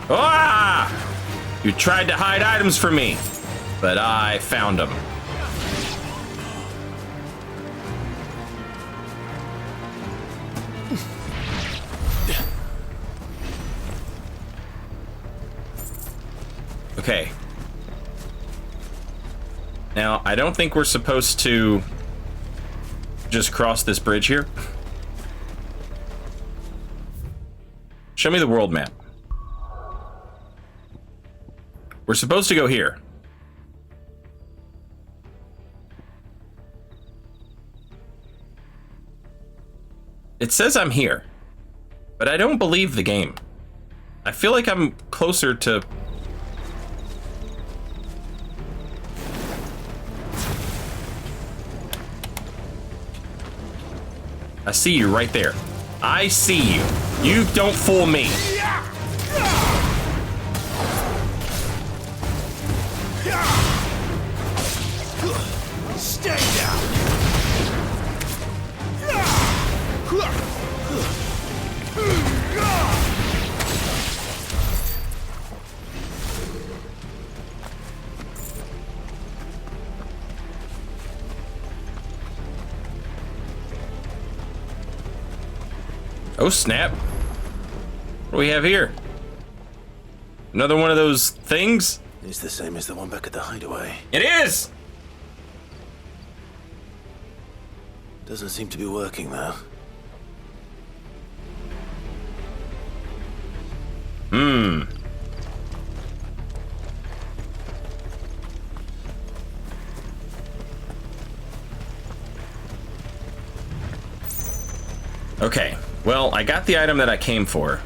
Ah! You tried to hide items from me, but I found them. Okay. Now, I don't think we're supposed to just cross this bridge here. Show me the world map. We're supposed to go here. It says I'm here, but I don't believe the game. I feel like I'm closer to... I see you right there. I see you. You don't fool me. Stay down. Oh snap. What do we have here? Another one of those things? It's the same as the one back at the hideaway. It is! Doesn't seem to be working though. Okay, well, I got the item that I came for.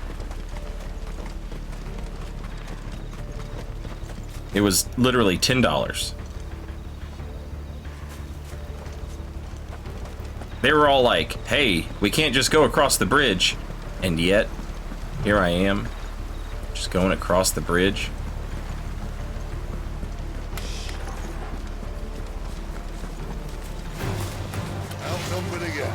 It was literally $10. They were all like, hey, we can't just go across the bridge. And yet, here I am, just going across the bridge. Outnumbered again.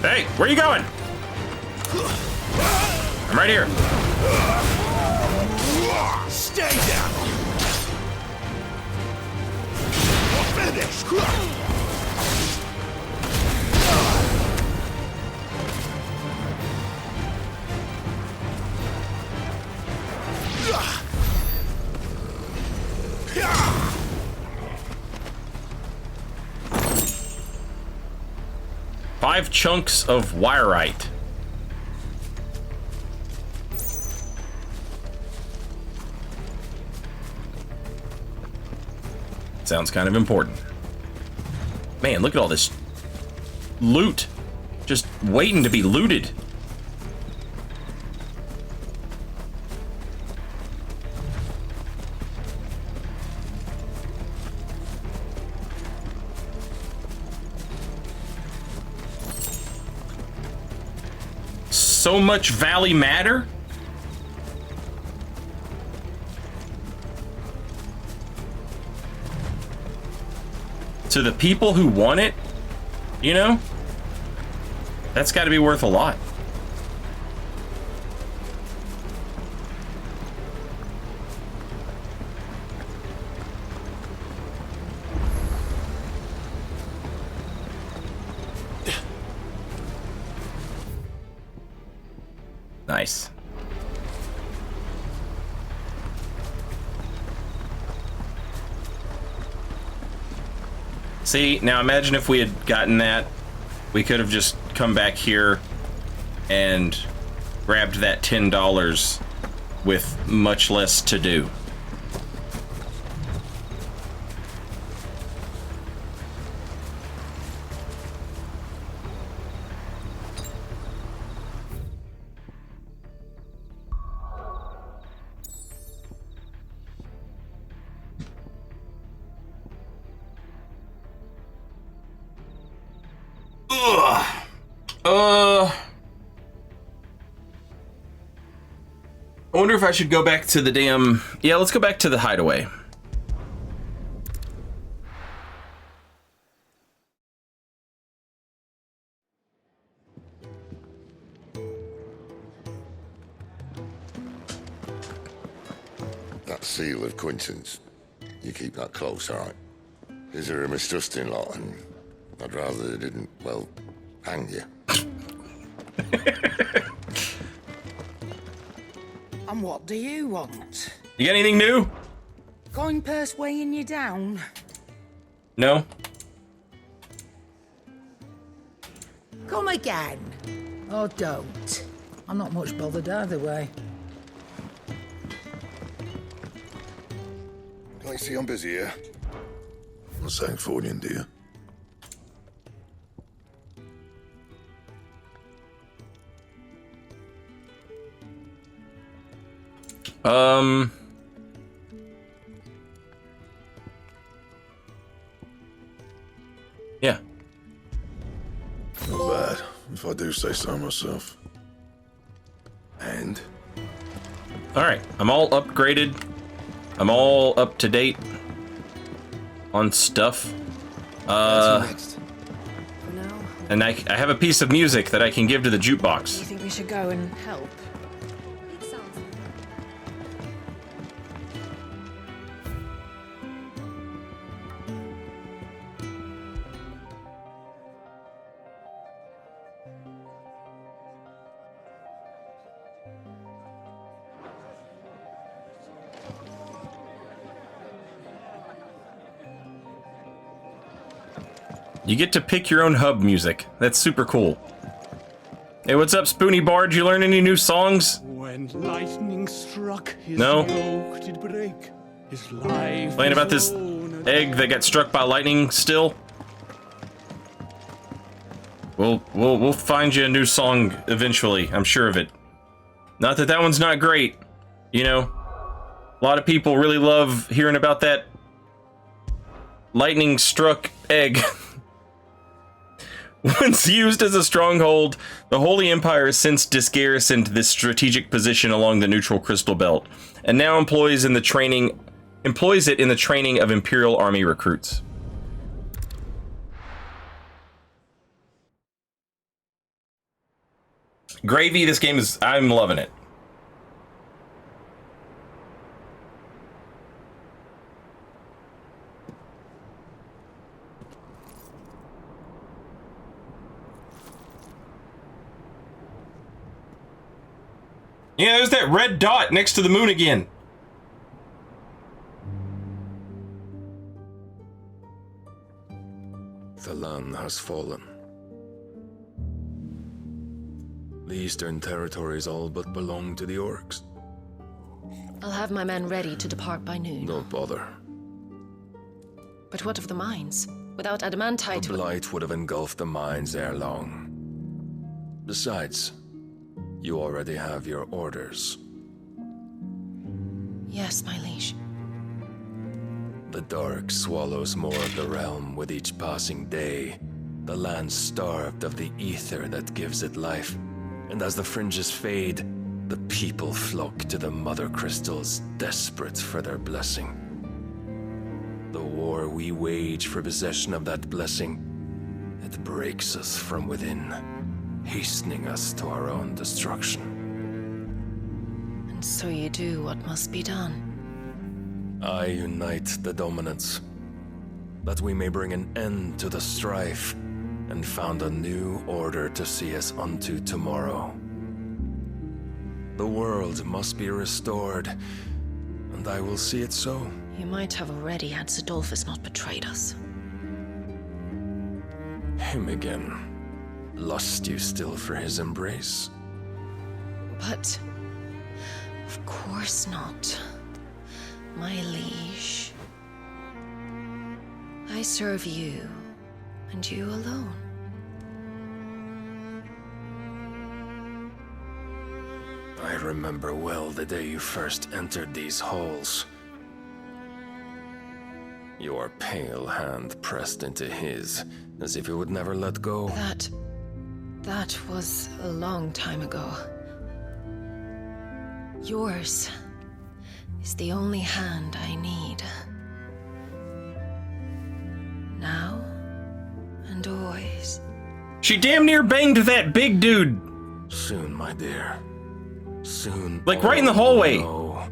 Hey, where you going? I'm right here. Stay down. Finish. Five chunks of wireite. Sounds kind of important. Man, look at all this loot. Just waiting to be looted. So much Valley matter? To the people who want it, you know? That's got to be worth a lot. Nice. See, now imagine if we had gotten that, we could have just come back here and grabbed that $10 with much less to do. I wonder if I should go back to the damn... Yeah, let's go back to the hideaway. That seal of Quinton's, you keep that close, all right? Is there a mistrusting lot, and I'd rather they didn't, well, hang you. And what do you want? You got anything new? Coin purse weighing you down? No? Come again. Or don't. I'm not much bothered either way. I see I'm busy here. I'm saying Fornian, dear. Yeah. Not bad, if I do say so myself. And? Alright, I'm all upgraded. I'm all up to date on stuff. Next. For now, And I have a piece of music that I can give to the jukebox. you think we should go and help? You get to pick your own hub music. That's super cool. Hey, what's up, Spoony Bard? Did you learn any new songs? When lightning struck, his No. yoke did break. His life Playing about this egg that got struck by lightning still? We'll find you a new song eventually, I'm sure of it. Not that one's not great, you know. A lot of people really love hearing about that lightning struck egg. Once used as a stronghold, the Holy Empire has since disgarrisoned this strategic position along the neutral crystal belt, and now employs it in the training of Imperial Army recruits. Gravy, this game is... I'm loving it. Yeah, there's that red dot next to the moon again. The land has fallen. The Eastern Territories all but belong to the Orcs. I'll have my men ready to depart by noon. Don't bother. But what of the mines? Without adamantite... The blight would have engulfed the mines ere long. Besides, you already have your orders. Yes, my liege. The dark swallows more of the realm with each passing day. The land starved of the ether that gives it life. And as the fringes fade, the people flock to the mother crystals, desperate for their blessing. The war we wage for possession of that blessing, it breaks us from within, hastening us to our own destruction. And so you do what must be done. I unite the dominants, that we may bring an end to the strife, and found a new order to see us unto tomorrow. The world must be restored, and I will see it so. You might have already had Sidolphus not betrayed us. Him again. Lust you still for his embrace? But... of course not. My liege. I serve you, and you alone. I remember well the day you first entered these halls. Your pale hand pressed into his, as if it would never let go. That That was a long time ago. Yours is the only hand I need. Now and always. She damn near banged that big dude. Soon, my dear. Soon. Like right in the hallway. Know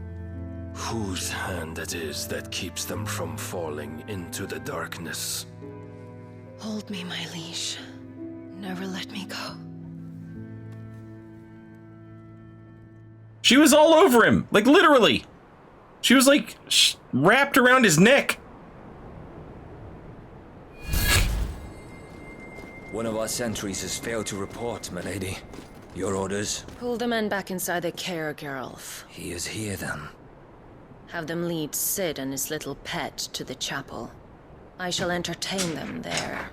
whose hand it is that keeps them from falling into the darkness. Hold me, my liege. Never let me go. She was all over him, like literally. She was like wrapped around his neck. One of our sentries has failed to report, milady. Your orders? Pull the men back inside the care, Geralf. He is here, then. Have them lead Sid and his little pet to the chapel. I shall entertain them there.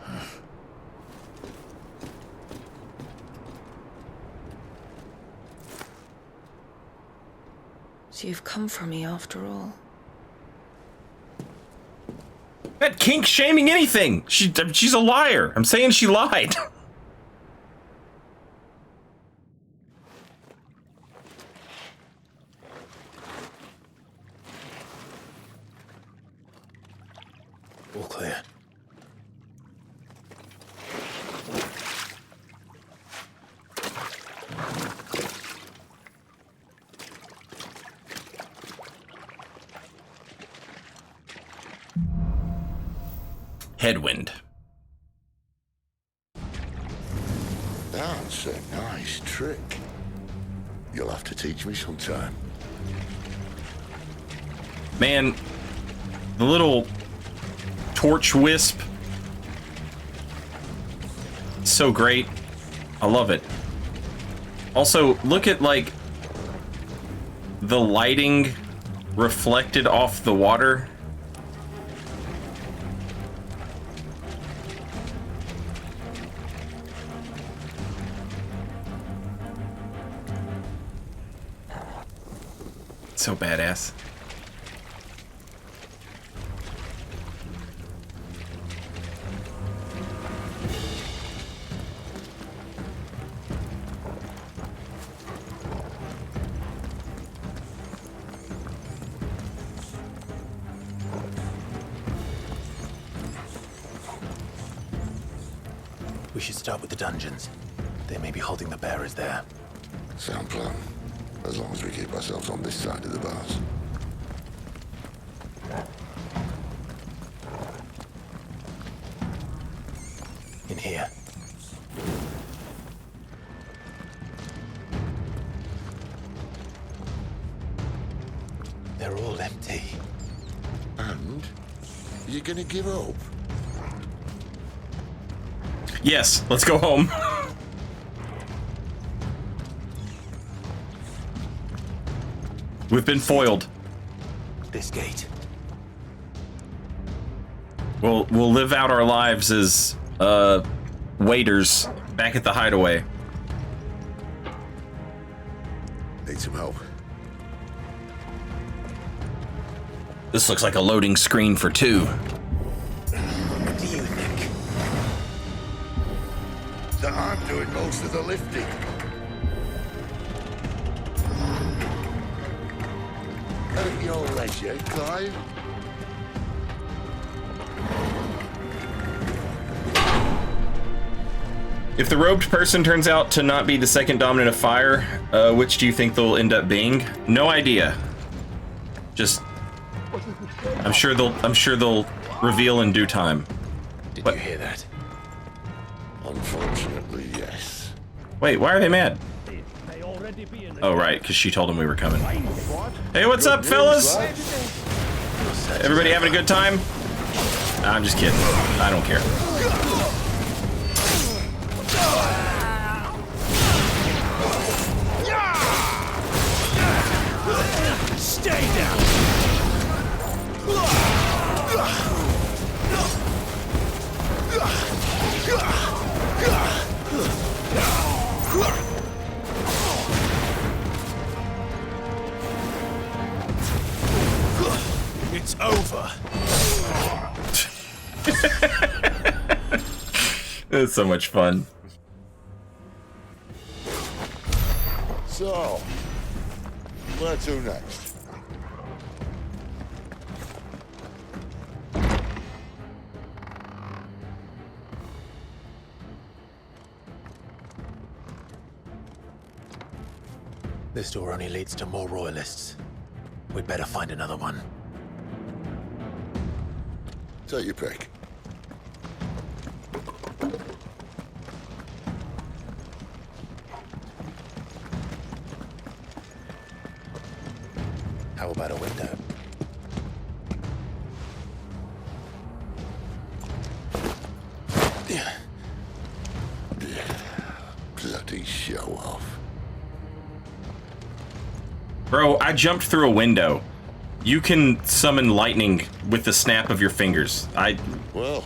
So you've come for me after all. That kink shaming anything. She's a liar. I'm saying she lied. All clear. Headwind. That's a nice trick. You'll have to teach me sometime. Man, the little torch wisp. So great. I love it. Also, look at like the lighting reflected off the water. So badass. We should start with the dungeons. They may be holding the bearers there. Sound plan. As long as we keep ourselves on this side of the bars. In here. They're all empty. And? You're gonna give up? Yes, let's go home. We've been foiled. This gate. We'll live out our lives as waiters back at the hideaway. Need some help. This looks like a loading screen for 2. What do you think? That I'm doing most of the lifting. At your leisure, Clive. If the robed person turns out to not be the second dominant of fire, which do you think they'll end up being? No idea. Just, I'm sure they'll reveal in due time. Did you hear that? Unfortunately, yes. Wait, why are they mad? Oh, right, because she told them we were coming. Hey, what's up, fellas? Everybody having a good time? Nah, I'm just kidding. I don't care. Stay down! It's over. It's so much fun. So, where to next? This door only leads to more royalists. We'd better find another one. Take your pick. How about a window? Bloody show off. Bro, I jumped through a window. You can summon lightning with the snap of your fingers. Well,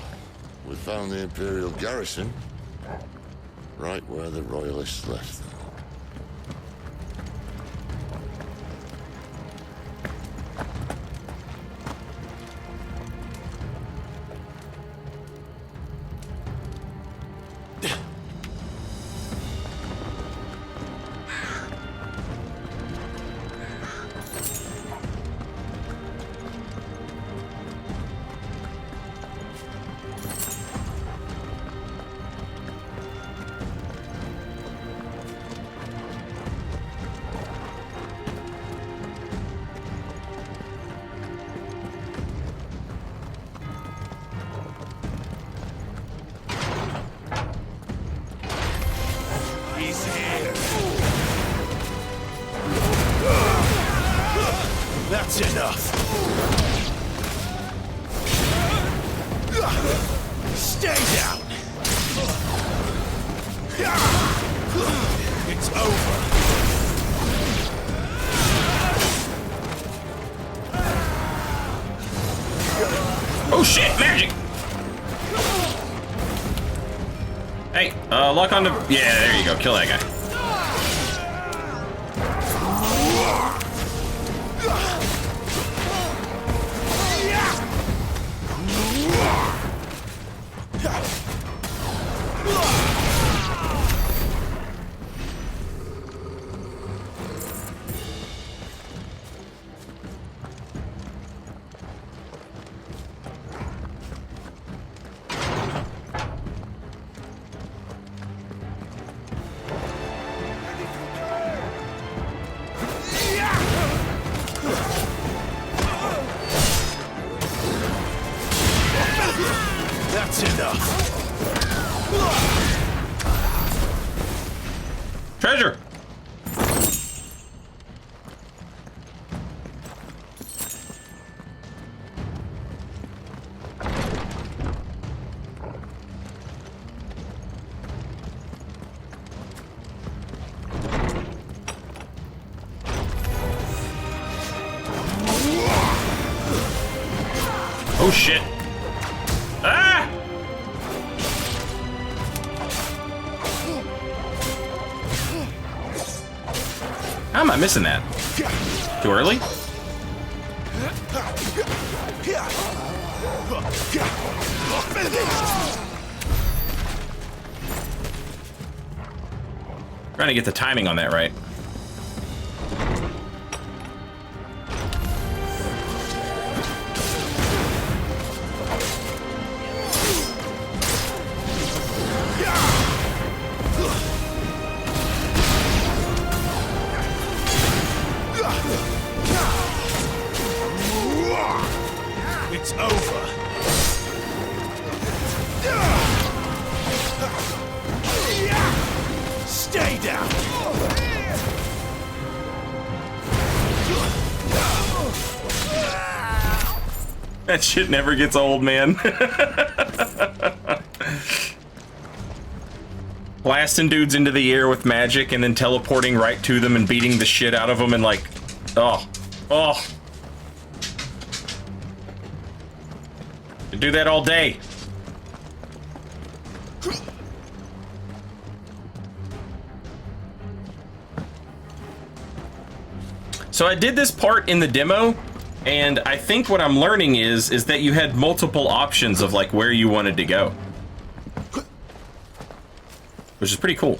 we found the Imperial garrison. Right where the Royalists left them. That's enough! Stay down! It's over! Oh shit, magic! Hey, lock on the... Yeah, there you go, kill that guy. That's enough! Treasure! Oh shit. Ah! How am I missing that? Too early? Trying to get the timing on that right. It's over. Stay down. That shit never gets old, man. Blasting dudes into the air with magic and then teleporting right to them and beating the shit out of them and like, oh. I do that all day. So I did this part in the demo, and I think what I'm learning is that you had multiple options of like where you wanted to go, which is pretty cool.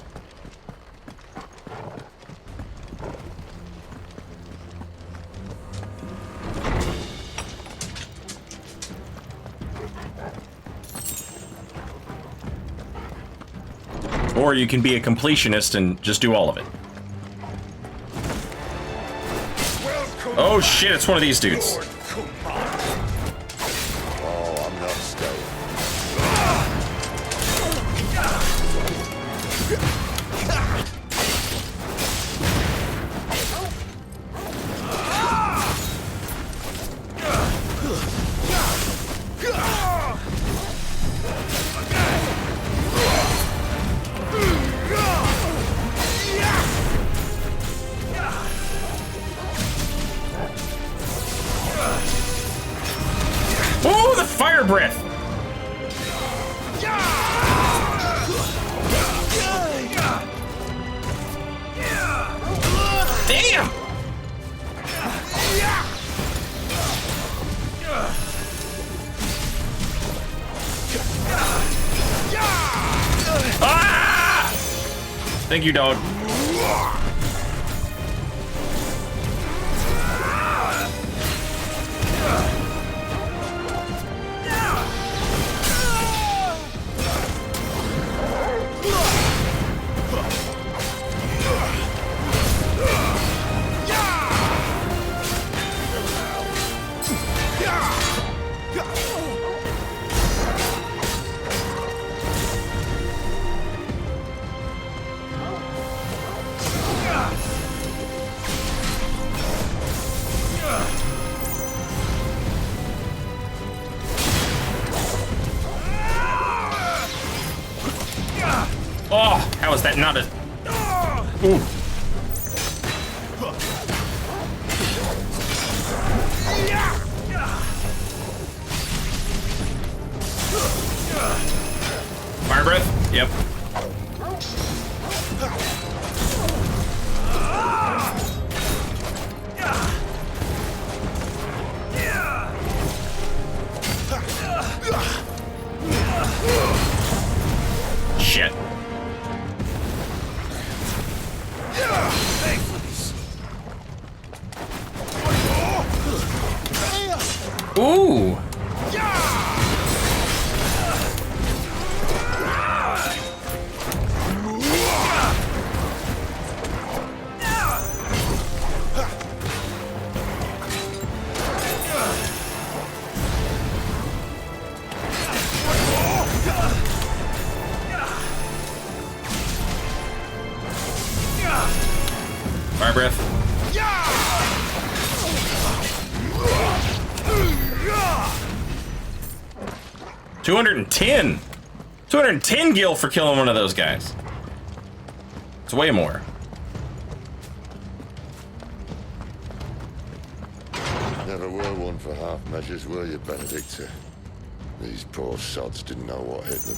Or you can be a completionist and just do all of it. Oh shit, it's one of these dudes. Oh, I'm not staying. Ooh, the fire breath! Damn! Ah! Thank you, dog. Oh, how is that not a... Ooh. Fire breath? Yep. Shit. Ooh. Fire breath. 210. 210 gil for killing one of those guys. It's way more. Never were one for half measures, were you, Benedicta? These poor sods didn't know what hit them.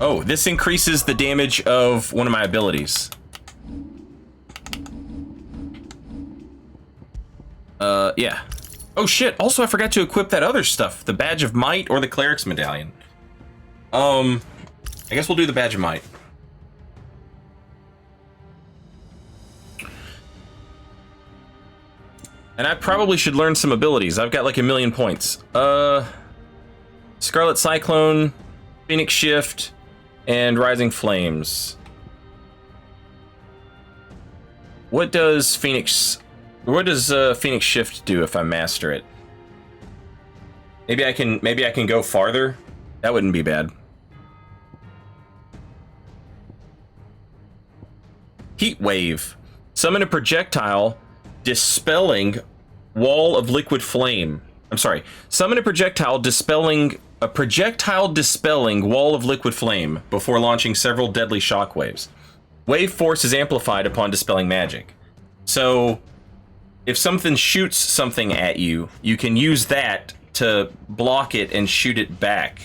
Oh, this increases the damage of one of my abilities. Yeah. Oh shit, also I forgot to equip that other stuff, the Badge of Might or the Cleric's Medallion. I guess we'll do the Badge of Might. And I probably should learn some abilities. I've got like 1,000,000 points. Scarlet Cyclone, Phoenix Shift, and Rising Flames. What does Phoenix Shift do if I master it? Maybe I can go farther. That wouldn't be bad. Heat Wave. Summon a projectile dispelling wall of liquid flame. I'm sorry. Summon a projectile dispelling wall of liquid flame before launching several deadly shockwaves. Wave force is amplified upon dispelling magic. So if something shoots something at you, you can use that to block it and shoot it back.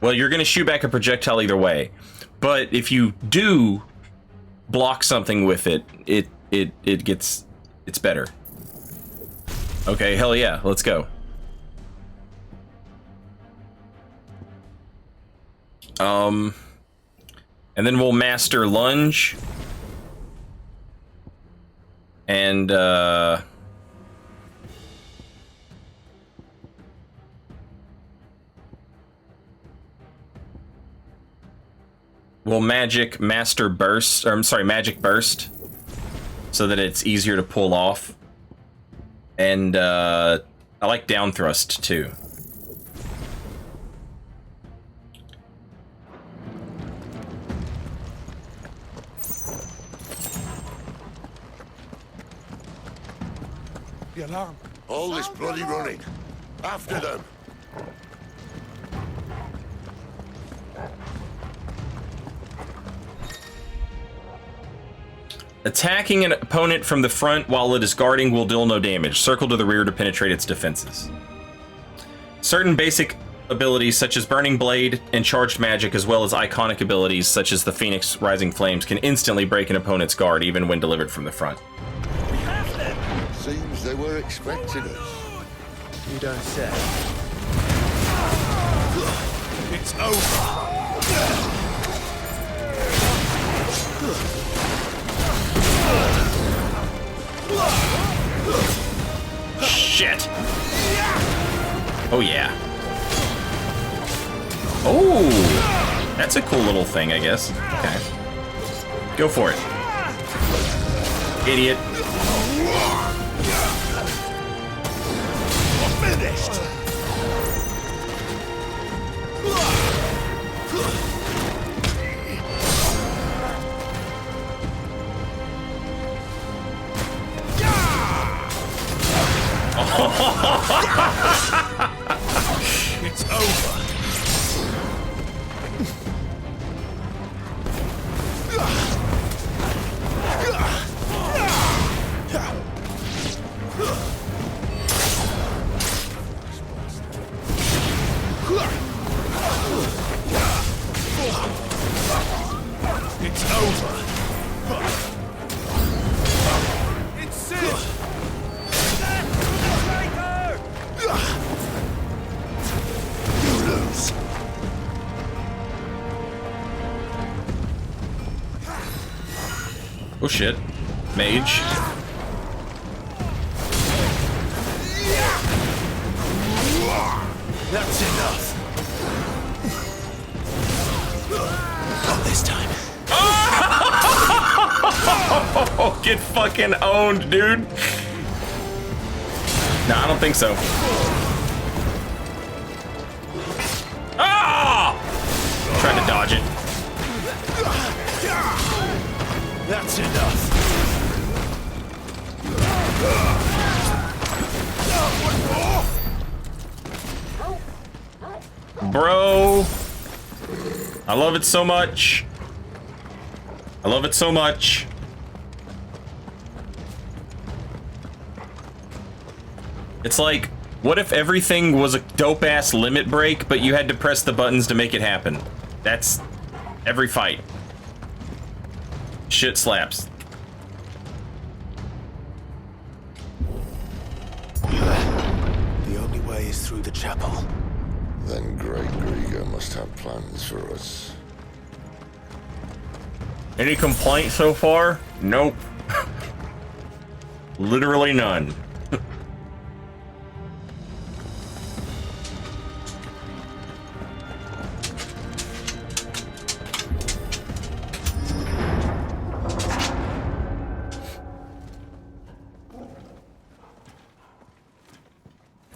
Well, you're going to shoot back a projectile either way. But if you do block something with it, it's better. Okay, hell yeah, let's go. And then we'll master Lunge. And will magic master burst, or I'm sorry, magic burst, so that it's easier to pull off. And I like down thrust too. The alarm. All this bloody running. After them. Attacking an opponent from the front while it is guarding will deal no damage. Circle to the rear to penetrate its defenses. Certain basic abilities such as Burning Blade and Charged Magic, as well as iconic abilities such as the Phoenix Rising Flames, can instantly break an opponent's guard even when delivered from the front. Seems they were expecting us. You don't say. It's over. Shit. Oh yeah. Oh, that's a cool little thing, I guess. Okay. Go for it. Idiot. Finished. It's over. It's over. It's it. You lose. Oh shit. Mage. That's enough. Not this time. Oh, get fucking owned, dude. No, I don't think so. Ah! Trying to dodge it. That's enough. Bro. I love it so much. I love it so much. It's like, what if everything was a dope-ass limit break, but you had to press the buttons to make it happen? That's every fight. Shit slaps. The only way is through the chapel. Then Great Grieger must have plans for us. Any complaints so far? Nope. Literally none.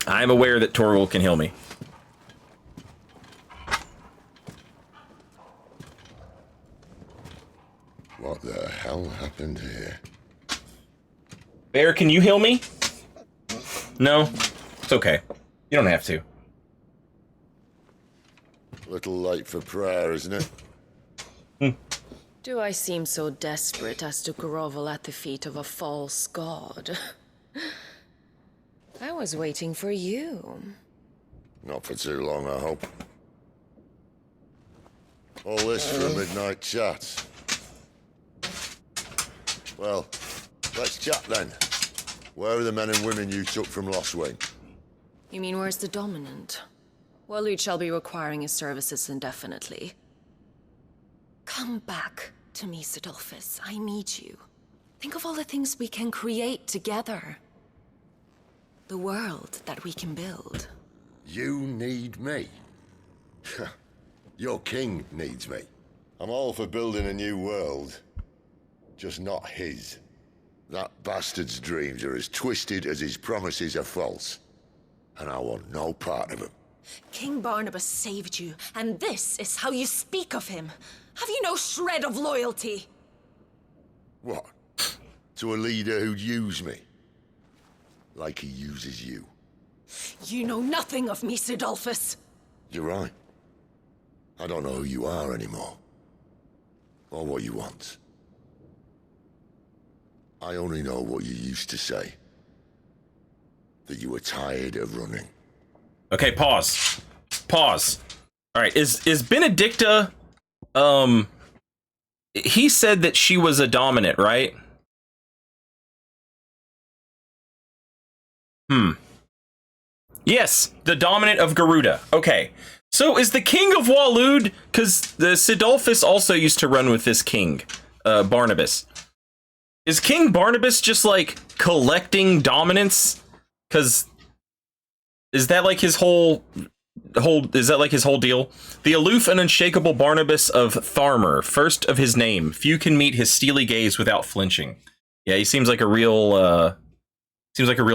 I'm aware that Torgal can heal me. What the hell happened here? Bear, can you heal me? No? It's okay. You don't have to. Little late for prayer, isn't it? Do I seem so desperate as to grovel at the feet of a false god? I was waiting for you. Not for too long, I hope. All this for a midnight chat. Well, let's chat then. Where are the men and women you took from Lostwing? You mean where's the dominant? Waleed shall be requiring his services indefinitely. Come back to me, Sidolphus. I need you. Think of all the things we can create together. The world that we can build. You need me? Your king needs me. I'm all for building a new world. Just not his. That bastard's dreams are as twisted as his promises are false. And I want no part of them. King Barnabas saved you, and this is how you speak of him. Have you no shred of loyalty? What? To a leader who'd use me? Like he uses you. You know nothing of me, Sidolphus. You're right. I don't know who you are anymore. Or what you want. I only know what you used to say. That you were tired of running. Okay, pause. Pause. Alright, is Benedicta, he said that she was a dominant, right? Yes, the dominant of Garuda. Okay. So is the king of Waloed, because the Sidolphus also used to run with this king, Barnabas. Is King Barnabas just like collecting dominance? Because is that like his whole is that like his whole deal? The aloof and unshakable Barnabas of Tharmer, first of his name. Few can meet his steely gaze without flinching. Yeah, he seems like a real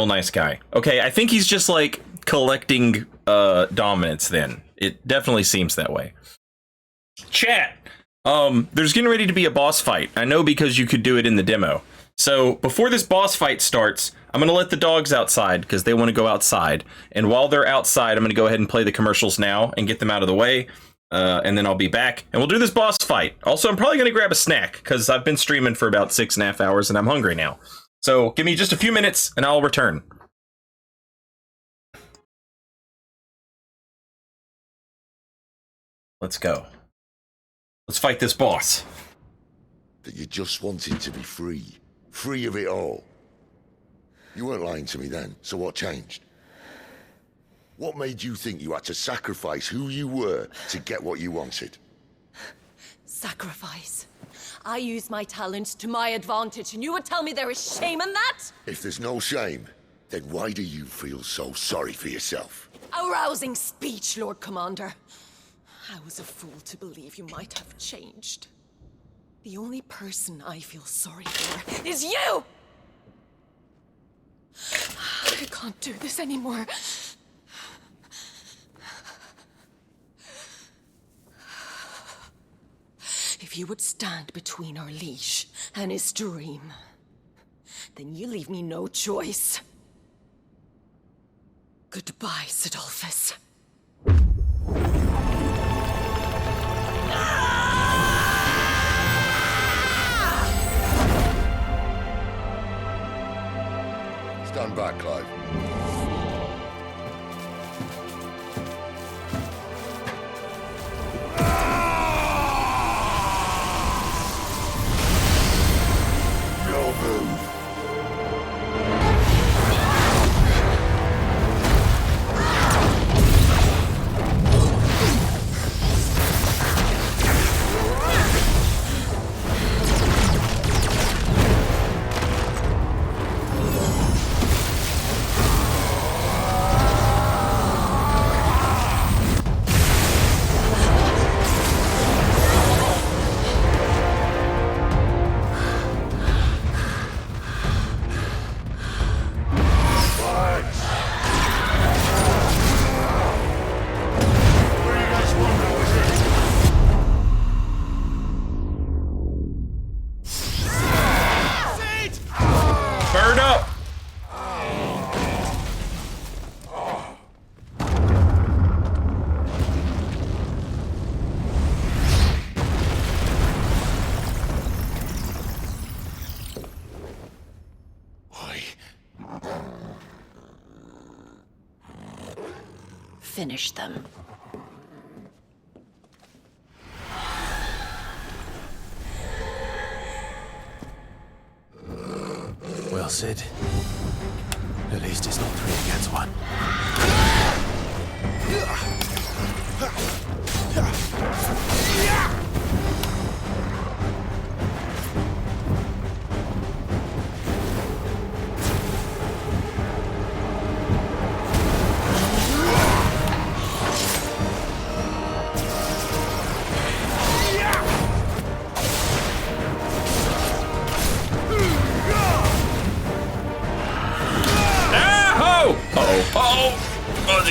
nice guy. Okay, I think he's just like collecting dominance then. It definitely seems that way. Chat. There's getting ready to be a boss fight. I know because you could do it in the demo. So before this boss fight starts, I'm going to let the dogs outside because they want to go outside. And while they're outside, I'm going to go ahead and play the commercials now and get them out of the way. And then I'll be back and we'll do this boss fight. Also, I'm probably going to grab a snack because I've been streaming for about 6.5 hours and I'm hungry now. So give me just a few minutes and I'll return. Let's go. Let's fight this boss. That you just wanted to be free. Free of it all. You weren't lying to me then, so what changed? What made you think you had to sacrifice who you were to get what you wanted? Sacrifice. I use my talents to my advantage, and you would tell me there is shame in that? If there's no shame, then why do you feel so sorry for yourself? A rousing speech, Lord Commander. I was a fool to believe you might have changed. The only person I feel sorry for is you! I can't do this anymore. If you would stand between our liege and his dream, then you leave me no choice. Goodbye, Sidolphus. Stand back, Clive. No move. Bird up! Finish them. Well, Sid. At least it's not 3 against 1.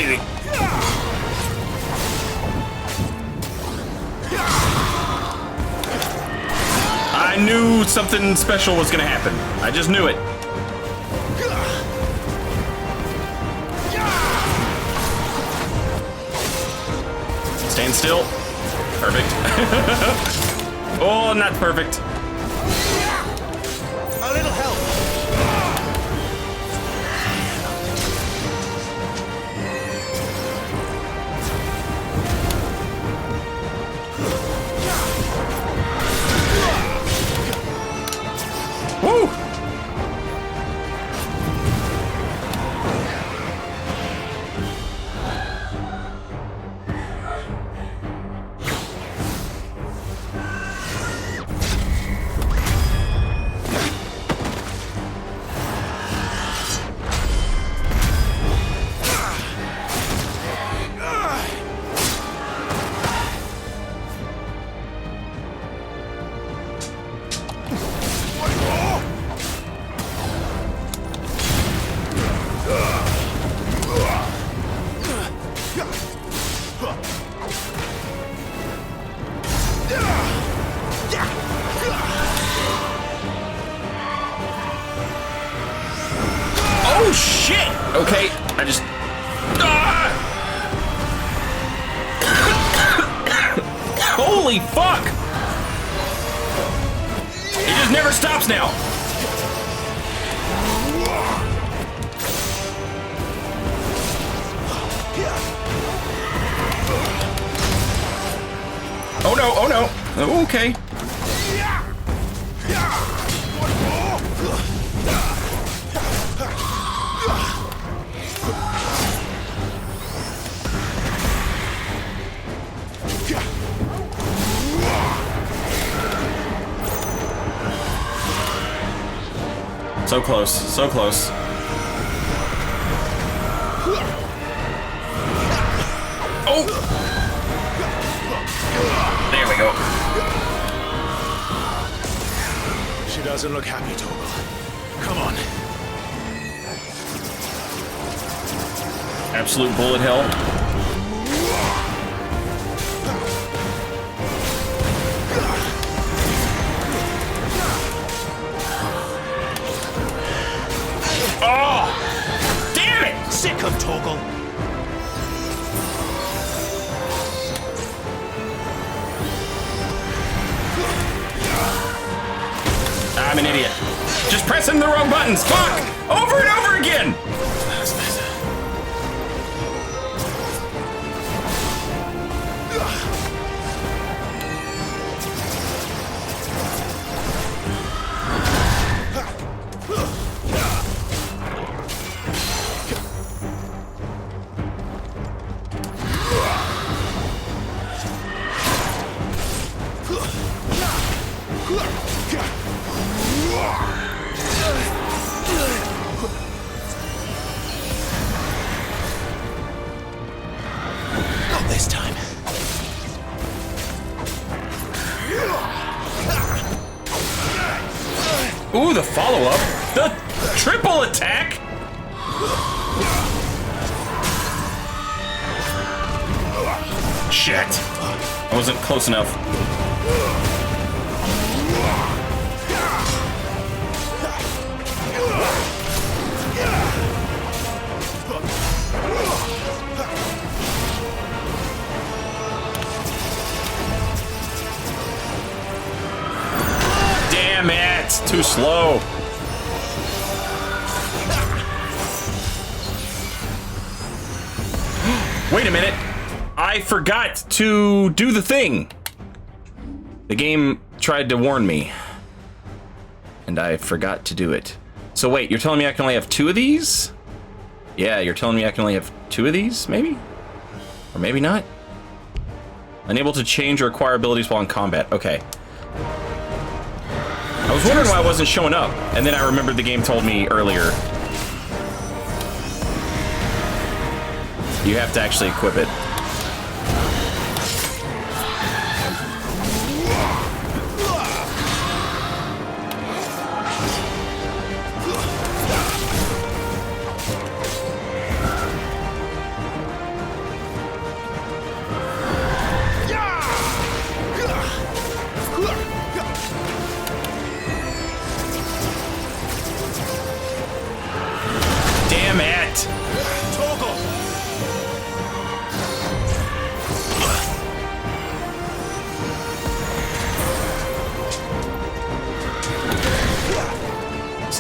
easy. I knew something special was gonna happen. I just knew it. Stand still. Perfect. Oh, not perfect. A little help. Woo! Oh shit! Okay, I just. Holy fuck! He just never stops now. Oh no! Oh no! Oh, okay. So close, so close. Oh! There we go. She doesn't look happy, Torgal. Come on. Absolute bullet hell. Oh! Damn it! Sick of Torgal. I'm an idiot. Just pressing the wrong buttons. Fuck! Over and over again! Not this time. Ooh, the follow-up. The triple attack! Shit. I wasn't close enough. Damn it! Too slow. Wait a minute. I forgot to do the thing. The game tried to warn me, and I forgot to do it. So wait, you're telling me I can only have 2 of these? Yeah, you're telling me I can only have 2 of these, maybe? Or maybe not? Unable to change or acquire abilities while in combat. Okay. I was wondering why I wasn't showing up, and then I remembered the game told me earlier. You have to actually equip it.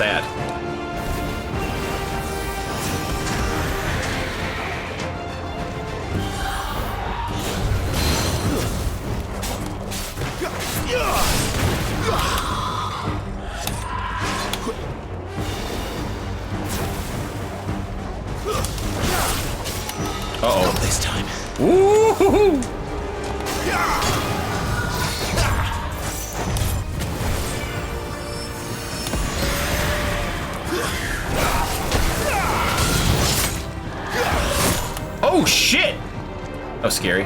sad. Uh-oh. Not this time. Woo-hoo-hoo. Oh shit! That was scary.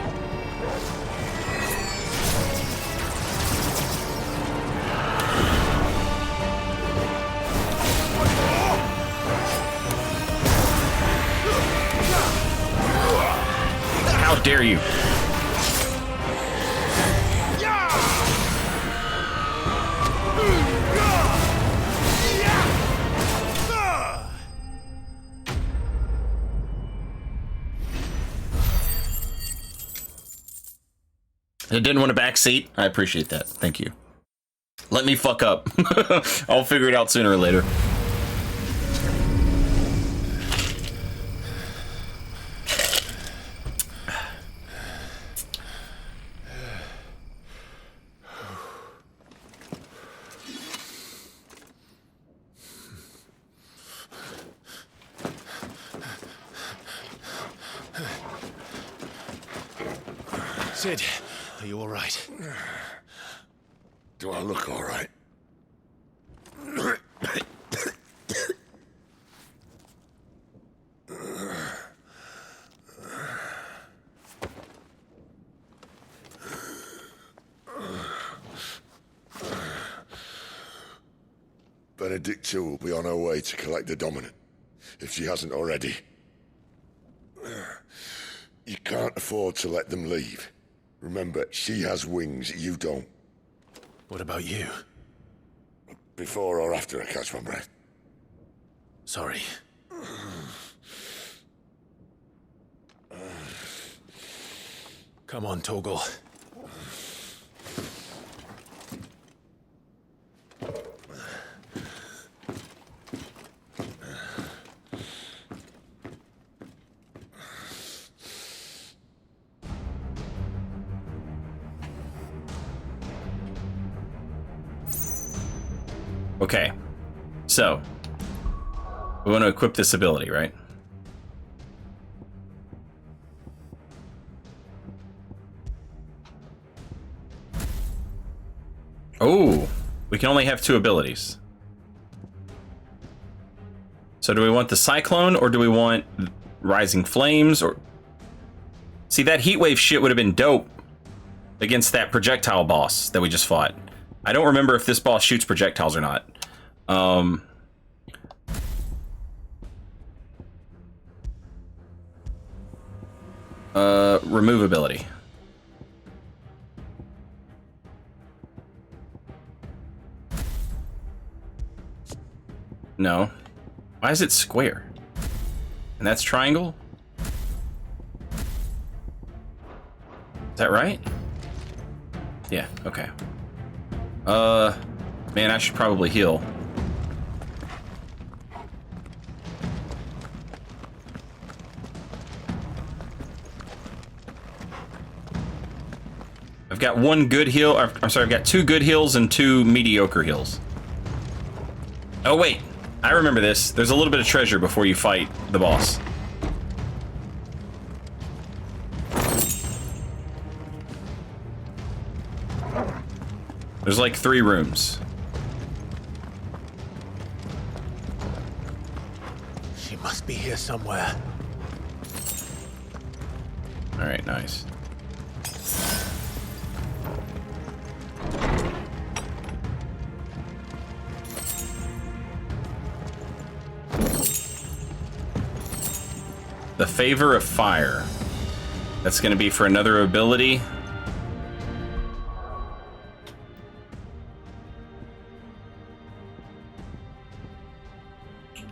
How dare you? I didn't want a back seat. I appreciate that. Thank you. Let me fuck up. I'll figure it out sooner or later. Sid, are you all right? Do I look all right? Benedicta will be on her way to collect the Dominant, if she hasn't already. You can't afford to let them leave. Remember, she has wings, you don't. What about you? Before or after I catch my breath? Sorry. Come on, Torgal. Okay, so we want to equip this ability, right? Oh, we can only have 2 abilities. So do we want the Cyclone or do we want Rising Flames? Or see, that Heatwave shit would have been dope against that projectile boss that we just fought. I don't remember if this boss shoots projectiles or not. Remove ability. No. Why is it square? And that's triangle? Is that right? Yeah, okay. Man, I should probably heal. I've got 1 good heal. I'm sorry, I've got 2 good heals and 2 mediocre heals. Oh, wait. I remember this. There's a little bit of treasure before you fight the boss. There's like 3 rooms. She must be here somewhere. All right, nice. The Favor of Fire. That's going to be for another ability.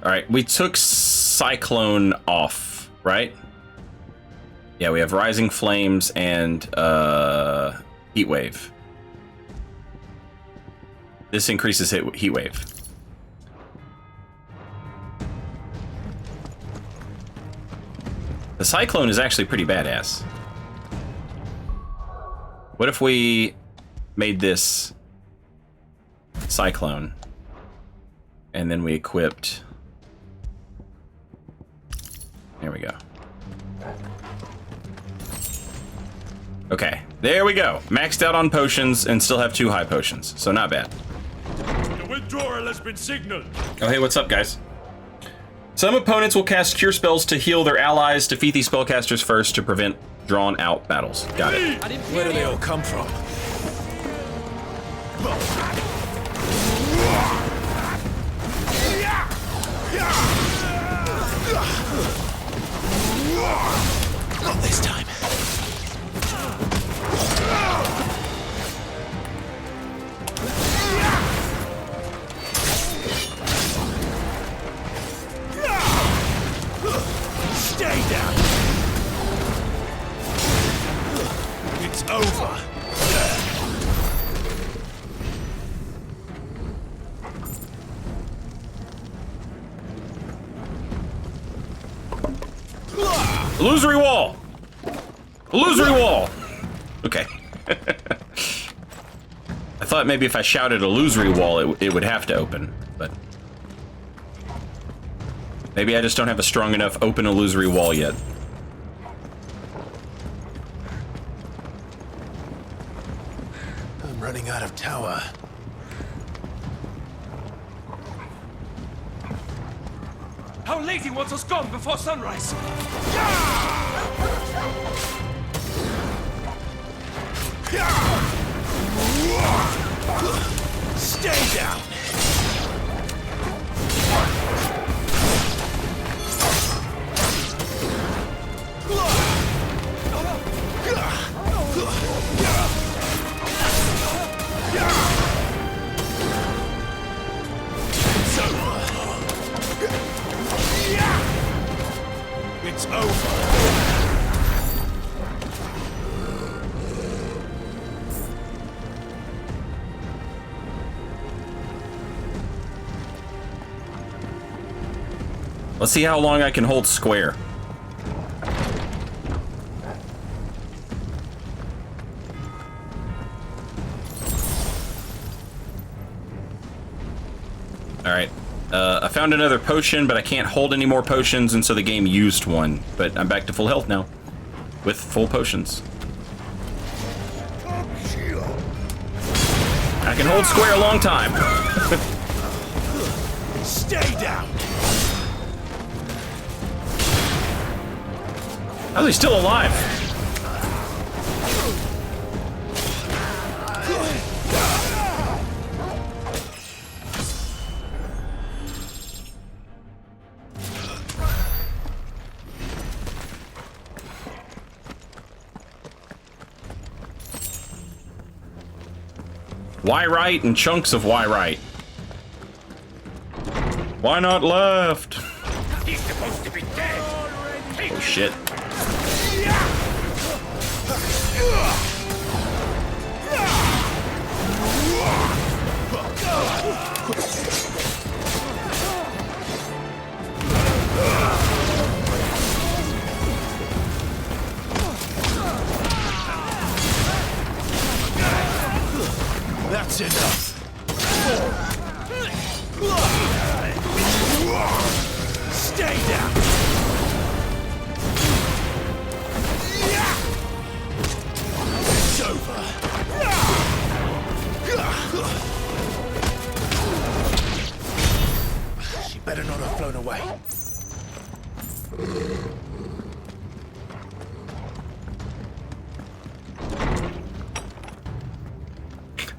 All right, we took Cyclone off, right? Yeah, we have Rising Flames and Heat Wave. This increases Heat Wave. The cyclone is actually pretty badass. What if we made this cyclone and then we equipped... There we go. Okay, there we go. Maxed out on potions and still have 2 high potions, so not bad. The withdrawal has been signaled. Oh, hey, what's up, guys? Some opponents will cast cure spells to heal their allies. Defeat these spellcasters first to prevent drawn-out battles. Got it. Where do they all come from? Not this time. Stay down. It's over. Illusory wall! Illusory wall! Okay. I thought maybe if I shouted illusory wall, it would have to open, but... Maybe I just don't have a strong enough open illusory wall yet. I'm running out of tower. Our lady wants us gone before sunrise. Stay down. It's over. Let's see how long I can hold square. Alright. I found another potion, but I can't hold any more potions, and so the game used one. But I'm back to full health now. With full potions. I can hold square a long time. Stay down. How's he still alive? Wyrite and chunks of wyrite. Why not left? He's supposed to be dead. Oh shit. That's enough. Stay down. It's over. She better not have flown away.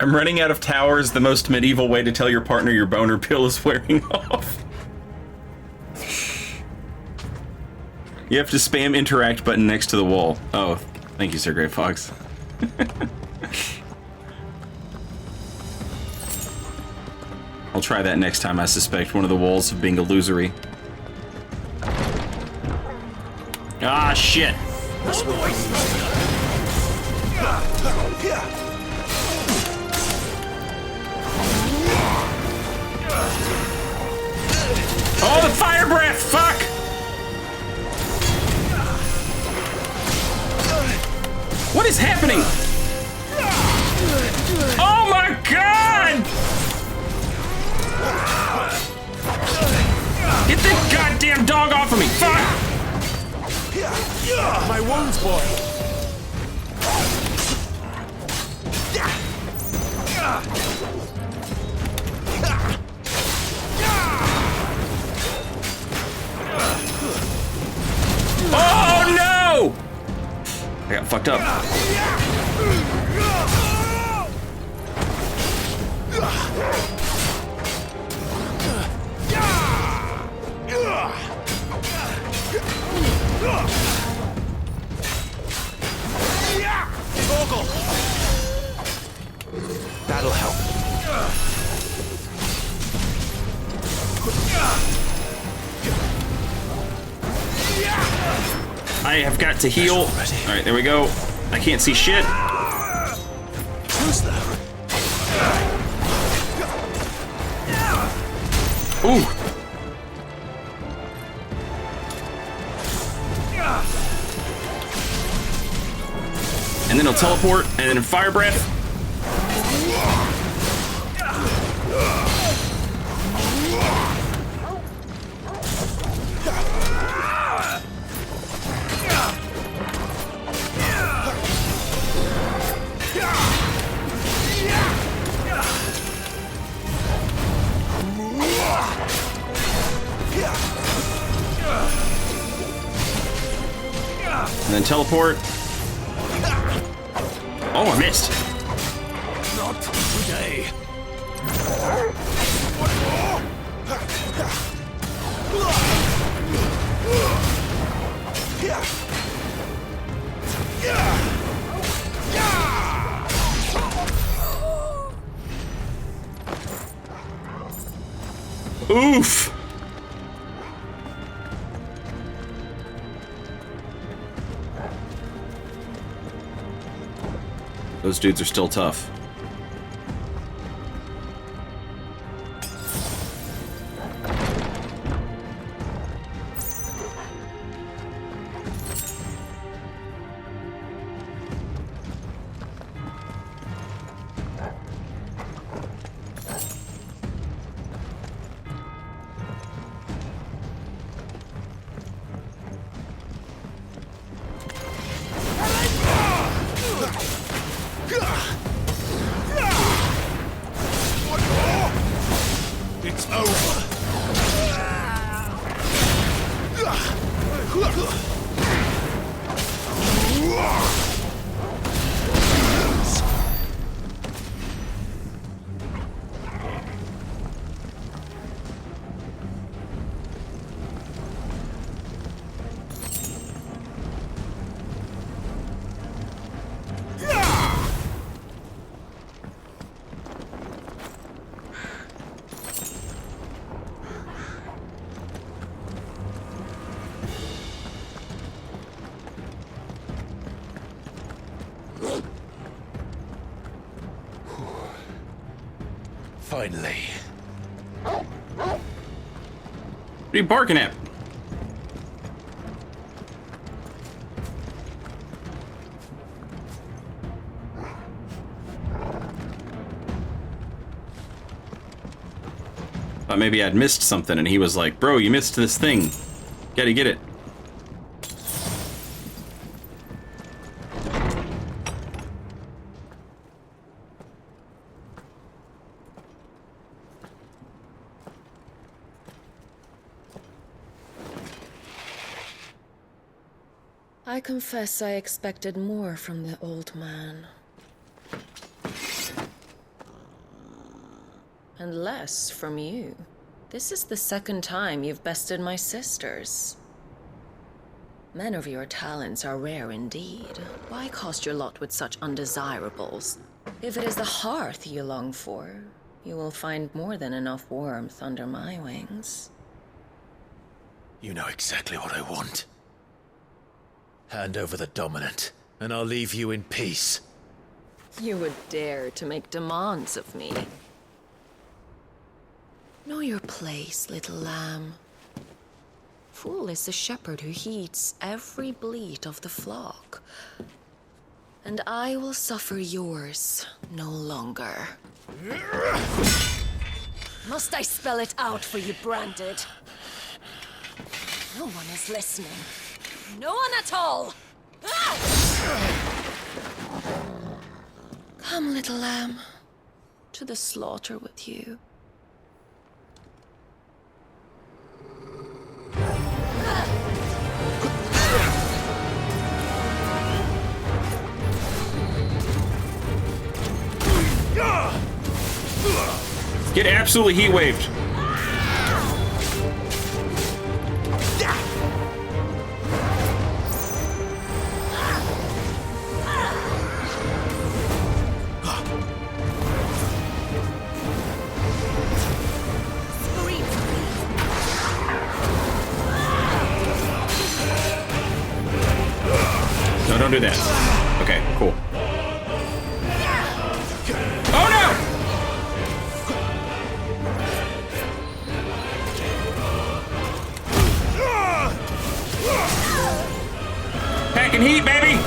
I'm running out of towers. The most medieval way to tell your partner your boner pill is wearing off. You have to spam interact button next to the wall. Oh, thank you, Sir Grey Fox. I'll try that next time I suspect one of the walls of being illusory. Ah, shit. Oh, the fire breath! Fuck! my wounds, boy! Oh no! I got fucked up. That'll help. I have got to heal. All right, there we go. I can't see shit. Ooh. And then he'll teleport, and then fire breath. And then teleport. Oh, I missed. Not today. Oof. Those dudes are still tough. It's over. Finally. What are you barking at? Thought maybe I'd missed something, and he was like, bro, you missed this thing. Gotta get it. I confess I expected more from the old man. And less from you. This is the second time you've bested my sisters. Men of your talents are rare indeed. Why cast your lot with such undesirables? If it is the hearth you long for, you will find more than enough warmth under my wings. You know exactly what I want. Hand over the dominant, and I'll leave you in peace. You would dare to make demands of me. Know your place, little lamb. Fool is the shepherd who heeds every bleat of the flock. And I will suffer yours no longer. Must I spell it out for you, Branded? No one is listening. No one at all! Come, little lamb, to the slaughter with you. Get absolutely heat waved. No, don't do that. Okay, cool. Oh no! Packing heat, baby!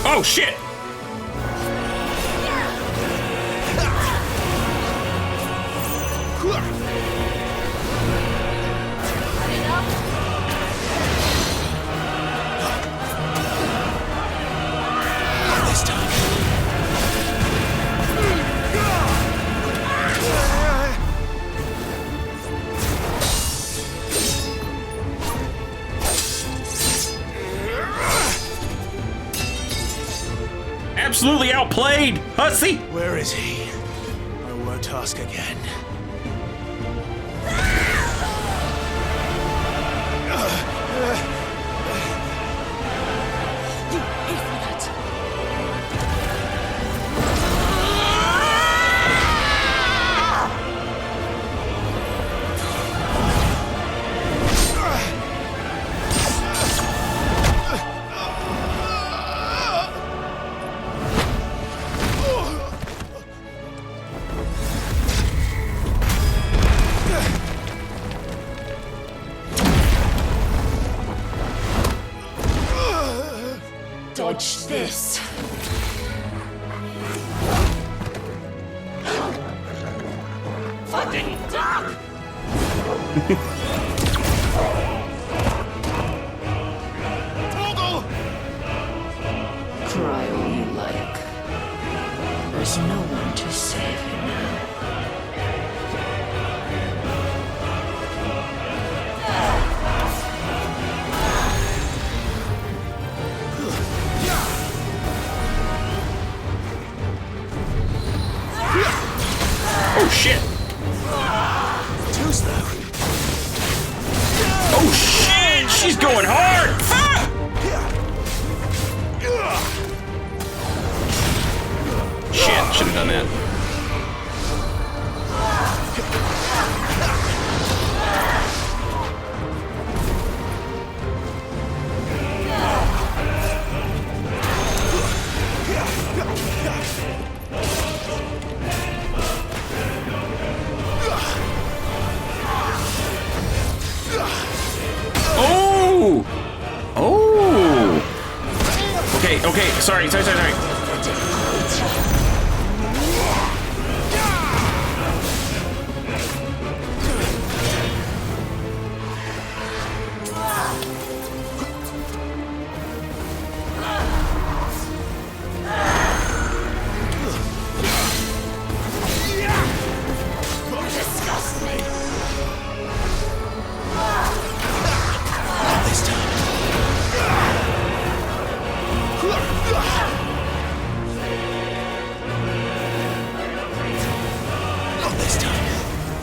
Oh shit! This time. Absolutely outplayed, hussy! Where is he? I won't ask again. You paid for that. Dodge this. Fucking duck! Cry all you like. There's no one to save you now. Oh shit! Too slow. Oh shit! She's going hard! Ah! Shit, should have done that. Oh! Oh! Okay, sorry.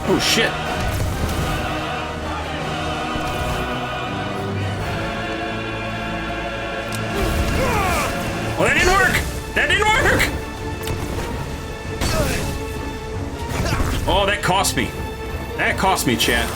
Oh shit! Well, that didn't work! That didn't work! Oh, that cost me. That cost me, chat.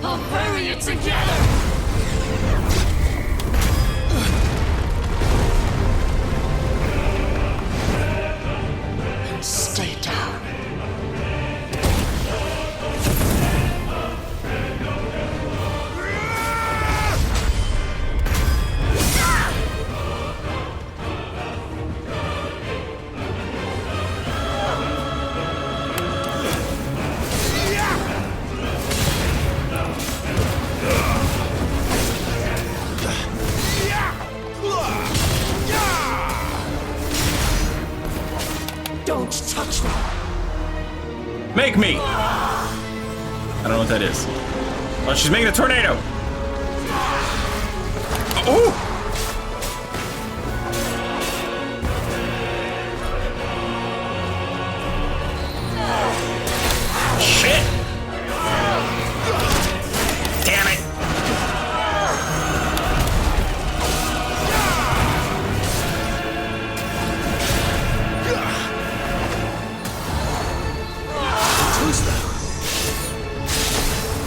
I'll bury it together! Stay down. Don't touch me! Make me! I don't know what that is. Oh, she's making a tornado! Oh! Shit! Damn it!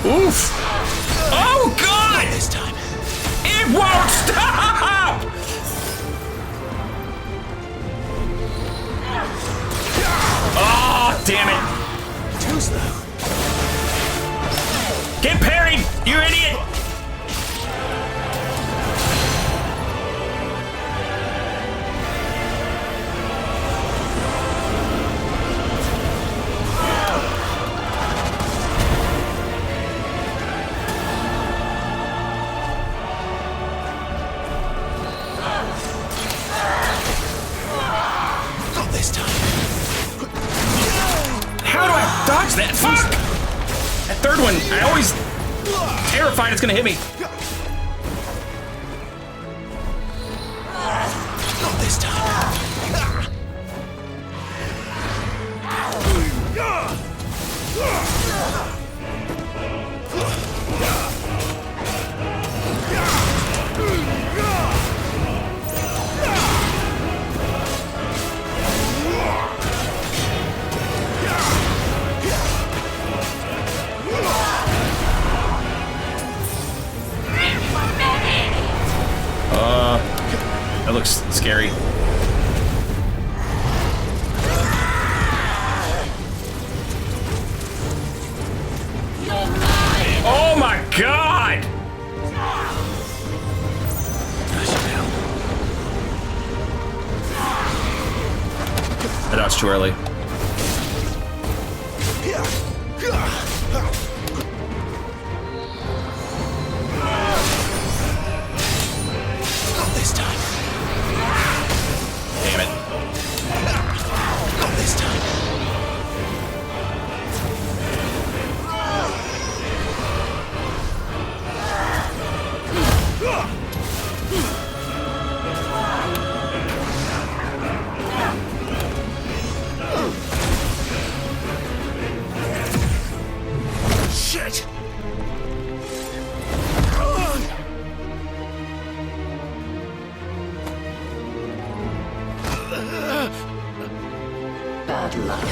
Oof! Oh God! Not this time. It won't stop! Oh, damn it! Too slow. Get parried, you idiot! Not this time. How do I dodge that? Fuck! That third one, I always terrified it's gonna hit me. Not this time. That looks scary. Oh my God! I dodged too early. Not this time. Damn it. Not this time. Shit! Bad luck.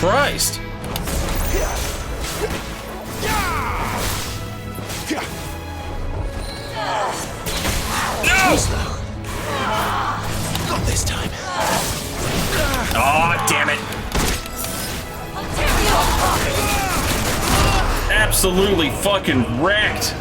Christ! No! Not this time. Oh, damn it! Absolutely fucking wrecked.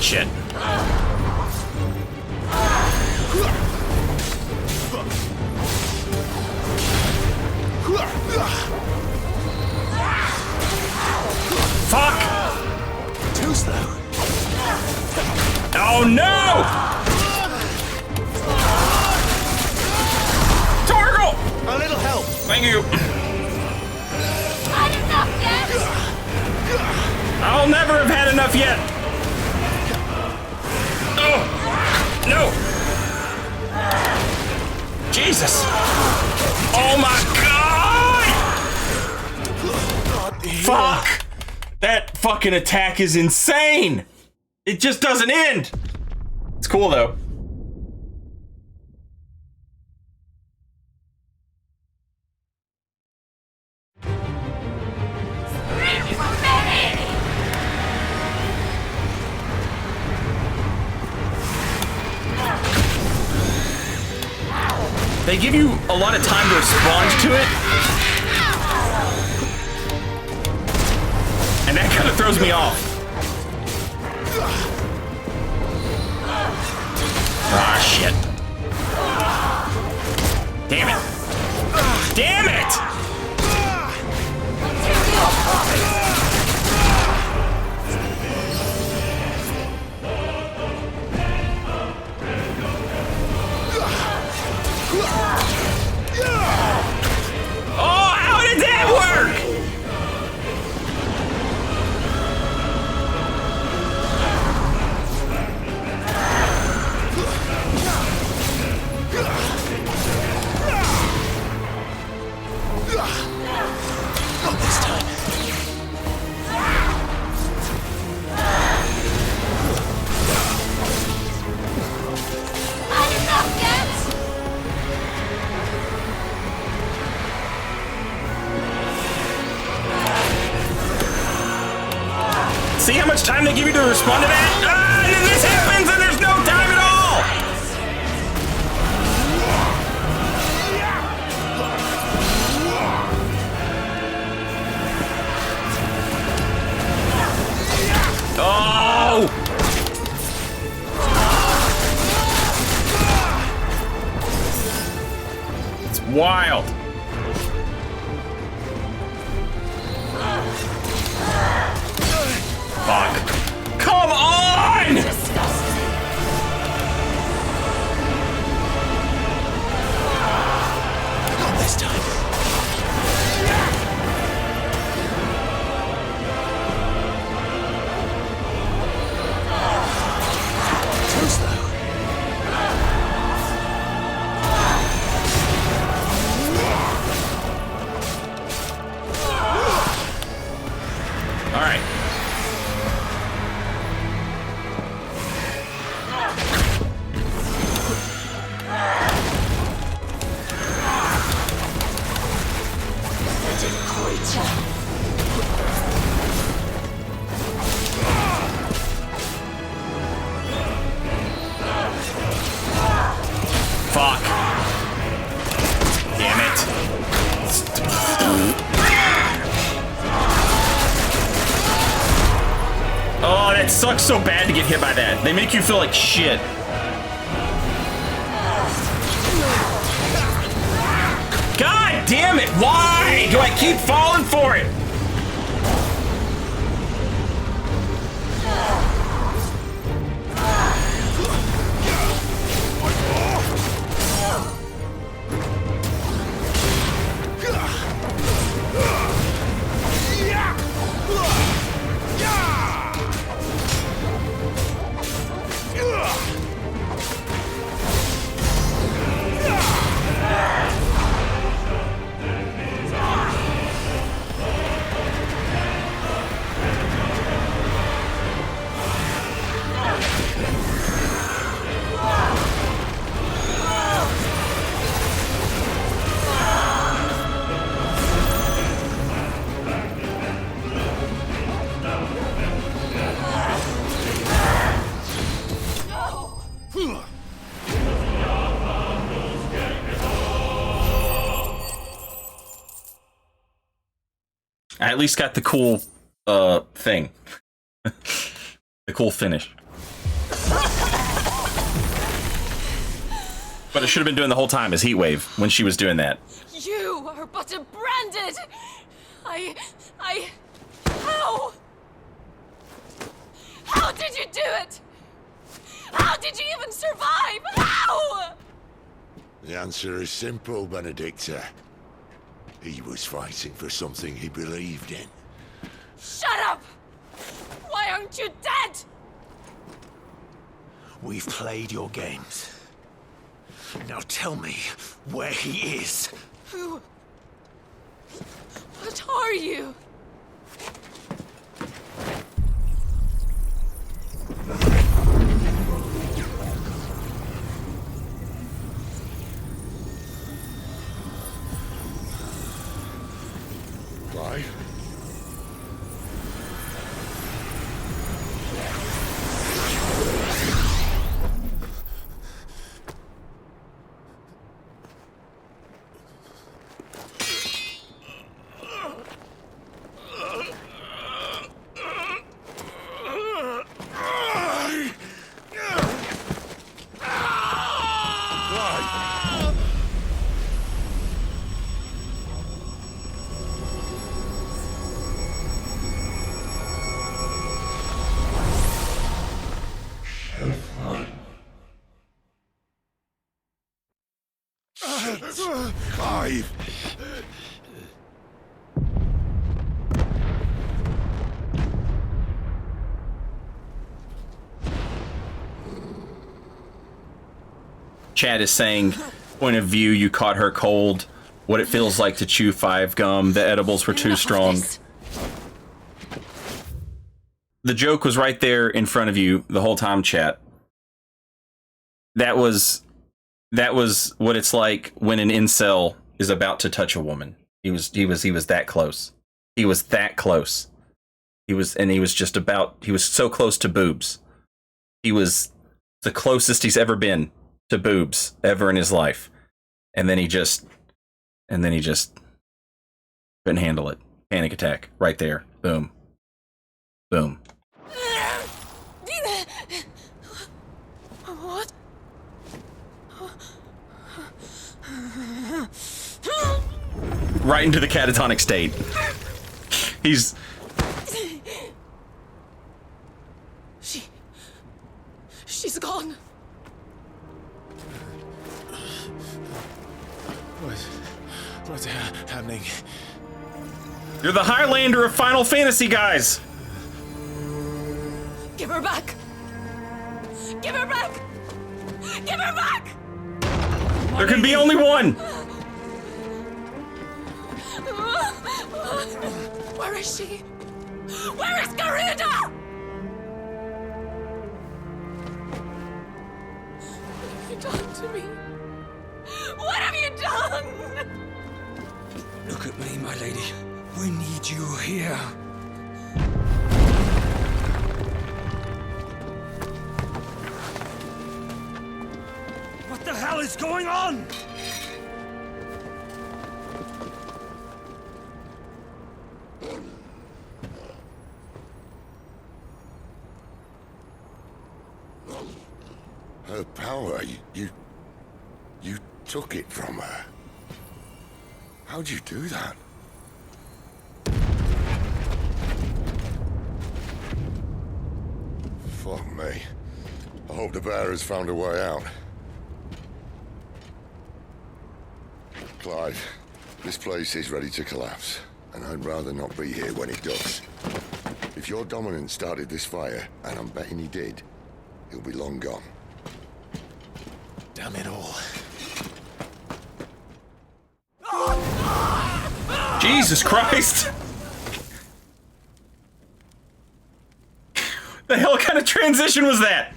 Shit. Fuck! Too slow. Oh no! Torgal! A little help. Thank you. I'll never have had enough yet. Oh no! Jesus! Oh my God! Fuck! That fucking attack is insane! It just doesn't end! It's cool though. They give you a lot of time to respond to it. And that kind of throws me off. Ah, shit. Damn it. Damn it! Oh, how did that work? Not this time. See how much time they give you to respond to that? Ah, and then this happens and there's no time at all! Oh! It's wild. Fuck. Come on! Not this time. Too slow. All right. Fuck. Damn it. Oh, that sucks so bad to get hit by that. They make you feel like shit. God damn it! Why do I keep falling for it? at least got the cool thing. The cool finish. But it should have been doing the whole time is Heatwave when she was doing that. You are but a branded. How? How did you do it? How did you even survive? How? The answer is simple, Benedicta. He was fighting for something he believed in. Shut up! Why aren't you dead? We've played your games. Now tell me where he is. Who? What are you? Clive? Clive! Chad is saying, point of view, you caught her cold. What it feels like to chew 5 gum. The edibles were too strong. The joke was right there in front of you the whole time, chat. That was what it's like when an incel is about to touch a woman. He was that close. He was that close. He was so close to boobs. He was the closest he's ever been to boobs ever in his life. And then he just couldn't handle it. Panic attack right there. Boom. Boom. What? Right into the catatonic state. He's... She's gone. What's happening? You're the Highlander of Final Fantasy, guys! Give her back! Give her back! Give her back! There can be only one! Where is she? Where is Garuda? What have you done to me? What have you done? Look at me, my lady. We need you here. What the hell is going on? Her power, you took it from her. How'd you do that? Fuck me. I hope the bear has found a way out. Clive, this place is ready to collapse, and I'd rather not be here when it does. If your dominant started this fire, and I'm betting he did, he'll be long gone. Damn it all. Jesus Christ! The hell kind of transition was that?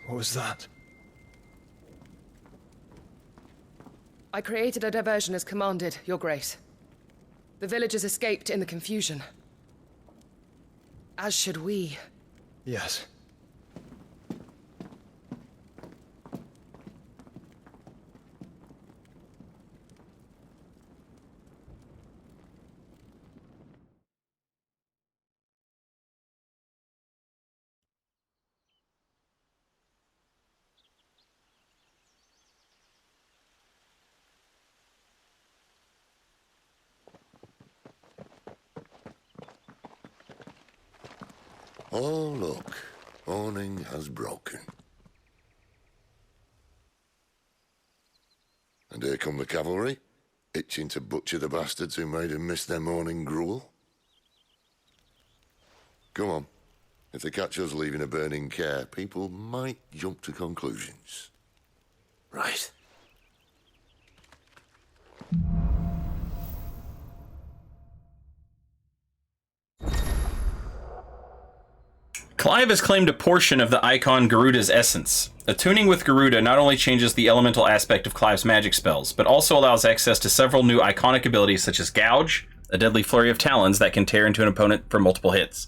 What was that? I created a diversion as commanded, Your Grace. The villagers escaped in the confusion. As should we. Yes. Oh, look. Awning has broken. And here come the cavalry, itching to butcher the bastards who made them miss their morning gruel. Come on. If they catch us leaving a burning care, people might jump to conclusions. Right. Clive has claimed a portion of the icon Garuda's essence. Attuning with Garuda not only changes the elemental aspect of Clive's magic spells, but also allows access to several new iconic abilities such as Gouge, a deadly flurry of talons that can tear into an opponent for multiple hits.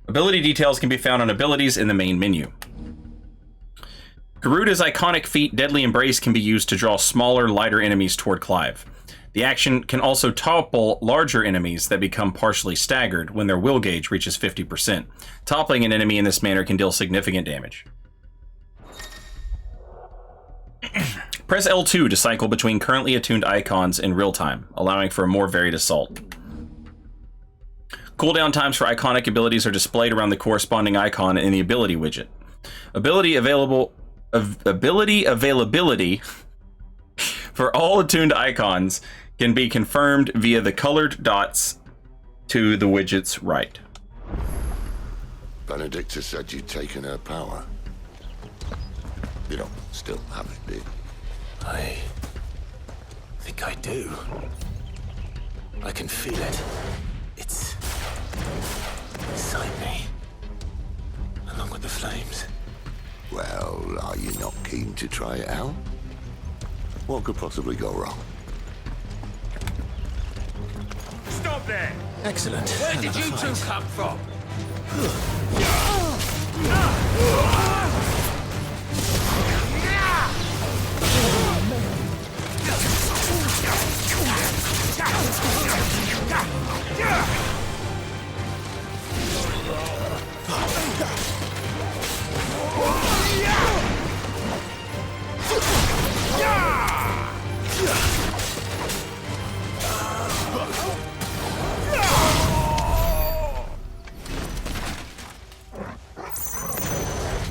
Ability details can be found on abilities in the main menu. Garuda's iconic feat, Deadly Embrace, can be used to draw smaller, lighter enemies toward Clive. The action can also topple larger enemies that become partially staggered when their will gauge reaches 50%. Toppling an enemy in this manner can deal significant damage. Press L2 to cycle between currently attuned icons in real time, allowing for a more varied assault. Cooldown times for iconic abilities are displayed around the corresponding icon in the ability widget. Ability availability for all attuned icons can be confirmed via the colored dots to the widget's right. Benedicta said you'd taken her power. You don't still have it, do you? I think I do. I can feel it. It's inside me, along with the flames. Well, are you not keen to try it out? What could possibly go wrong? Stop there! Excellent. Where did you two come from?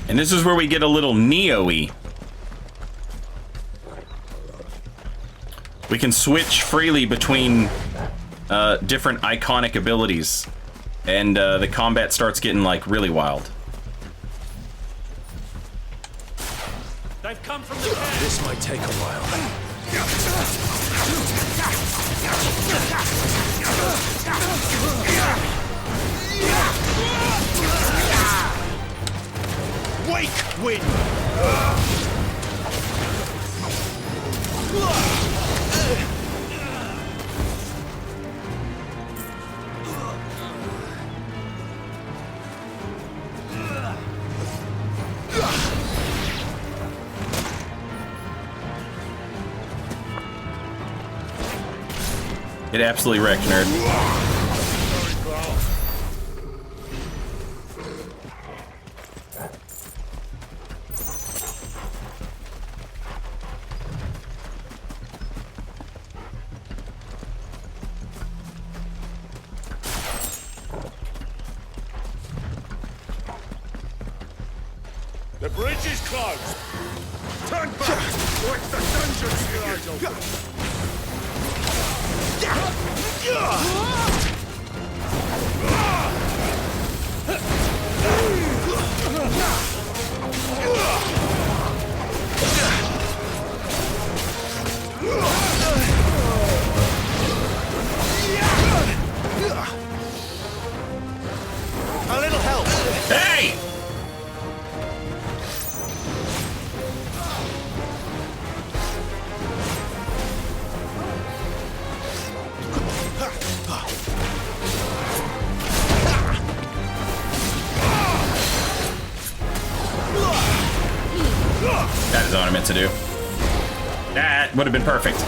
And this is where we get a little Neo-y. We can switch freely between different iconic abilities, and the combat starts getting like really wild. They've come from the camp. This might take a while. Wake wind! It absolutely wrecked, nerd. The bridge is closed. Turn back, or it's the dungeon slides open. A little help. Hey! That is what I meant to do. That would have been perfect.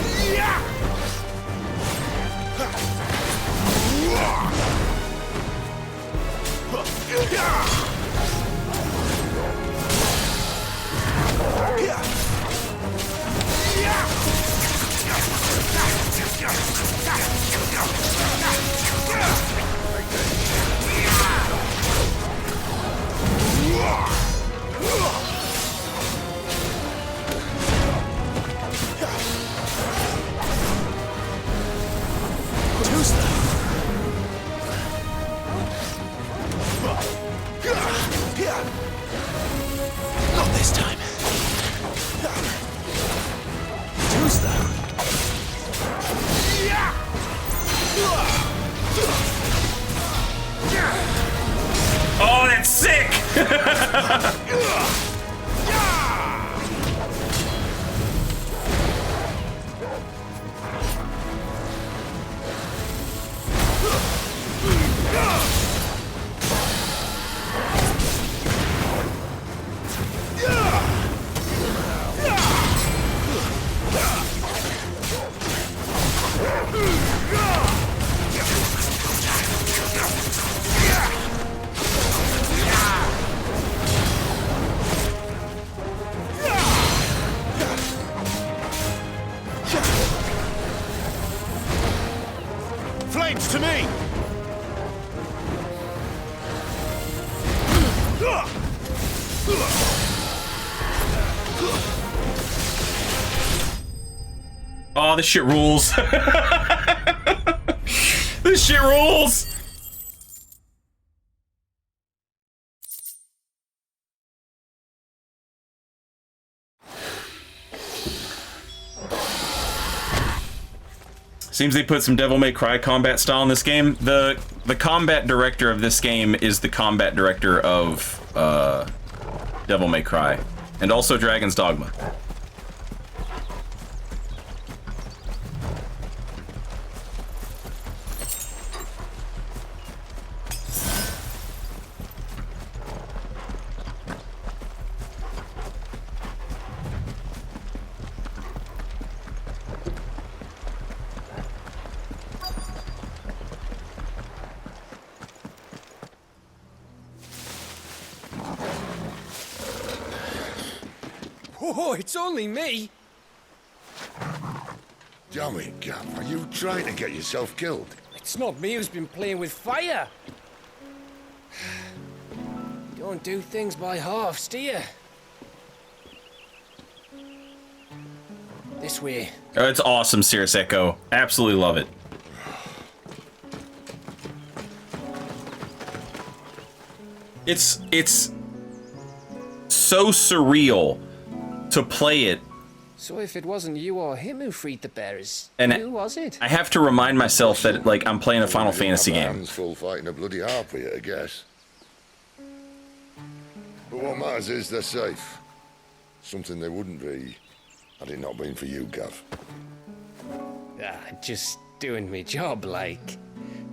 Flames to me! Oh, this shit rules. This shit rules. Seems they put some Devil May Cry combat style in this game. The combat director of this game is the combat director of Devil May Cry, and also Dragon's Dogma. Oh, it's only me. Damn it, Gav. Are you trying to get yourself killed? It's not me who's been playing with fire. Don't do things by halves, do you? This way. Oh, it's awesome, Cirrus Echo. Absolutely love it. It's so surreal to play it. So if it wasn't you or him who freed the bearers, And who was it? I have to remind myself that like I'm playing a Final Fantasy game. Hands full fighting a bloody harpy, I guess. But what matters is they're safe. Something they wouldn't be had it not been for you, Gav. Just doing me job, like.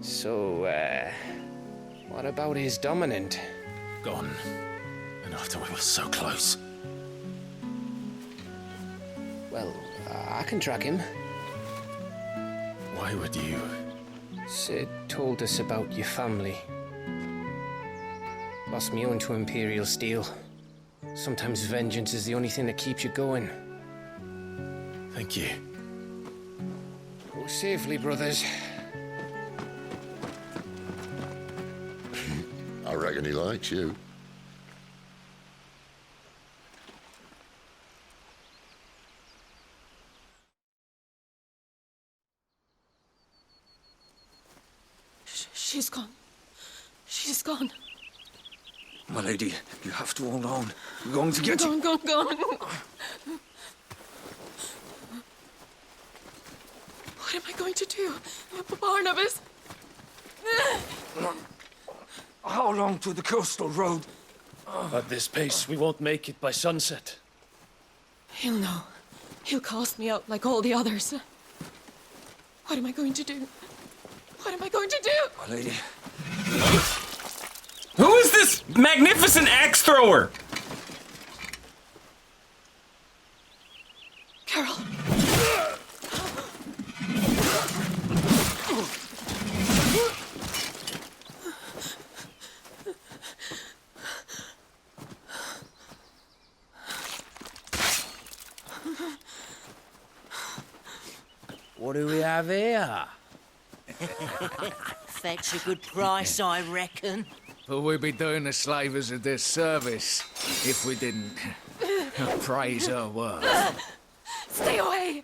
So, what about his dominant? Gone. And after we were so close. Well, I can track him. Why would you? Sid told us about your family. Lost me own to Imperial Steel. Sometimes vengeance is the only thing that keeps you going. Thank you. Go safely, brothers. I reckon he likes you. She's gone. She's gone. My lady, you have to hold on. We're going to get you. Gone. What am I going to do? Barnabas? How long to the coastal road? At this pace, we won't make it by sunset. He'll know. He'll cast me out like all the others. What am I going to do? What am I going to do? My lady. Who is this magnificent axe thrower? Carol. What do we have here? Fetch a good price, I reckon. But we'd be doing the slavers a disservice if we didn't praise her work. Stay away!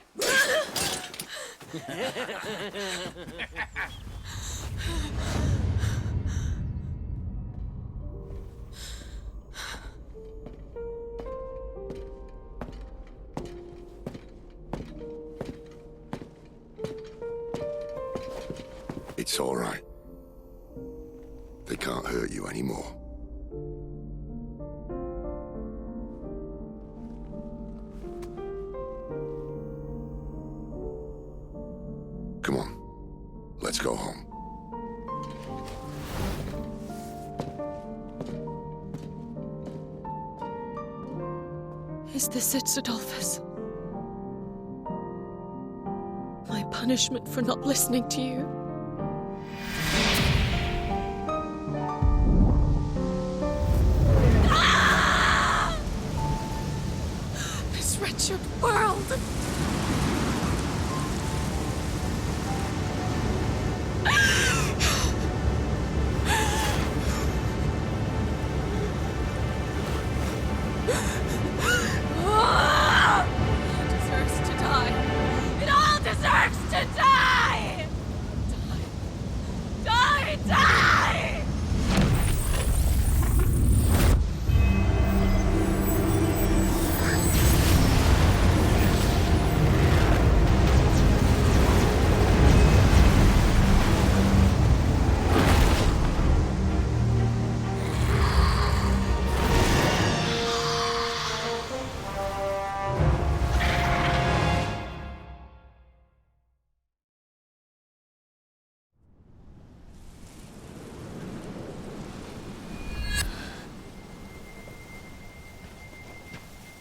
It's all right. They can't hurt you anymore. Come on. Let's go home. Is this it, Adolphus? My punishment for not listening to you? Ah! This wretched world!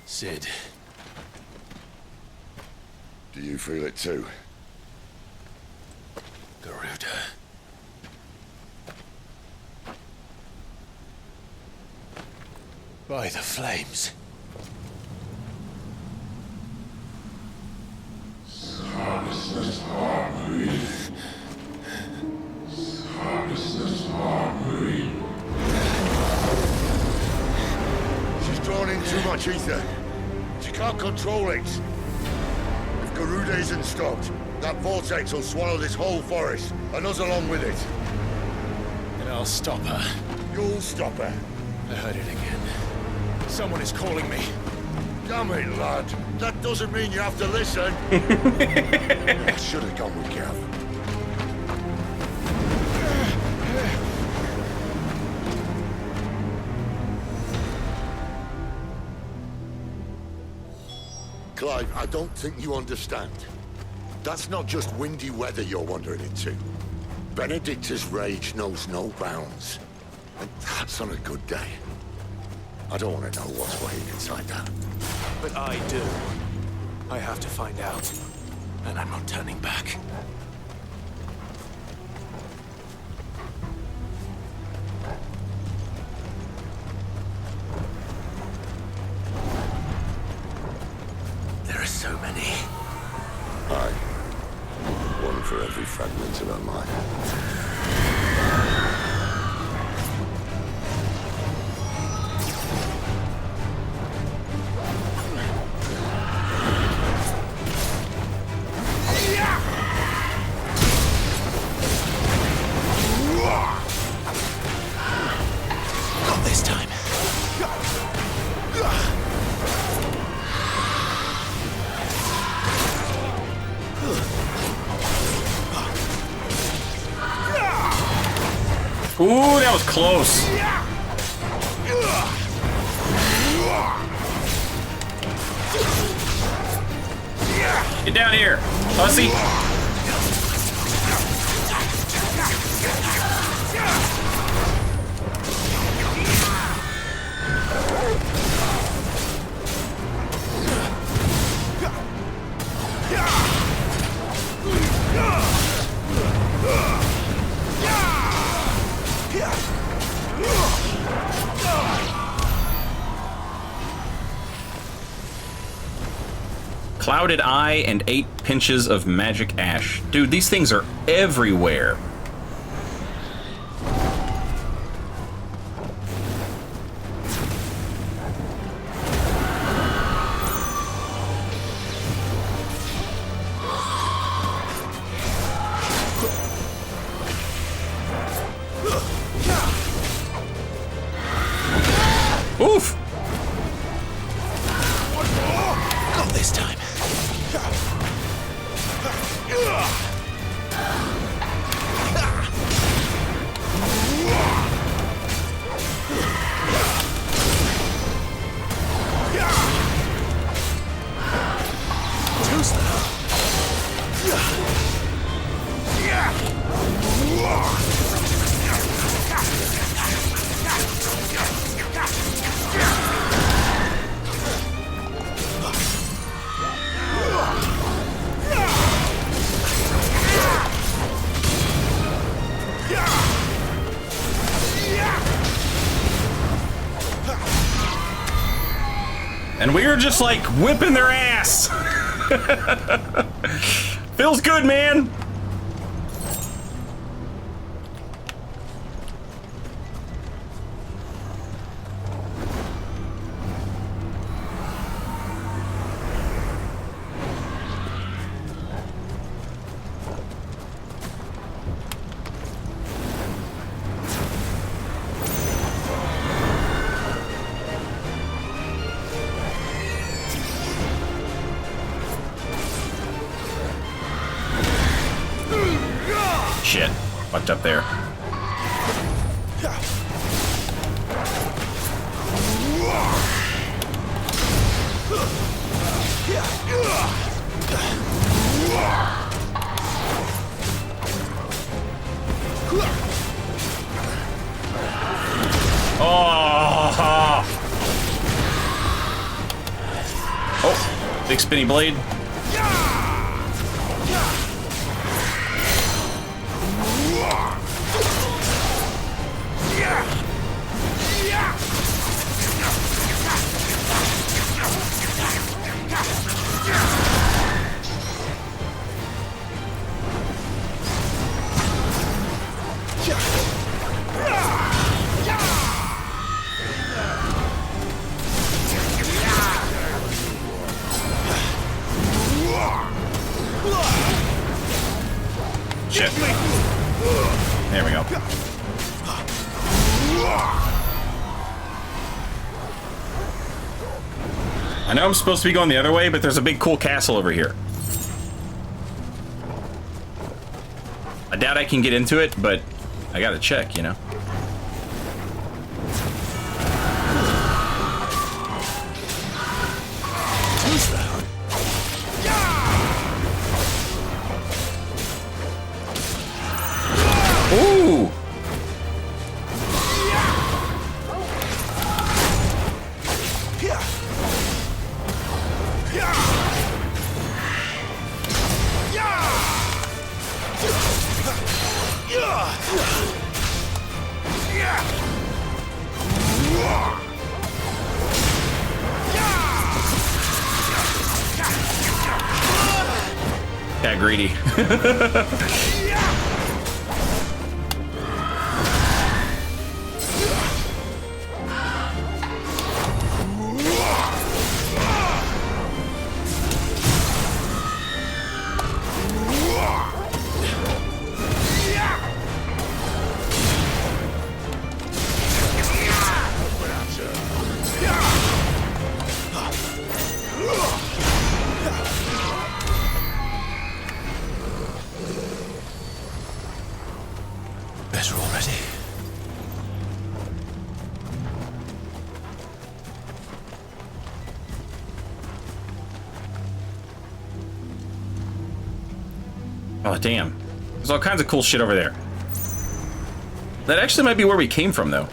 Sid. Do you feel it too? Garuda. By the flames. She's drawn in too much ether. She can't control it. If Garuda isn't stopped, that vortex will swallow this whole forest, and us along with it. Then I'll stop her. You'll stop her. I heard it again. Someone is calling me. Damn it, lad. That doesn't mean you have to listen. I should have gone with Gav. Clive, I don't think you understand. That's not just windy weather you're wandering into. Benedicta's rage knows no bounds. And that's on a good day. I don't want to know what's waiting inside that. But I do. I have to find out. And I'm not turning back. There are so many. Aye. One for every fragment of her mind. Not this time. Ooh, that was close. Get down here, pussy. Clouded Eye and 8 pinches of magic ash. Dude, these things are everywhere. Oof! Not this time. Too slow. And we were just like whipping their ass. Feels good, man. Shit, fucked up there. Oh, big spinny blade. Shit. There we go. I know I'm supposed to be going the other way, but there's a big cool castle over here. I doubt I can get into it, but I gotta check, you know? Ooh! Got greedy. Better already. Oh, damn. There's all kinds of cool shit over there. That actually might be where we came from, though.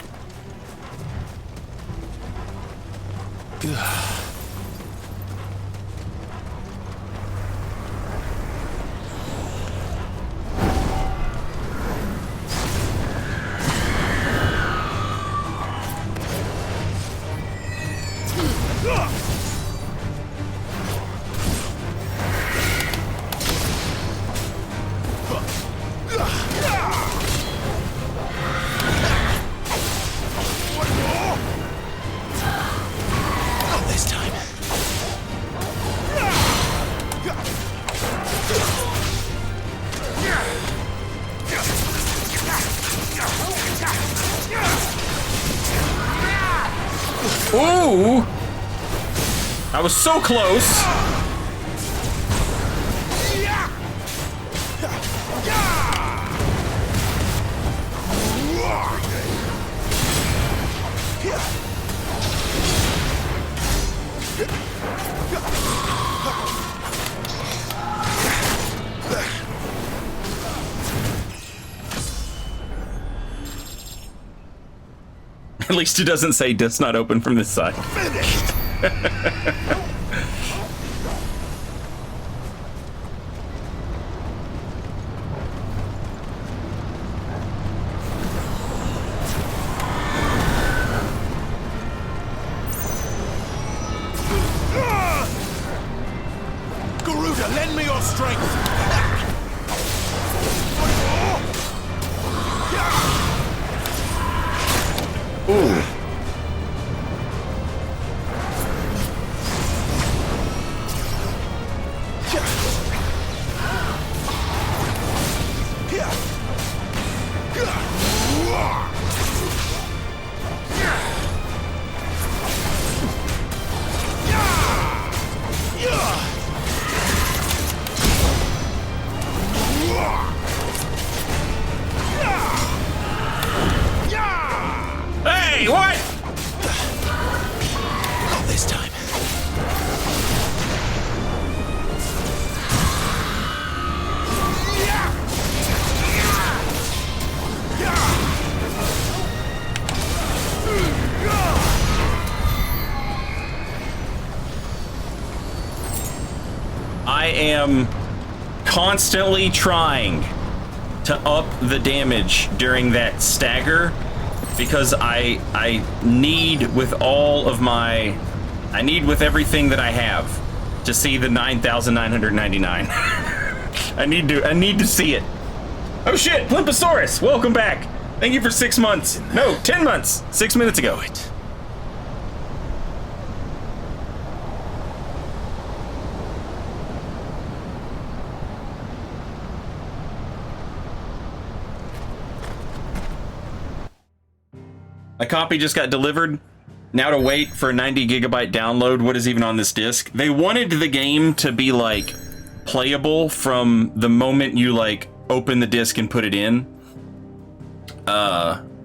Ooh! I was so close! At least it doesn't say does not open from this side. Garuda, lend me your strength! Ooh. Hey, what? Not this time. I am constantly trying to up the damage during that stagger because I need with all of my I need with everything that I have to see the 9,999. I need to see it. Oh shit, Plimposaurus, welcome back. Thank you for 6 months. No, 10 months. 6 minutes ago. A copy just got delivered. Now to wait for a 90 gigabyte download. What is even on this disc? They wanted the game to be like playable from the moment you like open the disc and put it in.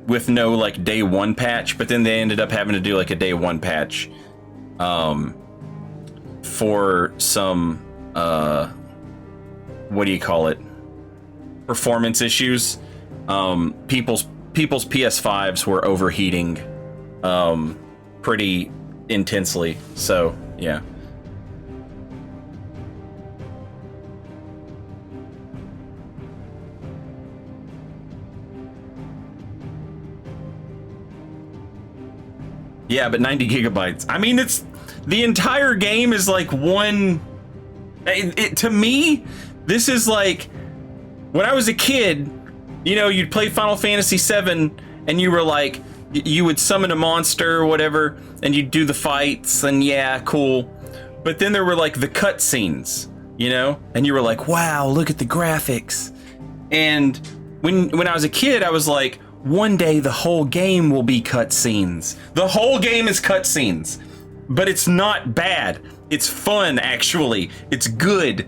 With no like day one patch, but then they ended up having to do like a day one patch. For some what do you call it? Performance issues. People's PS5s were overheating pretty intensely, so yeah. Yeah, but 90 gigabytes. I mean, it's the entire game is like one. To me, this is like when I was a kid. You know, you'd play Final Fantasy VII, and you were like, you would summon a monster or whatever, and you'd do the fights, and yeah, cool. But then there were like the cutscenes, you know, and you were like, wow, look at the graphics. And when I was a kid, I was like, one day the whole game will be cutscenes. The whole game is cutscenes, but it's not bad. It's fun, actually. It's good.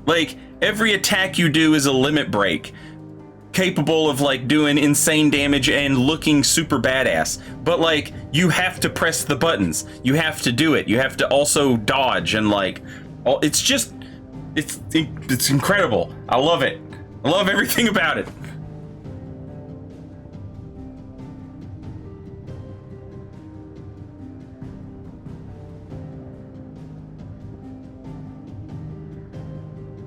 Like, every attack you do is a limit break, capable of like doing insane damage and looking super badass. But like, you have to press the buttons. You have to do it. You have to also dodge and like, it's just, it's incredible. I love it. I love everything about it.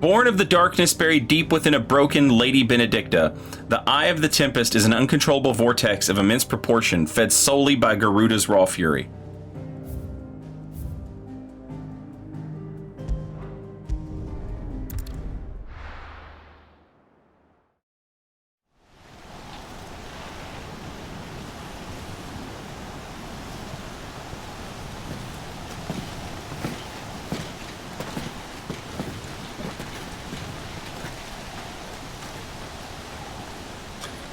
Born of the darkness buried deep within a broken Lady Benedicta, the Eye of the Tempest is an uncontrollable vortex of immense proportion, fed solely by Garuda's raw fury.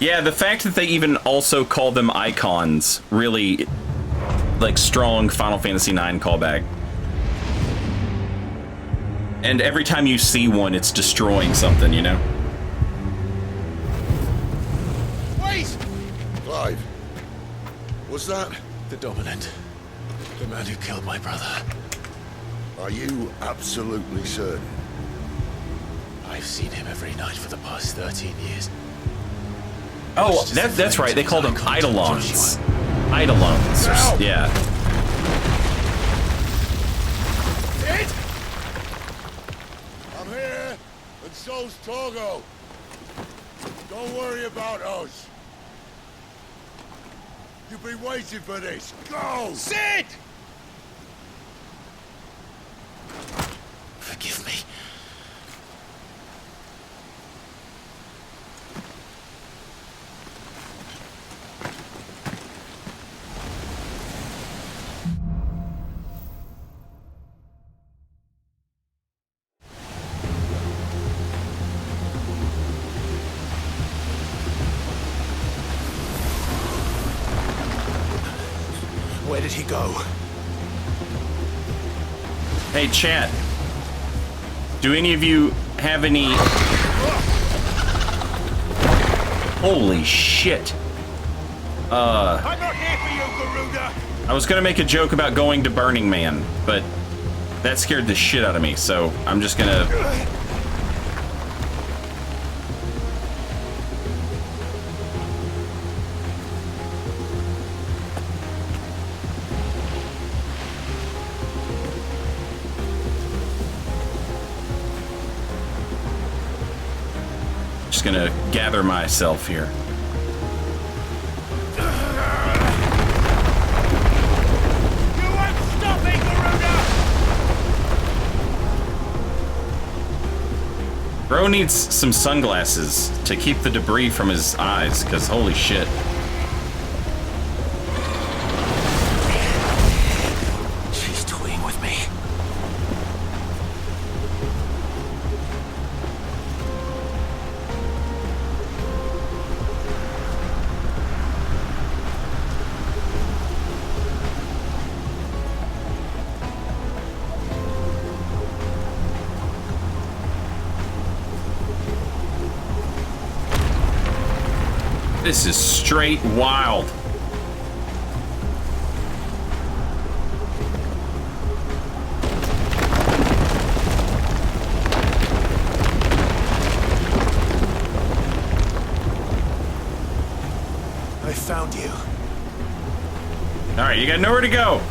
Yeah, the fact that they even also call them icons, really, like, strong Final Fantasy IX callback. And every time you see one, it's destroying something, you know? Wait! Clive, was that? The Dominant. The man who killed my brother. Are you absolutely certain? I've seen him every night for the past 13 years. Oh, that's right. They called them Eidolons. Eidolons. Yeah. Sid! I'm here, and so's Torgo. Don't worry about us. You've been waiting for this. Go! Sid! Forgive did he go? Hey, chat. Do any of you have any... Holy shit. I'm not here for you, Garuda. I was gonna make a joke about going to Burning Man, but that scared the shit out of me, so I'm just gonna... Just gonna gather myself here. Bro needs some sunglasses to keep the debris from his eyes, because holy shit. She's toying with me. This is straight wild. I found you. Alright, you got nowhere to go.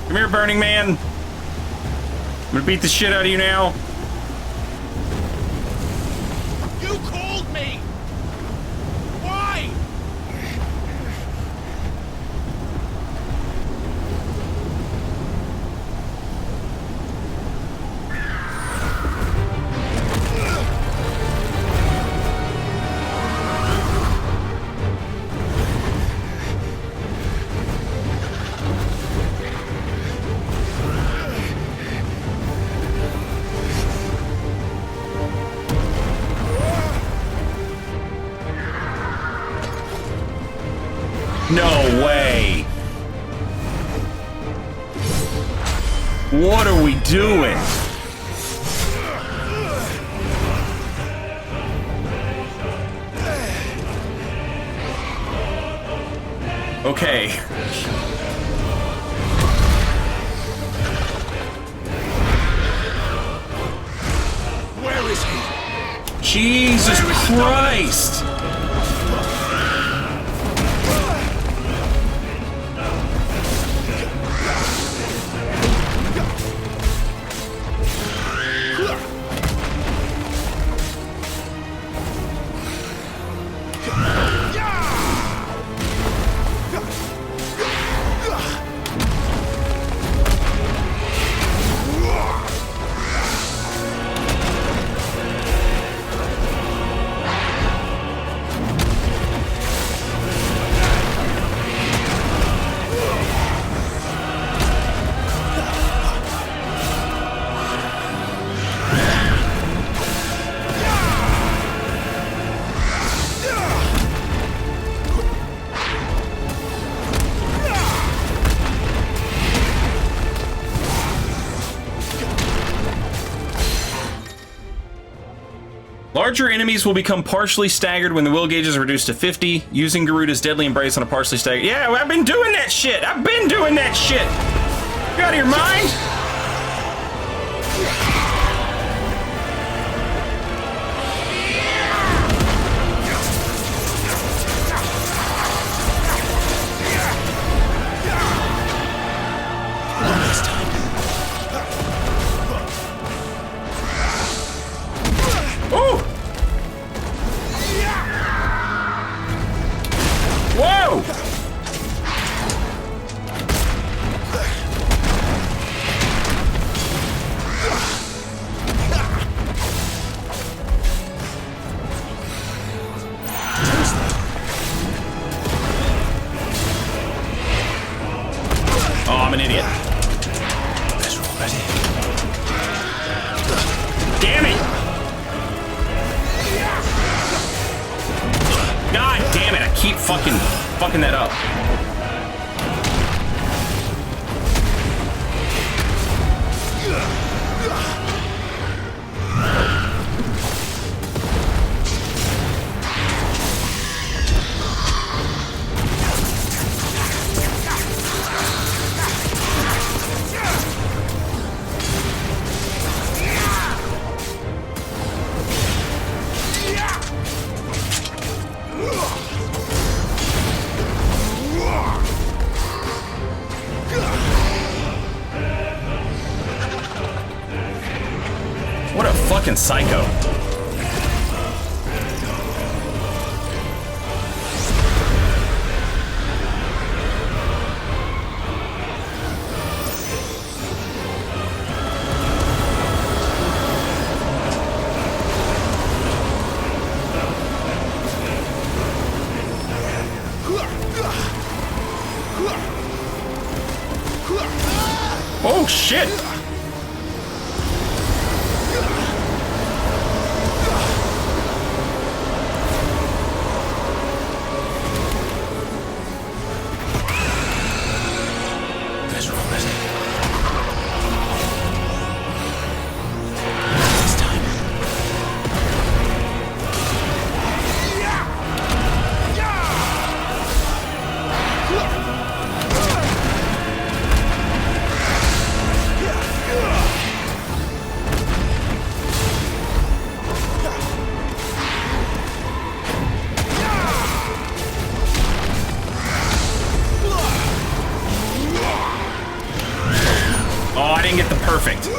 Come here, Burning Man. I'm gonna beat the shit out of you now. You called me. Why? No way. What are we doing? Okay. Where is he? Jesus Christ! Larger enemies will become partially staggered when the will gauge is reduced to 50. Using Garuda's Deadly Embrace on a partially staggered... Yeah, I've been doing that shit! I've been doing that shit! You out of your mind? Oh! Whoa! Oh, I'm an idiot. Damn it! God damn it, I keep fucking that up. fucking psycho. Oh shit! Oh, I didn't get the perfect.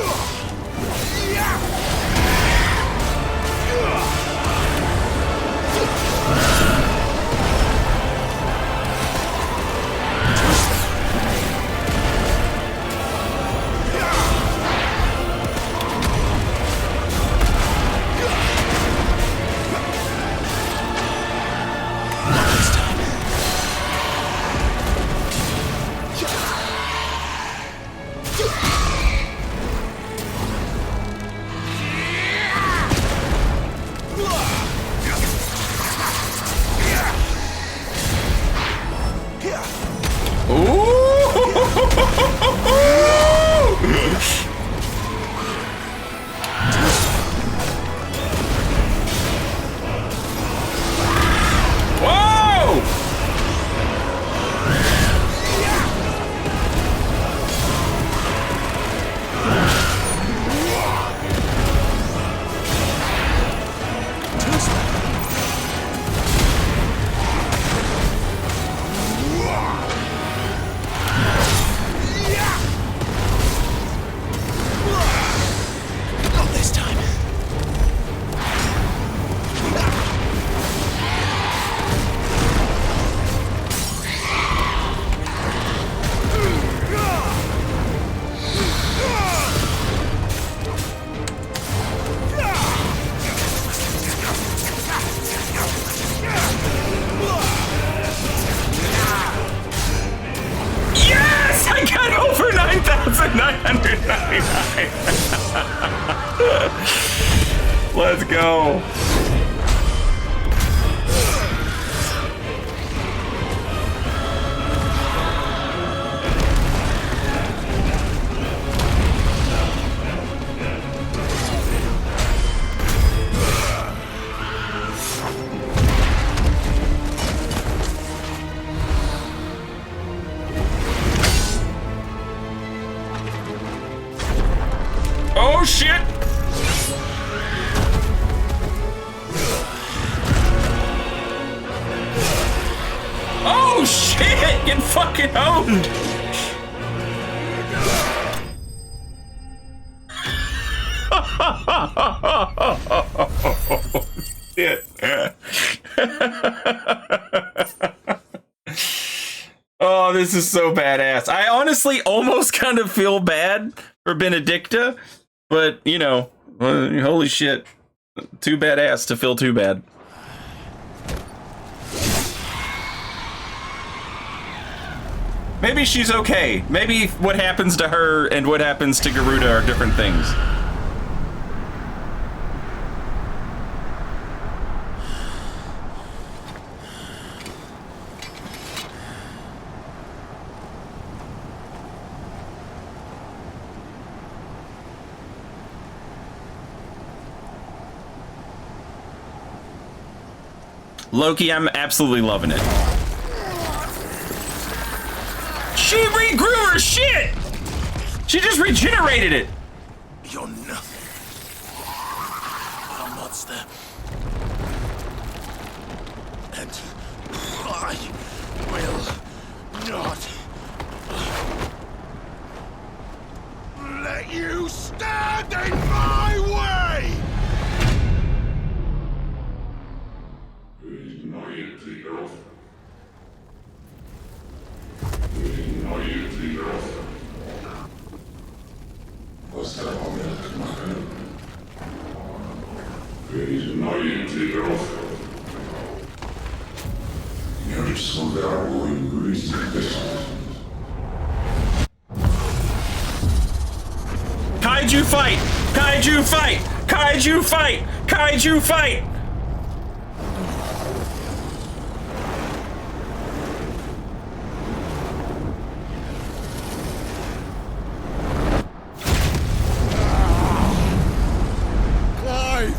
Yes! I got over 9,999. Let's go. Oh shit! Oh shit! Get fucking owned! Shit. Oh, this is so badass. I honestly almost kind of feel bad for Benedicta, but, you know, holy shit. Too badass to feel too bad. Maybe she's okay. Maybe what happens to her and what happens to Garuda are different things. Loki, I'm absolutely loving it. She regrew her shit! She just regenerated it! You're nothing. A monster. And I will not let you stand in my way! Kaiju fight! Kaiju fight! Kaiju fight! Kaiju fight! Clive!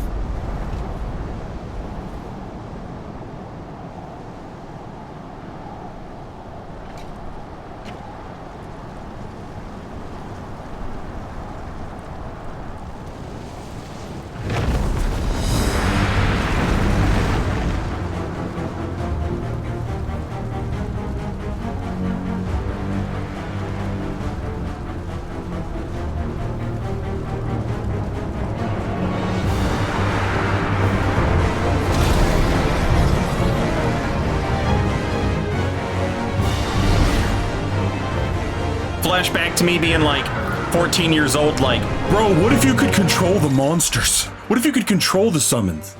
Flashback to me being like 14 years old, like, bro, what if you could control the monsters? What if you could control the summons?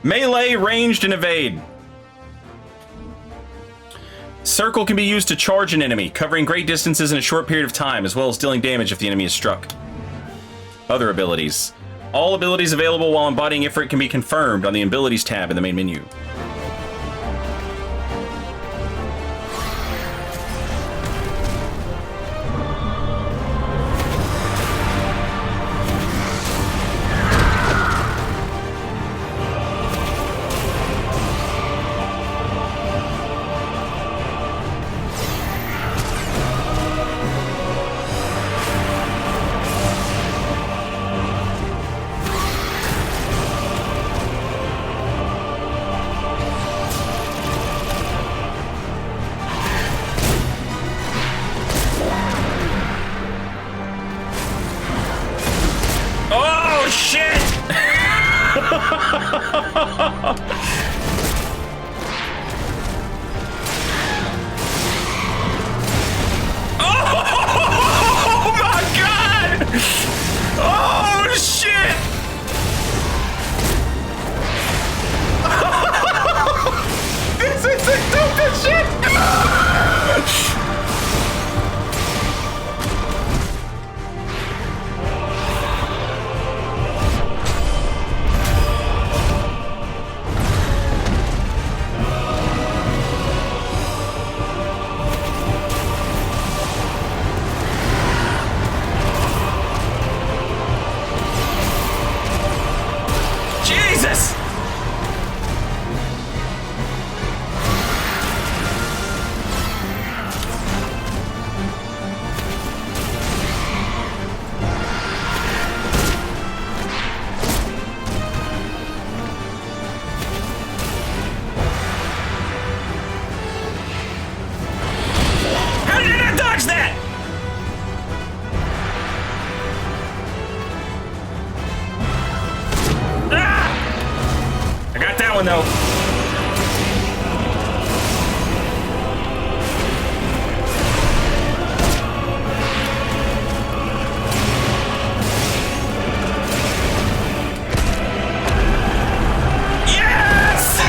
melee, ranged, and evade. Circle can be used to charge an enemy, covering great distances in a short period of time, as well as dealing damage if the enemy is struck. Other abilities. All abilities available while embodying Ifrit can be confirmed on the Abilities tab in the main menu. Oh, shit! Oh my god! Oh shit! This is the dopest shit! Jesus! How did I not dodge that? I got that one though. Yes!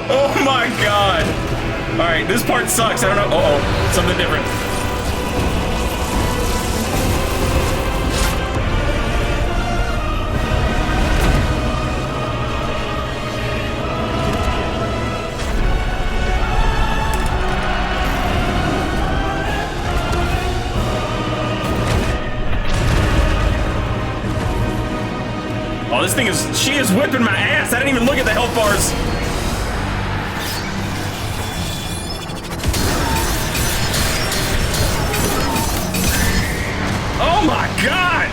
Oh my god. All right, this part sucks. I don't know. Uh-oh, something different. Oh, this thing is, she is whipping my ass. I didn't even look at the health bars. Oh my god!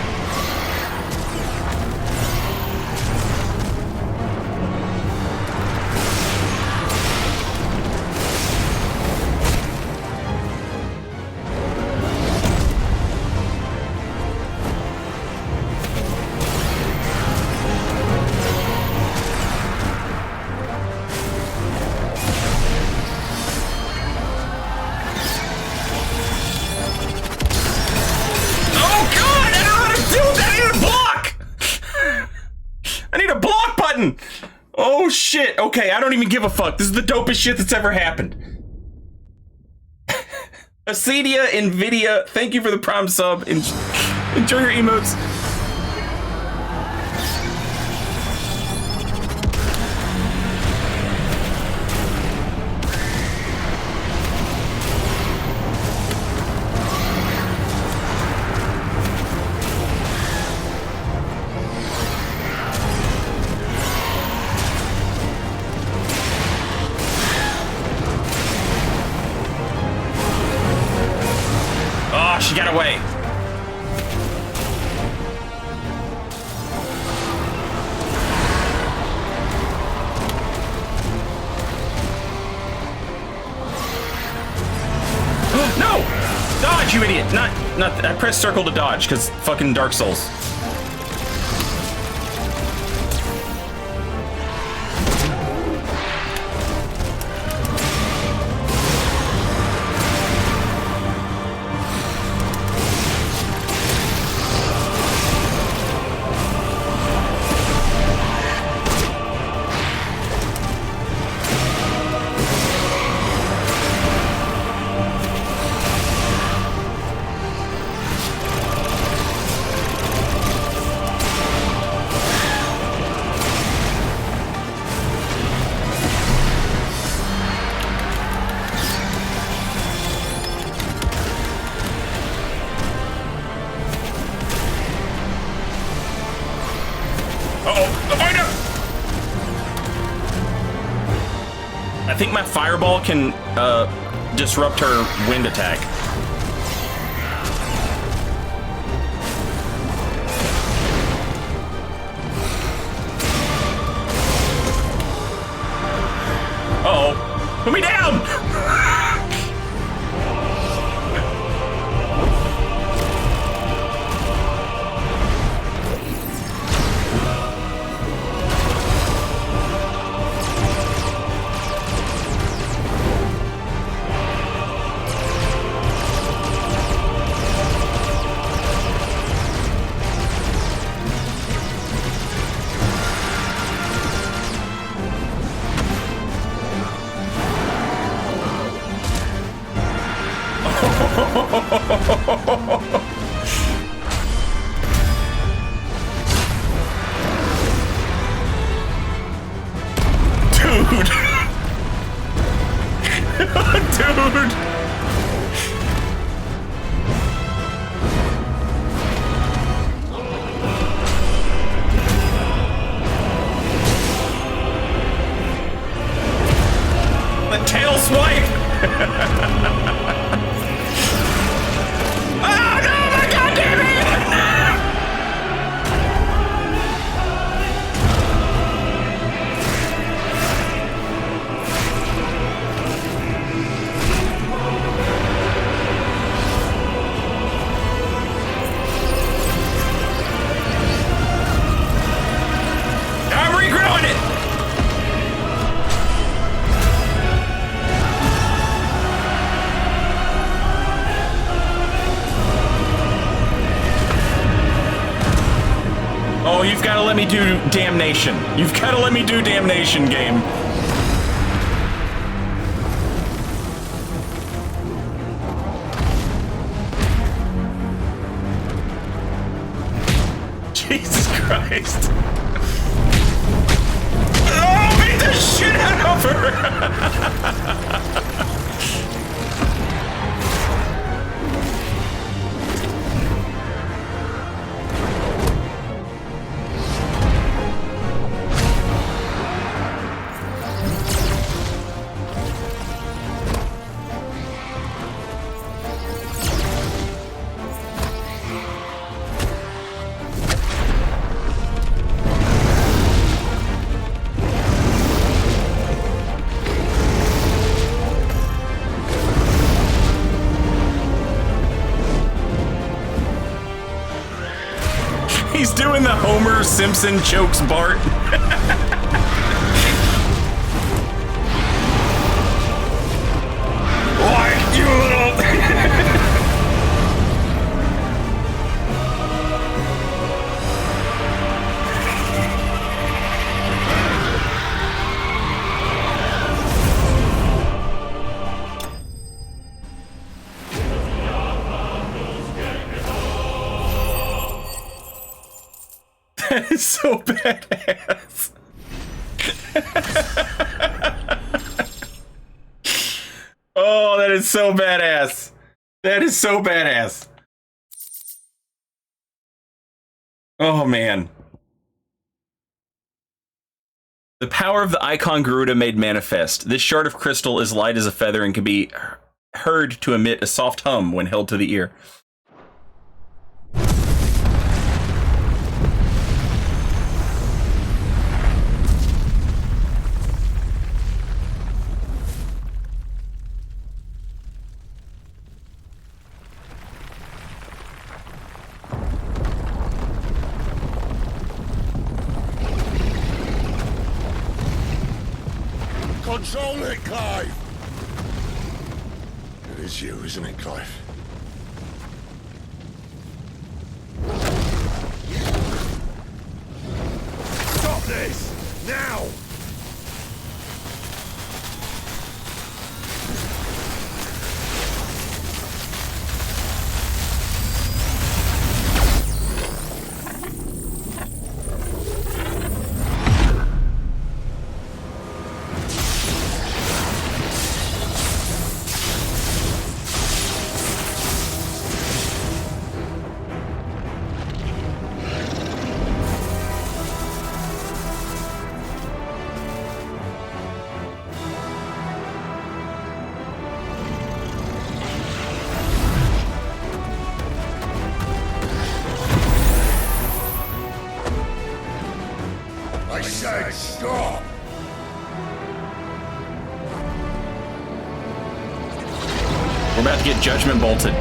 done! Oh shit! Okay, I don't even give a fuck. This is the dopest shit that's ever happened. Acedia, Nvidia, thank you for the Prime sub. Enjoy your emotes. Oh, she got away. No! Dodge, you idiot! Not. I pressed circle to dodge because fucking Dark Souls. I think my fireball can disrupt her wind attack. Uh-oh. Put me down! Dude. Dude. The tail swipe. Oh no, my god damn it! I'm regrowing it! Oh, you've got to let me do damnation. You've got to let me do damnation, game. Jesus Christ. Oh, beat the shit out of her! He's doing the Homer Simpson chokes Bart. What, you little... That is so badass. Oh, that is so badass. That is so badass. Oh, man. The power of the icon Garuda made manifest. This shard of crystal is light as a feather and can be heard to emit a soft hum when held to the ear. Control it, Clive! It is you, isn't it, Clive? Stop this! Now! I said stop! We're about to get judgment bolted.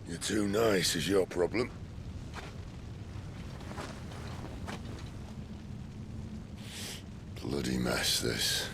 You're too nice is your problem. Bloody mess, this.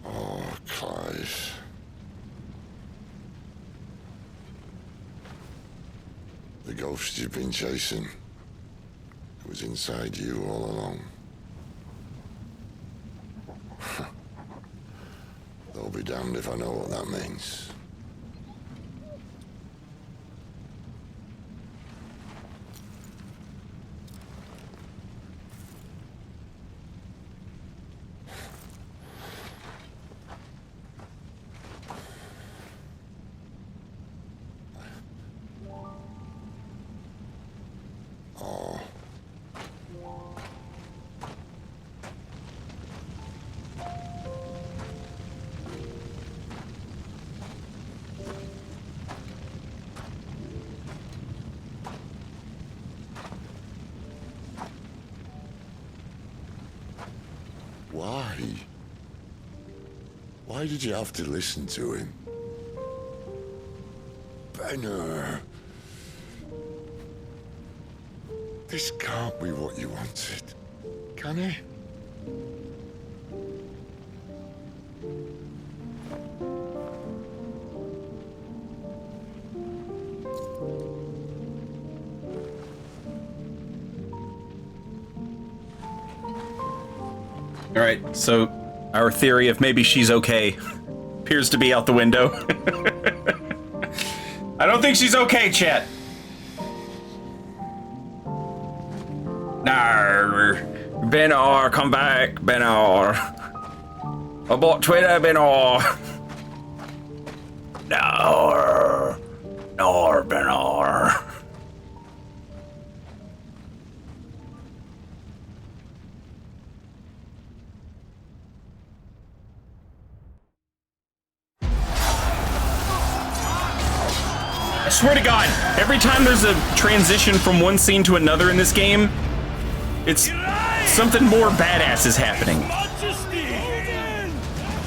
Oh, Clive. The ghost you've been chasing, it was inside you all along. They'll be damned if I know what that means. Oh. Why? Why did you have to listen to him? Benner. This can't be what you wanted, can it? All right, so our theory of maybe she's okay appears to be out the window. I don't think she's okay, chat. No, Benor, come back, Benor. Abort Twitter, Benor. No, Benor. swear to God, every time there's a transition from one scene to another in this game, it's something more badass is happening.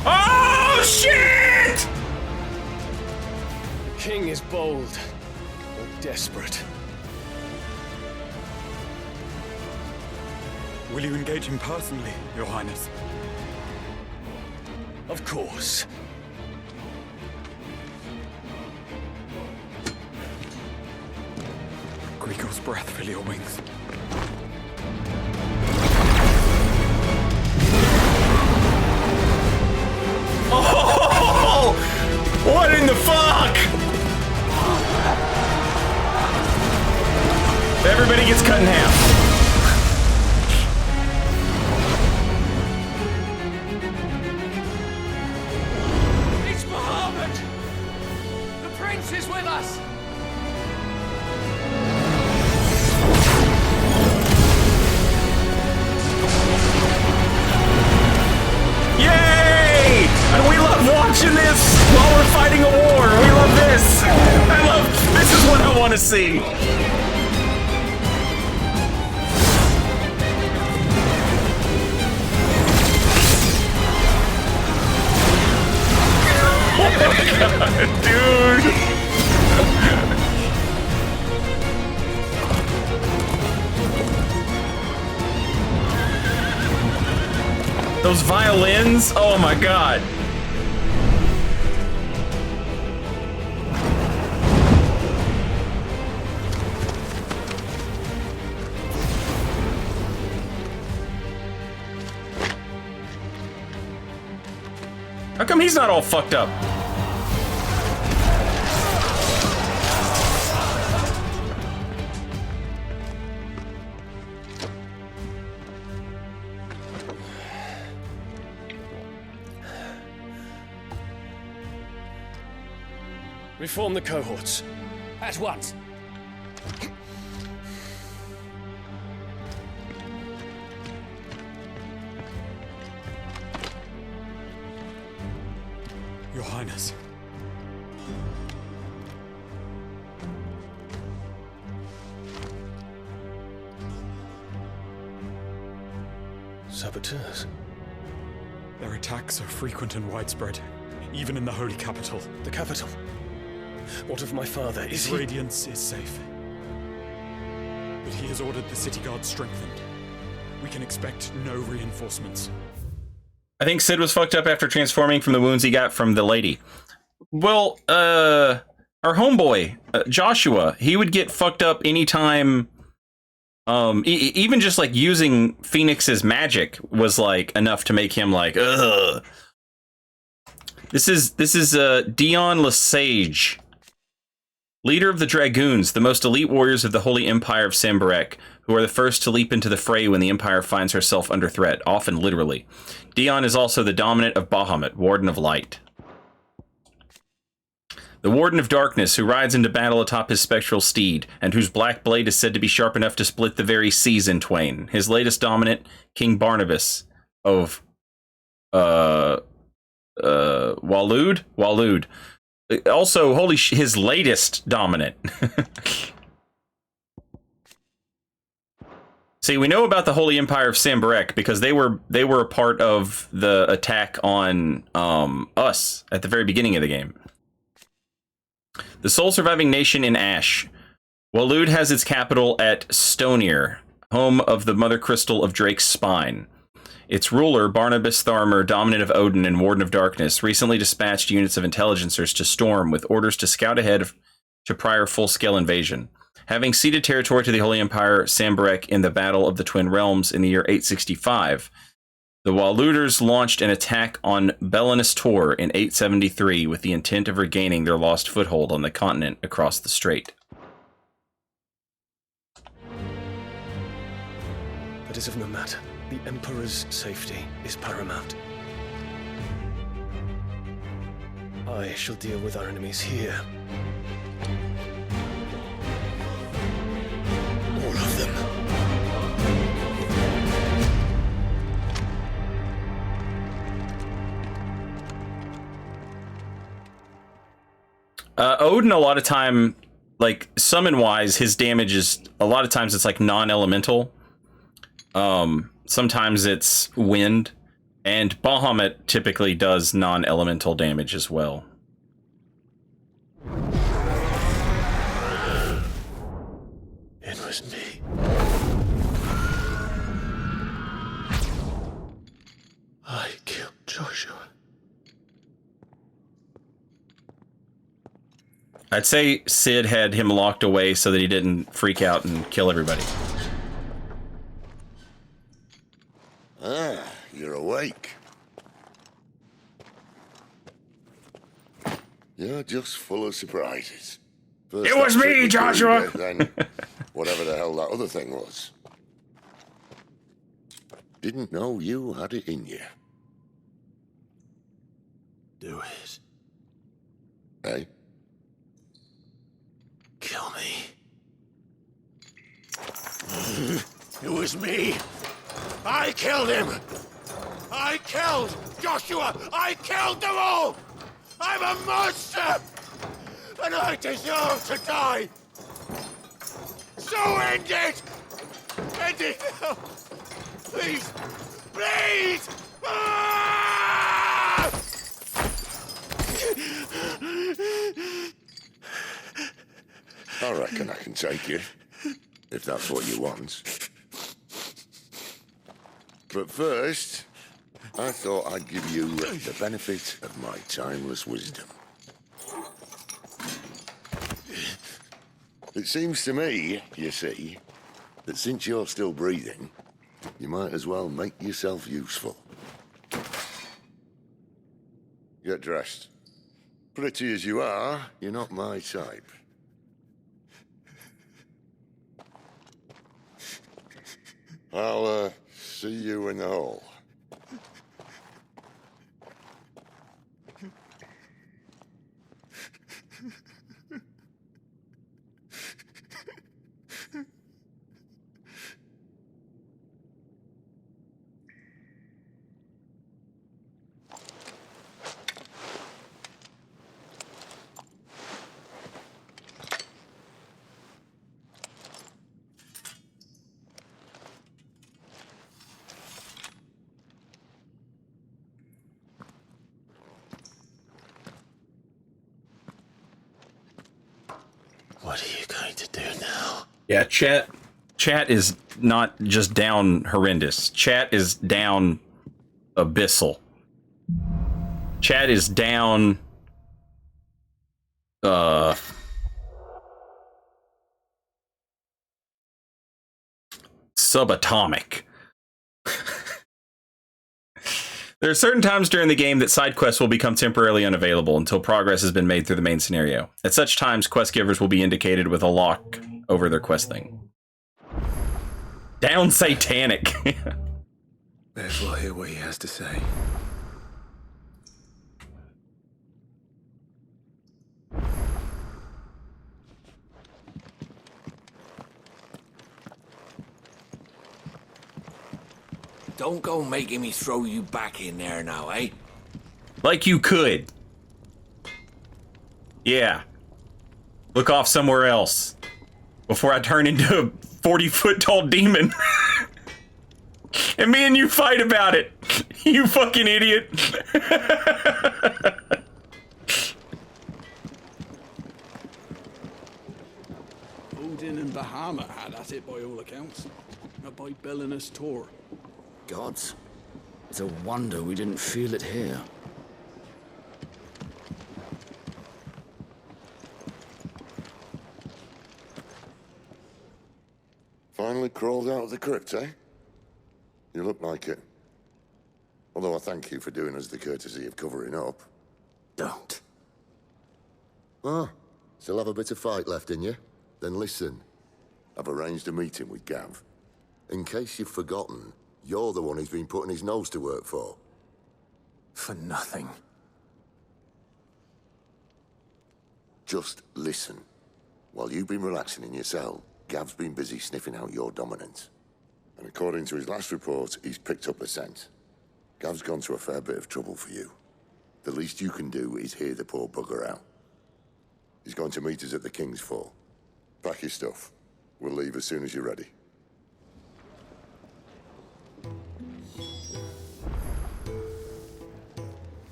Oh, shit! The king is bold or desperate. Will you engage him personally, Your Highness? Of course. Grigor's breath fill your wings. Oh! What in the fuck? Everybody gets cut in half. It's Bahamut! The prince is with us! Yay! And we love watching this while we're fighting a war. We love this. This is what I want to see. Oh my God, dude. Those violins, oh my God. How come he's not all fucked up? Reform the cohorts. At once. Your Highness. Saboteurs. Their attacks are frequent and widespread, even in the holy capital. The capital? What of my father? His radiance is safe. But he has ordered the city guard strengthened. We can expect no reinforcements. I think Sid was fucked up after transforming from the wounds he got from the lady. Well, our homeboy, Joshua, he would get fucked up anytime, even just like using Phoenix's magic was like enough to make him like, ugh. This is Dion Lesage, leader of the Dragoons, the most elite warriors of the Holy Empire of Sambarek, who are the first to leap into the fray when the Empire finds herself under threat, often literally. Dion is also the dominant of Bahamut, Warden of Light. The Warden of Darkness, who rides into battle atop his spectral steed, and whose black blade is said to be sharp enough to split the very seas in twain. His latest dominant, King Barnabas of Waloed. Also, his latest dominant. See, we know about the Holy Empire of Sambarek because they were a part of the attack on us at the very beginning of the game. The sole surviving nation in Ash. Waloed has its capital at Stonier, home of the Mother Crystal of Drake's Spine. Its ruler, Barnabas Tharmer, dominant of Odin and Warden of Darkness, recently dispatched units of intelligencers to Storm with orders to scout ahead to prior full-scale invasion. Having ceded territory to the Holy Empire Sambarek in the Battle of the Twin Realms in the year 865, the Waloeders launched an attack on Belinus Tor in 873 with the intent of regaining their lost foothold on the continent across the strait. That is of no matter. The Emperor's safety is paramount. I shall deal with our enemies here. All of them. Odin, a lot of time, like summon wise, his damage is a lot of times it's like non-elemental. Sometimes it's wind, and Bahamut typically does non-elemental damage as well. It was me. I killed Joshua. I'd say Sid had him locked away so that he didn't freak out and kill everybody. Ah, you're awake. You're just full of surprises. First It was that me, trick with Joshua! Ruger, then whatever the hell that other thing was. Didn't know you had it in you. Do it. Hey? Kill me. It was me. I killed him. I killed Joshua. I killed them all. I'm a monster. And I deserve to die. So end it. End it now. Please. Please. Ah! I reckon I can take you, if that's what you want. But first, I thought I'd give you the benefit of my timeless wisdom. It seems to me, you see, that since you're still breathing, you might as well make yourself useful. Get dressed. Pretty as you are, you're not my type. I'll, see you in the hall. What are you going to do now? Yeah, chat is not just down horrendous. Chat is down abyssal. Chat is down subatomic. There are certain times during the game that side quests will become temporarily unavailable until progress has been made through the main scenario. At such times, quest givers will be indicated with a lock over their quest thing. Down satanic. Therefore, hear what he has to say. Don't go making me throw you back in there now, eh? Like you could. Yeah. Look off somewhere else before I turn into a 40-foot tall demon. And me and you fight about it. You fucking idiot. Odin and Bahamut had at it by all accounts. By Belinus Tor. Gods. It's a wonder we didn't feel it here. Finally crawled out of the crypt, eh? You look like it. Although I thank you for doing us the courtesy of covering up. Don't. Ah, still have a bit of fight left in you? Then listen. I've arranged a meeting with Gav. In case you've forgotten, you're the one he's been putting his nose to work for. For nothing. Just listen. While you've been relaxing in your cell, Gav's been busy sniffing out your dominance. And according to his last report, he's picked up the scent. Gav's gone to a fair bit of trouble for you. The least you can do is hear the poor bugger out. He's going to meet us at the King's Fall. Pack your stuff. We'll leave as soon as you're ready.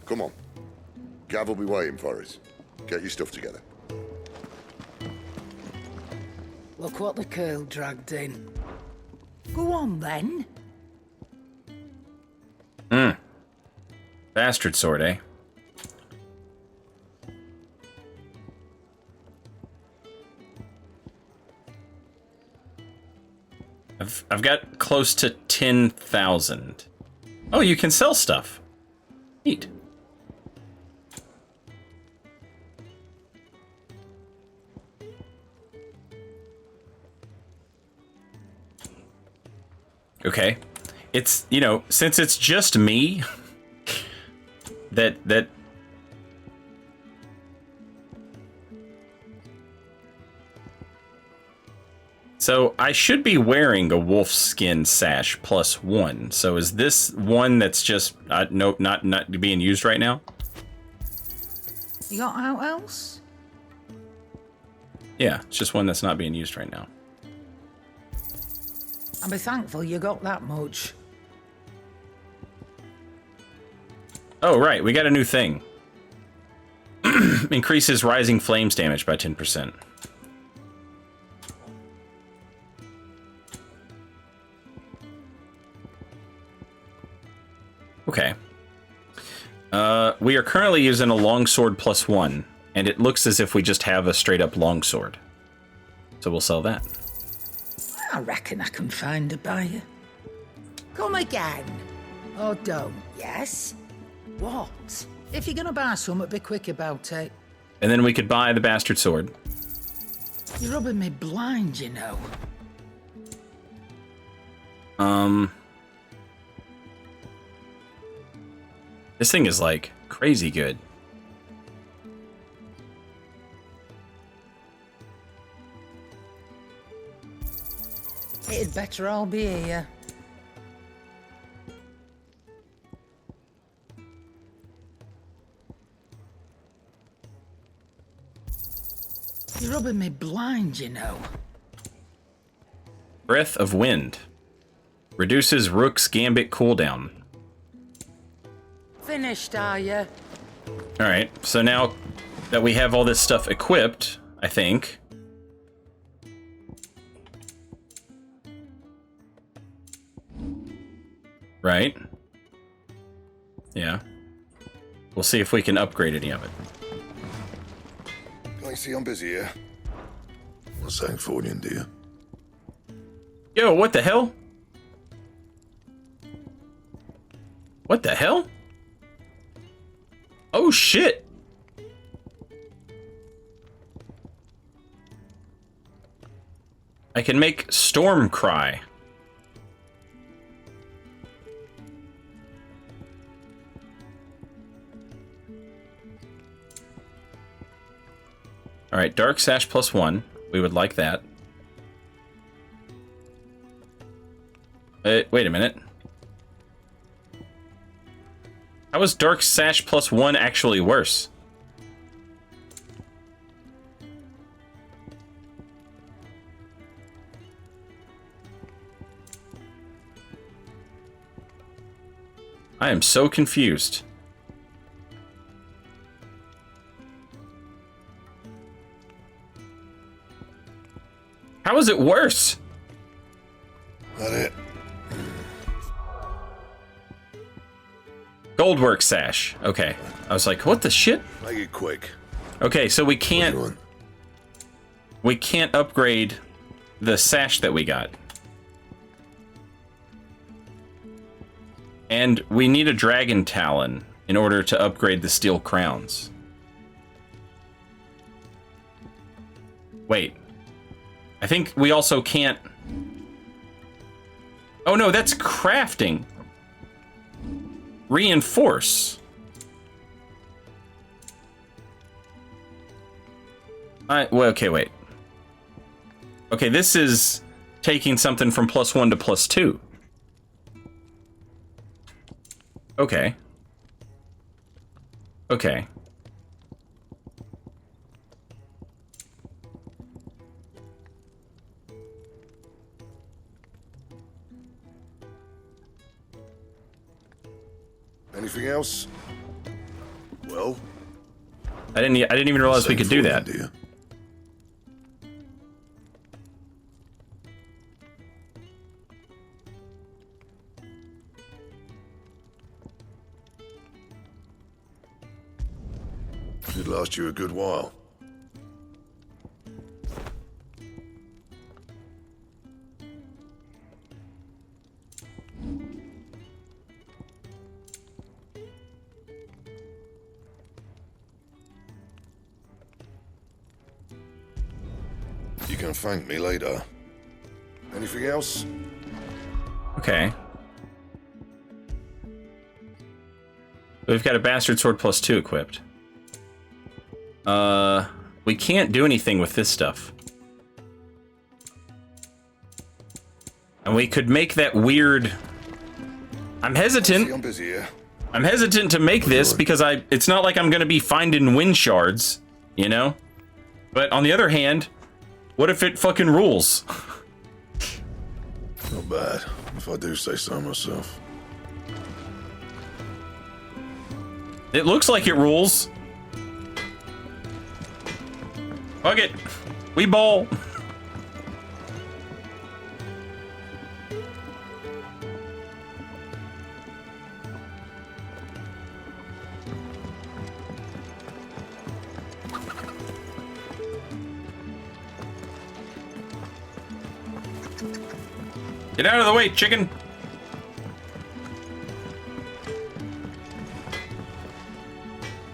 Come on. Gav will be waiting for us. Get your stuff together. Look what the curl dragged in. Go on, then. Bastard sword, eh? I've got close to 10,000. Oh, you can sell stuff. Neat. Okay. It's, you know, since it's just me, that so I should be wearing a wolf skin sash +1. So is this one that's just nope, not being used right now? You got out else? Yeah, it's just one that's not being used right now. I'll be thankful you got that much. Oh, right, we got a new thing. Increases rising flames damage by 10%. Okay. We are currently using a longsword +1, and it looks as if we just have a straight-up longsword. So we'll sell that. I reckon I can find a buyer. Come again. Oh, don't. Yes? What? If you're gonna buy something, be quick about it. And then we could buy the bastard sword. You're rubbing me blind, you know. This thing is, like, crazy good. It'd better all be here. You're rubbing me blind, you know. Breath of Wind. Reduces Rook's Gambit cooldown. Finished, are you? Alright, so now that we have all this stuff equipped, I think... Right? Yeah. We'll see if we can upgrade any of it. I see I'm busy here. What's that for you, dear? Yo, what the hell? What the hell? Oh shit! I can make Storm cry. Alright, Dark Sash +1. We would like that. Wait a minute. How is Dark Sash +1 actually worse? I am so confused. How is it worse? That it. Goldwork sash. Okay. I was like, what the shit? Make it quick. Okay, so we can't upgrade the sash that we got. And we need a dragon talon in order to upgrade the steel crowns. Wait. I think we also can't... Oh no, that's crafting. Reinforce. Well, okay, wait. Okay, this is taking something from +1 to +2. Okay. Okay. Anything else? Well, I didn't even realize we could do that. Dear. Should last you a good while. You can thank me later. Anything else? Okay. We've got a bastard sword +2 equipped. We can't do anything with this stuff. And we could make that weird... I'm hesitant. I'm busy here. I'm hesitant to make this because it's not like I'm going to be finding wind shards, you know? But on the other hand, what if it fucking rules? Not bad, if I do say so myself. It looks like it rules. Fuck it. We bowl. Get out of the way, chicken.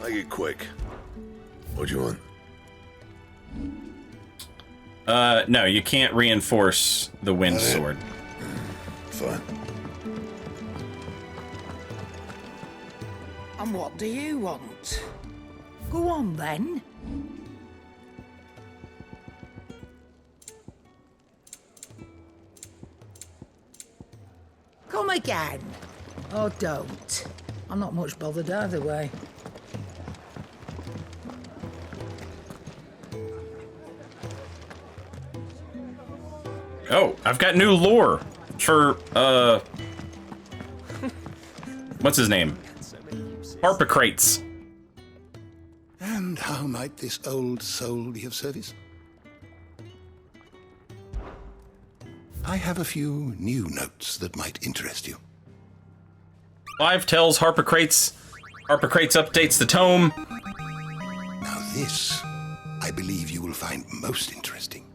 Make it quick. What do you want? No, you can't reinforce the wind sword. Fine. And what do you want? Go on then. Come again. Or don't. I'm not much bothered either way. Oh, I've got new lore for, what's his name? Harpocrates. And how might this old soul be of service? I have a few new notes that might interest you. Clive tells Harpocrates. Harpocrates updates the tome. Now this, I believe you will find most interesting.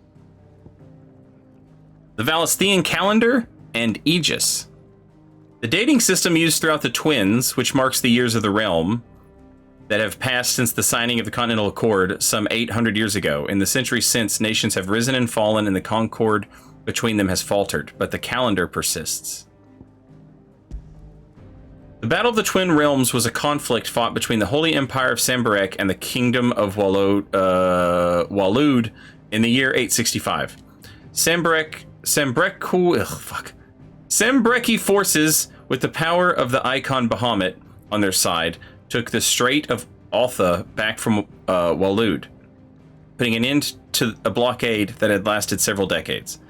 The Valesthean calendar and Aegis. The dating system used throughout the Twins, which marks the years of the realm that have passed since the signing of the Continental Accord some 800 years ago. In the centuries since, nations have risen and fallen, and the concord between them has faltered, but the calendar persists. The Battle of the Twin Realms was a conflict fought between the Holy Empire of Sambarek and the Kingdom of Walud in the year 865. Sambreki forces, with the power of the Icon Bahamut on their side, took the Strait of Altha back from Walud, putting an end to a blockade that had lasted several decades.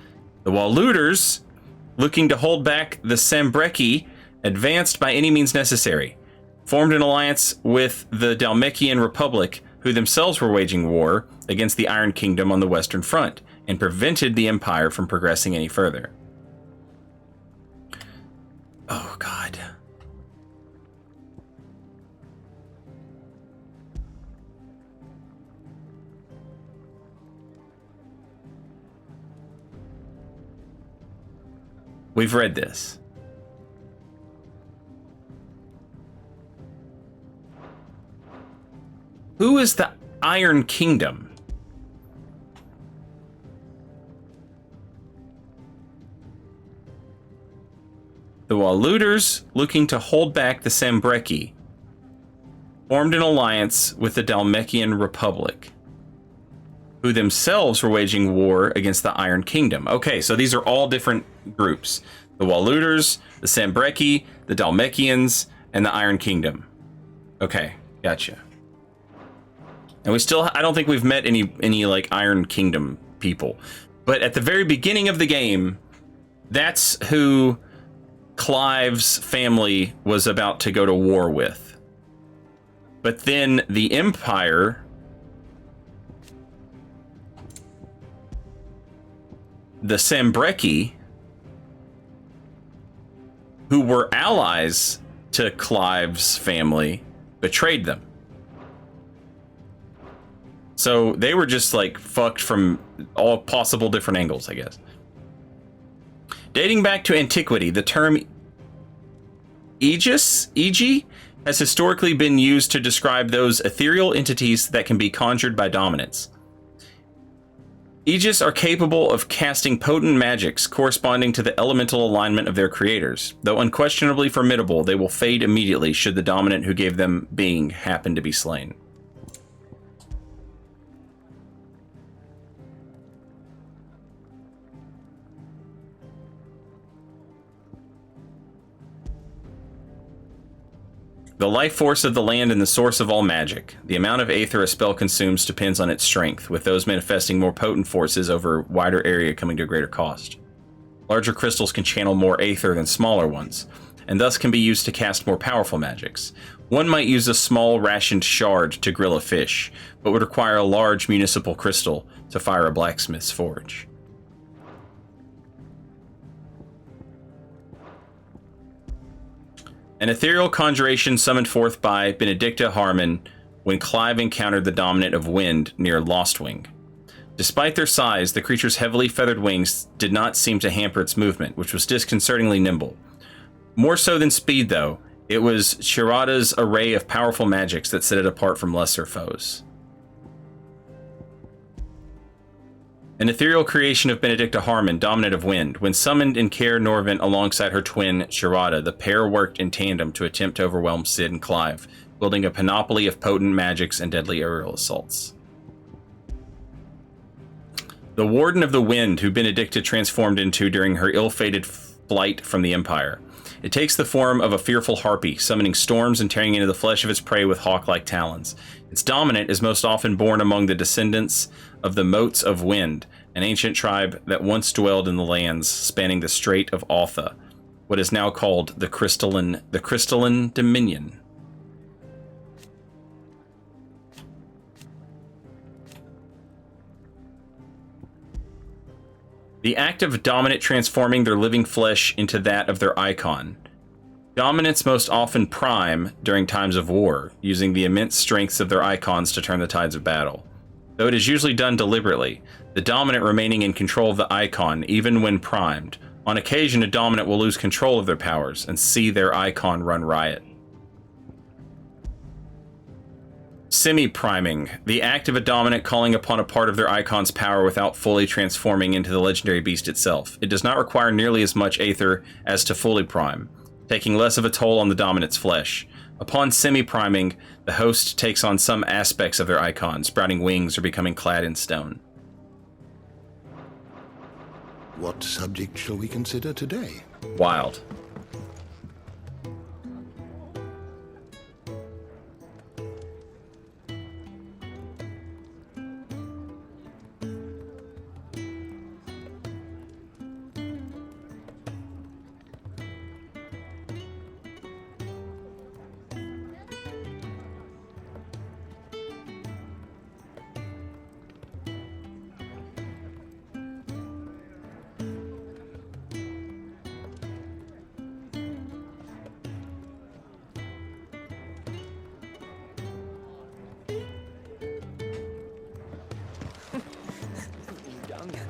The Waluders, looking to hold back the Sambreki, advanced by any means necessary, formed an alliance with the Dalmekian Republic, who themselves were waging war against the Iron Kingdom on the Western Front, and prevented the Empire from progressing any further. Oh, God. We've read this. Who is the Iron Kingdom? The Waluders, looking to hold back the Sambreki, formed an alliance with the Dalmekian Republic, who themselves were waging war against the Iron Kingdom. Okay, so these are all different groups. The Waluders, the Sambreki, the Dalmekians, and the Iron Kingdom. Okay, gotcha. And we still, I don't think we've met any like Iron Kingdom people. But at the very beginning of the game, that's who Clive's family was about to go to war with. But then the Empire the Sambrecki, who were allies to Clive's family, betrayed them. So they were just like fucked from all possible different angles, I guess. Dating back to antiquity, the term Aegis, has historically been used to describe those ethereal entities that can be conjured by dominants. Aegis are capable of casting potent magics corresponding to the elemental alignment of their creators. Though unquestionably formidable, they will fade immediately should the dominant who gave them being happen to be slain. The life force of the land and the source of all magic. The amount of aether a spell consumes depends on its strength, with those manifesting more potent forces over a wider area coming to a greater cost. Larger crystals can channel more aether than smaller ones, and thus can be used to cast more powerful magics. One might use a small rationed shard to grill a fish, but would require a large municipal crystal to fire a blacksmith's forge. An ethereal conjuration summoned forth by Benedicta Harmon when Clive encountered the dominant of wind near Lostwing. Despite their size, the creature's heavily feathered wings did not seem to hamper its movement, which was disconcertingly nimble. More so than speed, though, it was Shirada's array of powerful magics that set it apart from lesser foes. An ethereal creation of Benedicta Harmon, dominant of wind. When summoned in Caer Norvent alongside her twin, Shirada, the pair worked in tandem to attempt to overwhelm Cid and Clive, building a panoply of potent magics and deadly aerial assaults. The Warden of the Wind, who Benedicta transformed into during her ill-fated flight from the Empire. It takes the form of a fearful harpy, summoning storms and tearing into the flesh of its prey with hawk-like talons. Its dominant is most often born among the descendants of the Motes of Wind, an ancient tribe that once dwelled in the lands spanning the Strait of Altha, what is now called the Crystalline Dominion. The act of dominant transforming their living flesh into that of their icon. Dominants most often prime during times of war, using the immense strengths of their icons to turn the tides of battle. Though it is usually done deliberately, the dominant remaining in control of the icon even when primed. On occasion, a dominant will lose control of their powers and see their icon run riot. Semi-priming, the act of a dominant calling upon a part of their icon's power without fully transforming into the legendary beast itself. It does not require nearly as much aether as to fully prime, taking less of a toll on the dominant's flesh. Upon semi-priming, the host takes on some aspects of their icon, sprouting wings or becoming clad in stone. What subject shall we consider today? Wild.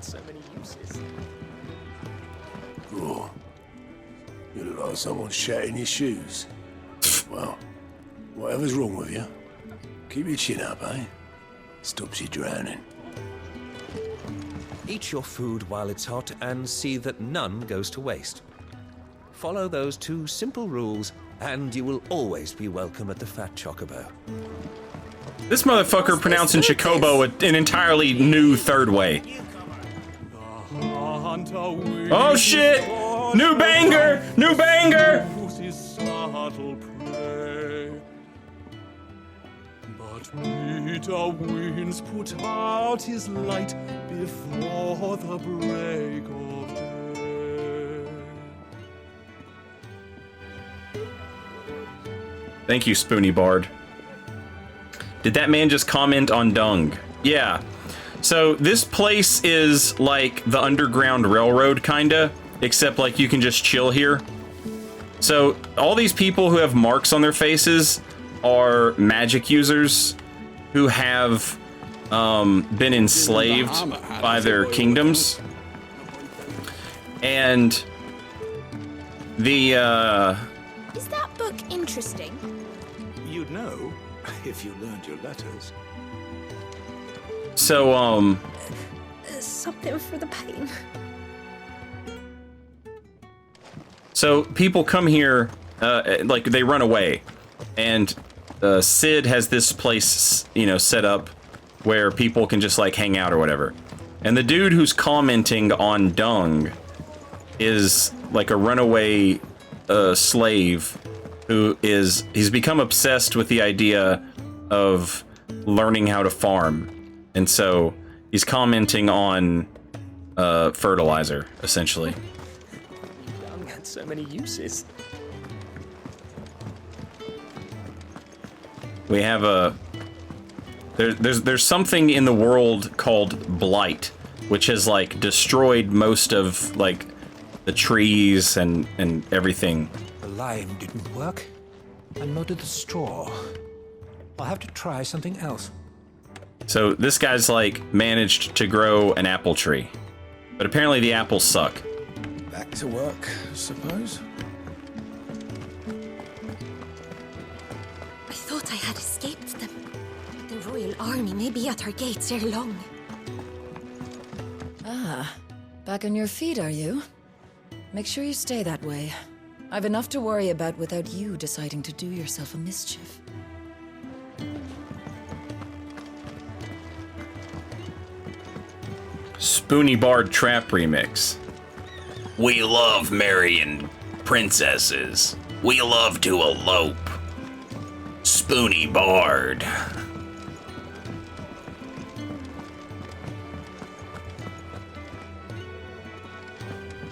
So many uses. Oh, you look like someone shat in your shoes. Well, whatever's wrong with you, keep your chin up, eh? Stops you drowning. Eat your food while it's hot and see that none goes to waste. Follow those 2 simple rules and you will always be welcome at the Fat Chocobo. This motherfucker pronouncing Chocobo an entirely new third way. Oh shit! New banger! New banger! But Peter Winds put out his light before the break of day. Thank you, Spoony Bard. Did that man just comment on dung? Yeah. So this place is like the Underground Railroad, kinda, except like you can just chill here. So all these people who have marks on their faces are magic users who have been enslaved by their kingdoms. And the Is that book interesting? You'd know if you learned your letters. So Something for the pain. So people come here, like they run away, and Sid has this place, you know, set up where people can just like hang out or whatever. And the dude who's commenting on dung is like a runaway slave he's become obsessed with the idea of learning how to farm, and so he's commenting on fertilizer, essentially. Dung had so many uses. We have there's something in the world called blight, which has like destroyed most of like the trees and everything. The lime didn't work, and nor did the straw. I'll have to try something else. So this guy's like managed to grow an apple tree, but apparently the apples suck. Back to work, I suppose. I thought I had escaped them. The royal army may be at our gates ere long. Ah, back on your feet, are you? Make sure you stay that way. I've enough to worry about without you deciding to do yourself a mischief. Spoony Bard Trap Remix. We love marrying princesses. We love to elope. Spoony Bard.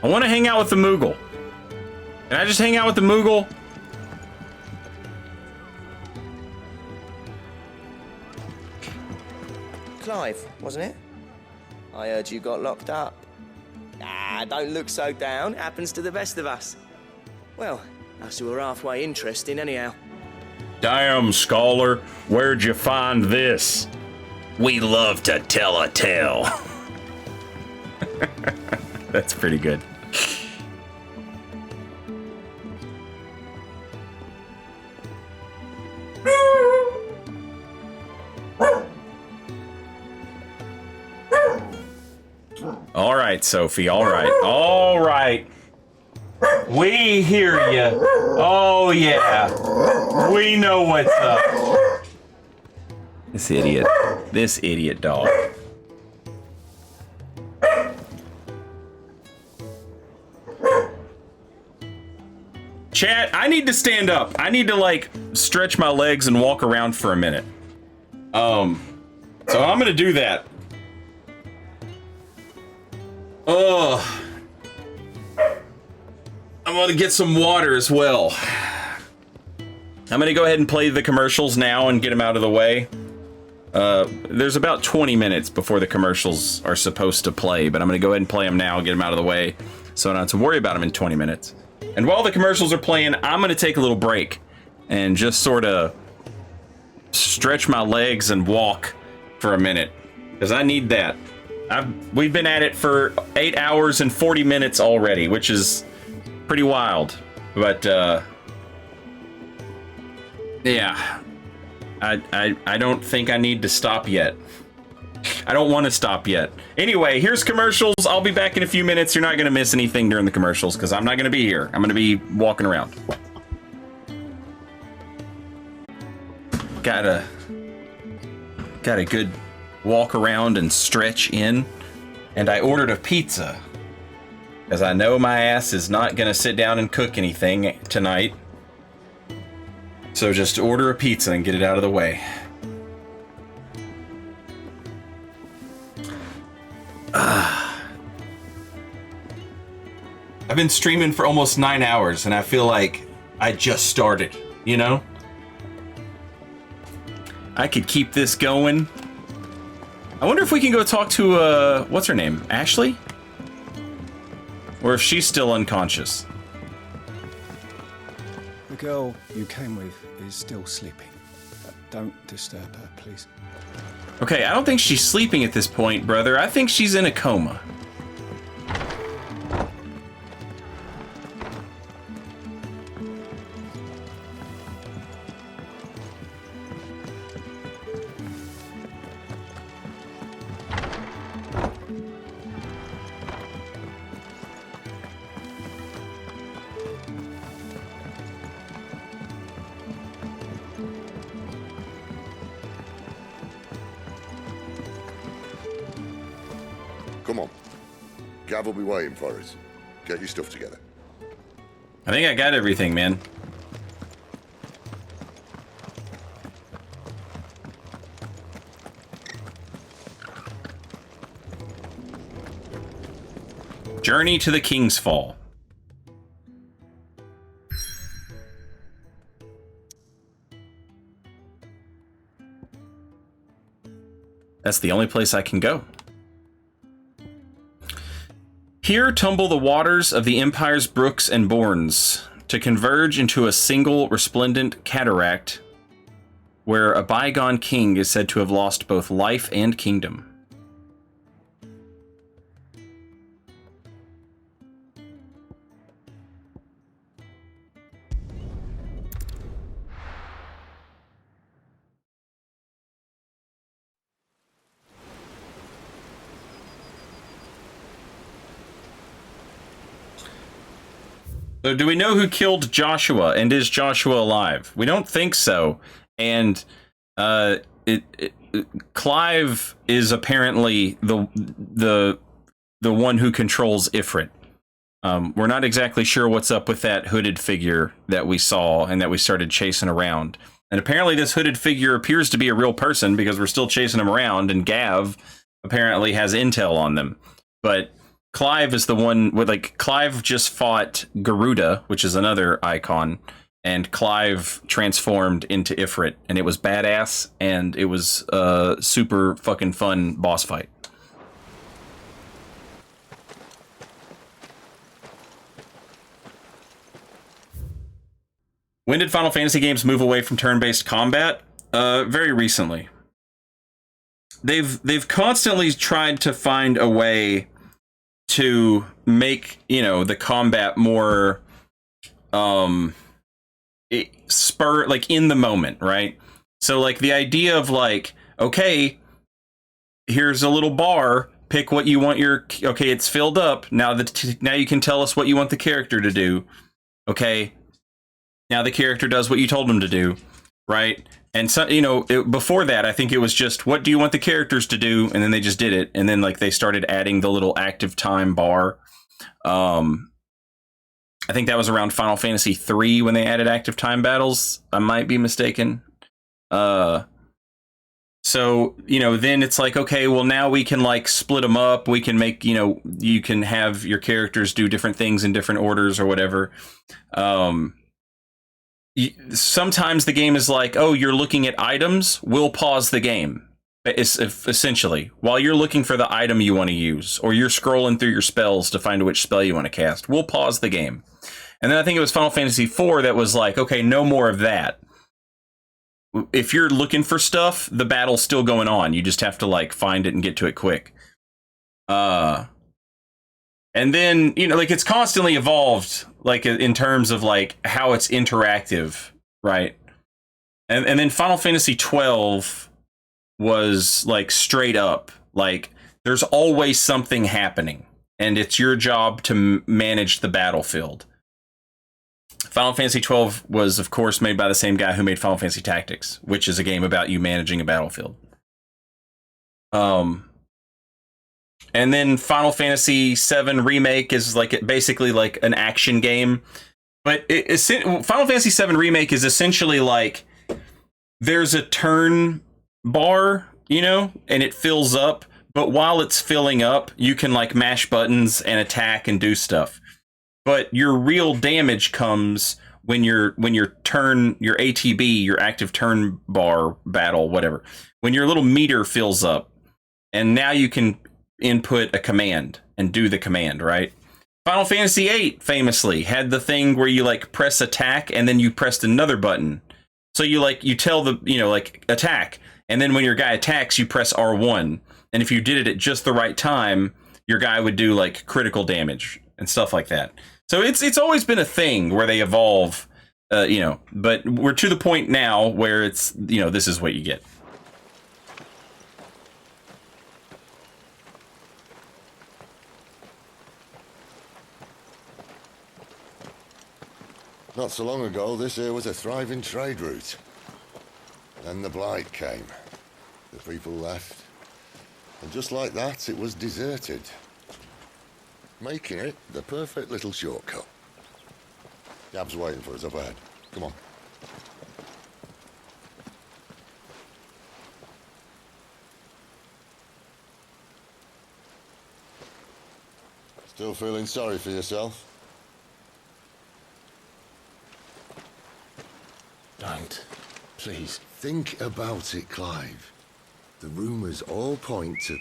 I want to hang out with the Moogle. Can I just hang out with the Moogle? Clive, wasn't it? I heard you got locked up. Ah, don't look so down. Happens to the best of us. Well, us who are halfway interesting anyhow. Damn, scholar, where'd you find this? We love to tell a tale. That's pretty good. All right, Sophie, all right. All right. We hear you. Oh, yeah. We know what's up. This idiot dog. Chat, I need to stand up. I need to, like, stretch my legs and walk around for a minute. So I'm gonna do that. Oh, I'm gonna get some water as well. I'm gonna go ahead and play the commercials now and get them out of the way. There's about 20 minutes before the commercials are supposed to play, but I'm gonna go ahead and play them now, get them out of the way, so I don't have to worry about them in 20 minutes. And while the commercials are playing, I'm gonna take a little break and just sort of stretch my legs and walk for a minute, because I need that. We've been at it for 8 hours and 40 minutes already, which is pretty wild. But yeah, I don't think I need to stop yet. I don't want to stop yet. Anyway, here's commercials. I'll be back in a few minutes. You're not going to miss anything during the commercials because I'm not going to be here. I'm going to be walking around. Got a good walk around and stretch in, and I ordered a pizza because I know my ass is not gonna sit down and cook anything tonight, so just order a pizza and get it out of the way. I've been streaming for almost 9 hours and I feel like I just started, you know? I could keep this going. I wonder if we can go talk to, what's her name? Ashley? Or if she's still unconscious. The girl you came with is still sleeping. Don't disturb her, please. Okay, I don't think she's sleeping at this point, brother. I think she's in a coma. Come on. Gav will be waiting for us. Get your stuff together. I think I got everything, man. Journey to the King's Fall. That's the only place I can go. Here tumble the waters of the Empire's brooks and bournes, to converge into a single resplendent cataract, where a bygone king is said to have lost both life and kingdom. So do we know who killed Joshua, and is Joshua alive? We don't think so. And Clive is apparently the one who controls Ifrit. We're not exactly sure what's up with that hooded figure that we saw and that we started chasing around. And apparently this hooded figure appears to be a real person because we're still chasing him around, and Gav apparently has intel on them. But Clive is the one with, like, Clive just fought Garuda, which is another icon, and Clive transformed into Ifrit, and it was badass, and it was a super fucking fun boss fight. When did Final Fantasy games move away from turn-based combat? Very recently. They've constantly tried to find a way to make, you know, the combat more spur, like, in the moment, right? So, like, the idea of, like, okay, here's a little bar, pick what you want your, okay, it's filled up, now now you can tell us what you want the character to do. Okay, now the character does what you told him to do, right? And so, you know, before that, I think it was just, what do you want the characters to do? And then they just did it. And then, like, they started adding the little active time bar. I think that was around Final Fantasy 3 when they added active time battles. I might be mistaken. So, you know, then it's like, okay, well, now we can, like, split them up. We can make, you know, you can have your characters do different things in different orders or whatever. Sometimes the game is like, oh, you're looking at items, we'll pause the game. It's essentially, while you're looking for the item you want to use, or you're scrolling through your spells to find which spell you want to cast, we'll pause the game. And then I think it was Final Fantasy IV that was like, okay, no more of that. If you're looking for stuff, the battle's still going on. You just have to, like, find it and get to it quick. And then, you know, like, it's constantly evolved, like, in terms of, like, how it's interactive, right? And then Final Fantasy 12 was, like, straight up, like, there's always something happening, and it's your job to manage the battlefield. Final Fantasy 12 was, of course, made by the same guy who made Final Fantasy Tactics, which is a game about you managing a battlefield. And then Final Fantasy VII Remake is, like, basically like an action game. But Final Fantasy VII Remake is essentially like, there's a turn bar, you know, and it fills up. But while it's filling up, you can, like, mash buttons and attack and do stuff. But your real damage comes when your turn, your ATB, your active turn bar battle, whatever, when your little meter fills up, and now you can input a command and do the command, right? Final Fantasy VIII famously had the thing where you like press attack and then you pressed another button. So you tell the, like attack. And then when your guy attacks, you press R1. And if you did it at just the right time, your guy would do like critical damage and stuff like that. So it's always been a thing where they evolve, but we're to the point now where it's, this is what you get. Not so long ago, this here was a thriving trade route. Then the Blight came. The people left. And just like that, it was deserted. Making it the perfect little shortcut. Gab's waiting for us up ahead. Come on. Still feeling sorry for yourself? Don't. Please. Think about it, Clive. The rumours all point to...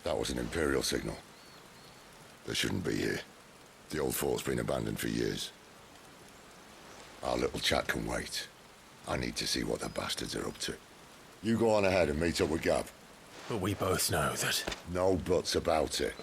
That was an Imperial signal. They shouldn't be here. The old fort's been abandoned for years. Our little chat can wait. I need to see what the bastards are up to. You go on ahead and meet up with Gab. But we both know that... No buts about it.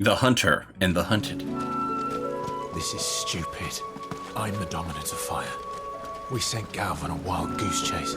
The Hunter and the Hunted. This is stupid. I'm the dominant of fire. We sent Galv on a wild goose chase.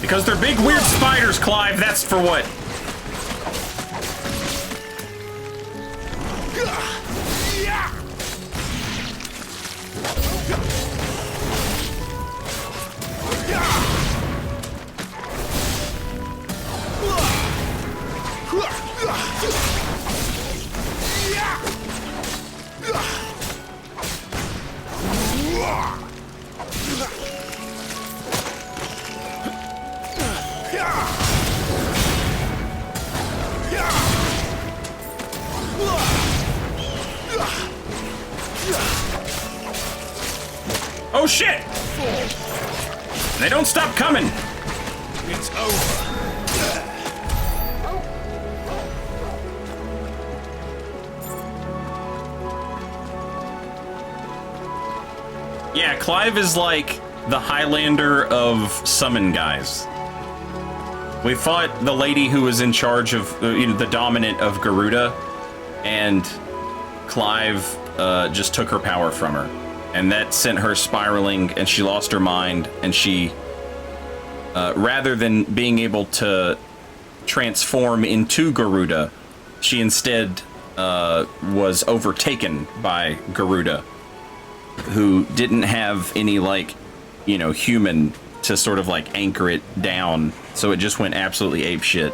Because they're big weird spiders, Clive, that's for what. Oh shit! They don't stop coming! It's over. Yeah, Clive is like the Highlander of summon guys. We fought the lady who was in charge of, the dominant of Garuda, and Clive just took her power from her. And that sent her spiraling, and she lost her mind, and she, rather than being able to transform into Garuda, she instead was overtaken by Garuda, who didn't have any, human to sort of, anchor it down, so it just went absolutely apeshit.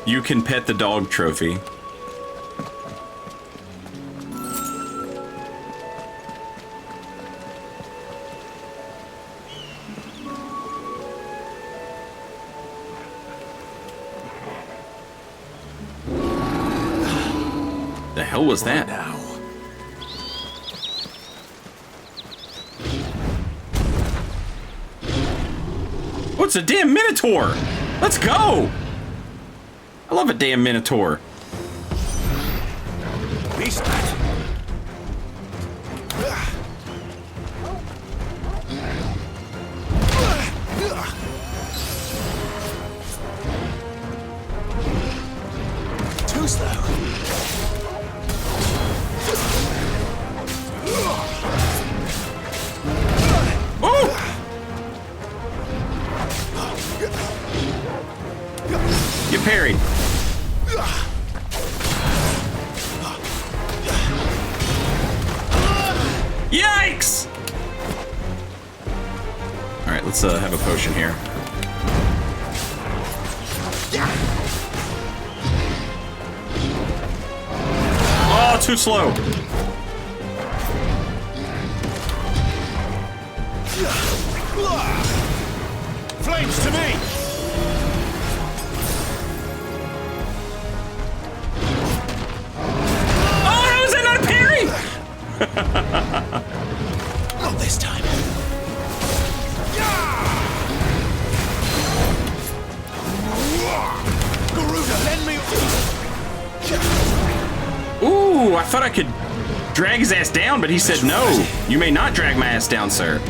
You can pet the dog trophy. The hell was that? Now, it's a damn Minotaur! Let's go! I love a damn Minotaur. Beast. Too slow. You parried. Yikes! All right, let's have a potion here. Oh, too slow. Flames to me! Oh, how is that not a parry? Not this time. Garuda, lend me. Ooh, I thought I could drag his ass down, but he said no. You may not drag my ass down, sir.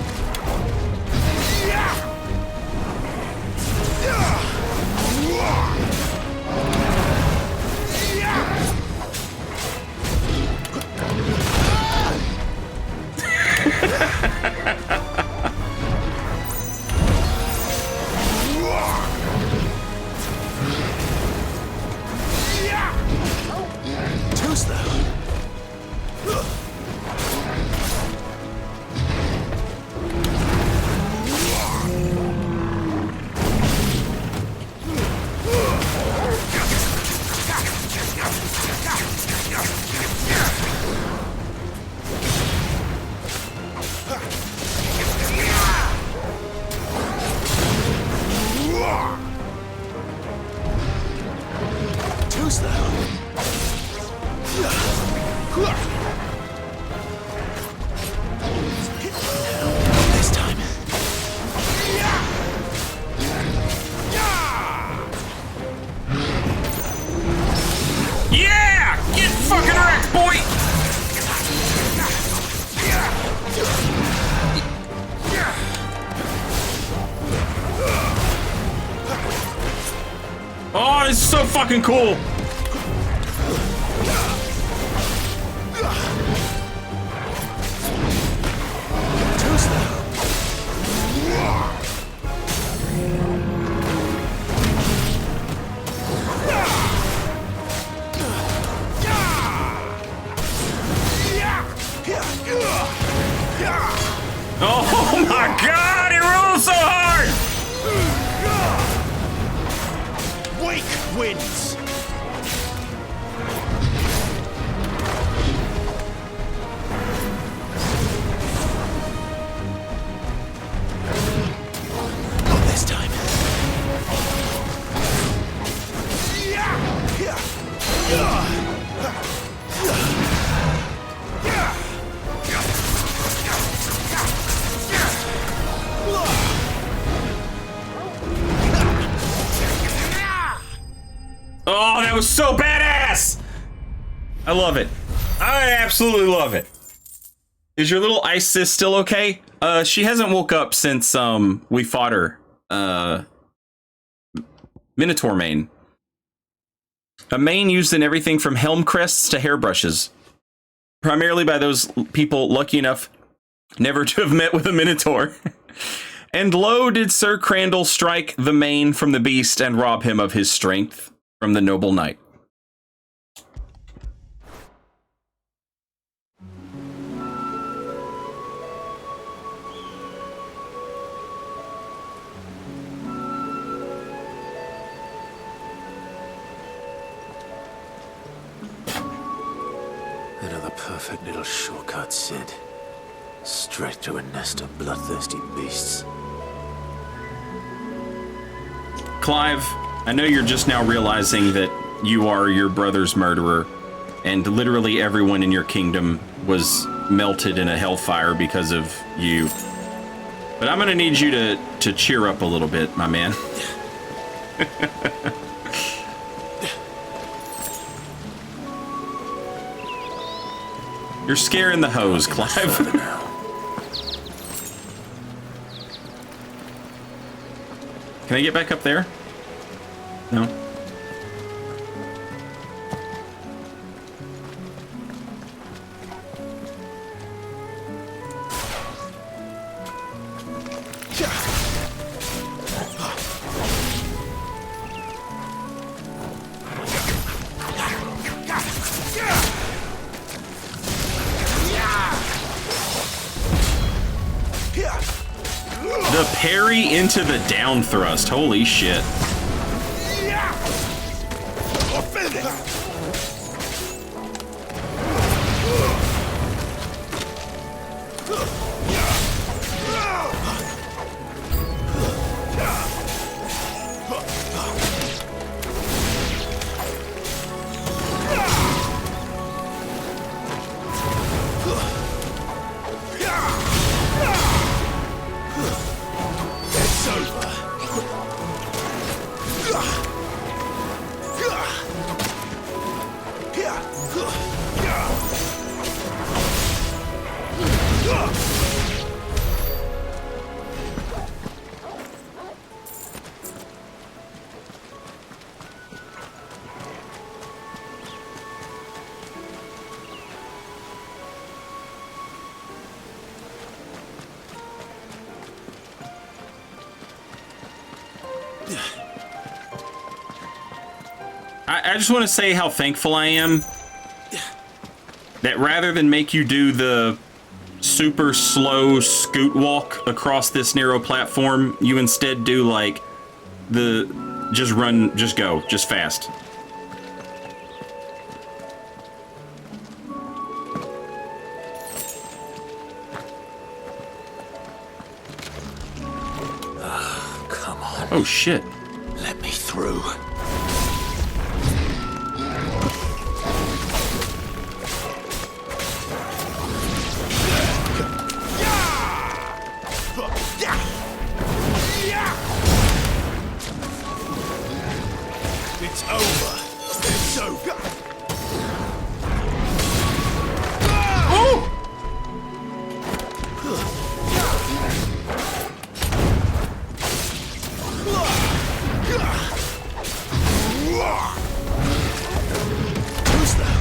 Too slow. Too slow. This time. Yeah! Get fucking wrecked, boy! Oh, this is so fucking cool! Too slow. Oh my god, it rolls so hard! Wake wins. Not this time. Oh, that was so badass! I love it. I absolutely love it. Is your little ice sis still okay? She hasn't woke up since we fought her. Minotaur mane. A mane used in everything from helm crests to hairbrushes. Primarily by those people lucky enough never to have met with a Minotaur. And lo did Sir Crandall strike the mane from the beast and rob him of his strength from the noble knight. Another perfect little shortcut, Sid. Straight to a nest of bloodthirsty beasts. Clive, I know you're just now realizing that you are your brother's murderer, and literally everyone in your kingdom was melted in a hellfire because of you. But I'm gonna need you to cheer up a little bit, my man. You're scaring the hose, Clive. Can I get back up there? No. The parry into the down thrust. Holy shit. I just want to say how thankful I am that rather than make you do the super slow scoot walk across this narrow platform, you instead do like the just run, just go, just fast. Come on. Oh shit. Let me through. It's over. It's over. Who's that?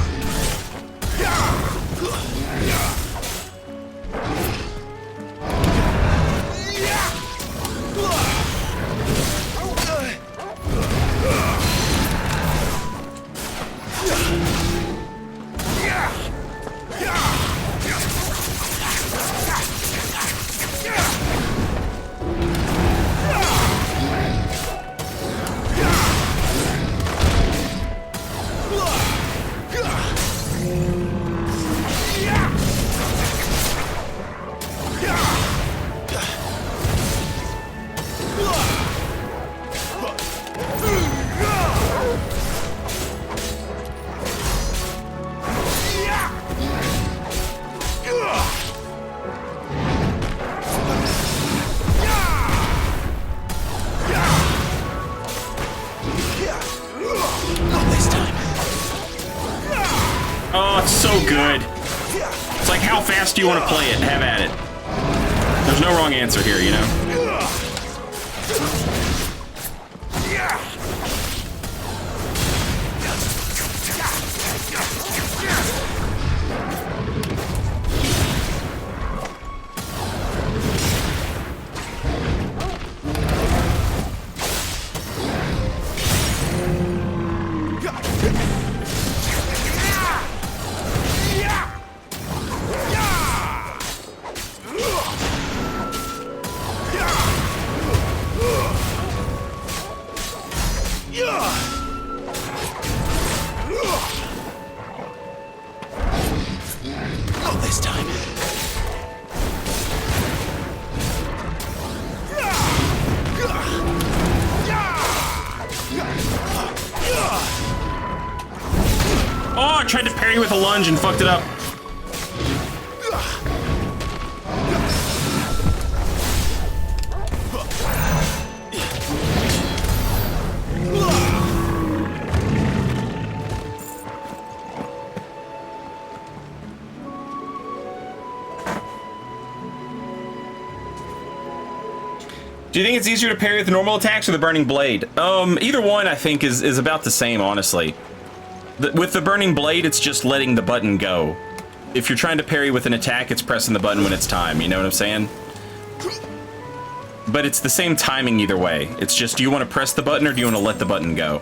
Oh, it's so good. It's like, how fast do you want to play it? Have at it. There's no wrong answer here, you know? Not this time. Oh, I tried to parry with a lunge and fucked it up. Do you think it's easier to parry with the normal attacks or the burning blade? Either one I think is about the same, honestly. With the burning blade, it's just letting the button go. If you're trying to parry with an attack, it's pressing the button when it's time, you know what I'm saying? But it's the same timing either way. It's just, do you want to press the button or do you want to let the button go?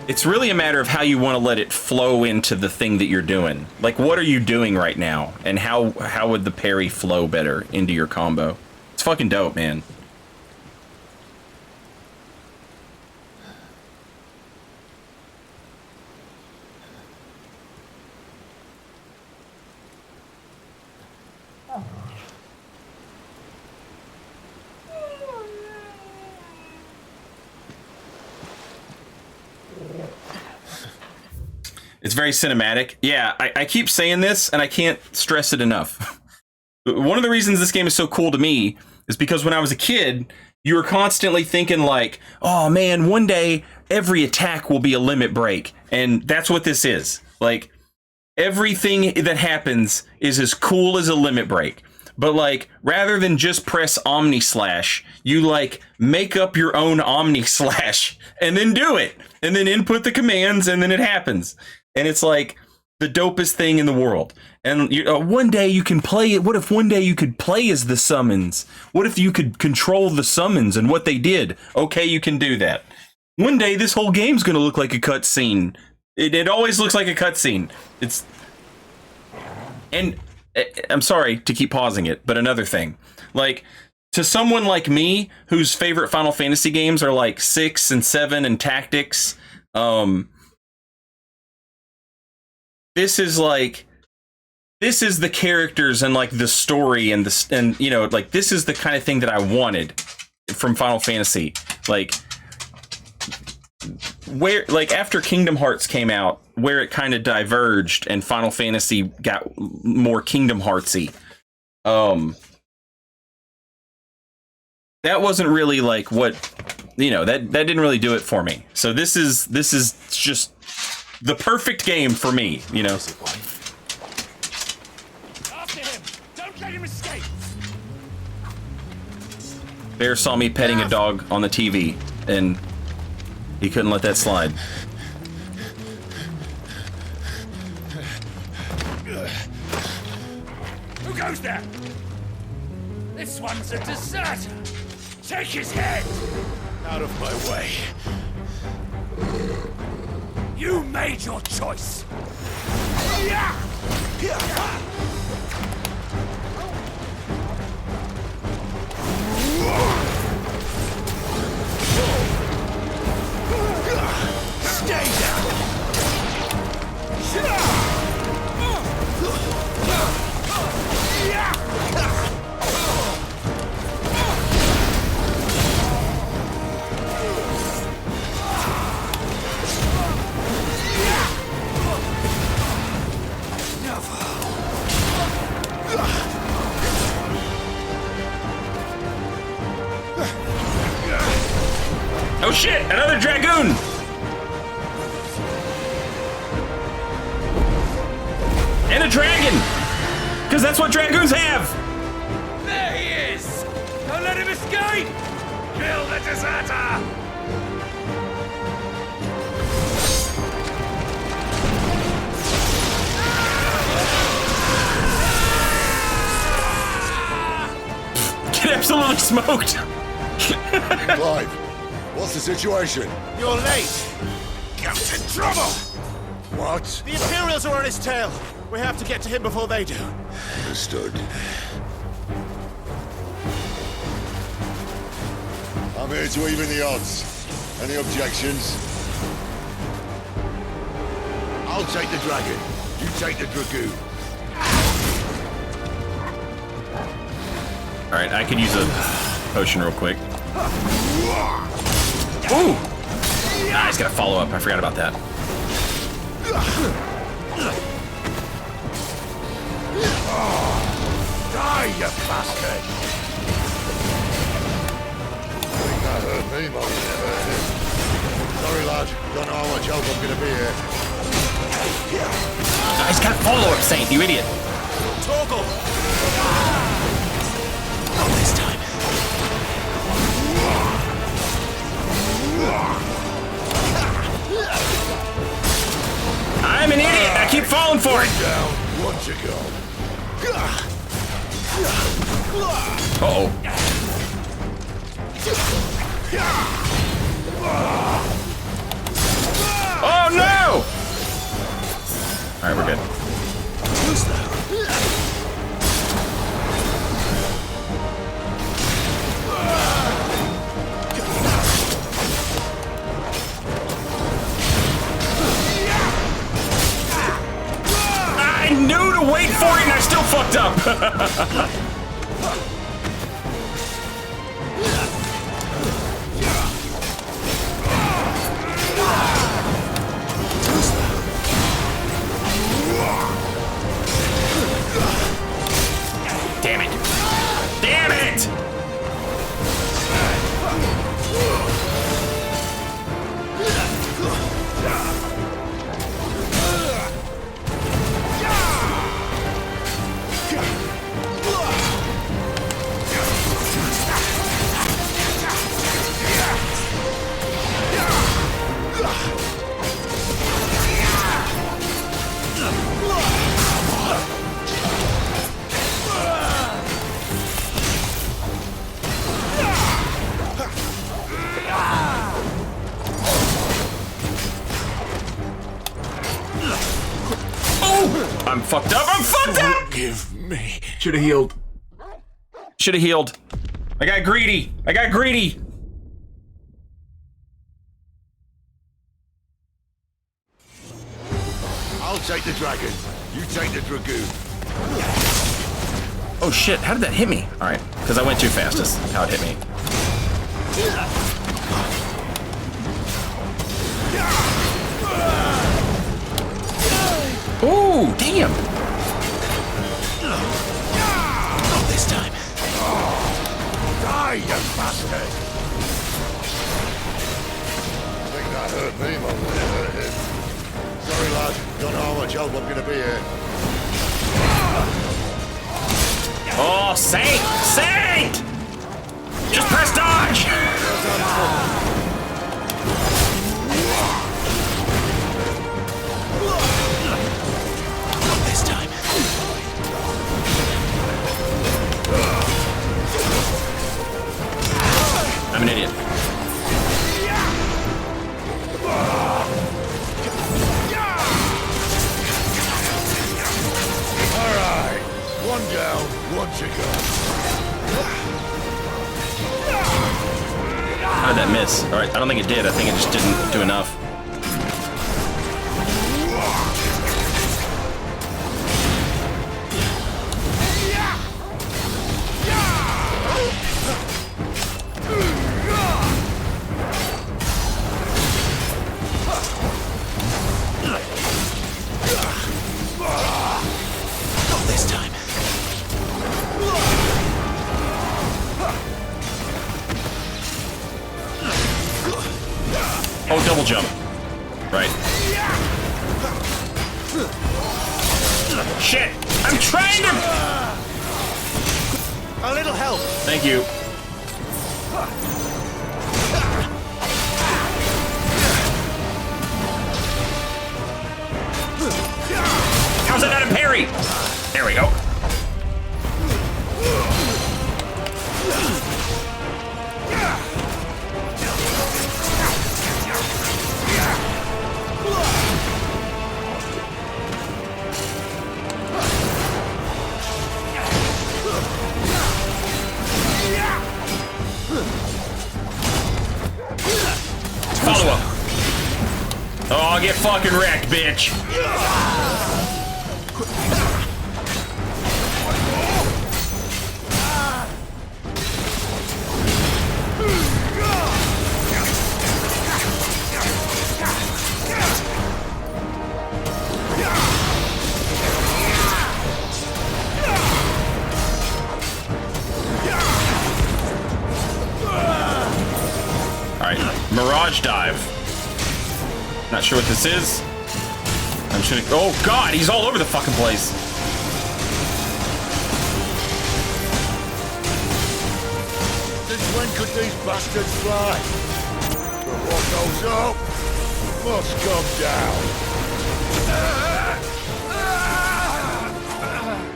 It's really a matter of how you want to let it flow into the thing that you're doing. Like, what are you doing right now? And how would the parry flow better into your combo? It's fucking dope, man. It's very cinematic. Yeah, I keep saying this, and I can't stress it enough. One of the reasons this game is so cool to me is because when I was a kid, you were constantly thinking like, oh man, one day every attack will be a limit break. And that's what this is. Like, everything that happens is as cool as a limit break. But like, rather than just press Omni Slash, you like make up your own Omni Slash and then do it. And then input the commands and then it happens. And it's like the dopest thing in the world. And one day you can play it. What if one day you could play as the summons? What if you could control the summons and what they did? Okay, you can do that. One day this whole game's going to look like a cutscene. It always looks like a cutscene. And I'm sorry to keep pausing it, but another thing. Like, to someone like me, whose favorite Final Fantasy games are like 6 and 7 and Tactics, this is the characters and like the story and you know, like this is the kind of thing that I wanted from Final Fantasy. Like, where, like, after Kingdom Hearts came out, where it kind of diverged and Final Fantasy got more Kingdom Heartsy. That wasn't really like what, you know, that didn't really do it for me. So this is just the perfect game for me, you know. After him! Don't let him escape! Bear saw me petting a dog on the TV, and he couldn't let that slide. Who goes there? This one's a deserter! Take his head! Out of my way. You made your choice! Stay down! Oh shit, another dragoon! And a dragon! Because that's what dragoons have! There he is! Don't let him escape! Kill the deserter! Get absolutely smoked! Clive, what's the situation? You're late! Captain Trouble! What? The Imperials are on his tail! We have to get to him before they do. Understood. I'm here to even the odds. Any objections? I'll take the dragon. You take the dragoon. Alright, I could use a potion real quick. Ooh! Ah, I just gotta follow up. I forgot about that. Die, you bastard! I think that hurt me more than it hurt him. Sorry, lad. Don't know how much help I'm gonna be here. I just gotta follow up, Saint, you idiot. Torgal! Not this time. I'm an idiot. I keep falling for it. Down. One to go. Uh-oh. Oh no! All right, we're good. I knew to wait for it and I still fucked up. Damn it. Damn it! I'm fucked up. I'm fucked up. Forgive me. Should have healed. Should have healed. I got greedy. I got greedy. I'll take the dragon. You take the dragoon. Oh shit, how did that hit me? Alright, because I went too fast is how it hit me. Ooh, damn! Not this time. Die, you bastard! I think that hurt me more than it hurt him. Sorry, lad. Don't know how much help I'm gonna be here. Oh, Saint! Saint! Just press dodge! Not this time. I'm an idiot. Alright. One down, one to go. How did that miss? Alright, I don't think it did. I think it just didn't do enough. Not this time. Oh, double jump. Right. Shit! I'm trying to... A little help. Thank you. How's that not a parry? There we go. Follow up. Oh, get fucking wrecked, bitch. Alright, Mirage Dive. Not sure what this is. I'm just gonna. Oh god, he's all over the fucking place. when could these bastards fly? But what goes up must come down.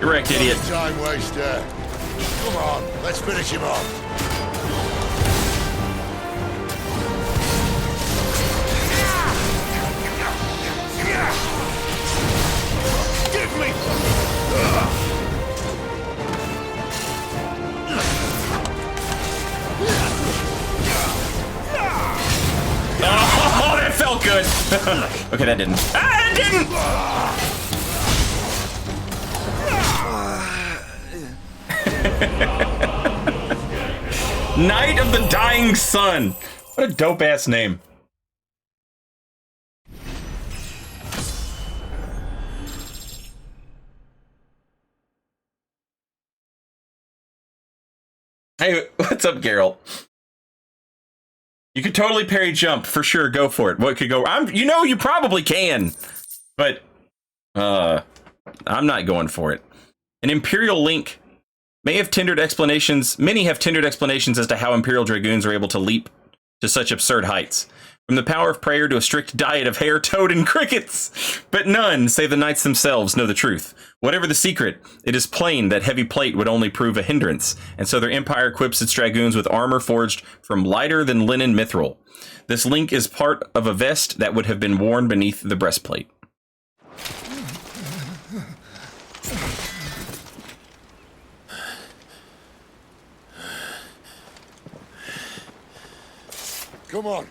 You're wrecked, idiot. Time waster. Come on, let's finish him off. Give me! Oh, that felt good. Okay, that didn't. Ah, it didn't! Night of the Dying Sun. What a dope ass name. Hey, what's up, Geralt? You could totally parry jump for sure. Go for it. What could go? You probably can, but I'm not going for it. An Imperial Link may have tendered explanations. Many have tendered explanations as to how Imperial Dragoons are able to leap to such absurd heights. From the power of prayer to a strict diet of hare, toad, and crickets. But none, save the knights themselves, know the truth. Whatever the secret, it is plain that heavy plate would only prove a hindrance, and so their empire equips its dragoons with armor forged from lighter than linen mithril. This link is part of a vest that would have been worn beneath the breastplate. Come on.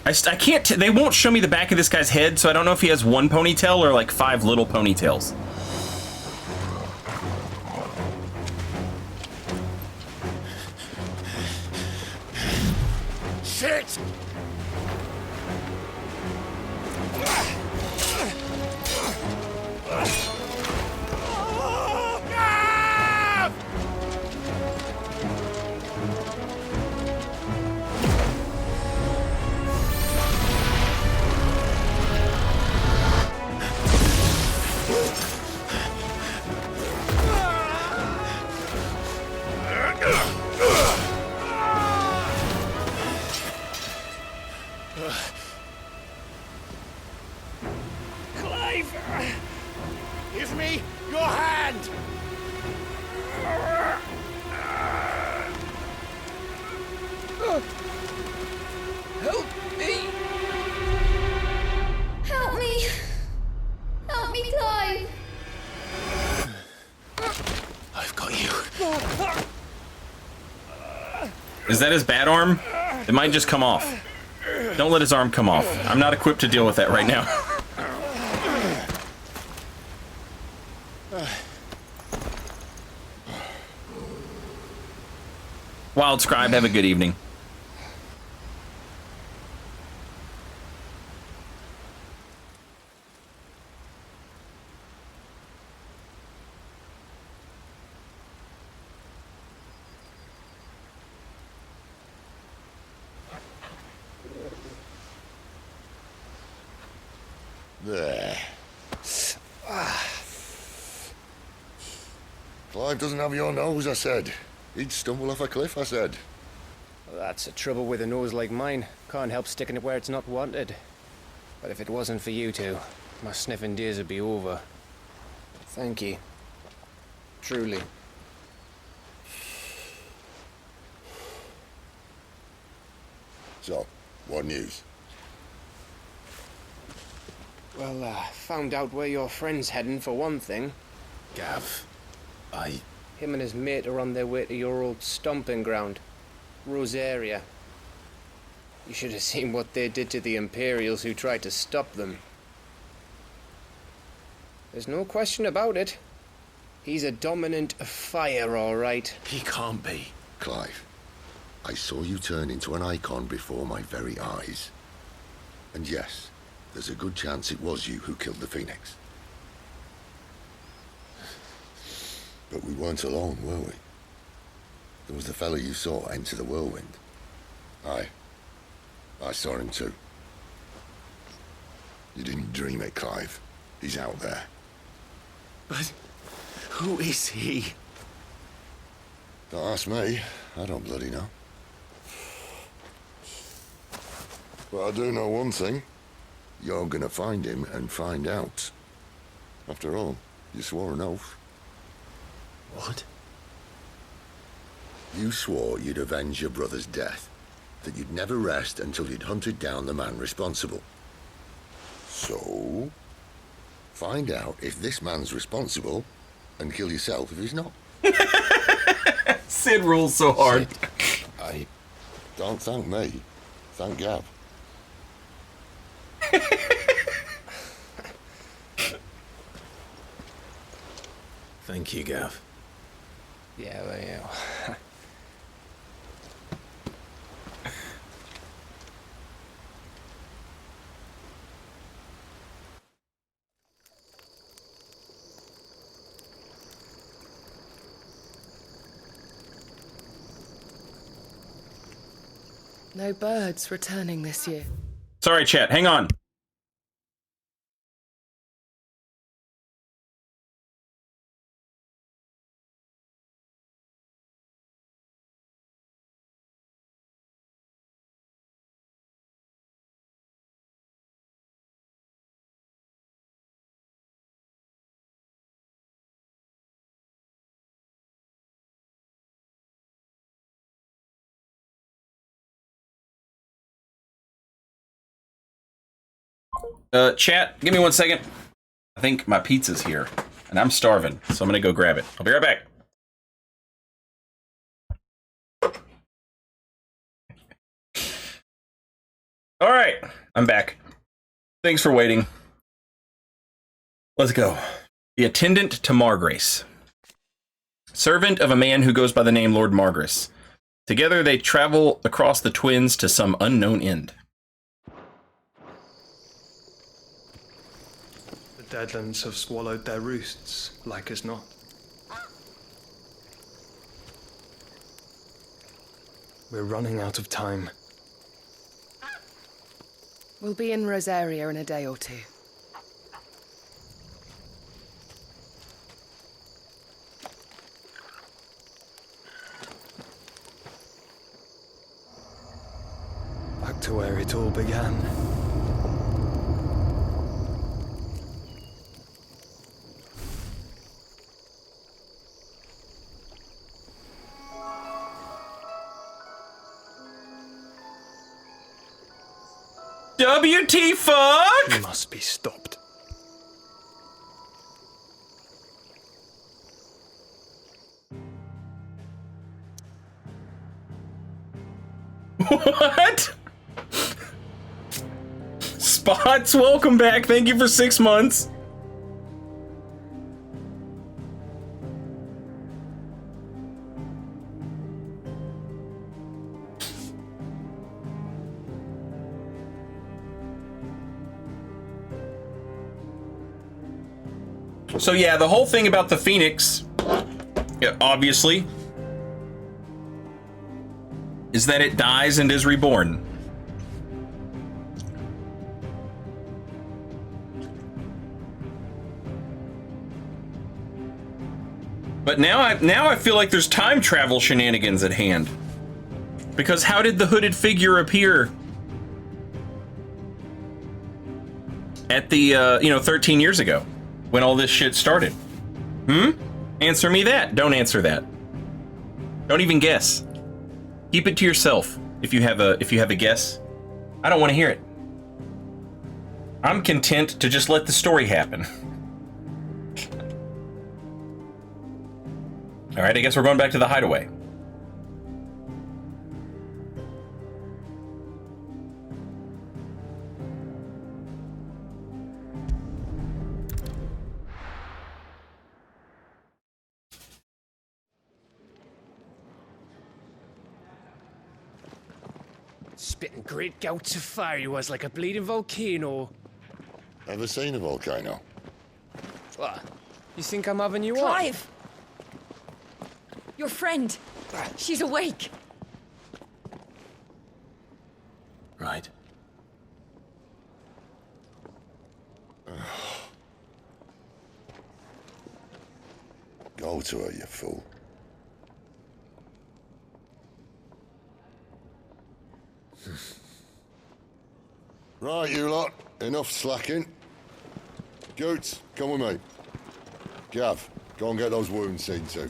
I can't, they won't show me the back of this guy's head, so I don't know if he has one ponytail or like 5 little ponytails. Shit! Clive! Give me your hand! Help me! Help me! Help me, Clive! I've got you. Is that his bat arm? It might just come off. Don't let his arm come off. I'm not equipped to deal with that right now. Wild Scribe, have a good evening. There. Clive doesn't have your nose, I said. He'd stumble off a cliff, I said. Well, that's the trouble with a nose like mine. Can't help sticking it where it's not wanted. But if it wasn't for you two, my sniffing days would be over. Thank you. Truly. So, what news? Well, found out where your friend's heading for one thing. Gav, Him and his mate are on their way to your old stomping ground, Rosaria. You should have seen what they did to the Imperials who tried to stop them. There's no question about it. He's a dominant fire, all right. He can't be. Clive, I saw you turn into an icon before my very eyes. And yes, there's a good chance it was you who killed the Phoenix. But we weren't alone, were we? There was the fellow you saw enter the whirlwind. Aye, I saw him too. You didn't dream it, Clive. He's out there. But who is he? Don't ask me. I don't bloody know. But I do know one thing. You're gonna find him and find out. After all, you swore an oath. What? You swore you'd avenge your brother's death. That you'd never rest until you'd hunted down the man responsible. So, find out if this man's responsible and kill yourself if he's not. Sid rules so hard. Sid, don't thank me. Thank Gav. Thank you, Gav. Yeah, well, yeah. No birds returning this year. Sorry, chat. Hang on. Chat, give me 1 second. I think my pizza's here, and I'm starving, so I'm gonna go grab it. I'll be right back. All right, I'm back. Thanks for waiting. Let's go. The attendant to Margrace. Servant of a man who goes by the name Lord Margrace. Together they travel across the Twins to some unknown end. The Deadlands have swallowed their roosts, like as not. We're running out of time. We'll be in Rosaria in a day or two. Back to where it all began. WT fuck? He must be stopped. What? Spots, welcome back. Thank you for 6 months. So yeah, the whole thing about the Phoenix, yeah, obviously, is that it dies and is reborn. But now I feel like there's time travel shenanigans at hand. Because how did the hooded figure appear at the 13 years ago when all this shit started? Answer me that. Don't answer that. Don't even guess. Keep it to yourself if you have a guess. I don't want to hear it. I'm content to just let the story happen. All right, I guess we're going back to the hideaway. Spitting great gouts of fire he was, like a bleeding volcano. Ever seen a volcano? What? You think I'm having you on? Clive! Your friend. She's awake. right? Go to her, you fool. Right, you lot. Enough slacking. Goots, come with me. Gav, go and get those wounds seen to.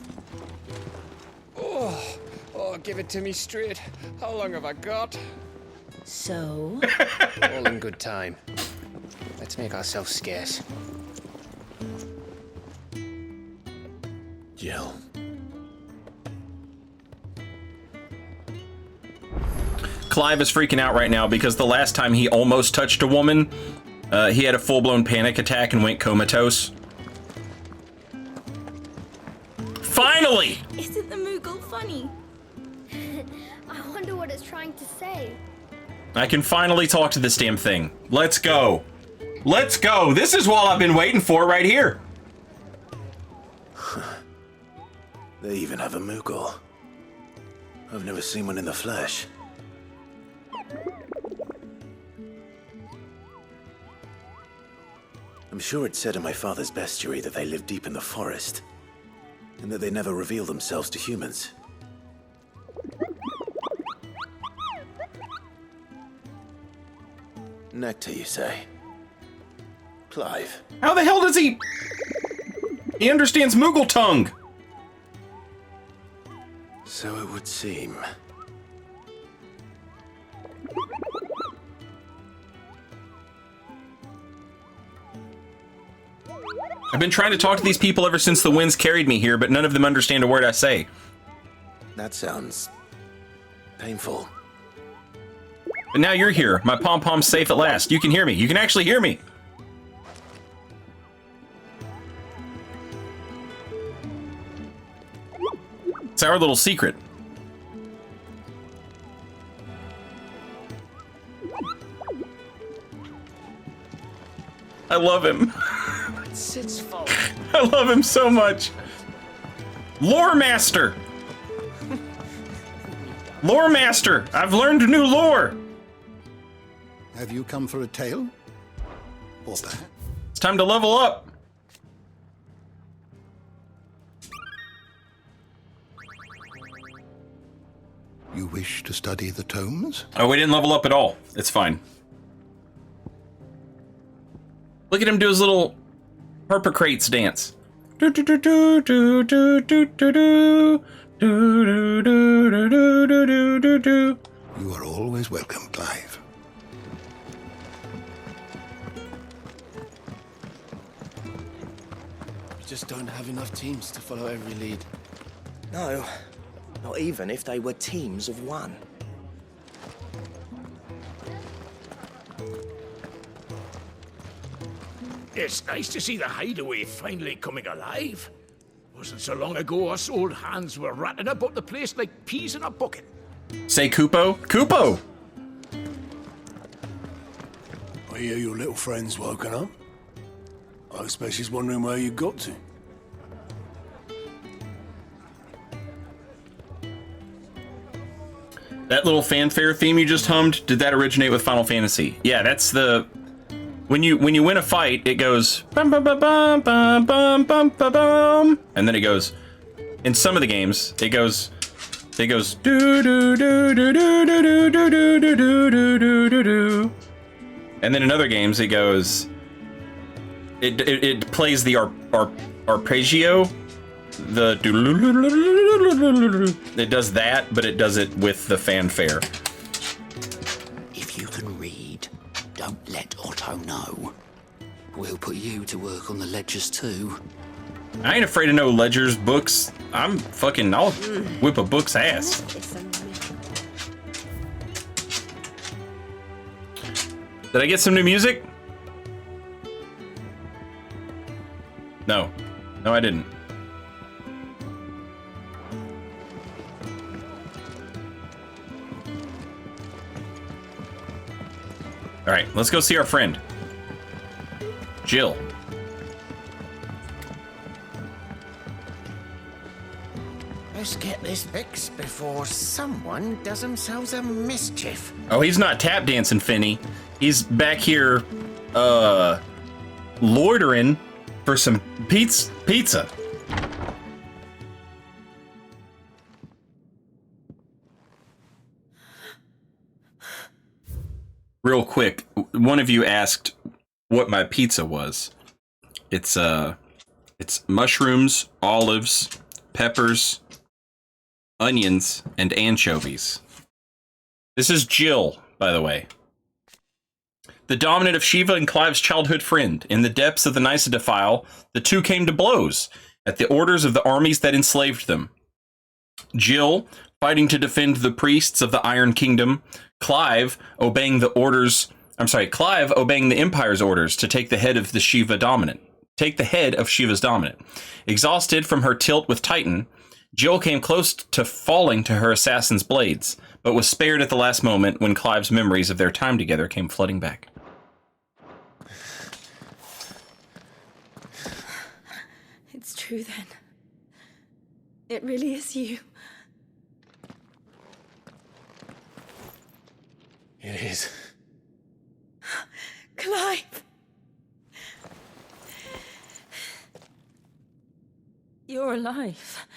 Oh, give it to me straight. How long have I got? So? All in good time. Let's make ourselves scarce. Jill. Clive is freaking out right now because the last time he almost touched a woman, he had a full-blown panic attack and went comatose. Finally! Isn't the Moogle funny? I wonder what it's trying to say. I can finally talk to this damn thing. Let's go. Let's go. This is what I've been waiting for right here. They even have a Moogle. I've never seen one in the flesh. I'm sure it said in my father's bestiary that they live deep in the forest, and that they never reveal themselves to humans. Nectar, you say? Clive. How the hell does he... He understands Moogle tongue. So it would seem. I've been trying to talk to these people ever since the winds carried me here, but none of them understand a word I say. That sounds... painful. But now you're here. My pom-pom's safe at last. You can hear me. You can actually hear me. It's our little secret. I love him. It's its fault. I love him so much. Lore Master. Lore Master. I've learned new lore. Have you come for a tale? Or perhaps? It's time to level up. You wish to study the tomes? Oh, we didn't level up at all. It's fine. Look at him do his little Herpocrates dance. You are always welcome, Clive. We just don't have enough teams to follow every lead. No, not even if they were teams of one. It's nice to see the hideaway finally coming alive. Wasn't so long ago us old hands were ratting about the place like peas in a bucket. Say Kupo. Kupo! I hear your little friend's woken up. I expect she's wondering where you got to. That little fanfare theme you just hummed, did that originate with Final Fantasy? Yeah, that's the... When you win a fight, it goes bum bum bum bum bum bum bum bum bum, and then it goes. In some of the games, it goes do do do do do do do do do do do do do do, and then in other games it goes. It plays the arpeggio, the it does that, but it does it with the fanfare. If you can read, don't let Otto know. We'll put you to work on the ledgers too. I ain't afraid of no ledgers, books. I'll whip a book's ass. Did I get some new music? No. No, I didn't. All right, let's go see our friend, Jill. Let's get this fixed before someone does themselves a mischief. Oh, he's not tap dancing, Finny. He's back here, loitering for some pizza. Real quick, one of you asked what my pizza was. It's mushrooms, olives, peppers, onions, and anchovies. This is Jill, by the way. The dominant of Shiva and Clive's childhood friend. In the depths of the Nysa Defile, the two came to blows at the orders of the armies that enslaved them. Jill, fighting to defend the priests of the Iron Kingdom. Clive obeying the Empire's orders to take the head of Shiva's dominant. Exhausted from her tilt with Titan, Jill came close to falling to her assassin's blades, but was spared at the last moment when Clive's memories of their time together came flooding back. It's true then. It really is you. It is. Clive! You're alive.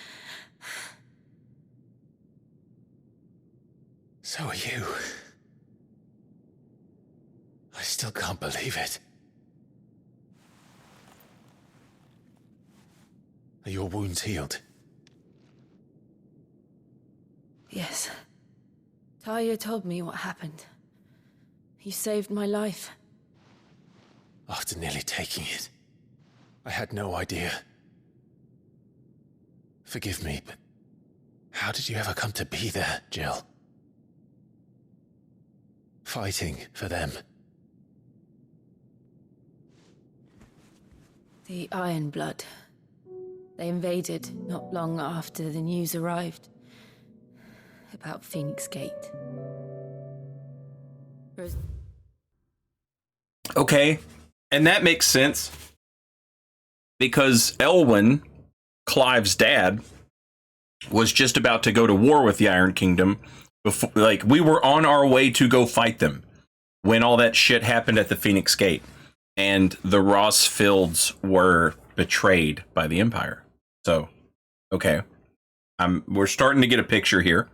So are you. I still can't believe it. Are your wounds healed? Yes. Talia told me what happened. You saved my life. After nearly taking it, I had no idea. Forgive me, but how did you ever come to be there, Jill? Fighting for them. The Iron Blood. They invaded not long after the news arrived about Phoenix Gate. Okay, and that makes sense because Elwyn, Clive's dad, was just about to go to war with the Iron Kingdom. Before, like, we were on our way to go fight them when all that shit happened at the Phoenix Gate, and the Rossfields were betrayed by the Empire. So, okay, we're starting to get a picture here.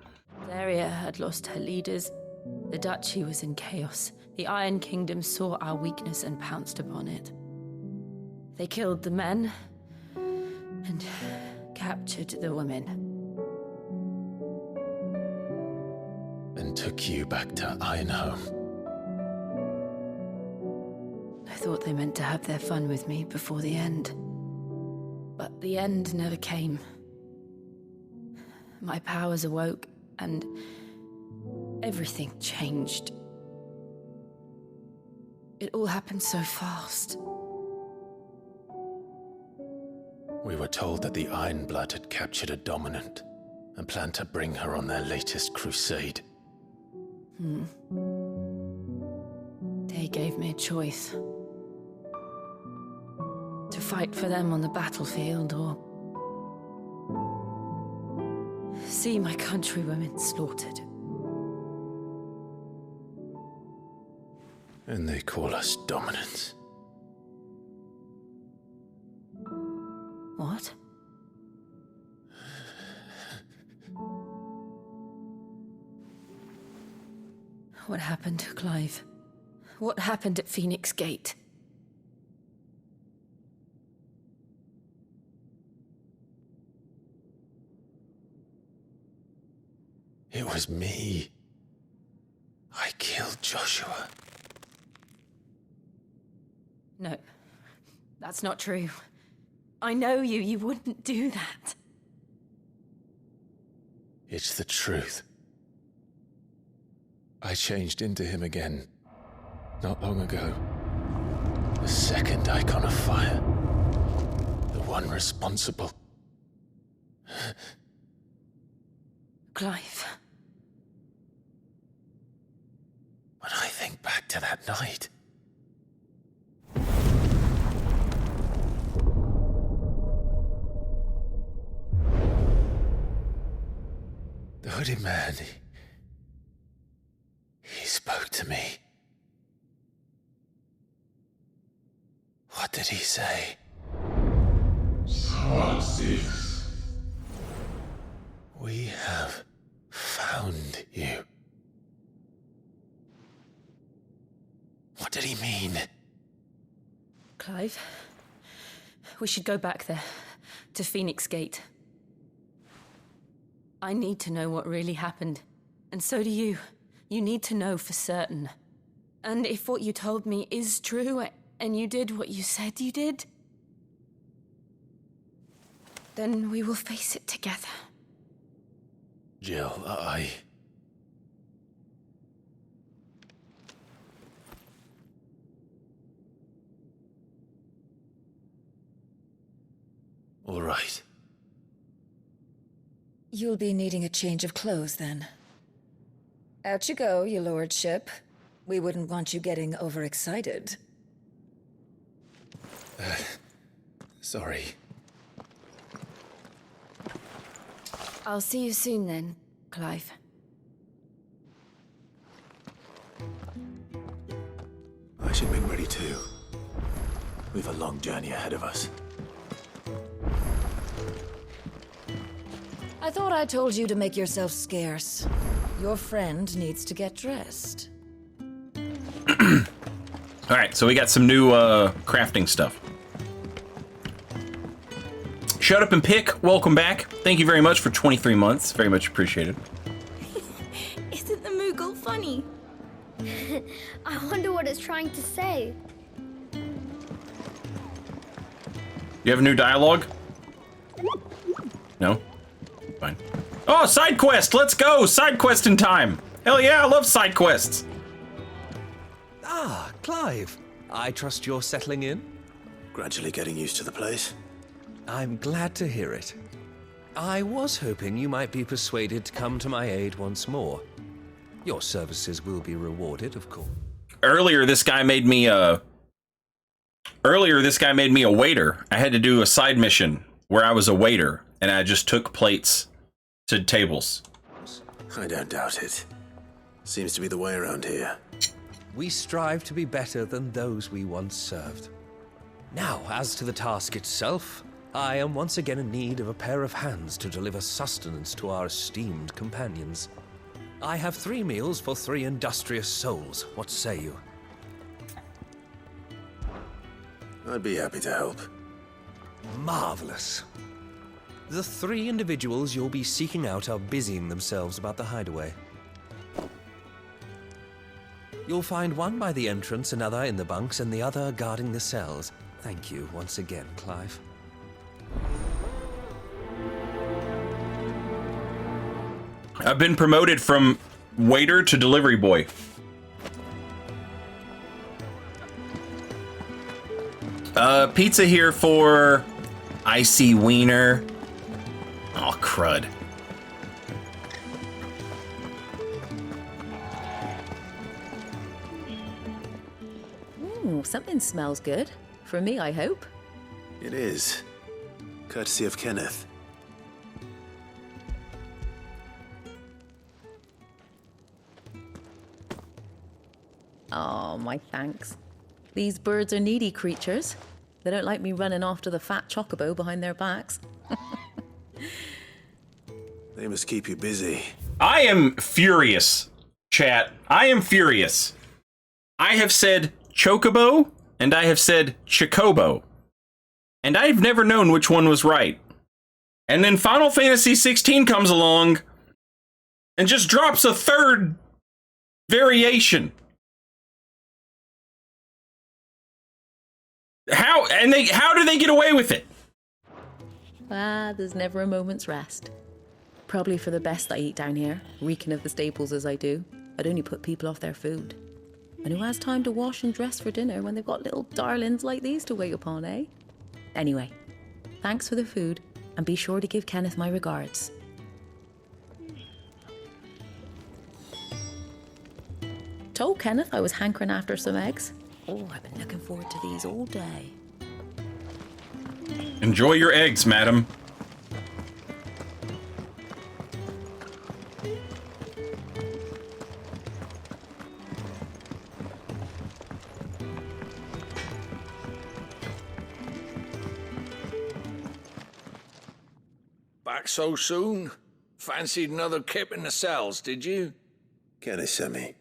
Zaria had lost her leaders. The duchy was in chaos. The Iron Kingdom saw our weakness and pounced upon it. They killed the men and captured the women. And took you back to Ironhome. I thought they meant to have their fun with me before the end. But the end never came. My powers awoke, and everything changed. It all happened so fast. We were told that the Iron Blood had captured a dominant and planned to bring her on their latest crusade. They gave me a choice. To fight for them on the battlefield or see my countrywomen slaughtered. And they call us dominants. What? What happened, Clive? What happened at Phoenix Gate? It was me. I killed Joshua. No, that's not true. I know you. You wouldn't do that. It's the truth. I changed into him again, not long ago. The second icon of fire. The one responsible. Clive. When I think back to that night, hooded man. He spoke to me. What did he say? XVI. We have found you. What did he mean? Clive, we should go back there, to Phoenix Gate. I need to know what really happened, and so do you. You need to know for certain. And if what you told me is true, and you did what you said you did, then we will face it together. Jill, all right. You'll be needing a change of clothes, then. Out you go, your lordship. We wouldn't want you getting overexcited. Sorry. I'll see you soon then, Clive. I should make ready too. We've a long journey ahead of us. I thought I told you to make yourself scarce. Your friend needs to get dressed. All right, so we got some new crafting stuff. Shut Up and Pick, welcome back. Thank you very much for 23 months. Very much appreciated. Isn't the Moogle funny? I wonder what it's trying to say. You have a new dialogue? No? Fine. Oh, side quest! Let's go! Side quest in time! Hell yeah, I love side quests! Ah, Clive. I trust you're settling in? Gradually getting used to the place. I'm glad to hear it. I was hoping you might be persuaded to come to my aid once more. Your services will be rewarded, of course. Earlier, this guy made me a waiter. I had to do a side mission where I was a waiter, and I just took plates to tables. I don't doubt it. Seems to be the way around here. We strive to be better than those we once served. Now, as to the task itself, I am once again in need of a pair of hands to deliver sustenance to our esteemed companions. I have 3 meals for 3 industrious souls. What say you? I'd be happy to help. Marvelous. The 3 individuals you'll be seeking out are busying themselves about the hideaway. You'll find one by the entrance, another in the bunks, and the other guarding the cells. Thank you once again, Clive. I've been promoted from waiter to delivery boy. Pizza here for icy wiener. Oh, crud. Ooh, something smells good. For me, I hope. It is. Courtesy of Kenneth. Oh, my thanks. These birds are needy creatures. They don't like me running after the fat chocobo behind their backs. They must keep you busy. I am furious, chat. I am furious. I have said chocobo, and I have said chocobo. And I've never known which one was right. And then Final Fantasy XVI comes along and just drops a third variation. How do they get away with it? Ah, there's never a moment's rest. Probably for the best I eat down here, reeking of the staples as I do. I'd only put people off their food. And who has time to wash and dress for dinner when they've got little darlings like these to wait upon, eh? Anyway, thanks for the food, and be sure to give Kenneth my regards. Told Kenneth I was hankering after some eggs. Oh, I've been looking forward to these all day. Enjoy your eggs, madam. Back so soon? Fancied another kip in the cells, did you? Kenneth sent me.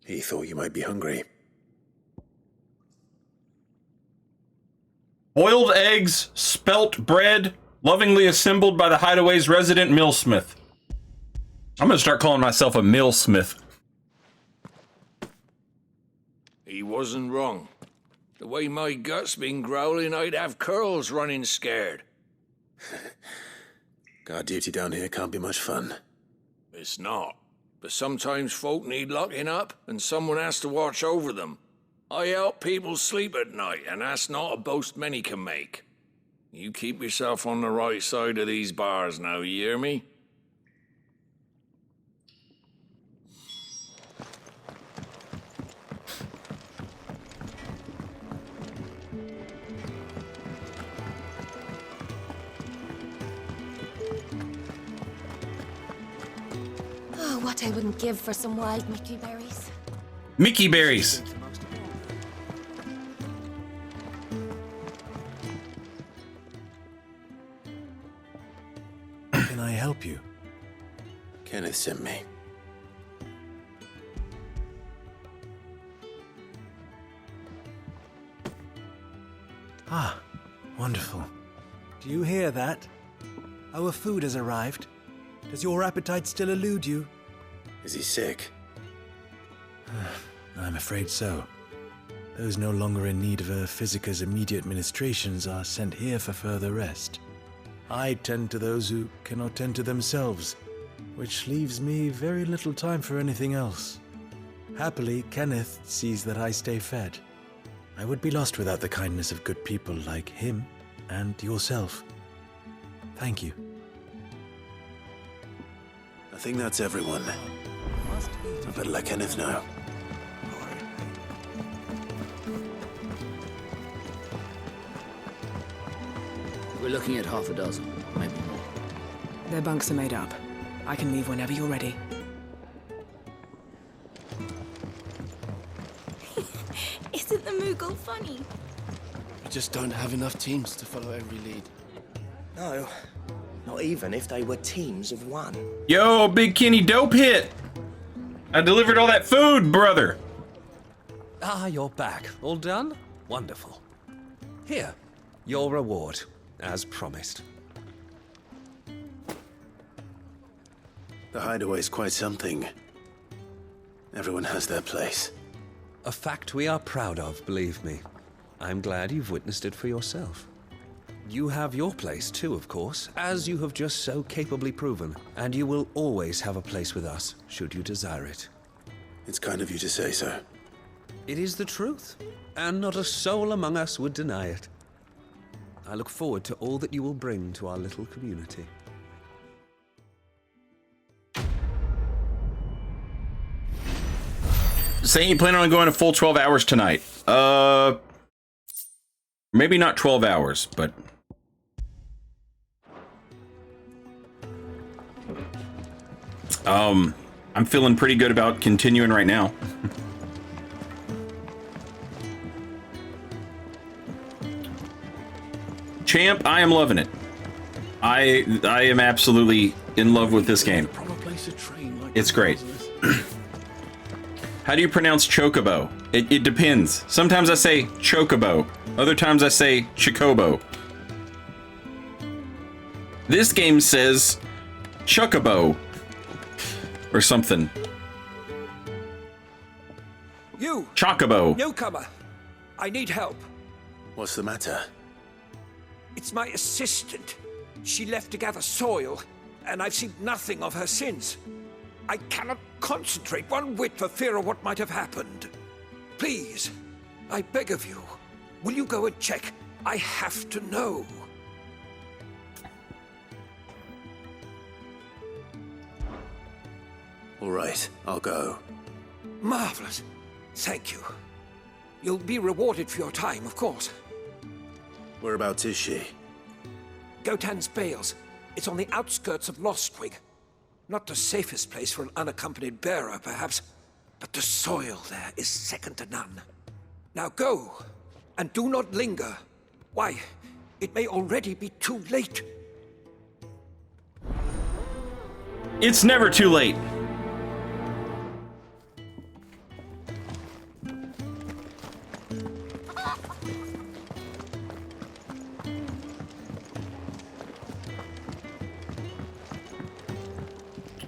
He thought you might be hungry. Boiled eggs, spelt bread, lovingly assembled by the Hideaway's resident millsmith. I'm gonna start calling myself a millsmith. He wasn't wrong. The way my gut's been growling, I'd have curls running scared. Guard duty down here can't be much fun. It's not. But sometimes folk need locking up, and someone has to watch over them. I help people sleep at night, and that's not a boast many can make. You keep yourself on the right side of these bars now, you hear me? Oh, what I wouldn't give for some wild Mickey berries. Mickey berries. Can I help you? Kenneth sent me. Ah, wonderful. Do you hear that? Our food has arrived. Does your appetite still elude you? Is he sick? I'm afraid so. Those no longer in need of a Physica's immediate ministrations are sent here for further rest. I tend to those who cannot tend to themselves, which leaves me very little time for anything else. Happily, Kenneth sees that I stay fed. I would be lost without the kindness of good people like him and yourself. Thank you. I think that's everyone. I better let Kenneth know. We're looking at half a dozen, maybe more. Their bunks are made up. I can leave whenever you're ready. Isn't the Moogle funny? We just don't have enough teams to follow every lead. No, not even if they were teams of one. Yo, Big Kenny dope hit. I delivered all that food, brother. Ah, you're back. All done? Wonderful. Here, your reward, as promised. The Hideaway's quite something. Everyone has their place. A fact we are proud of, believe me. I'm glad you've witnessed it for yourself. You have your place too, of course, as you have just so capably proven, and you will always have a place with us, should you desire it. It's kind of you to say so. It is the truth, and not a soul among us would deny it. I look forward to all that you will bring to our little community. Saying you plan on going a full 12 hours tonight. Maybe not 12 hours, but... I'm feeling pretty good about continuing right now. Champ, I am loving it. I am absolutely in love with this game. It's great. How do you pronounce chocobo? It depends. Sometimes I say chocobo. Other times I say chocobo. This game says chocobo. Or something. You! Chocobo. Newcomer! I need help. What's the matter? It's my assistant. She left to gather soil, and I've seen nothing of her since. I cannot concentrate one whit for fear of what might have happened. Please, I beg of you, will you go and check? I have to know. All right, I'll go. Marvelous. Thank you. You'll be rewarded for your time, of course. Whereabouts is she? Gotan's Bales. It's on the outskirts of Lostwig. Not the safest place for an unaccompanied bearer, perhaps, but the soil there is second to none. Now go, and do not linger. Why, it may already be too late. It's never too late.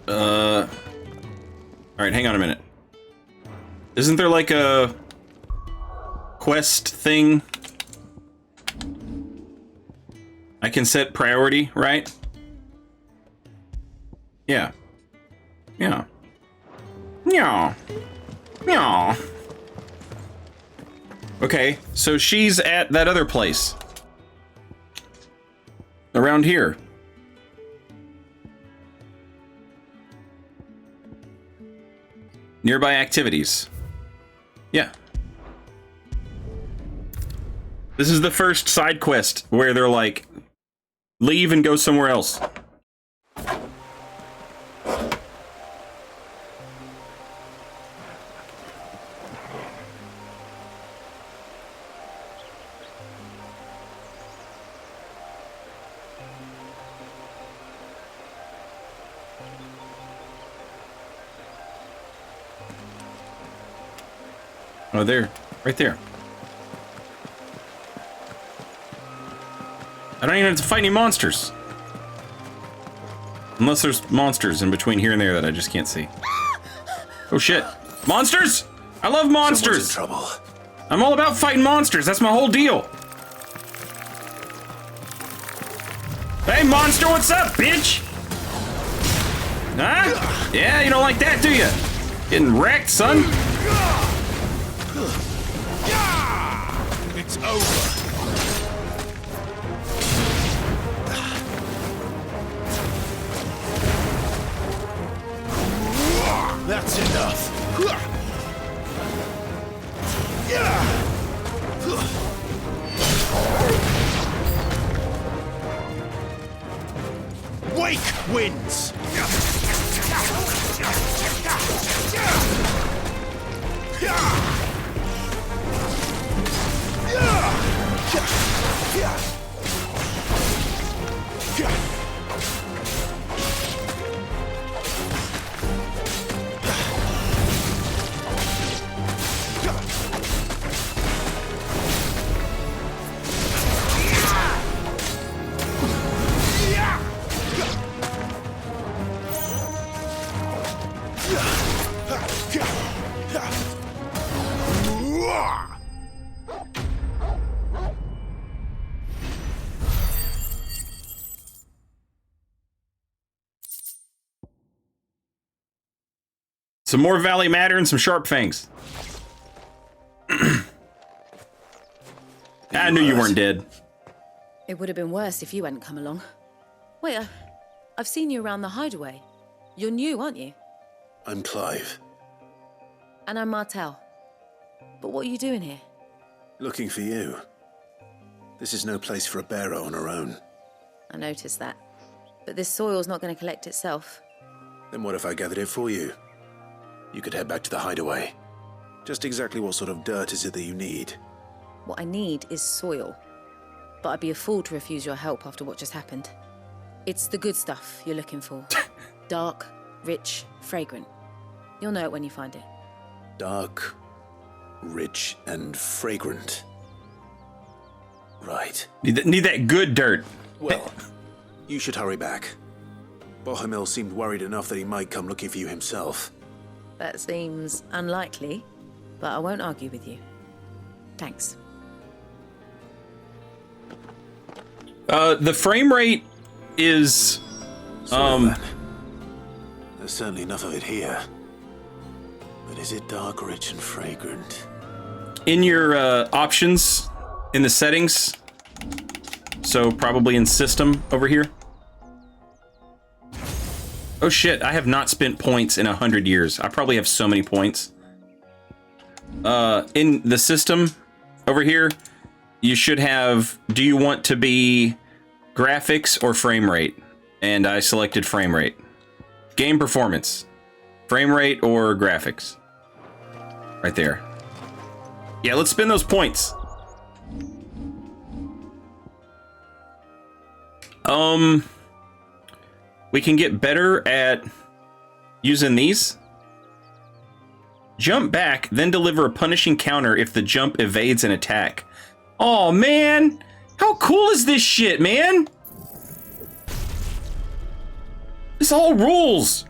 All right, hang on a minute. Isn't there like a quest thing? I can set priority, right? Yeah. Yeah. Yeah. Yeah. Okay, so she's at that other place. Around here. Nearby activities. Yeah. This is the first side quest where they're like, leave and go somewhere else. Oh, there. Right there. I don't even have to fight any monsters. Unless there's monsters in between here and there that I just can't see. Oh shit. Monsters! I love monsters! Someone's in trouble. I'm all about fighting monsters. That's my whole deal. Hey, monster, what's up, bitch? Huh? Yeah, you don't like that, do you? Getting wrecked, son. It's over. That's enough. Wake wins. Some more Valley Matter and some Sharp Fangs. I knew you weren't dead. It would have been worse if you hadn't come along. Wait, I've seen you around the hideaway. You're new, aren't you? I'm Clive. And I'm Martel. But what are you doing here? Looking for you. This is no place for a bearer on her own. I noticed that. But this soil's not going to collect itself. Then what if I gathered it for you? You could head back to the hideaway. Just exactly what sort of dirt is it that you need? What I need is soil. But I'd be a fool to refuse your help after what just happened. It's the good stuff you're looking for. Dark, rich, fragrant. You'll know it when you find it. Dark, rich, and fragrant. Right. Need that good dirt. Well, you should hurry back. Bohemil seemed worried enough that he might come looking for you himself. That seems unlikely, but I won't argue with you. Thanks. The frame rate is... There's certainly enough of it here. But is it dark, rich, and fragrant? In your options, in the settings, so probably in system over here. Oh shit, I have not spent points in 100 years. I probably have so many points. In the system over here, you should have, do you want to be graphics or frame rate? And I selected frame rate. Game performance, frame rate or graphics. Right there. Yeah, let's spend those points. We can get better at Using these? Jump back, then deliver a punishing counter if the jump evades an attack. Oh man! How cool is this shit, man? This all rules!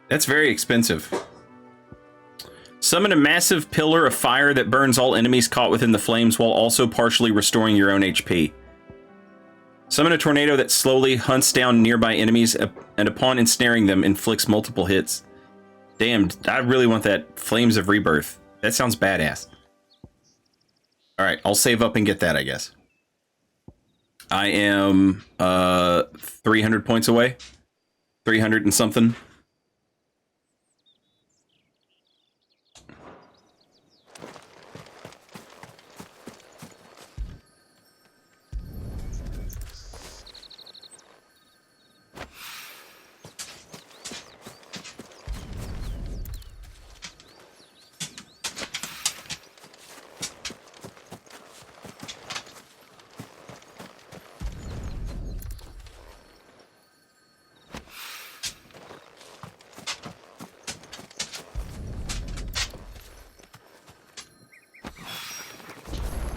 That's very expensive. Summon a massive pillar of fire that burns all enemies caught within the flames while also partially restoring your own HP. Summon a tornado that slowly hunts down nearby enemies and upon ensnaring them inflicts multiple hits. Damn, I really want that Flames of Rebirth. That sounds badass. Alright, I'll save up and get that, I guess. I am 300 points away. 300 and something.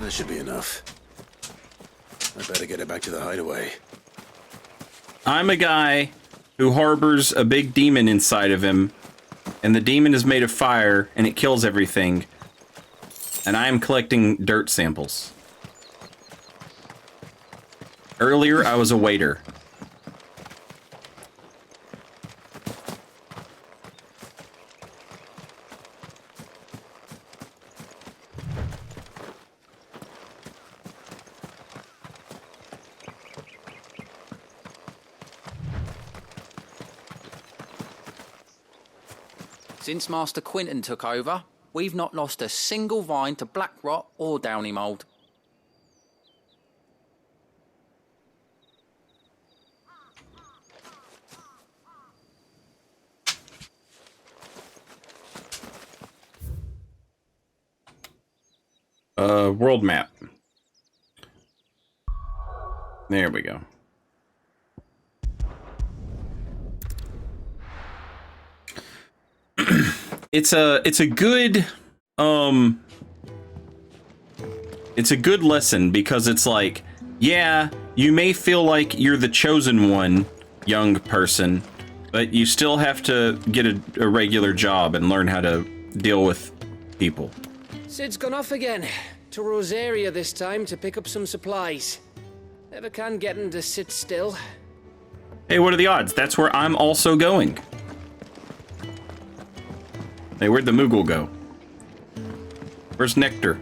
That should be enough. I better get it back to the hideaway. I'm a guy who harbors a big demon inside of him, and the demon is made of fire, and it kills everything. And I am collecting dirt samples. Earlier, I was a waiter. Since Master Quinton took over, we've not lost a single vine to black rot or downy mould. World map. There we go. It's a good lesson because it's like, yeah, you may feel like you're the chosen one, young person, but you still have to get a regular job and learn how to deal with people. Sid's gone off again. To Rosaria this time to pick up some supplies. Never can get him to sit still. Hey, what are the odds? That's where I'm also going. Hey, where'd the Moogle go? Where's Nectar?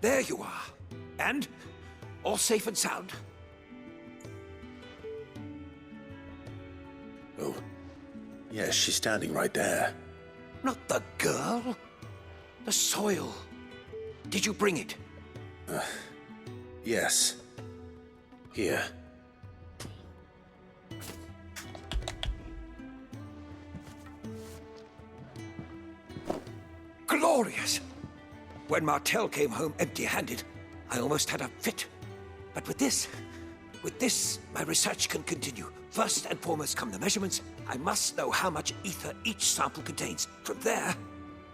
There you are. And? All safe and sound? Oh. Yes, she's standing right there. Not the girl. The soil. Did you bring it? Yes. Here. Glorious! When Martel came home empty-handed, I almost had a fit. But with this, my research can continue. First and foremost come the measurements. I must know how much ether each sample contains. From there...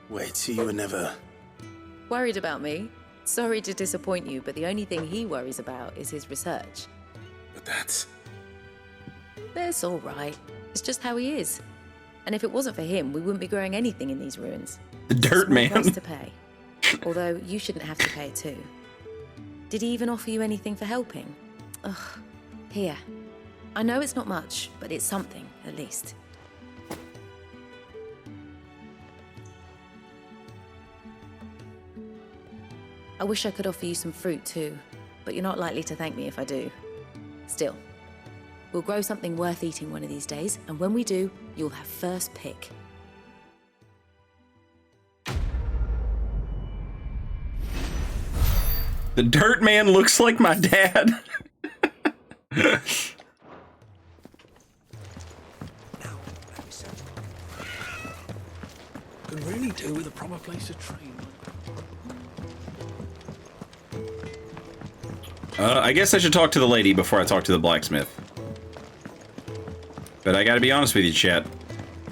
Wait, so you were never... Worried about me? Sorry to disappoint you, but the only thing he worries about is his research. But that's all right. It's just how he is. And if it wasn't for him, we wouldn't be growing anything in these ruins. The dirt man. Price to pay. Although you shouldn't have to pay it too. Did he even offer you anything for helping? Ugh. Here. I know it's not much, but it's something, at least. I wish I could offer you some fruit too, but you're not likely to thank me if I do. Still, We'll grow something worth eating one of these days, and when we do, you'll have first pick. The dirt man looks like my dad. Could really do with a proper place to train. I guess I should talk to the lady before I talk to the blacksmith. But I gotta be honest with you, chat.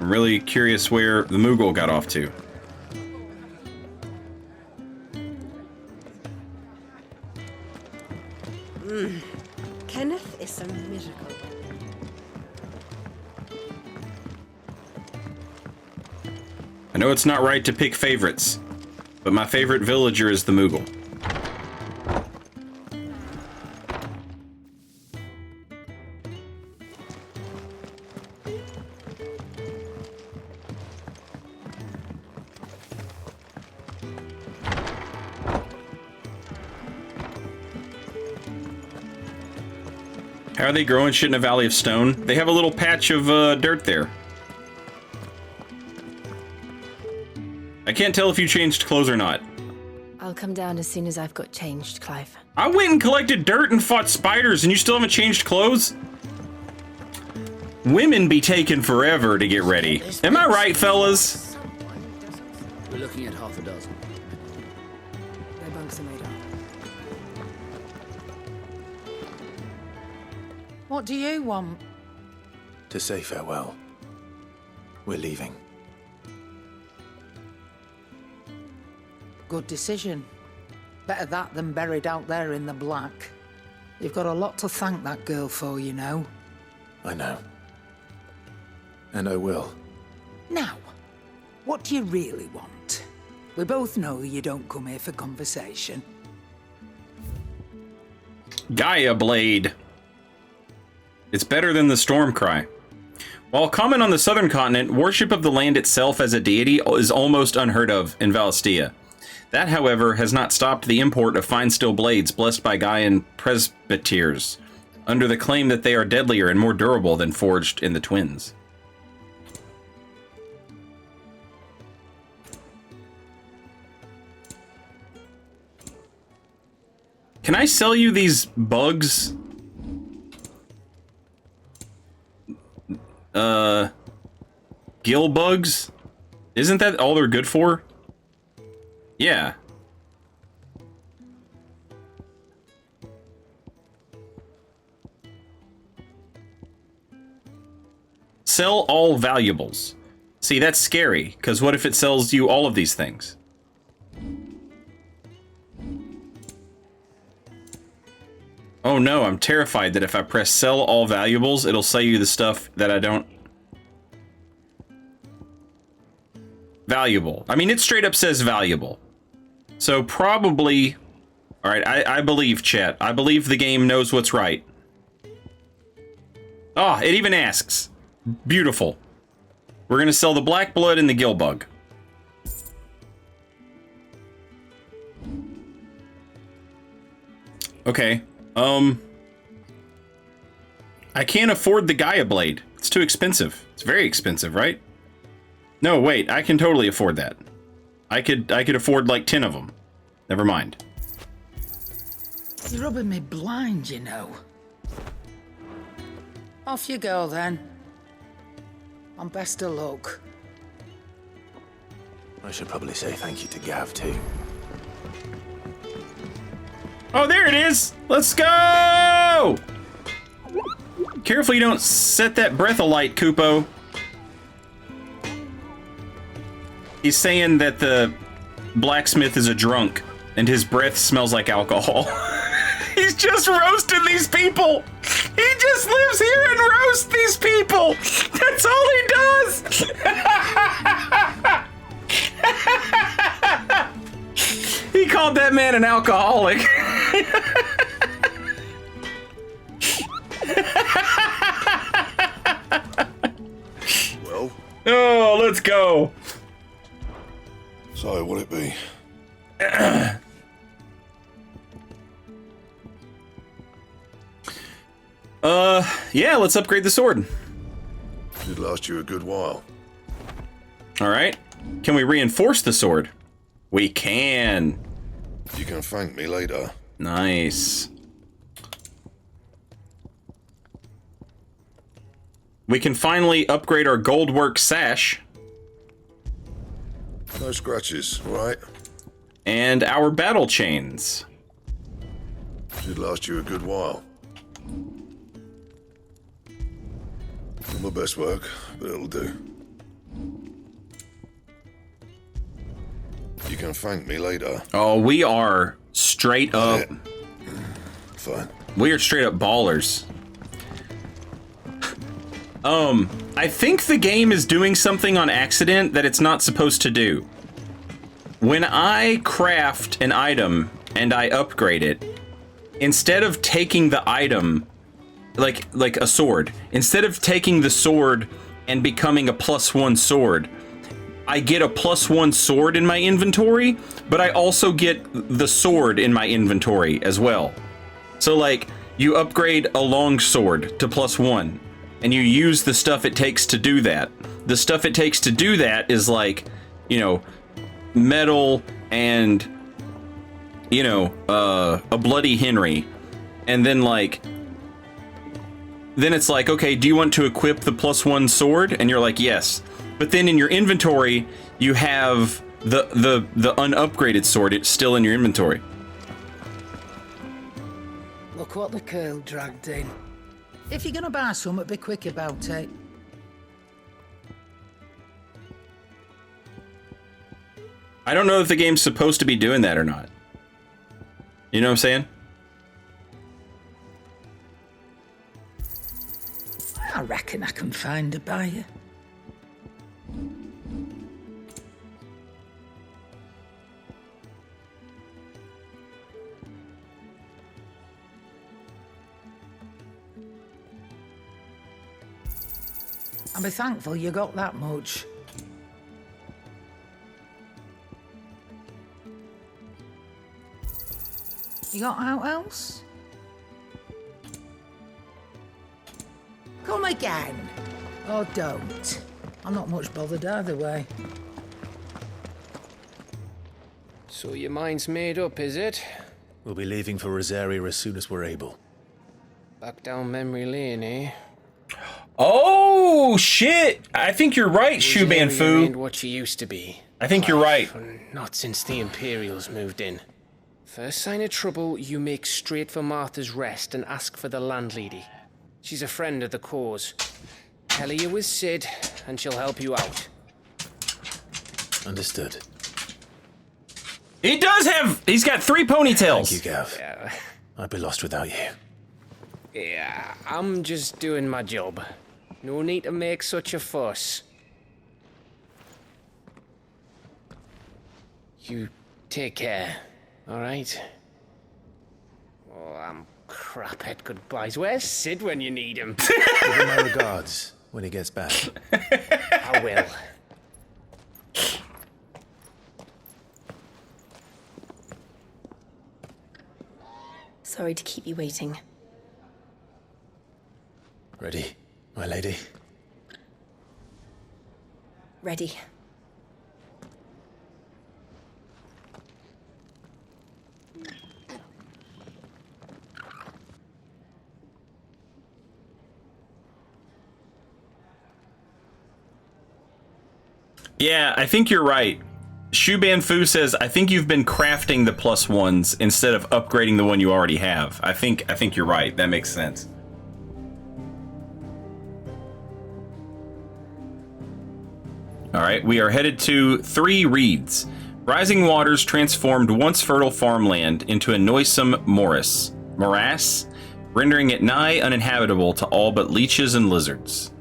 I'm really curious where the Moogle got off to. Kenneth is a miracle. I know it's not right to pick favorites, but my favorite villager is the Moogle. How are they growing shit in a valley of stone? They have a little patch of dirt there. I can't tell if you changed clothes or not. I'll come down as soon as I've got changed, Clive. I went and collected dirt and fought spiders, and you still haven't changed clothes? Women be taking forever to get ready. Am I right, fellas? We're looking at half a dozen. Their bunks are made up. What do you want? To say farewell. We're leaving. Good decision. Better that than buried out there in the black. You've got a lot to thank that girl for, you know. I know. And I will. Now, what do you really want? We both know you don't come here for conversation. Gaia Blade. It's better than the Storm Cry. While common on the southern continent, worship of the land itself as a deity is almost unheard of in Valistia. That, however, has not stopped the import of fine steel blades blessed by Gaian presbyters, under the claim that they are deadlier and more durable than forged in the Twins. Can I sell you these bugs? Gill bugs? Isn't that all they're good for? Yeah. Sell all valuables. See, that's scary, because what if it sells you all of these things? Oh no, I'm terrified that if I press sell all valuables, it'll sell you the stuff that I don't... Valuable. I mean, it straight up says valuable. So probably... Alright, I believe, chat. I believe the game knows what's right. Ah, it even asks. Beautiful. We're gonna sell the black blood and the gill bug. Okay. I can't afford the Gaia Blade. It's too expensive. It's very expensive, right? No, wait, I can totally afford that. I could afford like 10 of them. Never mind. You're rubbing me blind, you know. Off you go, then. And best of luck. I should probably say thank you to Gav, too. Oh, there it is! Let's go! Careful you don't set that breath alight, Kupo. He's saying that the blacksmith is a drunk, and his breath smells like alcohol. He's just roasting these people! He just lives here and roasts these people! That's all he does! He called that man an alcoholic. Well? Oh, let's go. So, what'll it be? Yeah, let's upgrade the sword. Should last you a good while. All right. Can we reinforce the sword? We can. You can thank me later. Nice. We can finally upgrade our goldwork sash. No scratches, right? And our battle chains. Should last you a good while. Not my best work, but it'll do. You can thank me later. Oh, we are straight up. Fine. We are straight up ballers. I think the game is doing something on accident that it's not supposed to do. When I craft an item and I upgrade it, instead of taking the item, like a sword, instead of taking the sword and becoming a +1 sword, I get a +1 sword in my inventory, but I also get the sword in my inventory as well. So like, you upgrade a long sword to +1, and you use the stuff it takes to do that. The stuff it takes to do that is like, you know, metal and, you know, a Bloody Henry. And then like, then it's like, okay, do you want to equip the +1 sword? And you're like, yes. But then in your inventory, you have the unupgraded sword. It's still in your inventory. Look what the curl dragged in. If you're gonna buy something, be quick about it. I don't know if the game's supposed to be doing that or not. You know what I'm saying? I reckon I can find a buyer. I'll be thankful you got that much. You got out else? Come again. Or don't. I'm not much bothered either way. So your mind's made up, is it? We'll be leaving for Rosaria as soon as we're able. Back down memory lane, eh? Oh, shit! I think you're right, Shuban Fu. Ain't what she used to be. I think you're right. Not since the Imperials moved in. First sign of trouble, you make straight for Martha's Rest and ask for the landlady. She's a friend of the cause. Tell her you're with Sid, and she'll help you out. Understood. He does have... He's got 3 ponytails. Thank you, Gav. Yeah. I'd be lost without you. Yeah, I'm just doing my job. No need to make such a fuss. You take care, all right? Oh, I'm crap at goodbyes. Where's Sid when you need him? Give him my regards when he gets back. I will. Sorry to keep you waiting. Ready, my lady? Ready. Yeah, I think you're right. Shuban Fu says, I think you've been crafting the +1s instead of upgrading the one you already have. I think you're right. That makes sense. All right, we are headed to 3 reeds. Rising waters transformed once fertile farmland into a noisome morass, rendering it nigh uninhabitable to all but leeches and lizards.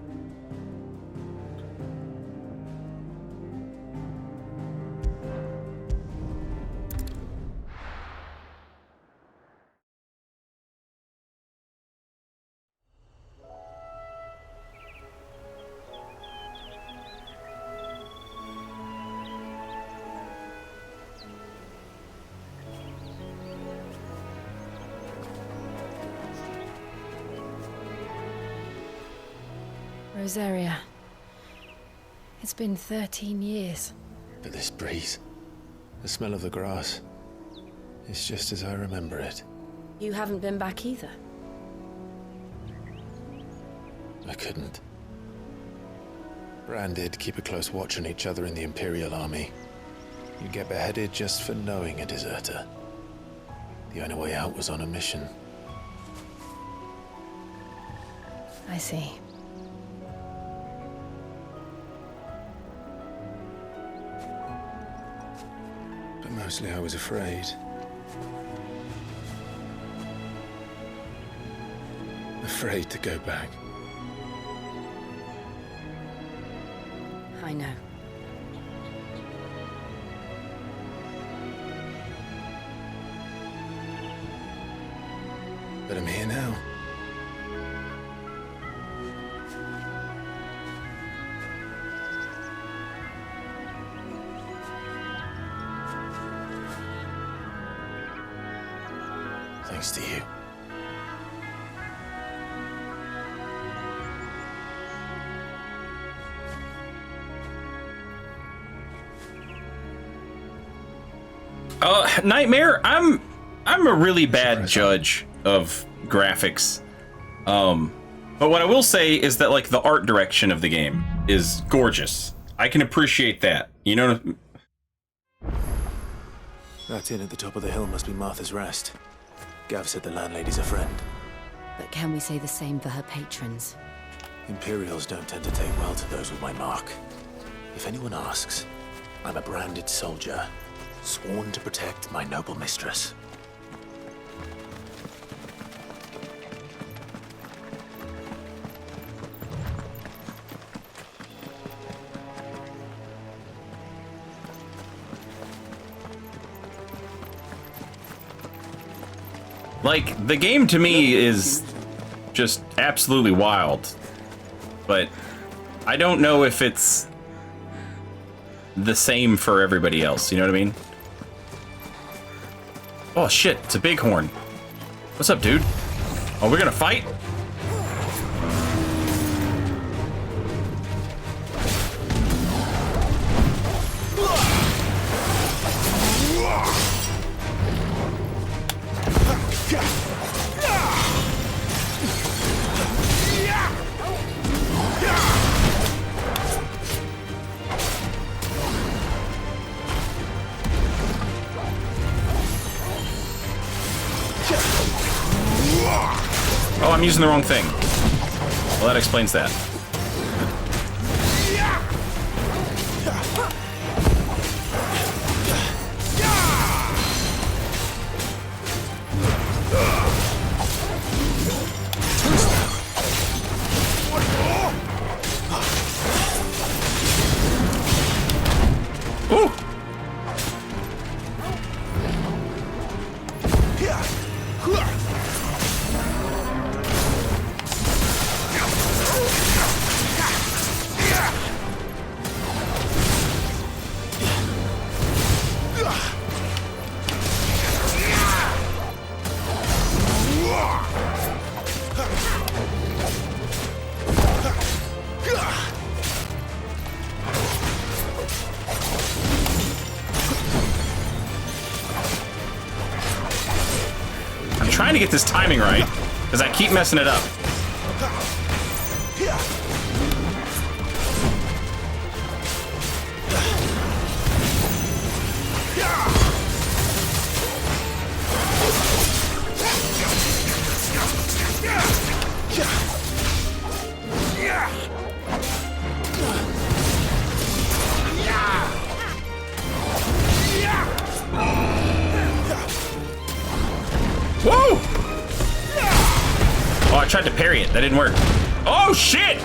Rosaria. It's been 13 years. But this breeze, the smell of the grass, it's just as I remember it. You haven't been back either. I couldn't. Bran did keep a close watch on each other in the Imperial Army. You get beheaded just for knowing a deserter. The only way out was on a mission. I see. But mostly I was afraid. Afraid to go back. I know. But I'm here now. Thanks to you. Nightmare, I'm a really bad judge of graphics. But what I will say is that like the art direction of the game is gorgeous. I can appreciate that. You know. That inn at the top of the hill must be Martha's Rest. Gav said the landlady's a friend. But can we say the same for her patrons? Imperials don't tend to take well to those with my mark. If anyone asks, I'm a branded soldier, sworn to protect my noble mistress. Like, the game to me is just absolutely wild. But I don't know if it's the same for everybody else, you know what I mean? Oh shit, it's a bighorn. What's up, dude? Oh, we're gonna fight? Oh, I'm using the wrong thing. Well, that explains that. Ooh! I'm trying to get this timing right, because I keep messing it up. Whoa! Oh, I tried to parry it. That didn't work. Oh, shit!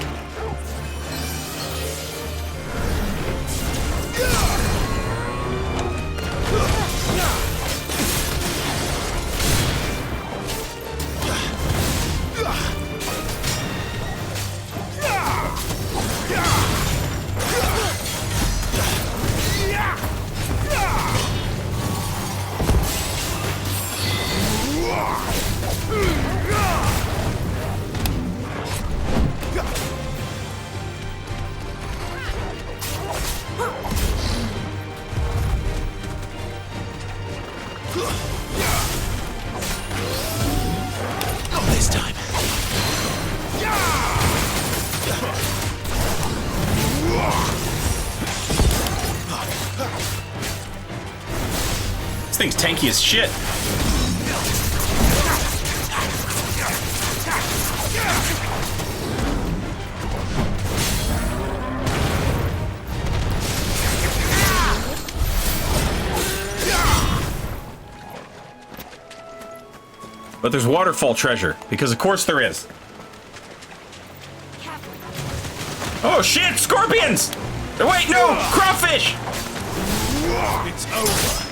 thing's tanky as shit. But there's waterfall treasure, because of course there is. Oh shit, scorpions! Wait, no, crawfish! It's over.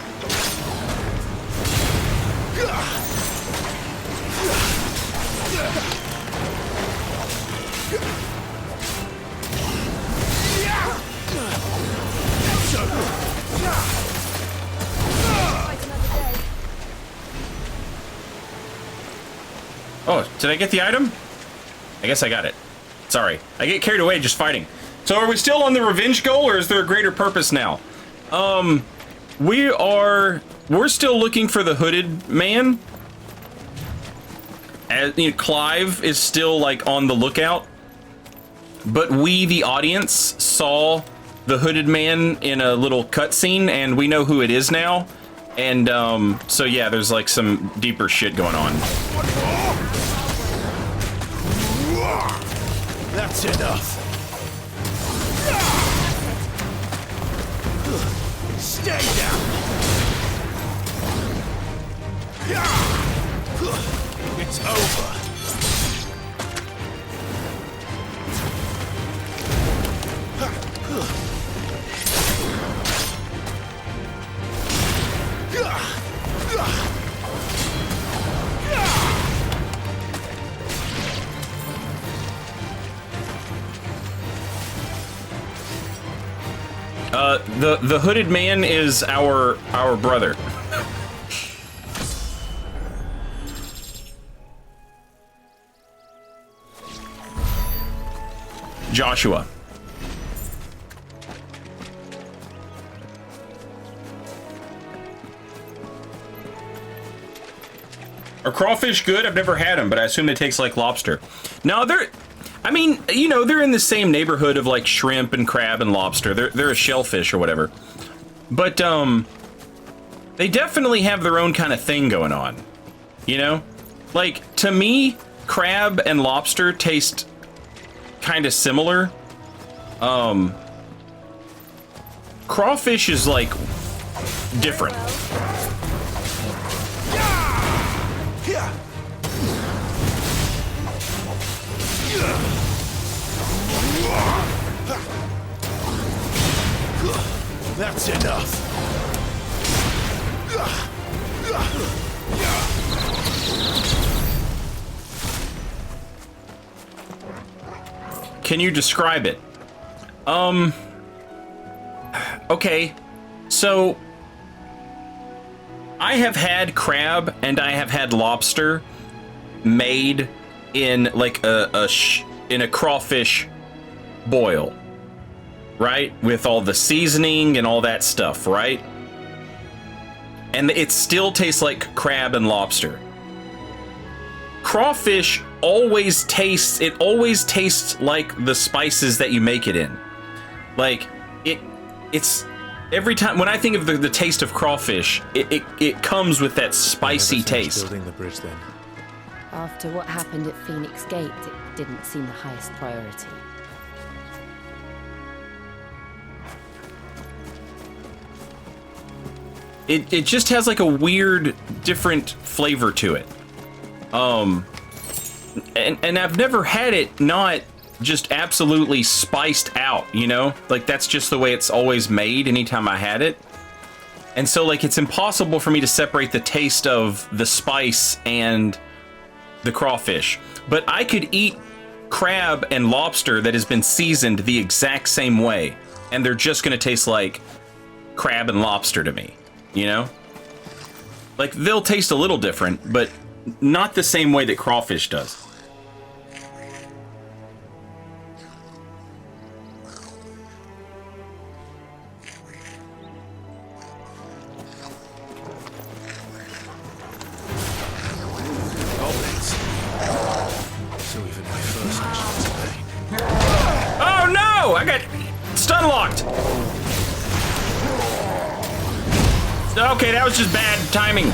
Oh, did I get the item? I guess I got it. Sorry, I get carried away just fighting. So are we still on the revenge goal, or is there a greater purpose now? We're still looking for the hooded man. As, you know, Clive is still like on the lookout, but we, the audience, saw the hooded man in a little cutscene, and we know who it is now. And so yeah, there's like some deeper shit going on. That's enough. Stay down. It's over. The hooded man is our brother. Joshua. Are crawfish good? I've never had them, but I assume they taste like lobster. No, I mean, you know, they're in the same neighborhood of like shrimp and crab and lobster. They're a shellfish or whatever. But they definitely have their own kind of thing going on. You know? Like, to me, crab and lobster taste kind of similar. Crawfish is like different. That's enough. Can you describe it? Okay, so I have had crab and I have had lobster made in like in a crawfish boil, right? With all the seasoning and all that stuff, right? And it still tastes like crab and lobster. Crawfish always tastes like the spices that you make it in. Like it's every time when I think of the taste of crawfish, it comes with that spicy taste. Building the bridge then. After what happened at Phoenix Gate, it didn't seem the highest priority. It just has like a weird, different flavor to it. And I've never had it not just absolutely spiced out, you know? Like, that's just the way it's always made anytime I had it. And so, like, it's impossible for me to separate the taste of the spice and the crawfish. But I could eat crab and lobster that has been seasoned the exact same way, and they're just gonna taste like crab and lobster to me, you know? Like, they'll taste a little different, but not the same way that crawfish does. Oh no! I got stun locked! Okay, that was just bad timing.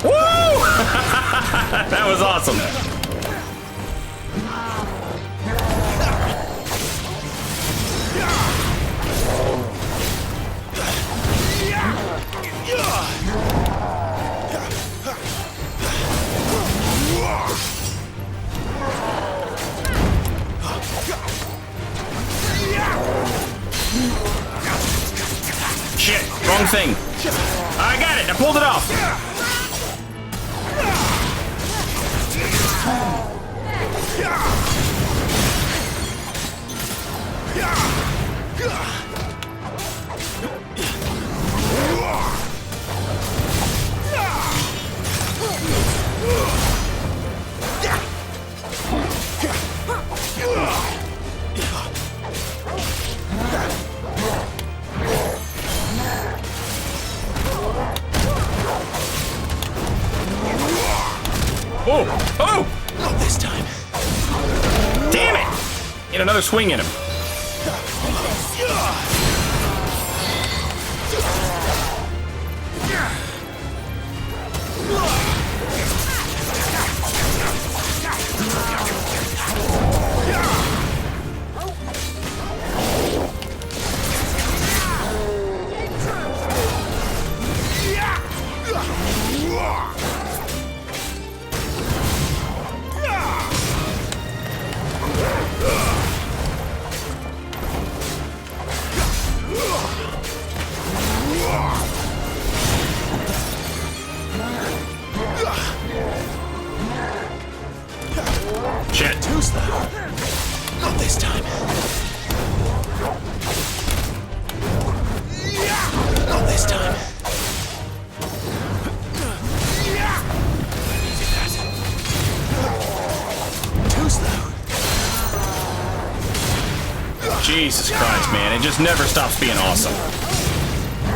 Woo! That was awesome. Shit, wrong thing. I got it, I pulled it off. Oh! Oh! Not this time. Damn it! Get another swing in him. Shit. Too slow. Not this time. Not this time. Needed that. Too slow. Jesus Christ, man. It just never stops being awesome.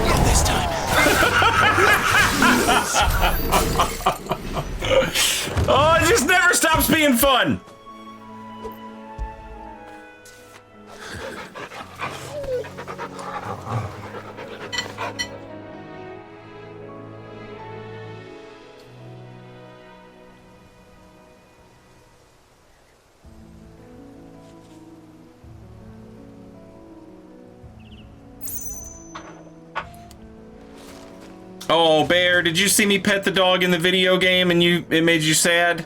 Not this time. Oh, it just never stops being fun. Oh, Bear, did you see me pet the dog in the video game and it made you sad?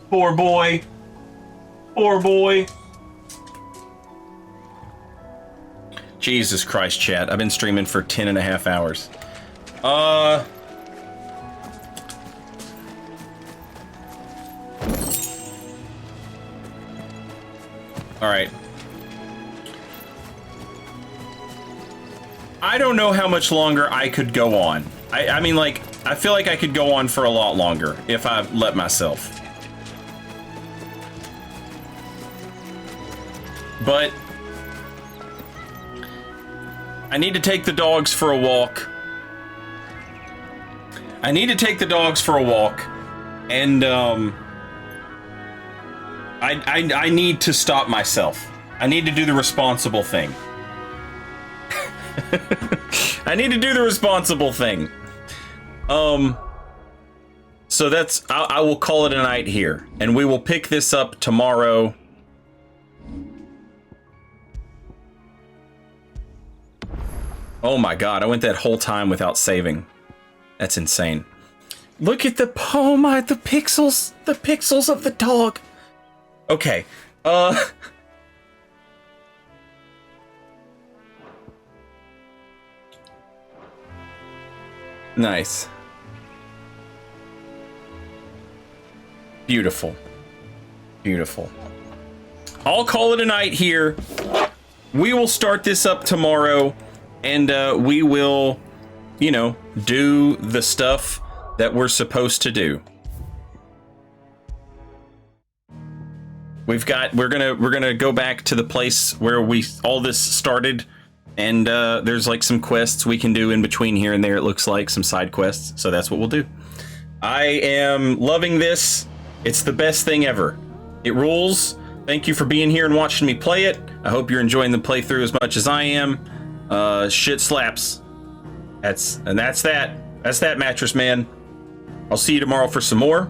Poor boy. Poor boy. Jesus Christ, chat. I've been streaming for 10.5 hours. All right. I don't know how much longer I could go on. I mean, like, I feel like I could go on for a lot longer if I let myself. But I need to take the dogs for a walk. I need to take the dogs for a walk, and I need to stop myself. I need to do the responsible thing. I need to do the responsible thing. So that's, I will call it a night here, and we will pick this up tomorrow. Oh my god, I went that whole time without saving. That's insane. Look at the the pixels of the dog. Okay, nice. Beautiful. Beautiful. I'll call it a night here. We will start this up tomorrow, and we will, you know, do the stuff that we're supposed to do. We're gonna go back to the place where all this started, And there's like some quests we can do in between here and there, it looks like, some side quests. So that's what we'll do. I am loving this. It's the best thing ever. It rules. Thank you for being here and watching me play it. I hope you're enjoying the playthrough as much as I am. Shit slaps. That's that. That's that, Mattress Man. I'll see you tomorrow for some more.